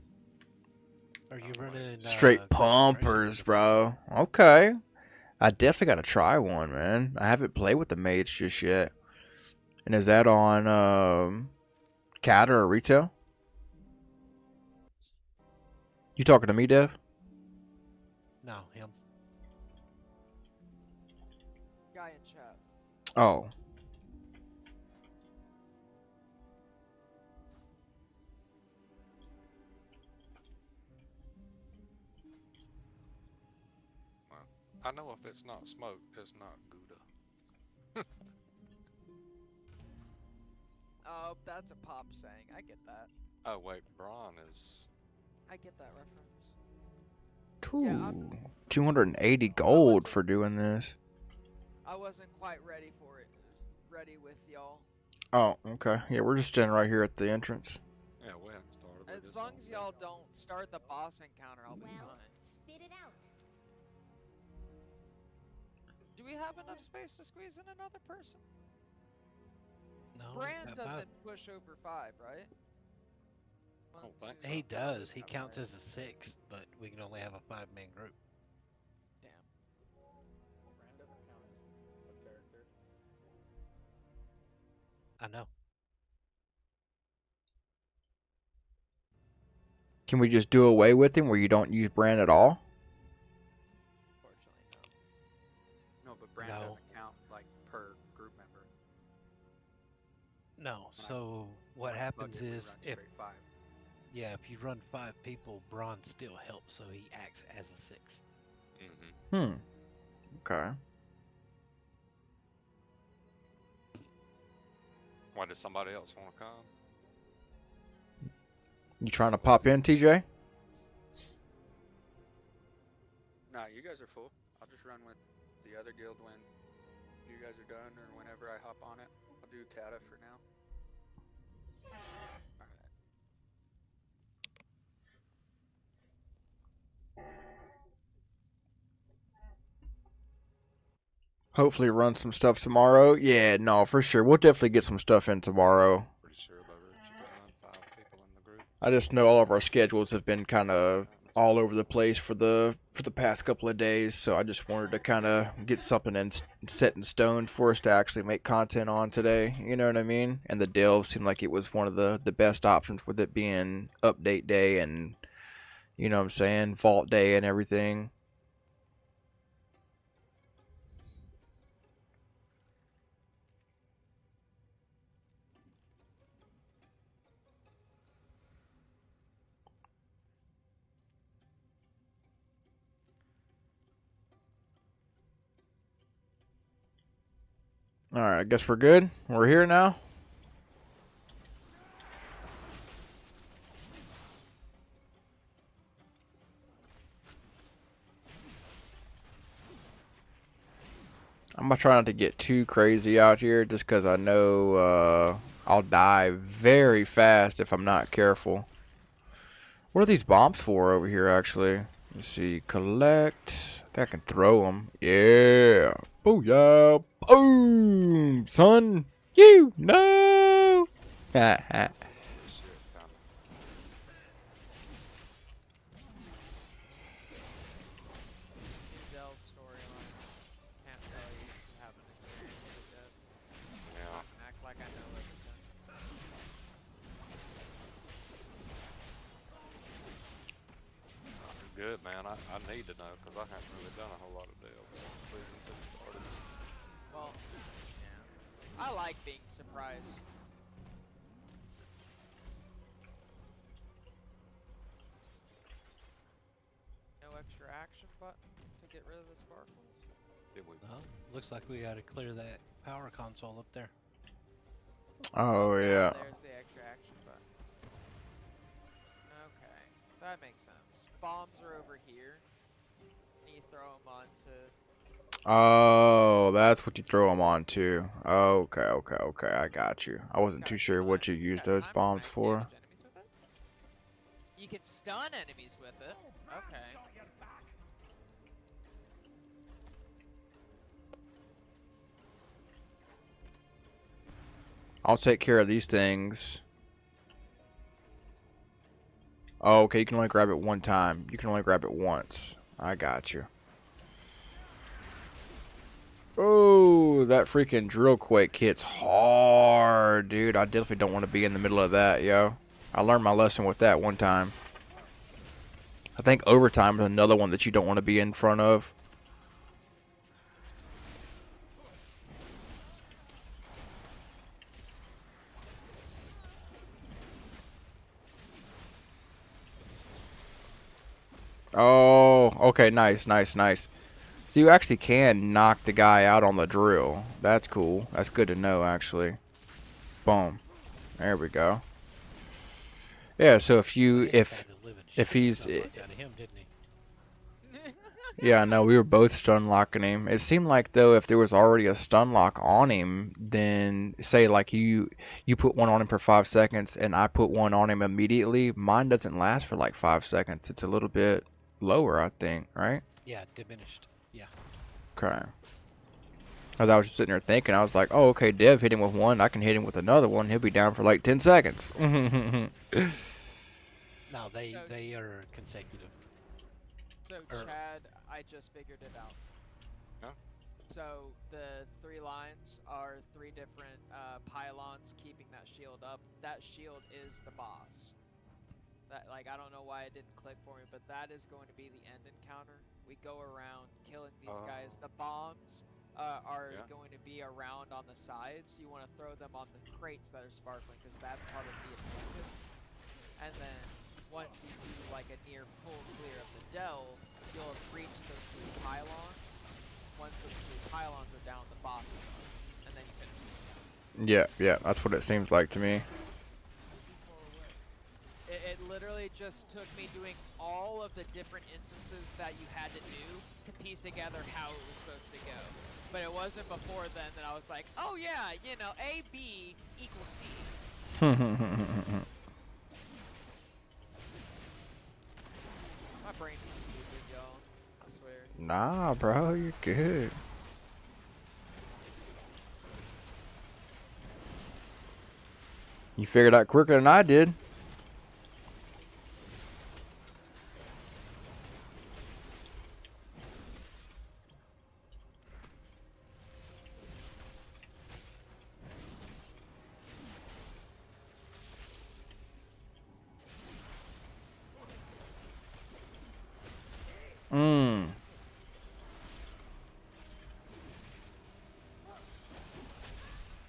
Are you running Straight pumpers, bro. Okay. I definitely got to try one, man. I haven't played with the mage just yet. And is that on CAD or retail? You talking to me, Dev? No, him. Guy in chat. Oh. Well, I know if it's not smoke, it's not Gouda. Oh, that's a pop saying. I get that. Oh wait, Braun is. I get that reference. Cool. Yeah, 280 gold for doing this. I wasn't quite ready for it. Ready with y'all. Oh, okay. Yeah, we're just standing right here at the entrance. Yeah, we haven't started. As long as y'all don't start the boss encounter, I'll be fine. Spit it out. Do we have enough space to squeeze in another person? No. Brand doesn't push over 5, right? He does. He counts as a 6th, but we can only have a 5-man group. Damn. Brand doesn't count as a character. I know. Can we just do away with him where you don't use brand at all? Unfortunately, no. No, but brand doesn't count like per group member. No. So what happens is if if you run 5 people, Braun still helps, so he acts as a 6th. Okay. Why does somebody else want to come? You trying to pop in, TJ? Nah, you guys are full. I'll just run with the other guild when you guys are done or whenever I hop on it. I'll do Kata for now. Hopefully run some stuff tomorrow. Yeah, no, for sure. We'll definitely get some stuff in tomorrow. Pretty sure by Rich done 5 people in the group. I just know all of our schedules have been kind of all over the place for the past couple of days, so I just wanted to kind of get something set in stone for us to actually make content on today. You know what I mean? And the delve seemed like it was one of the best options, with it being update day and, you know what I'm saying, vault day and everything. Alright, I guess we're good. We're here now. I'm gonna try not to get too crazy out here, just because I know I'll die very fast if I'm not careful. What are these bombs for over here, actually? Let's see. Collect. I think I can throw them. Yeah. Booyah. Boom, son. You. No. Ha ha. Dell storyline. Can't tell you. Haven't experienced it yet. Yeah. I can act like I know everything. Good, man. I need to know, because I haven't really done a whole lot of deals since season 2 started. Well, yeah. I like being surprised. No extra action button to get rid of the sparkles? Did we? Well, looks like we gotta clear that power console up there. Oh, yeah. There's the extra action button. Okay, that makes sense. Bombs are over here. And you throw them onto... Oh, that's what you throw them onto. Okay, okay, okay. I got you. I wasn't too sure what you used those bombs for. You can stun enemies with it. Okay. I'll take care of these things. Oh, okay, you can only grab it one time. You can only grab it once. I got you. Oh, that freaking drill quake hits hard, dude. I definitely don't want to be in the middle of that, yo. I learned my lesson with that one time. I think overtime is another one that you don't want to be in front of. Oh, okay, nice, nice, nice. So you actually can knock the guy out on the drill. That's cool. That's good to know, actually. Boom. There we go. Yeah, so if you, if he's... Yeah, no, we were both stun locking him. It seemed like, though, if there was already a stun lock on him, then say like you put one on him for 5 seconds and I put one on him immediately, mine doesn't last for like 5 seconds. It's a little bit lower, I think, right? Yeah, diminished. Yeah. Okay. As I was just sitting there thinking, I was like, oh, okay, Dev hit him with one, I can hit him with another one, he'll be down for like 10 seconds. No, they are consecutive. So, Chad, I just figured it out. Yeah. So, the 3 lines are 3 different pylons keeping that shield up. That shield is the boss. That, like, I don't know why it didn't click for me, but that is going to be the end encounter. We go around killing these guys. The bombs are going to be around on the sides. You want to throw them on the crates that are sparkling, because that's part of the objective. And then once you do like a near full clear of the delve, you'll have reached those 3 pylons. Once those 3 pylons are down, the boss is done, and then you finish the encounter. Yeah, that's what it seems like to me. It literally just took me doing all of the different instances that you had to do to piece together how it was supposed to go. But it wasn't before then that I was like, oh yeah, you know, A, B equals C. My brain is stupid, y'all. I swear. Nah, bro, you're good. You figured out quicker than I did.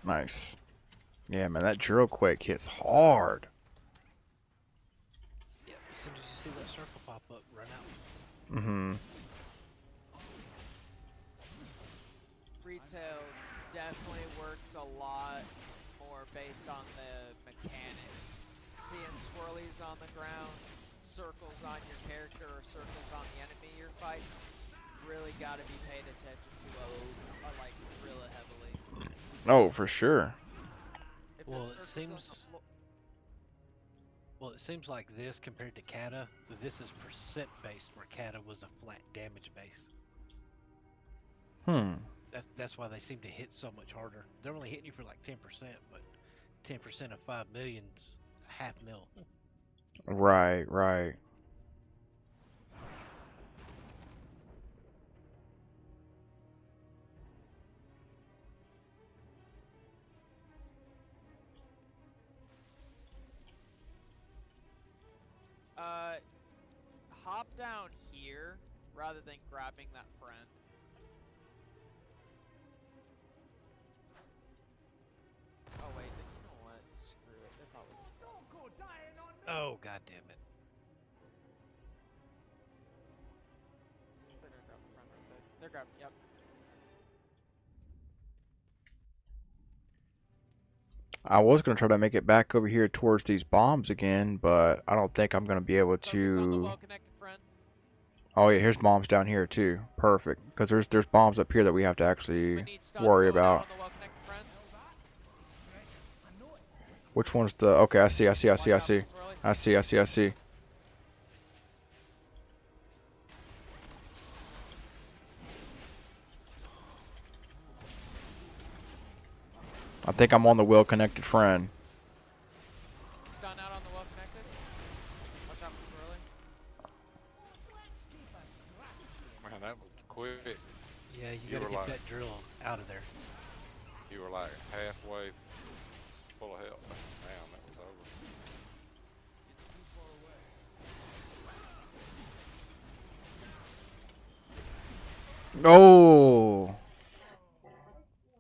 Nice. Yeah, man, that drill quake hits hard. Yeah, as soon as you see that circle pop up, run out. Retail definitely works a lot more based on the mechanics. Seeing swirlies on the ground, circles on your character, or circles on the enemy you're fighting, really got to be paid attention to like really heavily. Oh, for sure. Well, it seems like this compared to Kata, this is percent based where Kata was a flat damage base. That's why they seem to hit so much harder. They're only hitting you for like 10%, but 10% of 5 million's half mil. Right, right. Hop down here rather than grabbing that friend. Oh wait, you know what? Screw it. They're probably just Don't go dying on me. Oh, god damn it. They're gonna grab the friend right there. They're grabbing, yep. I was going to try to make it back over here towards these bombs again, but I don't think I'm going to be able to. Oh yeah, here's bombs down here too. Perfect, because there's bombs up here that we have to actually worry about. Which one's the? Okay, I see. I see. I think I'm on the well-connected friend. Stun out on the well-connected. Watch out for swirly. Man, that was quick. Yeah, you gotta get that drill out of there. You were like halfway full of health. Damn, that was over. Oh.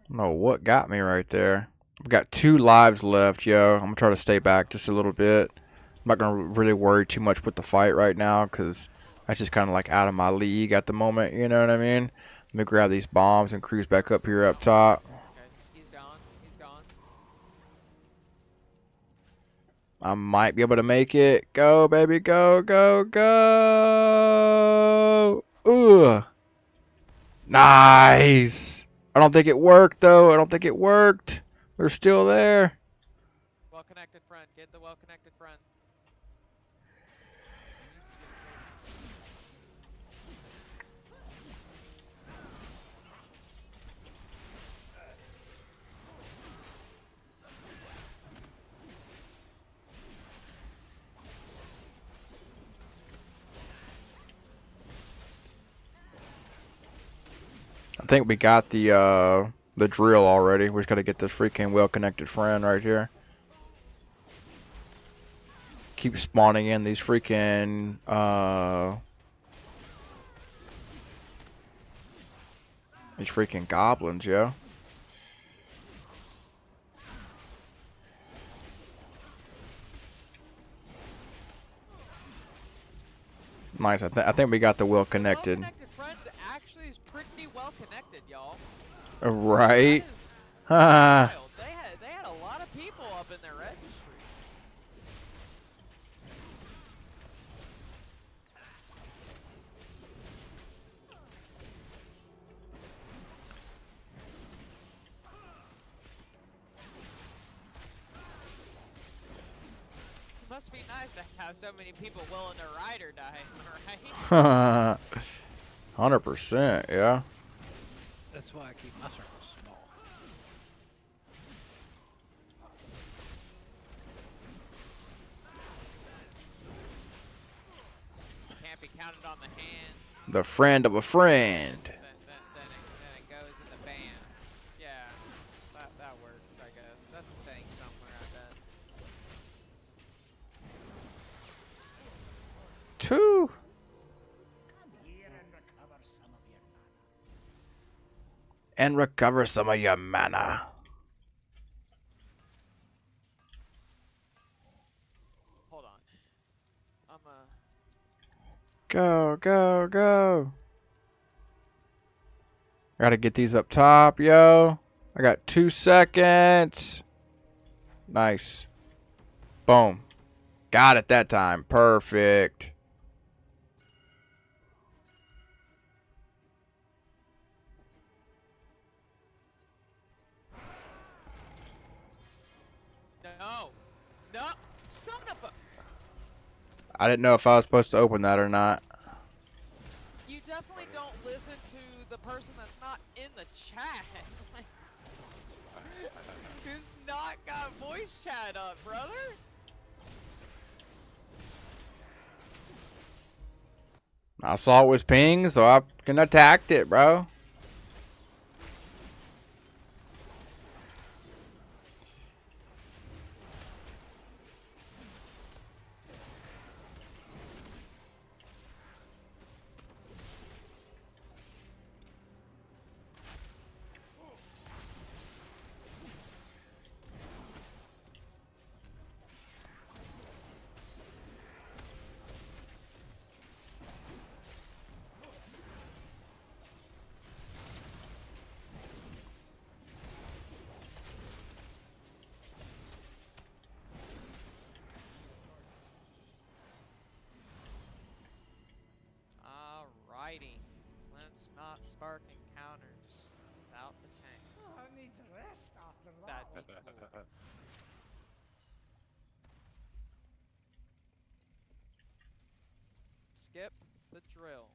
I don't know what got me right there. I've got 2 lives left, yo. I'm going to try to stay back just a little bit. I'm not going to really worry too much with the fight right now because that's just kind of like out of my league at the moment, you know what I mean? Let me grab these bombs and cruise back up here up top. Okay, he's gone. He's gone. I might be able to make it. Go, baby, go, go, go. Ugh. Nice. I don't think it worked, though. I don't think it worked. They're still there. Well-connected friend. Get the well-connected friend. I think we got the drill already. We just got to get this freaking well-connected friend right here. Keep spawning in these freaking goblins, yo. Nice. I think we got the well connected. Well-connected friend actually is pretty well connected, y'all. Right. Wild. They had a lot of people up in their registry. must be nice to have so many people willing to ride or die, right? 100%, yeah. That's why I keep my circles small. Can't be counted on the hand. The friend of a friend. Then it goes in the band. Yeah, that works, I guess. That's a saying somewhere, I bet. Two. Come here and recover some of your mana. And recover some of your mana. Hold on. Go, go, go. I gotta get these up top, yo. I got 2 seconds. Nice. Boom. Got it that time. Perfect. No. No. Son of a... I didn't know if I was supposed to open that or not. You definitely don't listen to the person that's not in the chat. Who's not got voice chat up, brother? I saw it was ping, so I can attacked it, bro. Alrighty. Let's not spark encounters without the tank. Oh, I need to rest after that. That'd be cool. Skip the drill.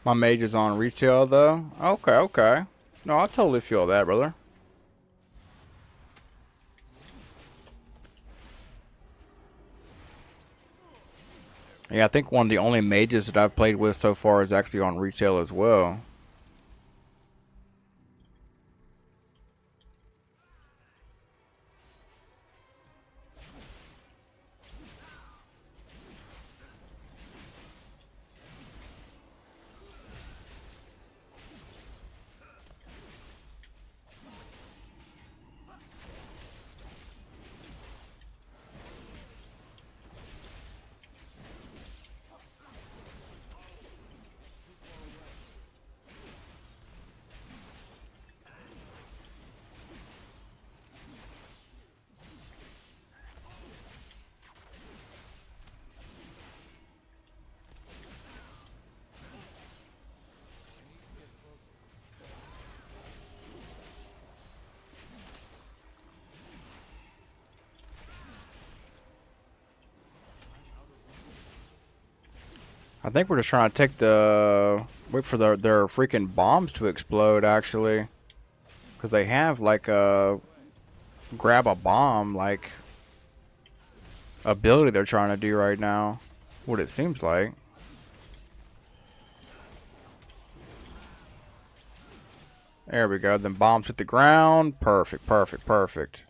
My mage is on retail, though. Okay, okay. No, I totally feel that, brother. Yeah, I think one of the only mages that I've played with so far is actually on retail as well. I think we're just trying to take the... Wait for their freaking bombs to explode, actually. Because they have, like, a... Grab a bomb, like... ability they're trying to do right now. What it seems like. There we go. Then bombs hit the ground. Perfect, perfect, perfect.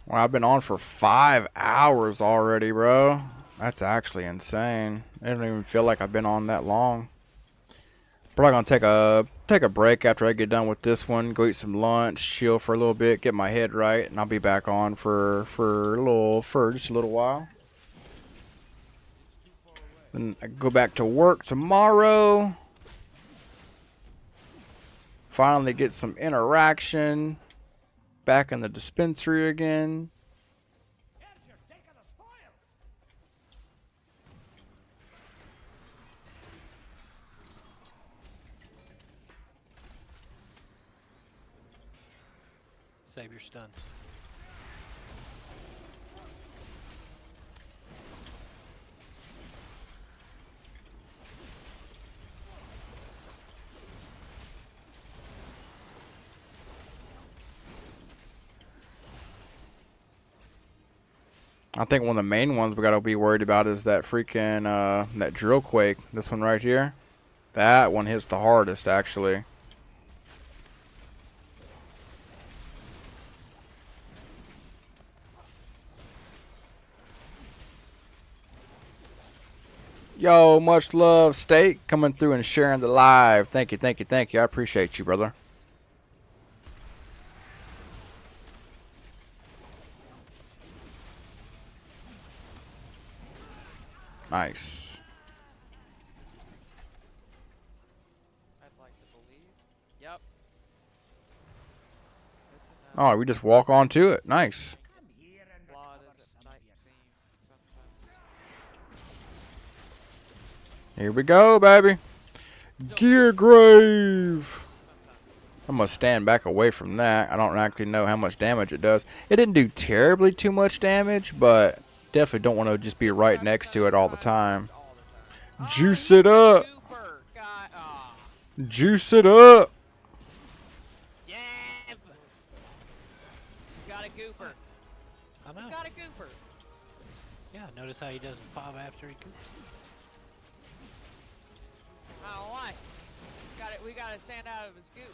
Well, I've been on for 5 hours already, bro. That's actually insane. I don't even feel like I've been on that long. Probably gonna take a break after I get done with this one. Go eat some lunch, chill for a little bit, get my head right, and I'll be back on for just a little while. Then I go back to work tomorrow. Finally get some interaction. Back in the dispensary again. Save your stuns. I think one of the main ones we gotta be worried about is that freaking that drill quake. This one right here. That one hits the hardest, actually. Yo, much love, State, coming through and sharing the live. Thank you, thank you, thank you. I appreciate you, brother. Nice. I'd like to believe. Yep. Oh, we just walk on to it. Nice. Blood isn't night seem sometimes. Here we go, baby. Gear grave. I'm gonna stand back away from that. I don't actually know how much damage it does. It didn't do terribly too much damage, but definitely don't want to just be right next to it all the time. Juice it up. Juice it up. Jab. You got a gooper. I know. You got a gooper. Yeah, notice how he doesn't pop after he goops. I don't like. We gotta stand out of his goop.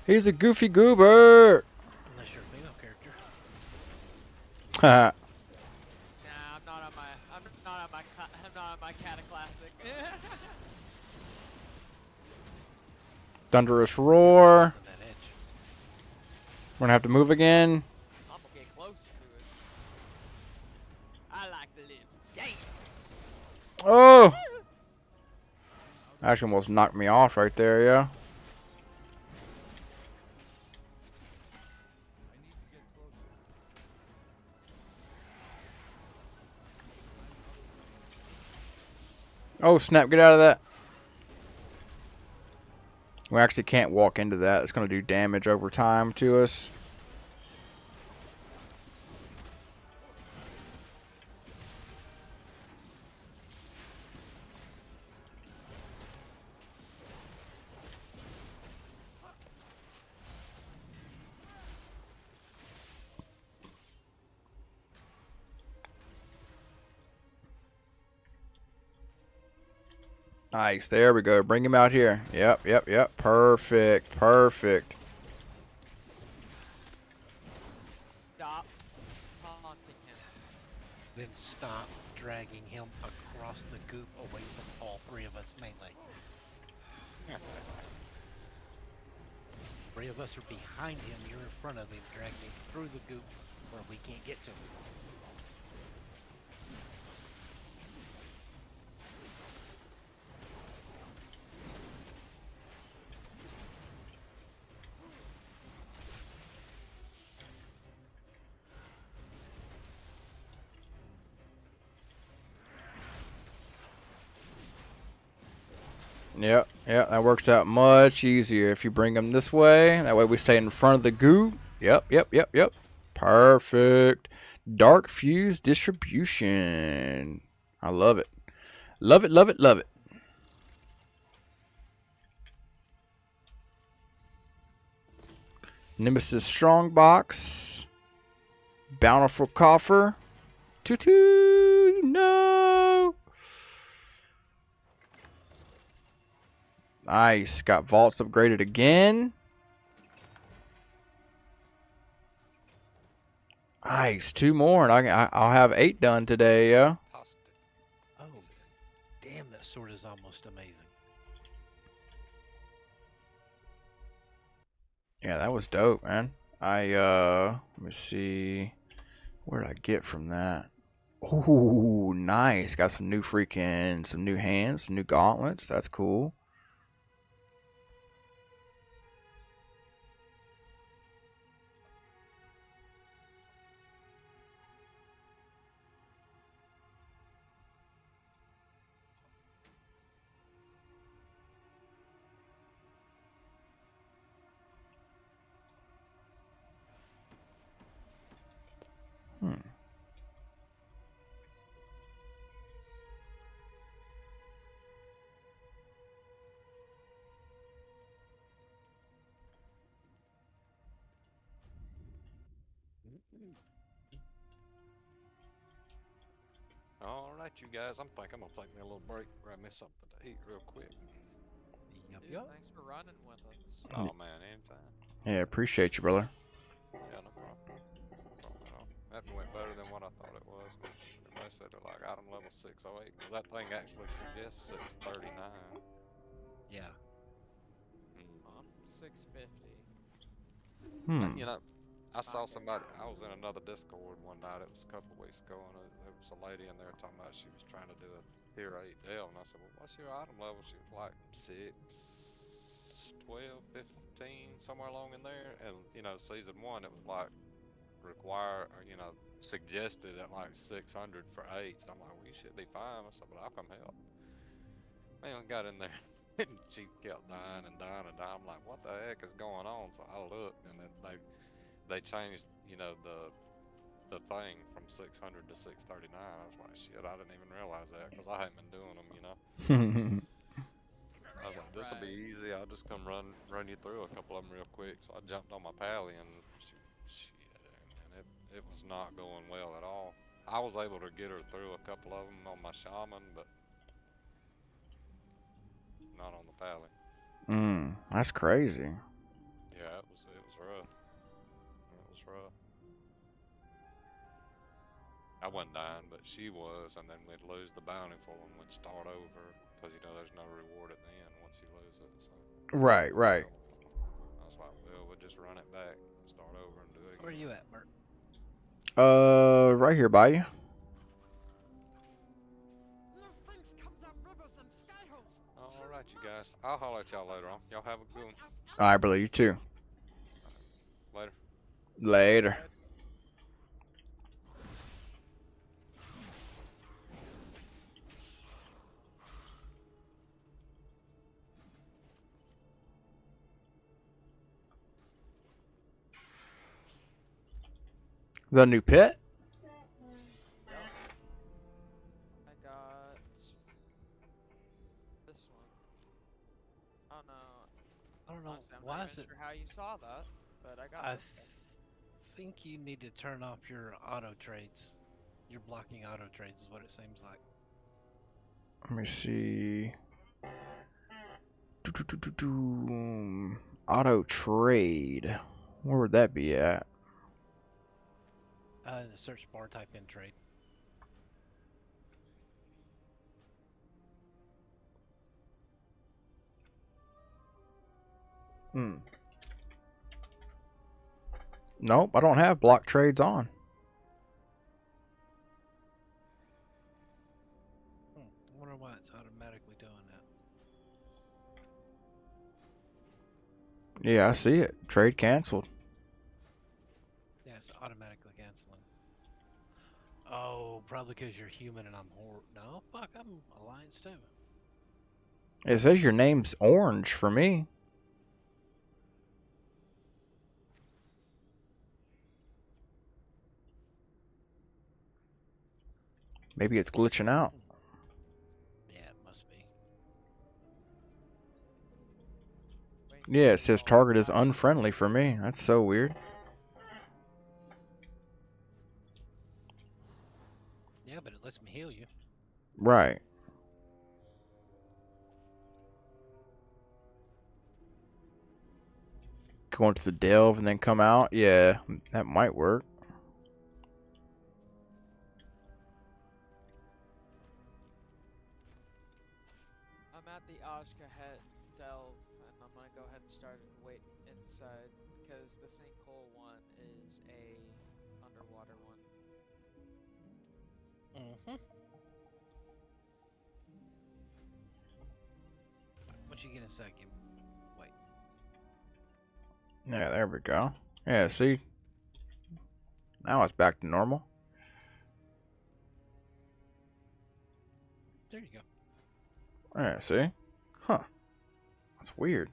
He's a goofy goober. Unless you're a female character. Haha. Nah, I'm not on my cataclassic. Thunderous roar. We're gonna have to move again. I'm gonna get closer to it. I like to live dangerous. Oh! Actually almost knocked me off right there, yeah. Oh, snap, get out of that. We actually can't walk into that. It's going to do damage over time to us. Nice. There we go. Bring him out here. Yep, yep, yep. Perfect. Perfect. Stop taunting him. Then stop dragging him across the goop away from all three of us melee. Three of us are behind him, you're in front of him, dragging him through the goop where we can't get to him. Yep, yep. That works out much easier if you bring them this way. That way we stay in front of the goo. Yep, yep, yep, yep. Perfect. Dark fuse distribution. I love it. Love it, love it, love it. Nemesis Strongbox. Bountiful Coffer. Toot no. Nice. Got vaults upgraded again. Nice. 2 more, and I'll have 8 done today. Yeah. Positive. Oh, damn! That sword is almost amazing. Yeah, that was dope, man. Let me see. What did I get from that? Ooh, nice. Got some new hands, some new gauntlets. That's cool. Hmm. All right, you guys. I'm thinking I'm gonna take me a little break, grab me something to eat real quick. Dude, thanks for running with us. Oh man, anytime. Yeah, appreciate you, brother. Yeah, no problem. No problem at all. That went better than what I thought it was. Everybody said they're like item level 608. Well, that thing actually suggests 639. Yeah. I'm 650. Hmm. You know, I saw somebody. I was in another Discord one night. It was a couple of weeks ago, and there was a lady in there talking about she was trying to do a tier 8 deal, and I said, "Well, what's your item level?" She was like 6, 12, 15, somewhere along in there. And season 1, it was like suggested at like 600 for 8. So I'm like, "Well, you should be fine." I said, "But I'll come help." Man, I got in there. And she kept dying and dying and dying. I'm like, what the heck is going on? So I looked, and then they changed, the thing from 600 to 639. I was like, shit, I didn't even realize that because I hadn't been doing them. I was like, this will be easy. I'll just come run you through a couple of them real quick. So I jumped on my pally, and man, it was not going well at all. I was able to get her through a couple of them on my shaman, but not on the pally. That's crazy. Yeah, it was rough. It was rough. I wasn't dying, but she was, and then we'd lose the bountiful and we'd start over because there's no reward at the end once you lose it. So Right, right. I was like, well, we'll just run it back, start over, and do it again. Where are you at, Mert? Right here by you. All right, you guys. I'll holler at y'all later on. Y'all have a good one. All right, brother. You too. Later. Later. Is that a new pet? Yep. I got this one. Oh no. I don't know. Honestly, I'm Why not is even it? sure how you saw that, but I got I this one. think you need to turn off your auto trades. You're blocking auto trades, is what it seems like. Let me see. Auto trade. Where would that be at? In the search bar, type in trade. Nope, I don't have block trades on. I wonder why it's automatically doing that. Yeah, I see it. Trade canceled. Yeah, it's automatically canceling. Oh, probably because you're human and I'm No, fuck, I'm Alliance too. It says your name's orange for me. Maybe it's glitching out. Yeah, it must be. Yeah, it says target is unfriendly for me. That's so weird. Yeah, but it lets me heal you. Right. Go into the delve and then come out. Yeah, that might work. Ashkahet delve, and I'm gonna go ahead and start and wait inside because the sinkhole one is a underwater one. Mm-hmm. Once you get inside, you wait. Yeah, there we go. Yeah, see? Now it's back to normal. There you go. Yeah, see? Huh. That's weird.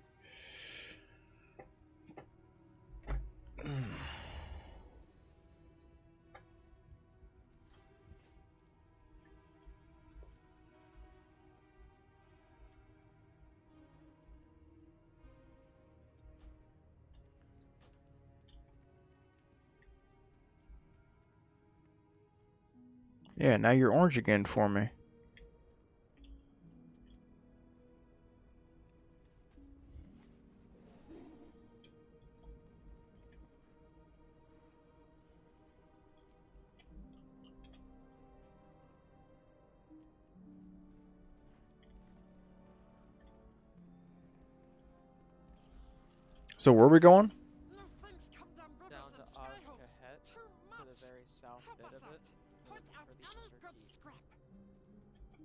Yeah, now you're orange again for me. So where are we going? Down to Ashkahet, to the very south bit of it. We're looking for the Ender Key.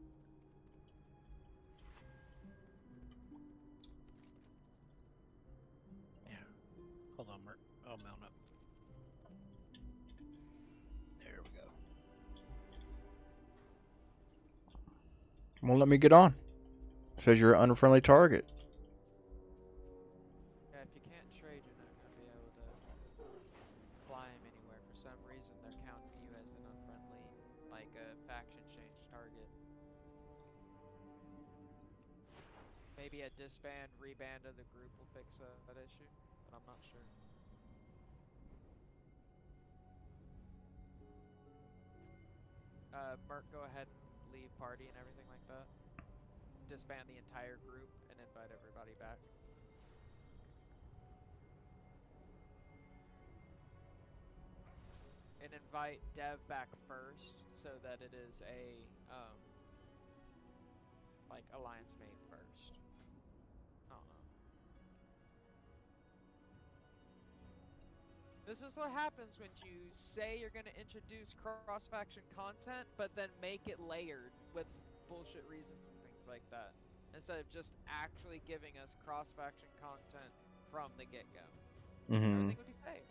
Yeah. Hold on, Mert. I'll mount up. There we go. Won't let me get on. It says you're an unfriendly target. Yeah, if you can't trade, you're not gonna be able to fly him anywhere. For some reason, they're counting you as an unfriendly, like a faction change target. Maybe a disband, reband of the group will fix that issue, but I'm not sure. Merc, go ahead and leave party and everything like that. Disband the entire group and invite everybody back. And invite Dev back first so that it is a like alliance made first. I don't know. This is what happens when you say you're going to introduce cross-faction content, but then make it layered with bullshit reasons and things like that. Instead of just actually giving us cross-faction content from the get-go. Mm-hmm. Everything would be saved.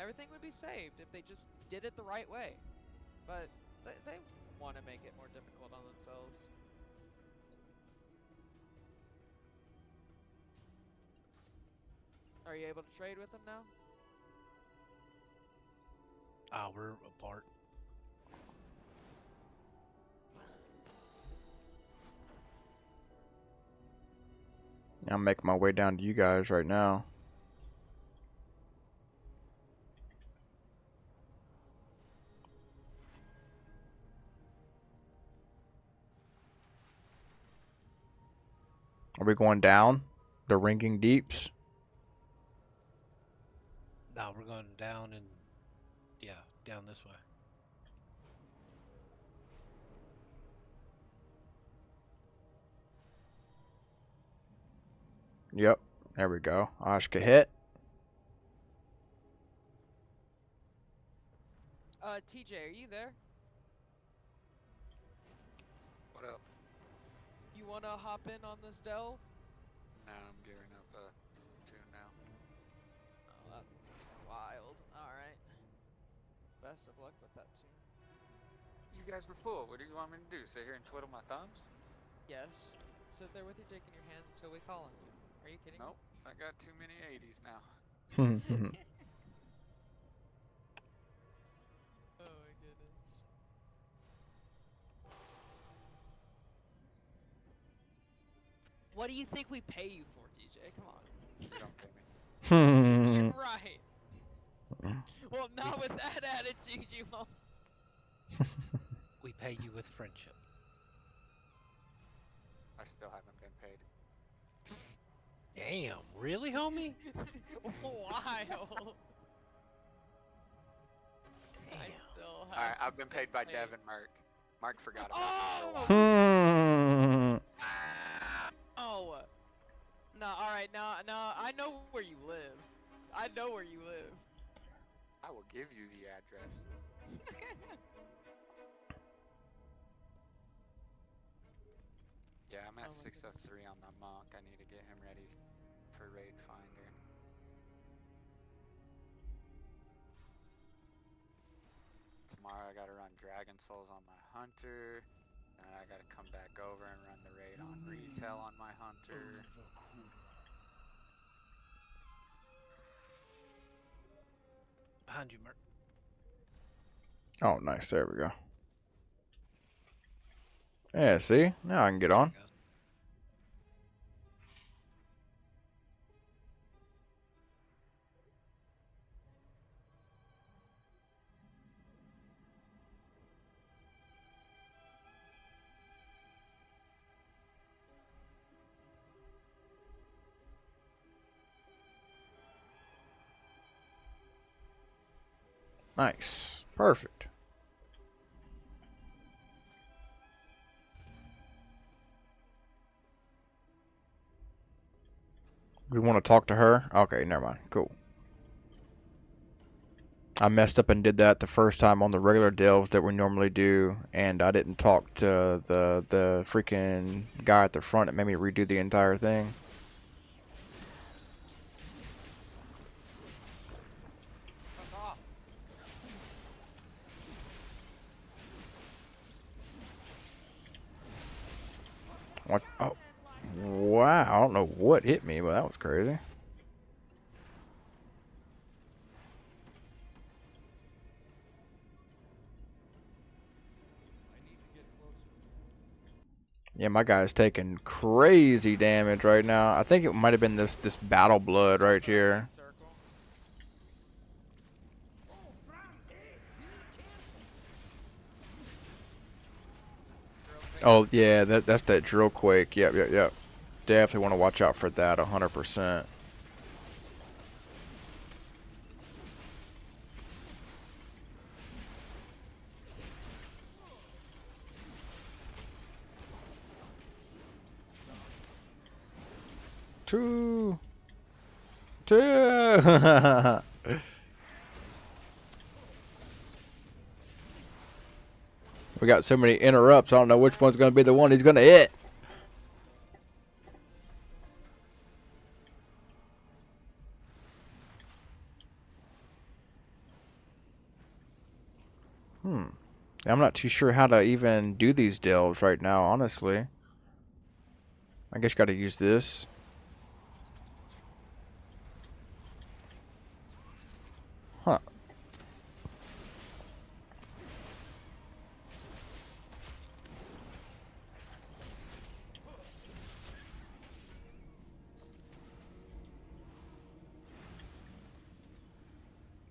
Everything would be saved if they just did it the right way. But they want to make it more difficult on themselves. Are you able to trade with them now? We're apart. I'm making my way down to you guys right now. Are we going down the ringing deeps? No, we're going down and yeah, down this way. Yep. There we go. Ashkahet. TJ, are you there? What up? You want to hop in on this delve? Nah, I'm gearing up soon now. Oh, that's wild. Alright. Best of luck with that too. You guys were full. What do you want me to do? Sit here and twiddle my thumbs? Yes. Sit there with your dick in your hands until we call on you. Are you kidding Nope. I got too many 80s now. me? Oh my goodness. What do you think we pay you for, TJ? Come on. You don't pay me. You're right. Well, not with that attitude, you won't. We pay you with friendship. I still haven't been paid. Damn, really, homie? Wild. Damn. I still have. Alright, I've been paid by Dev and Merc. Mark forgot about me for a while. Oh! Oh, No! No, alright, no, I know where you live. I know where you live. I will give you the address. Yeah, I'm at Oh my 603 on my monk. I need to get him ready for Raid Finder. Tomorrow I gotta run Dragon Souls on my Hunter. And I gotta come back over and run the raid on retail on my Hunter. Behind you, Merc. Oh, nice. There we go. Yeah, see? Now I can get on. Nice. Perfect. We want to talk to her? Okay, never mind. Cool. I messed up and did that the first time on the regular delves that we normally do, and I didn't talk to the freaking guy at the front. It made me redo the entire thing. Fuck off. What? Oh, wow! I don't know what hit me, but that was crazy. Yeah, my guy's taking crazy damage right now. I think it might have been this battle blood right here. Oh yeah, that's that drill quake. Yep. Definitely want to watch out for that 100%. Two. We got so many interrupts. I don't know which one's going to be the one he's going to hit. I'm not too sure how to even do these delves right now, honestly. I guess you got to use this. Huh.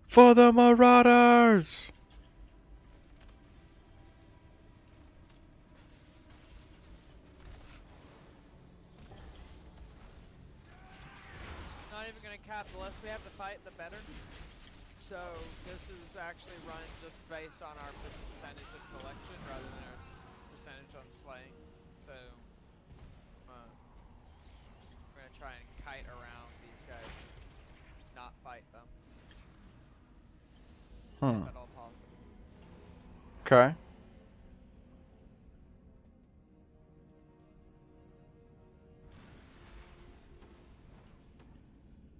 For the Marauders! Not even gonna cap. The less we have to fight, the better. So this is actually run just based on our percentage of collection rather than our percentage on slaying. So we're gonna try and kite around these guys and not fight them, if at all possible. Okay.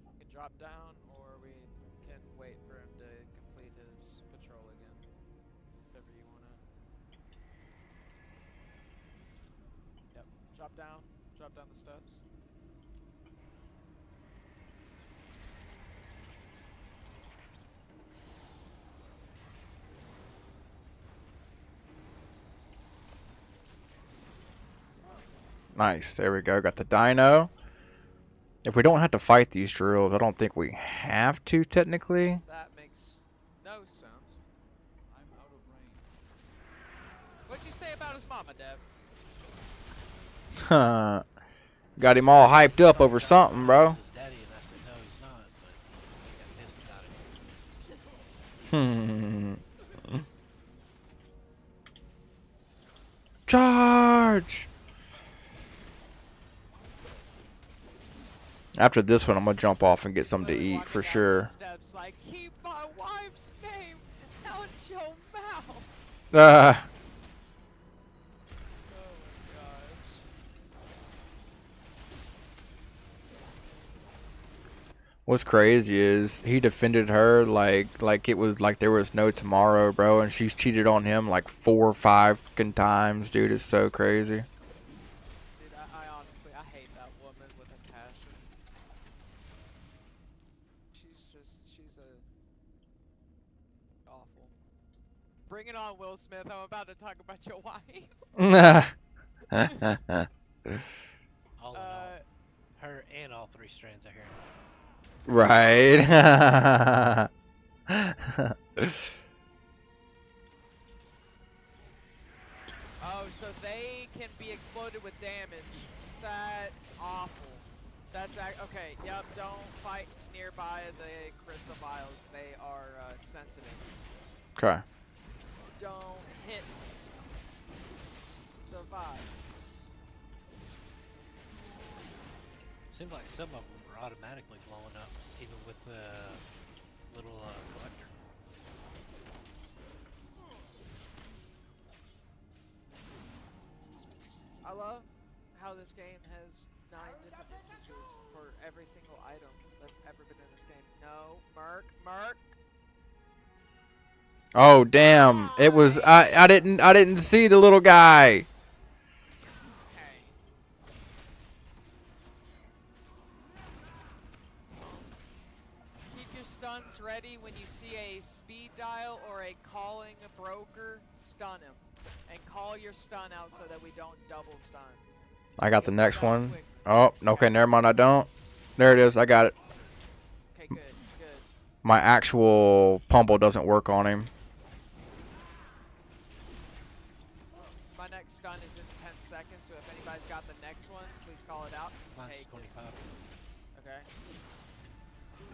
We can drop down, or we can wait for him to complete his patrol again. Whatever you wanna. Yep. Drop down. Drop down the steps. Nice. There we go. Got the dino. If we don't have to fight these drills, I don't think we have to, technically. That makes no sense. I'm out of range. What'd you say about his mama, Dev? Huh. Got him all hyped up over something, bro. His daddy, and I said, no, he's not, but he got pissed about it. Charge! After this one, I'm gonna jump off and get something to Literally eat walking for down those sure. steps like, keep my wife's name out your mouth. Ah. Oh my gosh. What's crazy is he defended her like it was like there was no tomorrow, bro, and she's cheated on him like 4 or 5 fucking times, dude. It's so crazy. Dude, I honestly, I hate that woman with a passion. She's a awful. Bring it on, Will Smith. I'm about to talk about your wife. All in all, her and all 3 strands of hair. Right. Oh, so they can be exploded with damage. That's awful. That's okay. Yep. Don't fight nearby the crystal vials. They are sensitive. Okay. Don't hit the vial. Seems like some of them are automatically blowing up, even with the little collector. I love how this game has 9 different instances for every single item that's ever been in this game. No, Merc. Oh damn! It was I didn't see the little guy. Okay. Keep your stuns ready when you see a speed dial or a calling a broker. Stun him, and call your stun out so that we don't double stun. I got the next one. Oh, okay, never mind. I don't. There it is. I got it. Okay, good. My actual pummel doesn't work on him. My next stun is in 10 seconds, so if anybody's got the next one, please call it out. Mine's 25. Okay.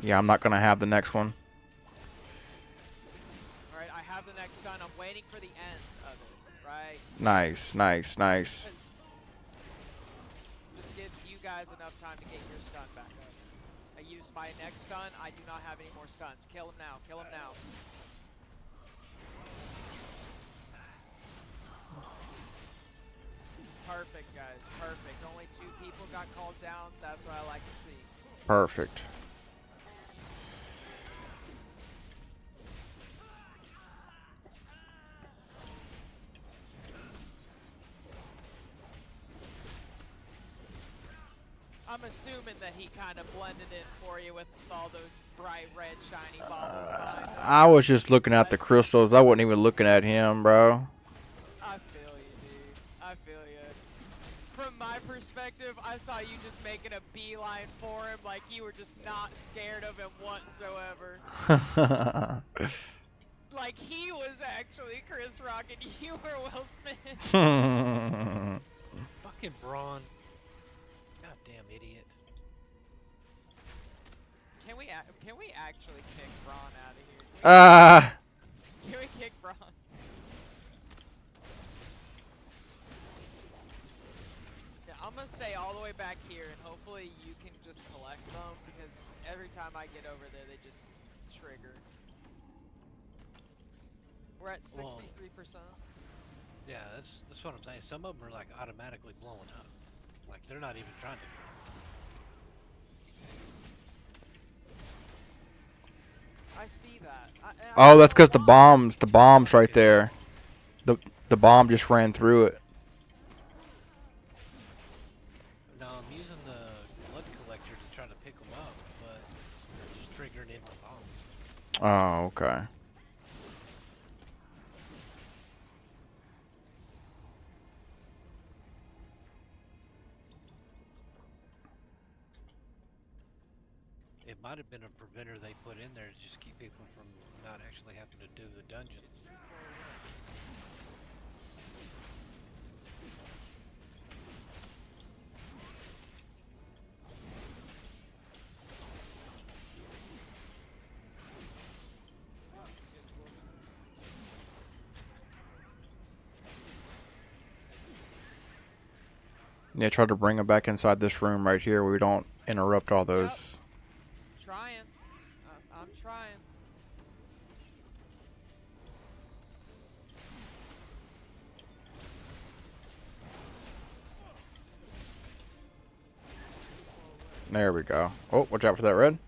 Yeah, I'm not gonna have the next one. Alright, I have the next stun. I'm waiting for the end of it, right? Nice. Just gives you guys enough time to get your stun back up. I used my next stun. I do not have any more stuns. Kill him now. Perfect, guys. Perfect. Only 2 people got called down. That's what I like to see. Perfect. I'm assuming that he kind of blended in for you with all those bright red shiny baubles. I was just looking at the crystals. I wasn't even looking at him, bro. I feel you, dude. I feel you. From my perspective, I saw you just making a beeline for him like you were just not scared of him whatsoever. Like he was actually Chris Rock and you were Will Smith. Fucking Braun. Goddamn idiot. Can we actually kick Braun out of here? Can we kick Braun? Yeah, I'm gonna stay all the way back here and hopefully you can just collect them because every time I get over there they just trigger. We're at 63%. Yeah, that's what I'm saying. Some of them are like automatically blowing up. Like they're not even trying to. I see that. Oh, that's because the bomb's right there. The bomb just ran through it. No, I'm using the blood collector to try to pick them up, but they're just triggering into bombs. Oh, okay. It might have been a preventer they put in there to just keep people from not actually having to do the dungeon. Yeah, try to bring him back inside this room right here where we don't interrupt all those. Trying. I'm trying. There we go. Oh, watch out for that red.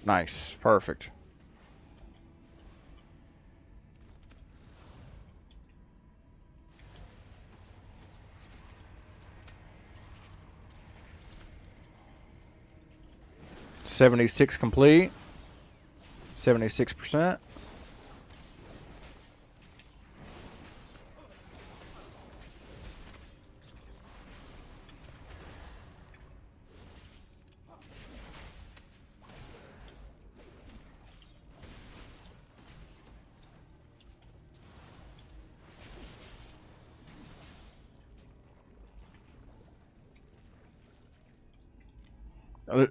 Nice. Perfect. $76 complete. 76%.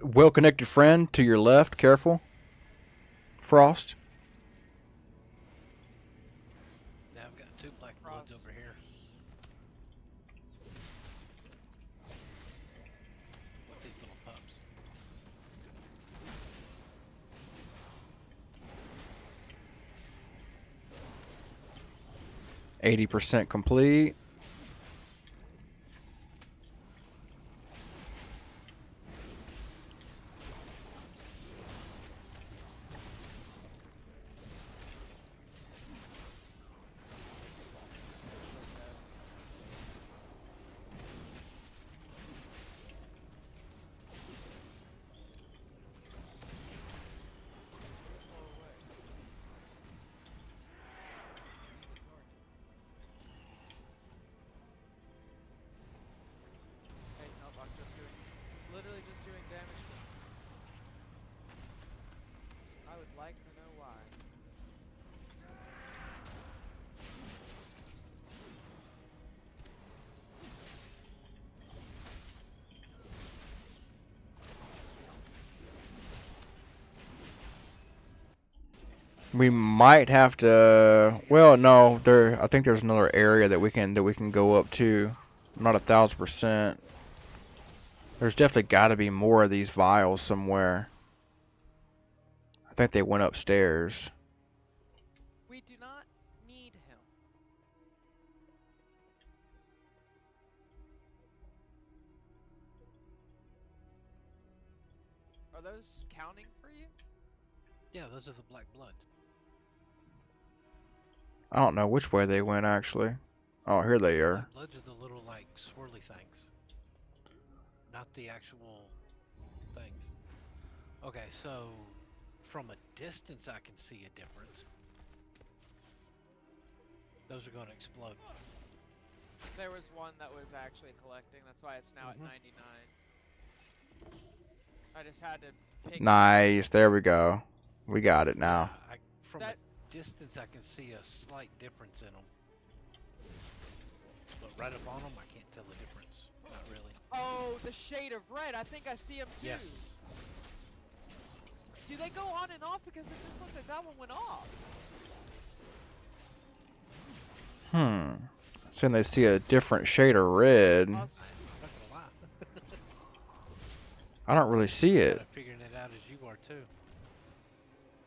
Well-connected friend to your left. Careful. Frost. Now I've got 2 black bloods over here. With these little pups. %80 complete. Hey, nope, I'm just doing, literally just doing damage to them. I would like to know why. We might have to. Well, no. There. I think there's another area that we can go up to. I'm not 1,000%. There's definitely got to be more of these vials somewhere. I think they went upstairs. We do not need him. Are those counting for you? Yeah, those are the black bloods. I don't know which way they went actually. Oh, here they are. Black bloods are the little like swirly things. Not the actual things. Okay, so from a distance I can see a difference. Those are going to explode. There was one that was actually collecting. That's why it's now at 99. I just had to pick. Nice. There we go. We got it now. Yeah, from a distance I can see a slight difference in them. But right up on them, I can't tell the difference. Not really. Oh, the shade of red. I think I see him too. Yes. Do they go on and off? Because it just looks like that one went off. Saying they see a different shade of red. I'm not gonna lie. I don't really see it. I'm figuring it out as you are too.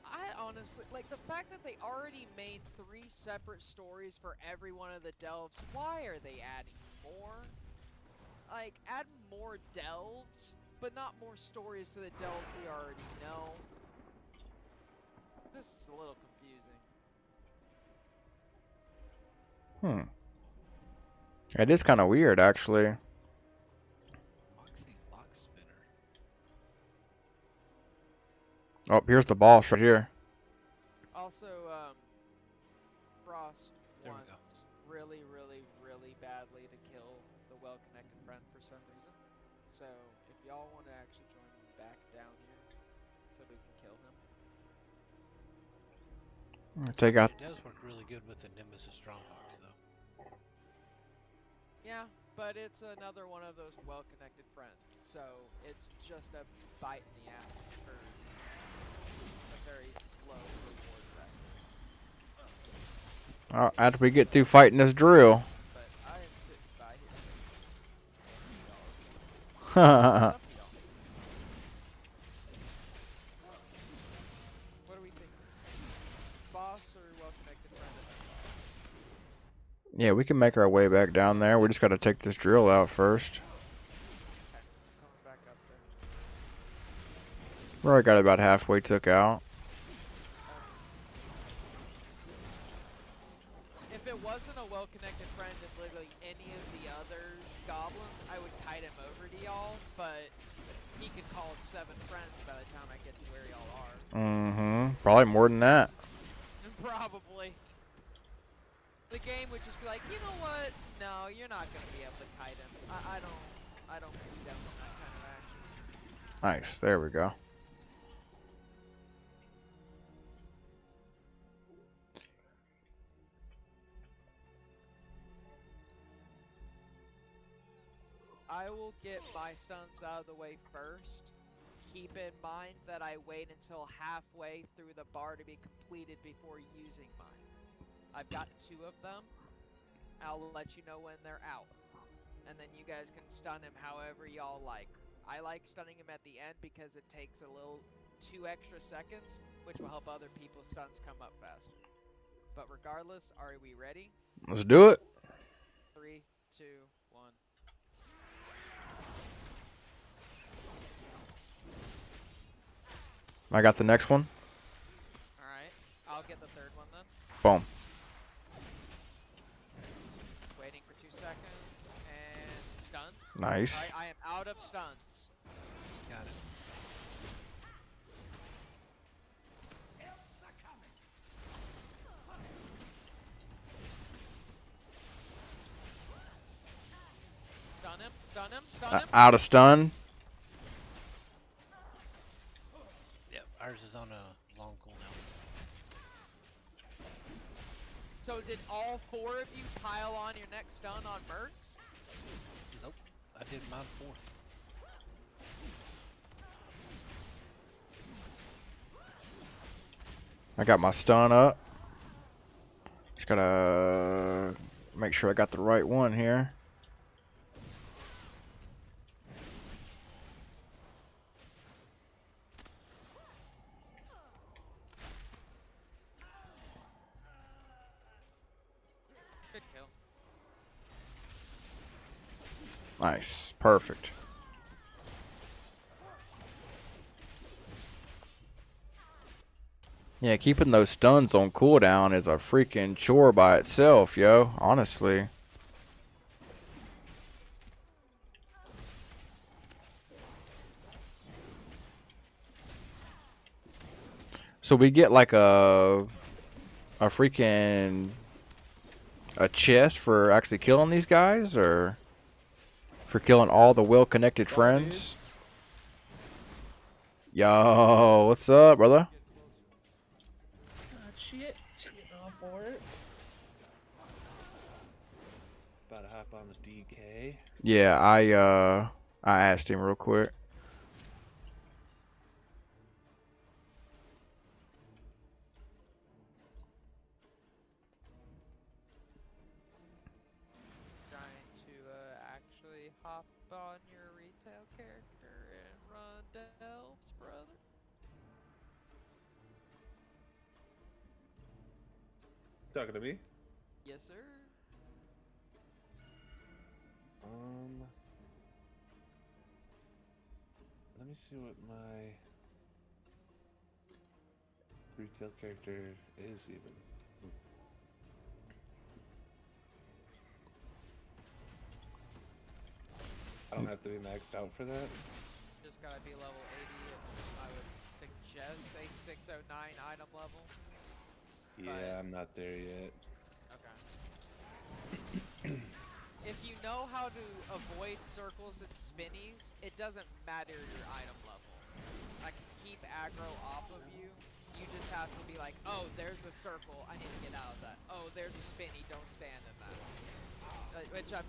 I honestly, like the fact that they already made 3 separate stories for every one of the delves. Why are they adding more? Like, add more delves, but not more stories to the delves we already know. This is a little confusing. It is kind of weird, actually. Moxie lock spinner. Oh, here's the boss right here. Also, Frost wants really, really, really badly to kill the well-connected friend for some reason. So, if y'all want to actually join me, back down here so we can kill him. Take out. It does work really good with the Nemesis Strongbox, though. Yeah, but it's another one of those well-connected friends, so it's just a bite in the ass for a very low reward factor. After we get through fighting this drill. But I am sitting by here waiting for y'all to What up y'all. What are we thinking? Boss or well-connected friend and then boss? Yeah, we can make our way back down there. We just got to take this drill out first. Okay, I'm coming back up there. We already got about halfway took out. If it wasn't a well-connected friend and literally any of the other goblins, I would kite him over to y'all, but he could call 7 friends by the time I get to where y'all are. Mm-hmm. Probably more than that. Probably. The game would just be like, you know what? No, you're not gonna be able to kite him. I don't condone that kind of action. Nice. There we go. I will get my stuns out of the way first. Keep in mind that I wait until halfway through the bar to be completed before using mine. I've got 2 of them. I'll let you know when they're out. And then you guys can stun him however y'all like. I like stunning him at the end because it takes a little 2 extra seconds, which will help other people's stuns come up faster. But regardless, are we ready? Let's do it. 3, 2, 1. I got the next one. Alright, I'll get the 3rd one then. Boom. Waiting for 2 seconds, and stun. Nice. Alright, I am out of stuns. Got it. Stun him, stun him, stun him. Out of stun. Yep, ours is on a long cooldown. So did all 4 of you pile on your next stun on Mercs? Nope, I did mine 4th. I got my stun up. Just gotta make sure I got the right one here. Good kill. Nice. Perfect. Yeah, keeping those stuns on cooldown is a freaking chore by itself, yo. Honestly. So we get like a freaking a chest for actually killing these guys, or for killing all the well-connected friends? Yo, what's up, brother? Shit. All for it. About to hop on the DK. Yeah, I asked him real quick. Trying to actually hop on your retail character and run delves, brother. Talking to me? Yes, sir. Let me see what my retail character is even. I don't have to be maxed out for that. Just gotta be level 80, and I would suggest a 609 item level. Yeah, I'm not there yet. Okay. If you know how to avoid circles and spinnies, it doesn't matter your item level. I can keep aggro off of you. You just have to be like, oh, there's a circle. I need to get out of that. Oh, there's a spinny. Don't stand in that. Which I'm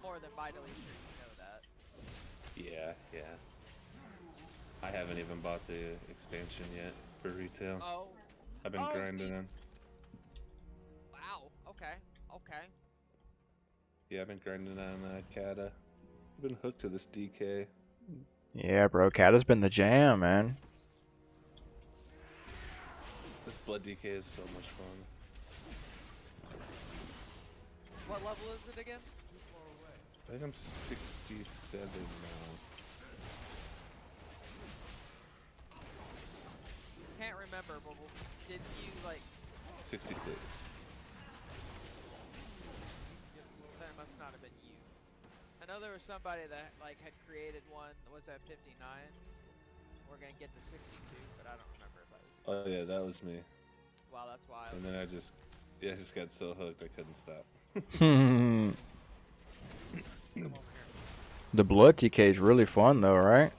more than vitally sure you know that. Yeah, yeah. I haven't even bought the expansion yet for retail. Oh. I've been grinding on. Wow. Okay. Okay. Yeah, I've been grinding on Kata. I've been hooked to this DK. Yeah, bro, Kata's been the jam, man. This blood DK is so much fun. What level is it again? I think I'm 67 now. Can't remember, but did you like 66? That must not have been you. I know there was somebody that like had created one that was at 59. We're gonna get to 62, but I don't remember if that was you. Oh yeah, that was me. Wow, that's wild. And then I just got so hooked I couldn't stop. Come over here. The blood TK is really fun though, right?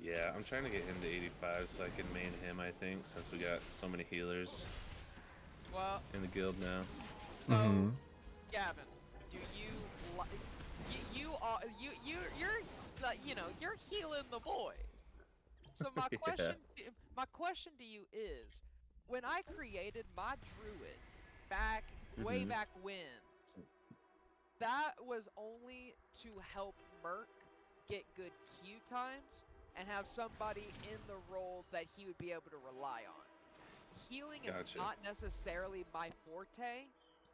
Yeah, I'm trying to get him to 85 so I can main him, I think, since we got so many healers in the guild now. So, Gavin, do you you're like, you know, you're healing the boys. So my question to you is, when I created my druid way back when, that was only to help Merc get good Q times and have somebody in the role that he would be able to rely on. Healing is not necessarily my forte,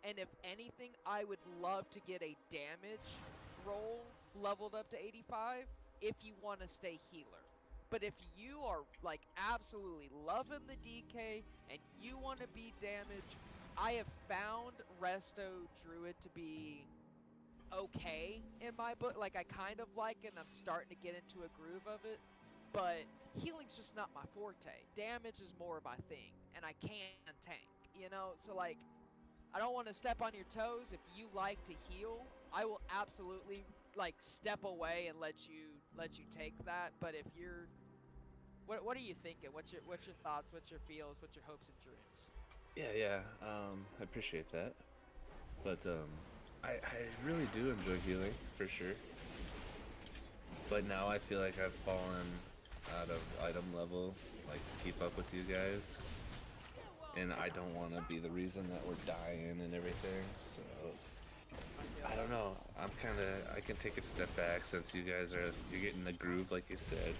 and if anything, I would love to get a damage role leveled up to 85 if you want to stay healer. But if you are like absolutely loving the DK and you want to be damage, I have found Resto Druid to be okay in my book. Like, I kind of like it and I'm starting to get into a groove of it. But healing's just not my forte. Damage is more my thing, and I can tank, you know? So, like, I don't want to step on your toes. If you like to heal, I will absolutely, like, step away and let you take that. But if you're... What are you thinking? What's your thoughts? What's your feels? What's your hopes and dreams? Yeah, I appreciate that. But, I really do enjoy healing, for sure. But now I feel like I've fallen out of item level, like, to keep up with you guys. And I don't want to be the reason that we're dying and everything, so... I don't know. I can take a step back since you're getting the groove, like you said.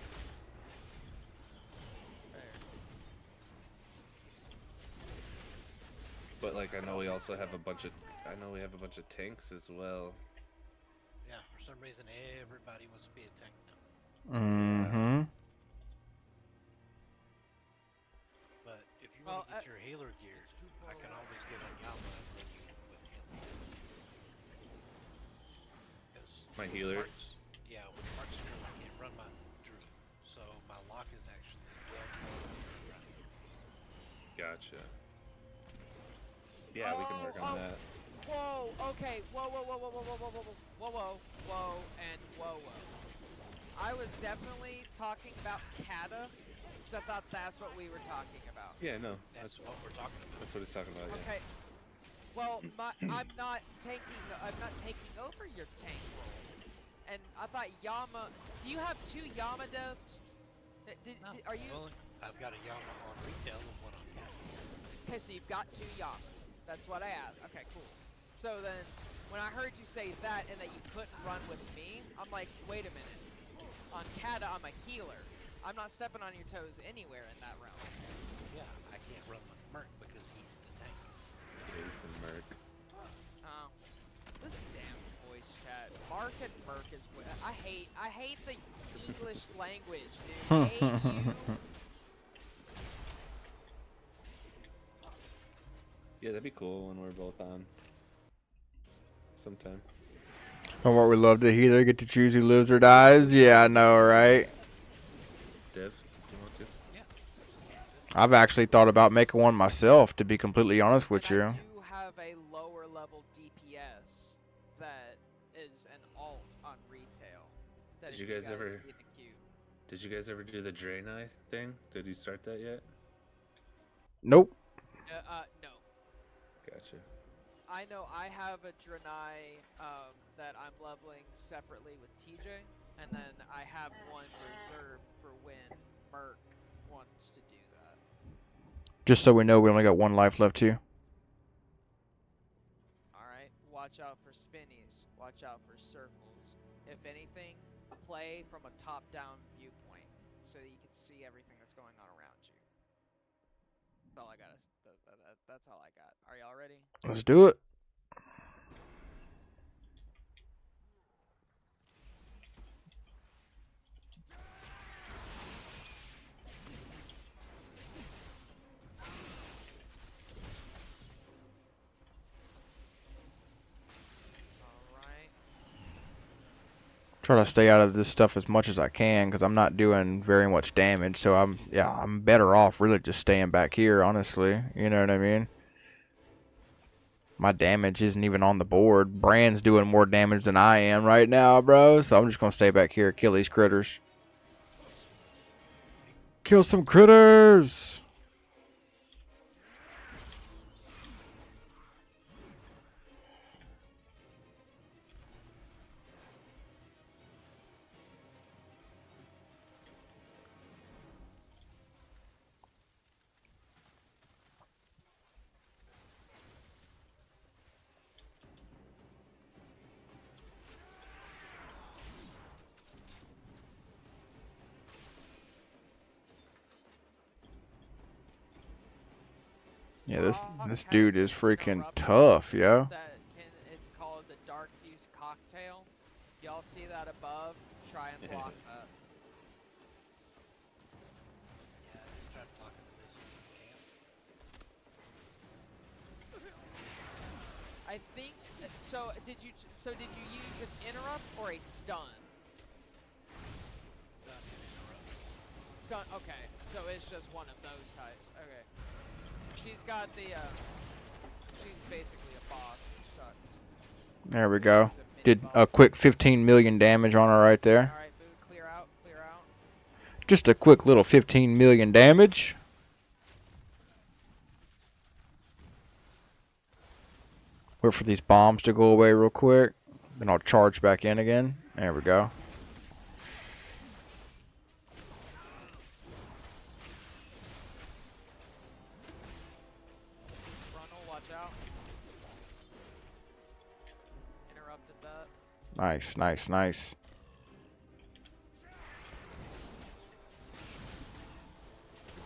But like, I know we have a bunch of tanks as well. Yeah, for some reason everybody wants to be a tank now. Mm-hmm. But if you want to get your healer gear, I can always get on Yama and run you with him. My healer? With Mark's druid, I can't run my druid. So my lock is actually 12 running. Gotcha. Yeah, we can work on that. Whoa, okay. Whoa, and whoa. I was definitely talking about Kata, because I thought that's what we were talking about. Yeah, no. That's what we're talking about. That's what he's talking about, Okay. Well, I'm not taking over your tank role. And I thought Yama... Do you have 2 Yama devs? Are you... I've got a Yama on retail and one on Kata. Okay, so you've got 2 Yamas. That's what I asked. Okay, cool. So then, when I heard you say that and that you couldn't run with me, I'm like, wait a minute. On Kata, I'm a healer. I'm not stepping on your toes anywhere in that realm. Yeah, I can't run with Merc because he's the tank. Jason Merc. Oh. This damn voice chat. Mark and Merc is... I hate the English language, dude. A-U... Yeah, that'd be cool when we're both on. Sometime. From what we love to hear, they get to choose who lives or dies. Yeah, I know, right? Dev, you want to? Yeah. I've actually thought about making one myself, to be completely honest with you. I do have a lower level DPS that is an alt on retail. That Did if you guys ever see the queue. Did you guys ever do the Draenei thing? Did you start that yet? Nope. No. Gotcha. I know I have a Draenei that I'm leveling separately with TJ, and then I have one reserved for when Merc wants to do that. Just so we know, we only got one life left too. Alright, watch out for spinnies, watch out for circles. If anything, play from a top-down viewpoint so that you can see everything that's going on around you. That's all I got. That's all I got. Are y'all ready? Let's do it. Alright. Try to stay out of this stuff as much as I can because I'm not doing very much damage. So I'm better off really just staying back here, honestly. You know what I mean? My damage isn't even on the board. Brand's doing more damage than I am right now, bro. So I'm just gonna stay back here, kill these critters. Kill some critters! Yeah, this dude is freaking tough, yo. It's called the Dark Fuse Cocktail. Y'all see that above? Try and block that. Yeah, I just tried blocking the missiles in camp. I think so. Did you use an interrupt or a stun? Stun. Okay, so it's just one of those types. Okay. She's got the she's basically a boss, which sucks. There we go. Did a quick 15 million damage on her right there. Alright, Boo, clear out, clear out. Just a quick little 15 million damage. Wait for these bombs to go away real quick. Then I'll charge back in again. There we go. Frontal, watch out. Interrupted that. Nice, nice, nice.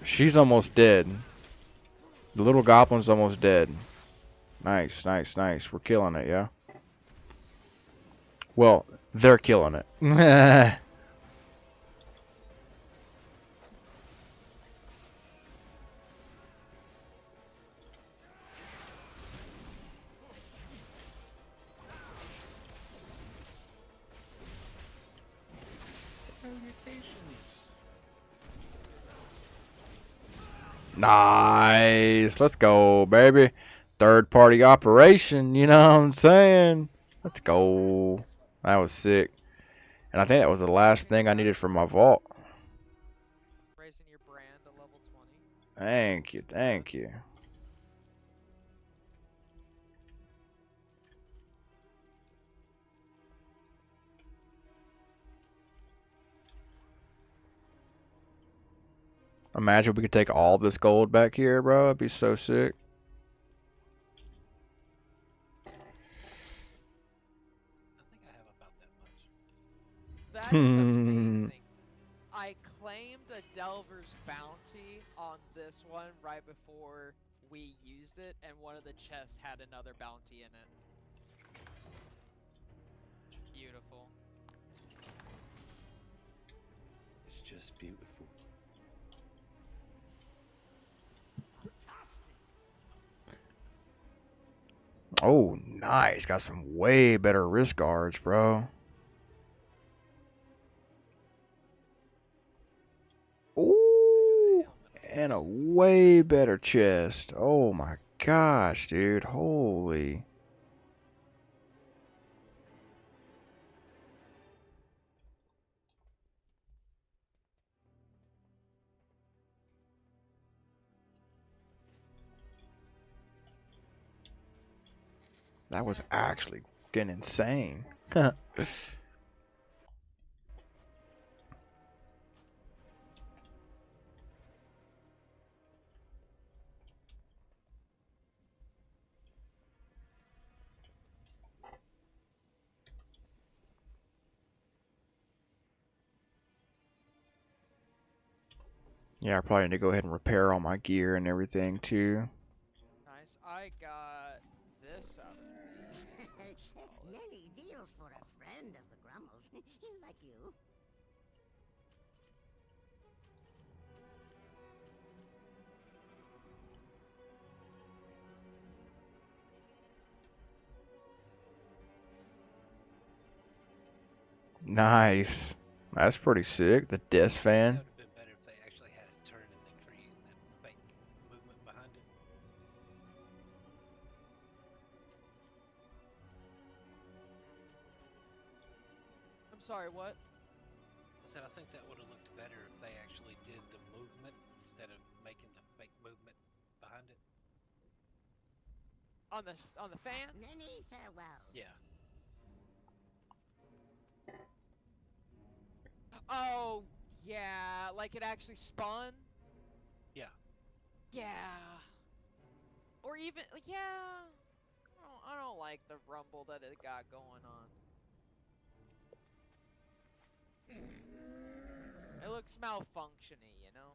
She's almost dead. The little goblin's almost dead. Nice, nice, nice. We're killing it, yeah? Well, they're killing it. Nice. Let's go, baby. Third party operation, you know what I'm saying? Let's go. That was sick. And I think that was the last thing I needed for my vault. Raising your brand to level 20. Thank you, thank you. Imagine we could take all this gold back here, bro. It'd be so sick. I think I have about that much. That is amazing. I claimed a Delver's bounty on this one right before we used it, and one of the chests had another bounty in it. Beautiful. It's just beautiful. Oh, nice. Got some way better wrist guards, bro. Ooh, and a way better chest. Oh my gosh, dude. Holy. That was actually getting insane. Yeah, I probably need to go ahead and repair all my gear and everything too. Nice. I got this out of the. Many deals for a friend of the Grummles. Like you. Nice. That's pretty sick. The desk fan. That would have been better if they actually had it turn and then create that fake movement behind it. I'm sorry, what? I said I think that would have looked better if they actually did the movement instead of making the fake movement behind it. On the fans? Many farewells. Yeah. Oh, yeah, like it actually spun? Yeah. Yeah. Or even, yeah. I don't like the rumble that it got going on. It looks malfunctiony, you know?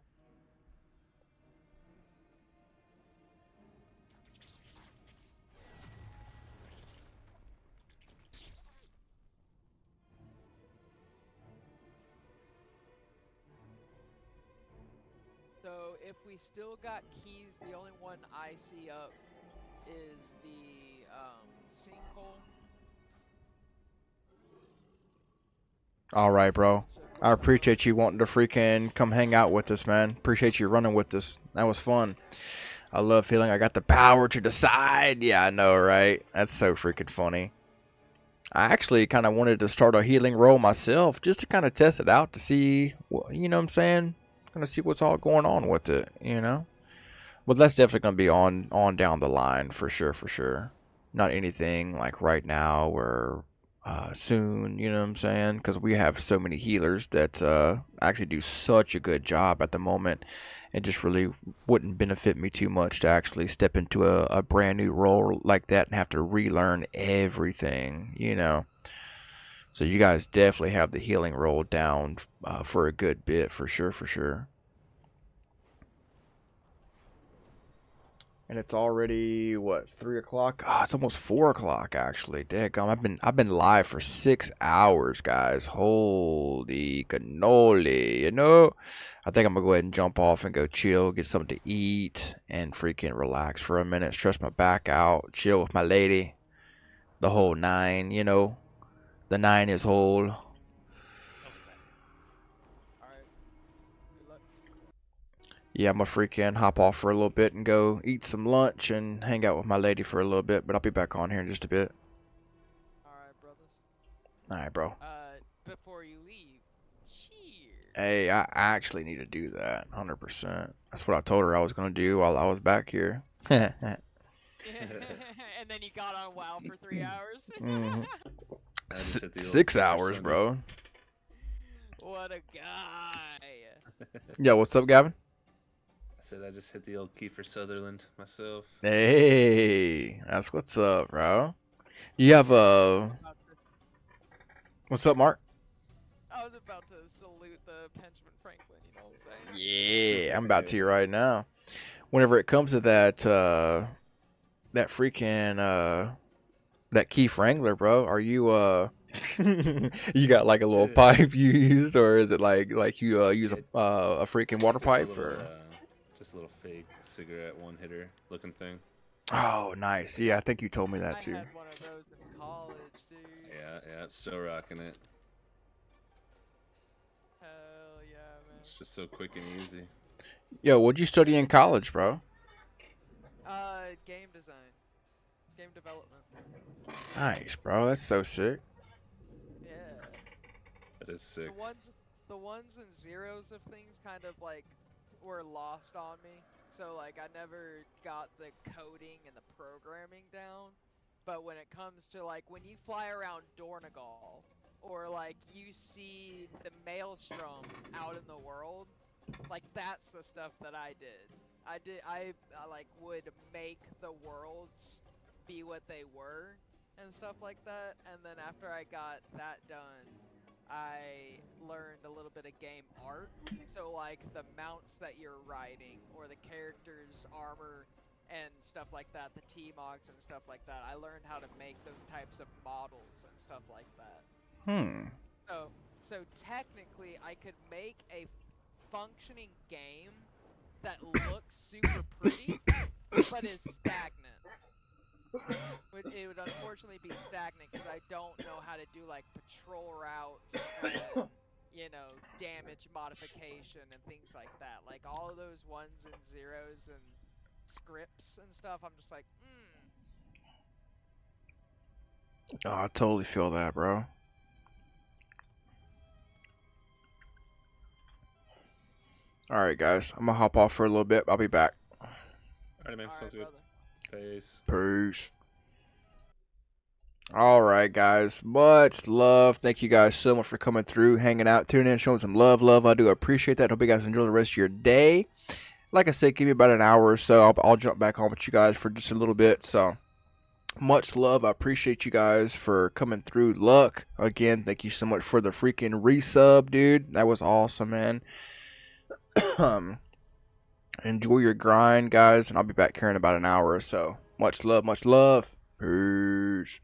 So if we still got keys, the only one I see up is the sinkhole. All right, bro. I appreciate you wanting to freaking come hang out with us, man. Appreciate you running with us. That was fun. I love feeling I got the power to decide. Yeah, I know, right? That's so freaking funny. I actually kind of wanted to start a healing role myself just to kind of test it out to see, you know what I'm saying? Kind of see what's all going on with it, you know? But that's definitely going to be on down the line for sure, for sure. Not anything like right now or soon, you know what I'm saying? Because we have so many healers that actually do such a good job at the moment. It just really wouldn't benefit me too much to actually step into a brand new role like that and have to relearn everything, you know? So you guys definitely have the healing role down for a good bit, for sure, for sure. And it's already what, 3 o'clock? Oh, it's almost 4 o'clock actually. Daggum, I've been live for 6 hours, guys. Holy cannoli, you know. I think I'm gonna go ahead and jump off and go chill, get something to eat, and freaking relax for a minute, stretch my back out, chill with my lady, the whole nine, you know. The nine is whole. Alright. Good luck. Yeah, I'm gonna freaking hop off for a little bit and go eat some lunch and hang out with my lady for a little bit, but I'll be back on here in just a bit. Alright, brothers. Alright, bro. Before you leave, cheers. Hey, I actually need to do that, 100%. That's what I told her I was gonna do while I was back here. And then you got on WoW for 3 hours. Mm-hmm. I just hit the old 6 Kiefer hours, Sutherland. bro. What a guy. Yo, what's up, Gavin? I said I just hit the old Kiefer Sutherland myself. Hey, that's what's up, bro. You have what's up, Mark? I was about to salute the Benjamin Franklin, you know what I'm saying? Yeah, I'm about to right now. Whenever it comes to that that freaking that Keith Wrangler, bro, are you you got like a little pipe you used, or is it like you use a freaking water pipe, or Just a little fake cigarette one hitter looking thing. oh, nice. Yeah, I think you told me that too. I had one of those in college, dude. Yeah, it's so rocking it. Hell yeah, man. It's just so quick and easy. Yo, what'd you study in college, bro? Game design. Game development. Nice, bro. That's so sick. Yeah. That is sick. The ones and zeros of things kind of like were lost on me. So like I never got the coding and the programming down. but when it comes to like when you fly around Dornegal or like you see the Maelstrom out in the world, like that's the stuff that I did. I like would make the worlds be what they were and stuff like that. And then after I got that done, I learned a little bit of game art. So like the mounts that you're riding or the characters' armor and stuff like that, the T-Mogs and stuff like that. I learned how to make those types of models and stuff like that. Hmm. So technically I could make a functioning game that looks super pretty but is stagnant. It would unfortunately be stagnant because I don't know how to do like patrol routes and damage modification and things like that. Like all of those ones and zeros and scripts and stuff, I'm just like, Oh, I totally feel that, bro. All right, guys. I'm gonna hop off for a little bit. I'll be back. Alright, man. All Sounds right, good. Peace. Peace. All right, guys. Much love. Thank you guys so much for coming through, hanging out, tuning in, showing some love. I do appreciate that. Hope you guys enjoy the rest of your day. Like I said, give me about an hour or so. I'll jump back on with you guys for just a little bit. So much love. I appreciate you guys for coming through. Luck, again, thank you so much for the freaking resub, dude. That was awesome, man. Enjoy your grind, guys, and I'll be back here in about an hour or so. Much love, much love. Peace.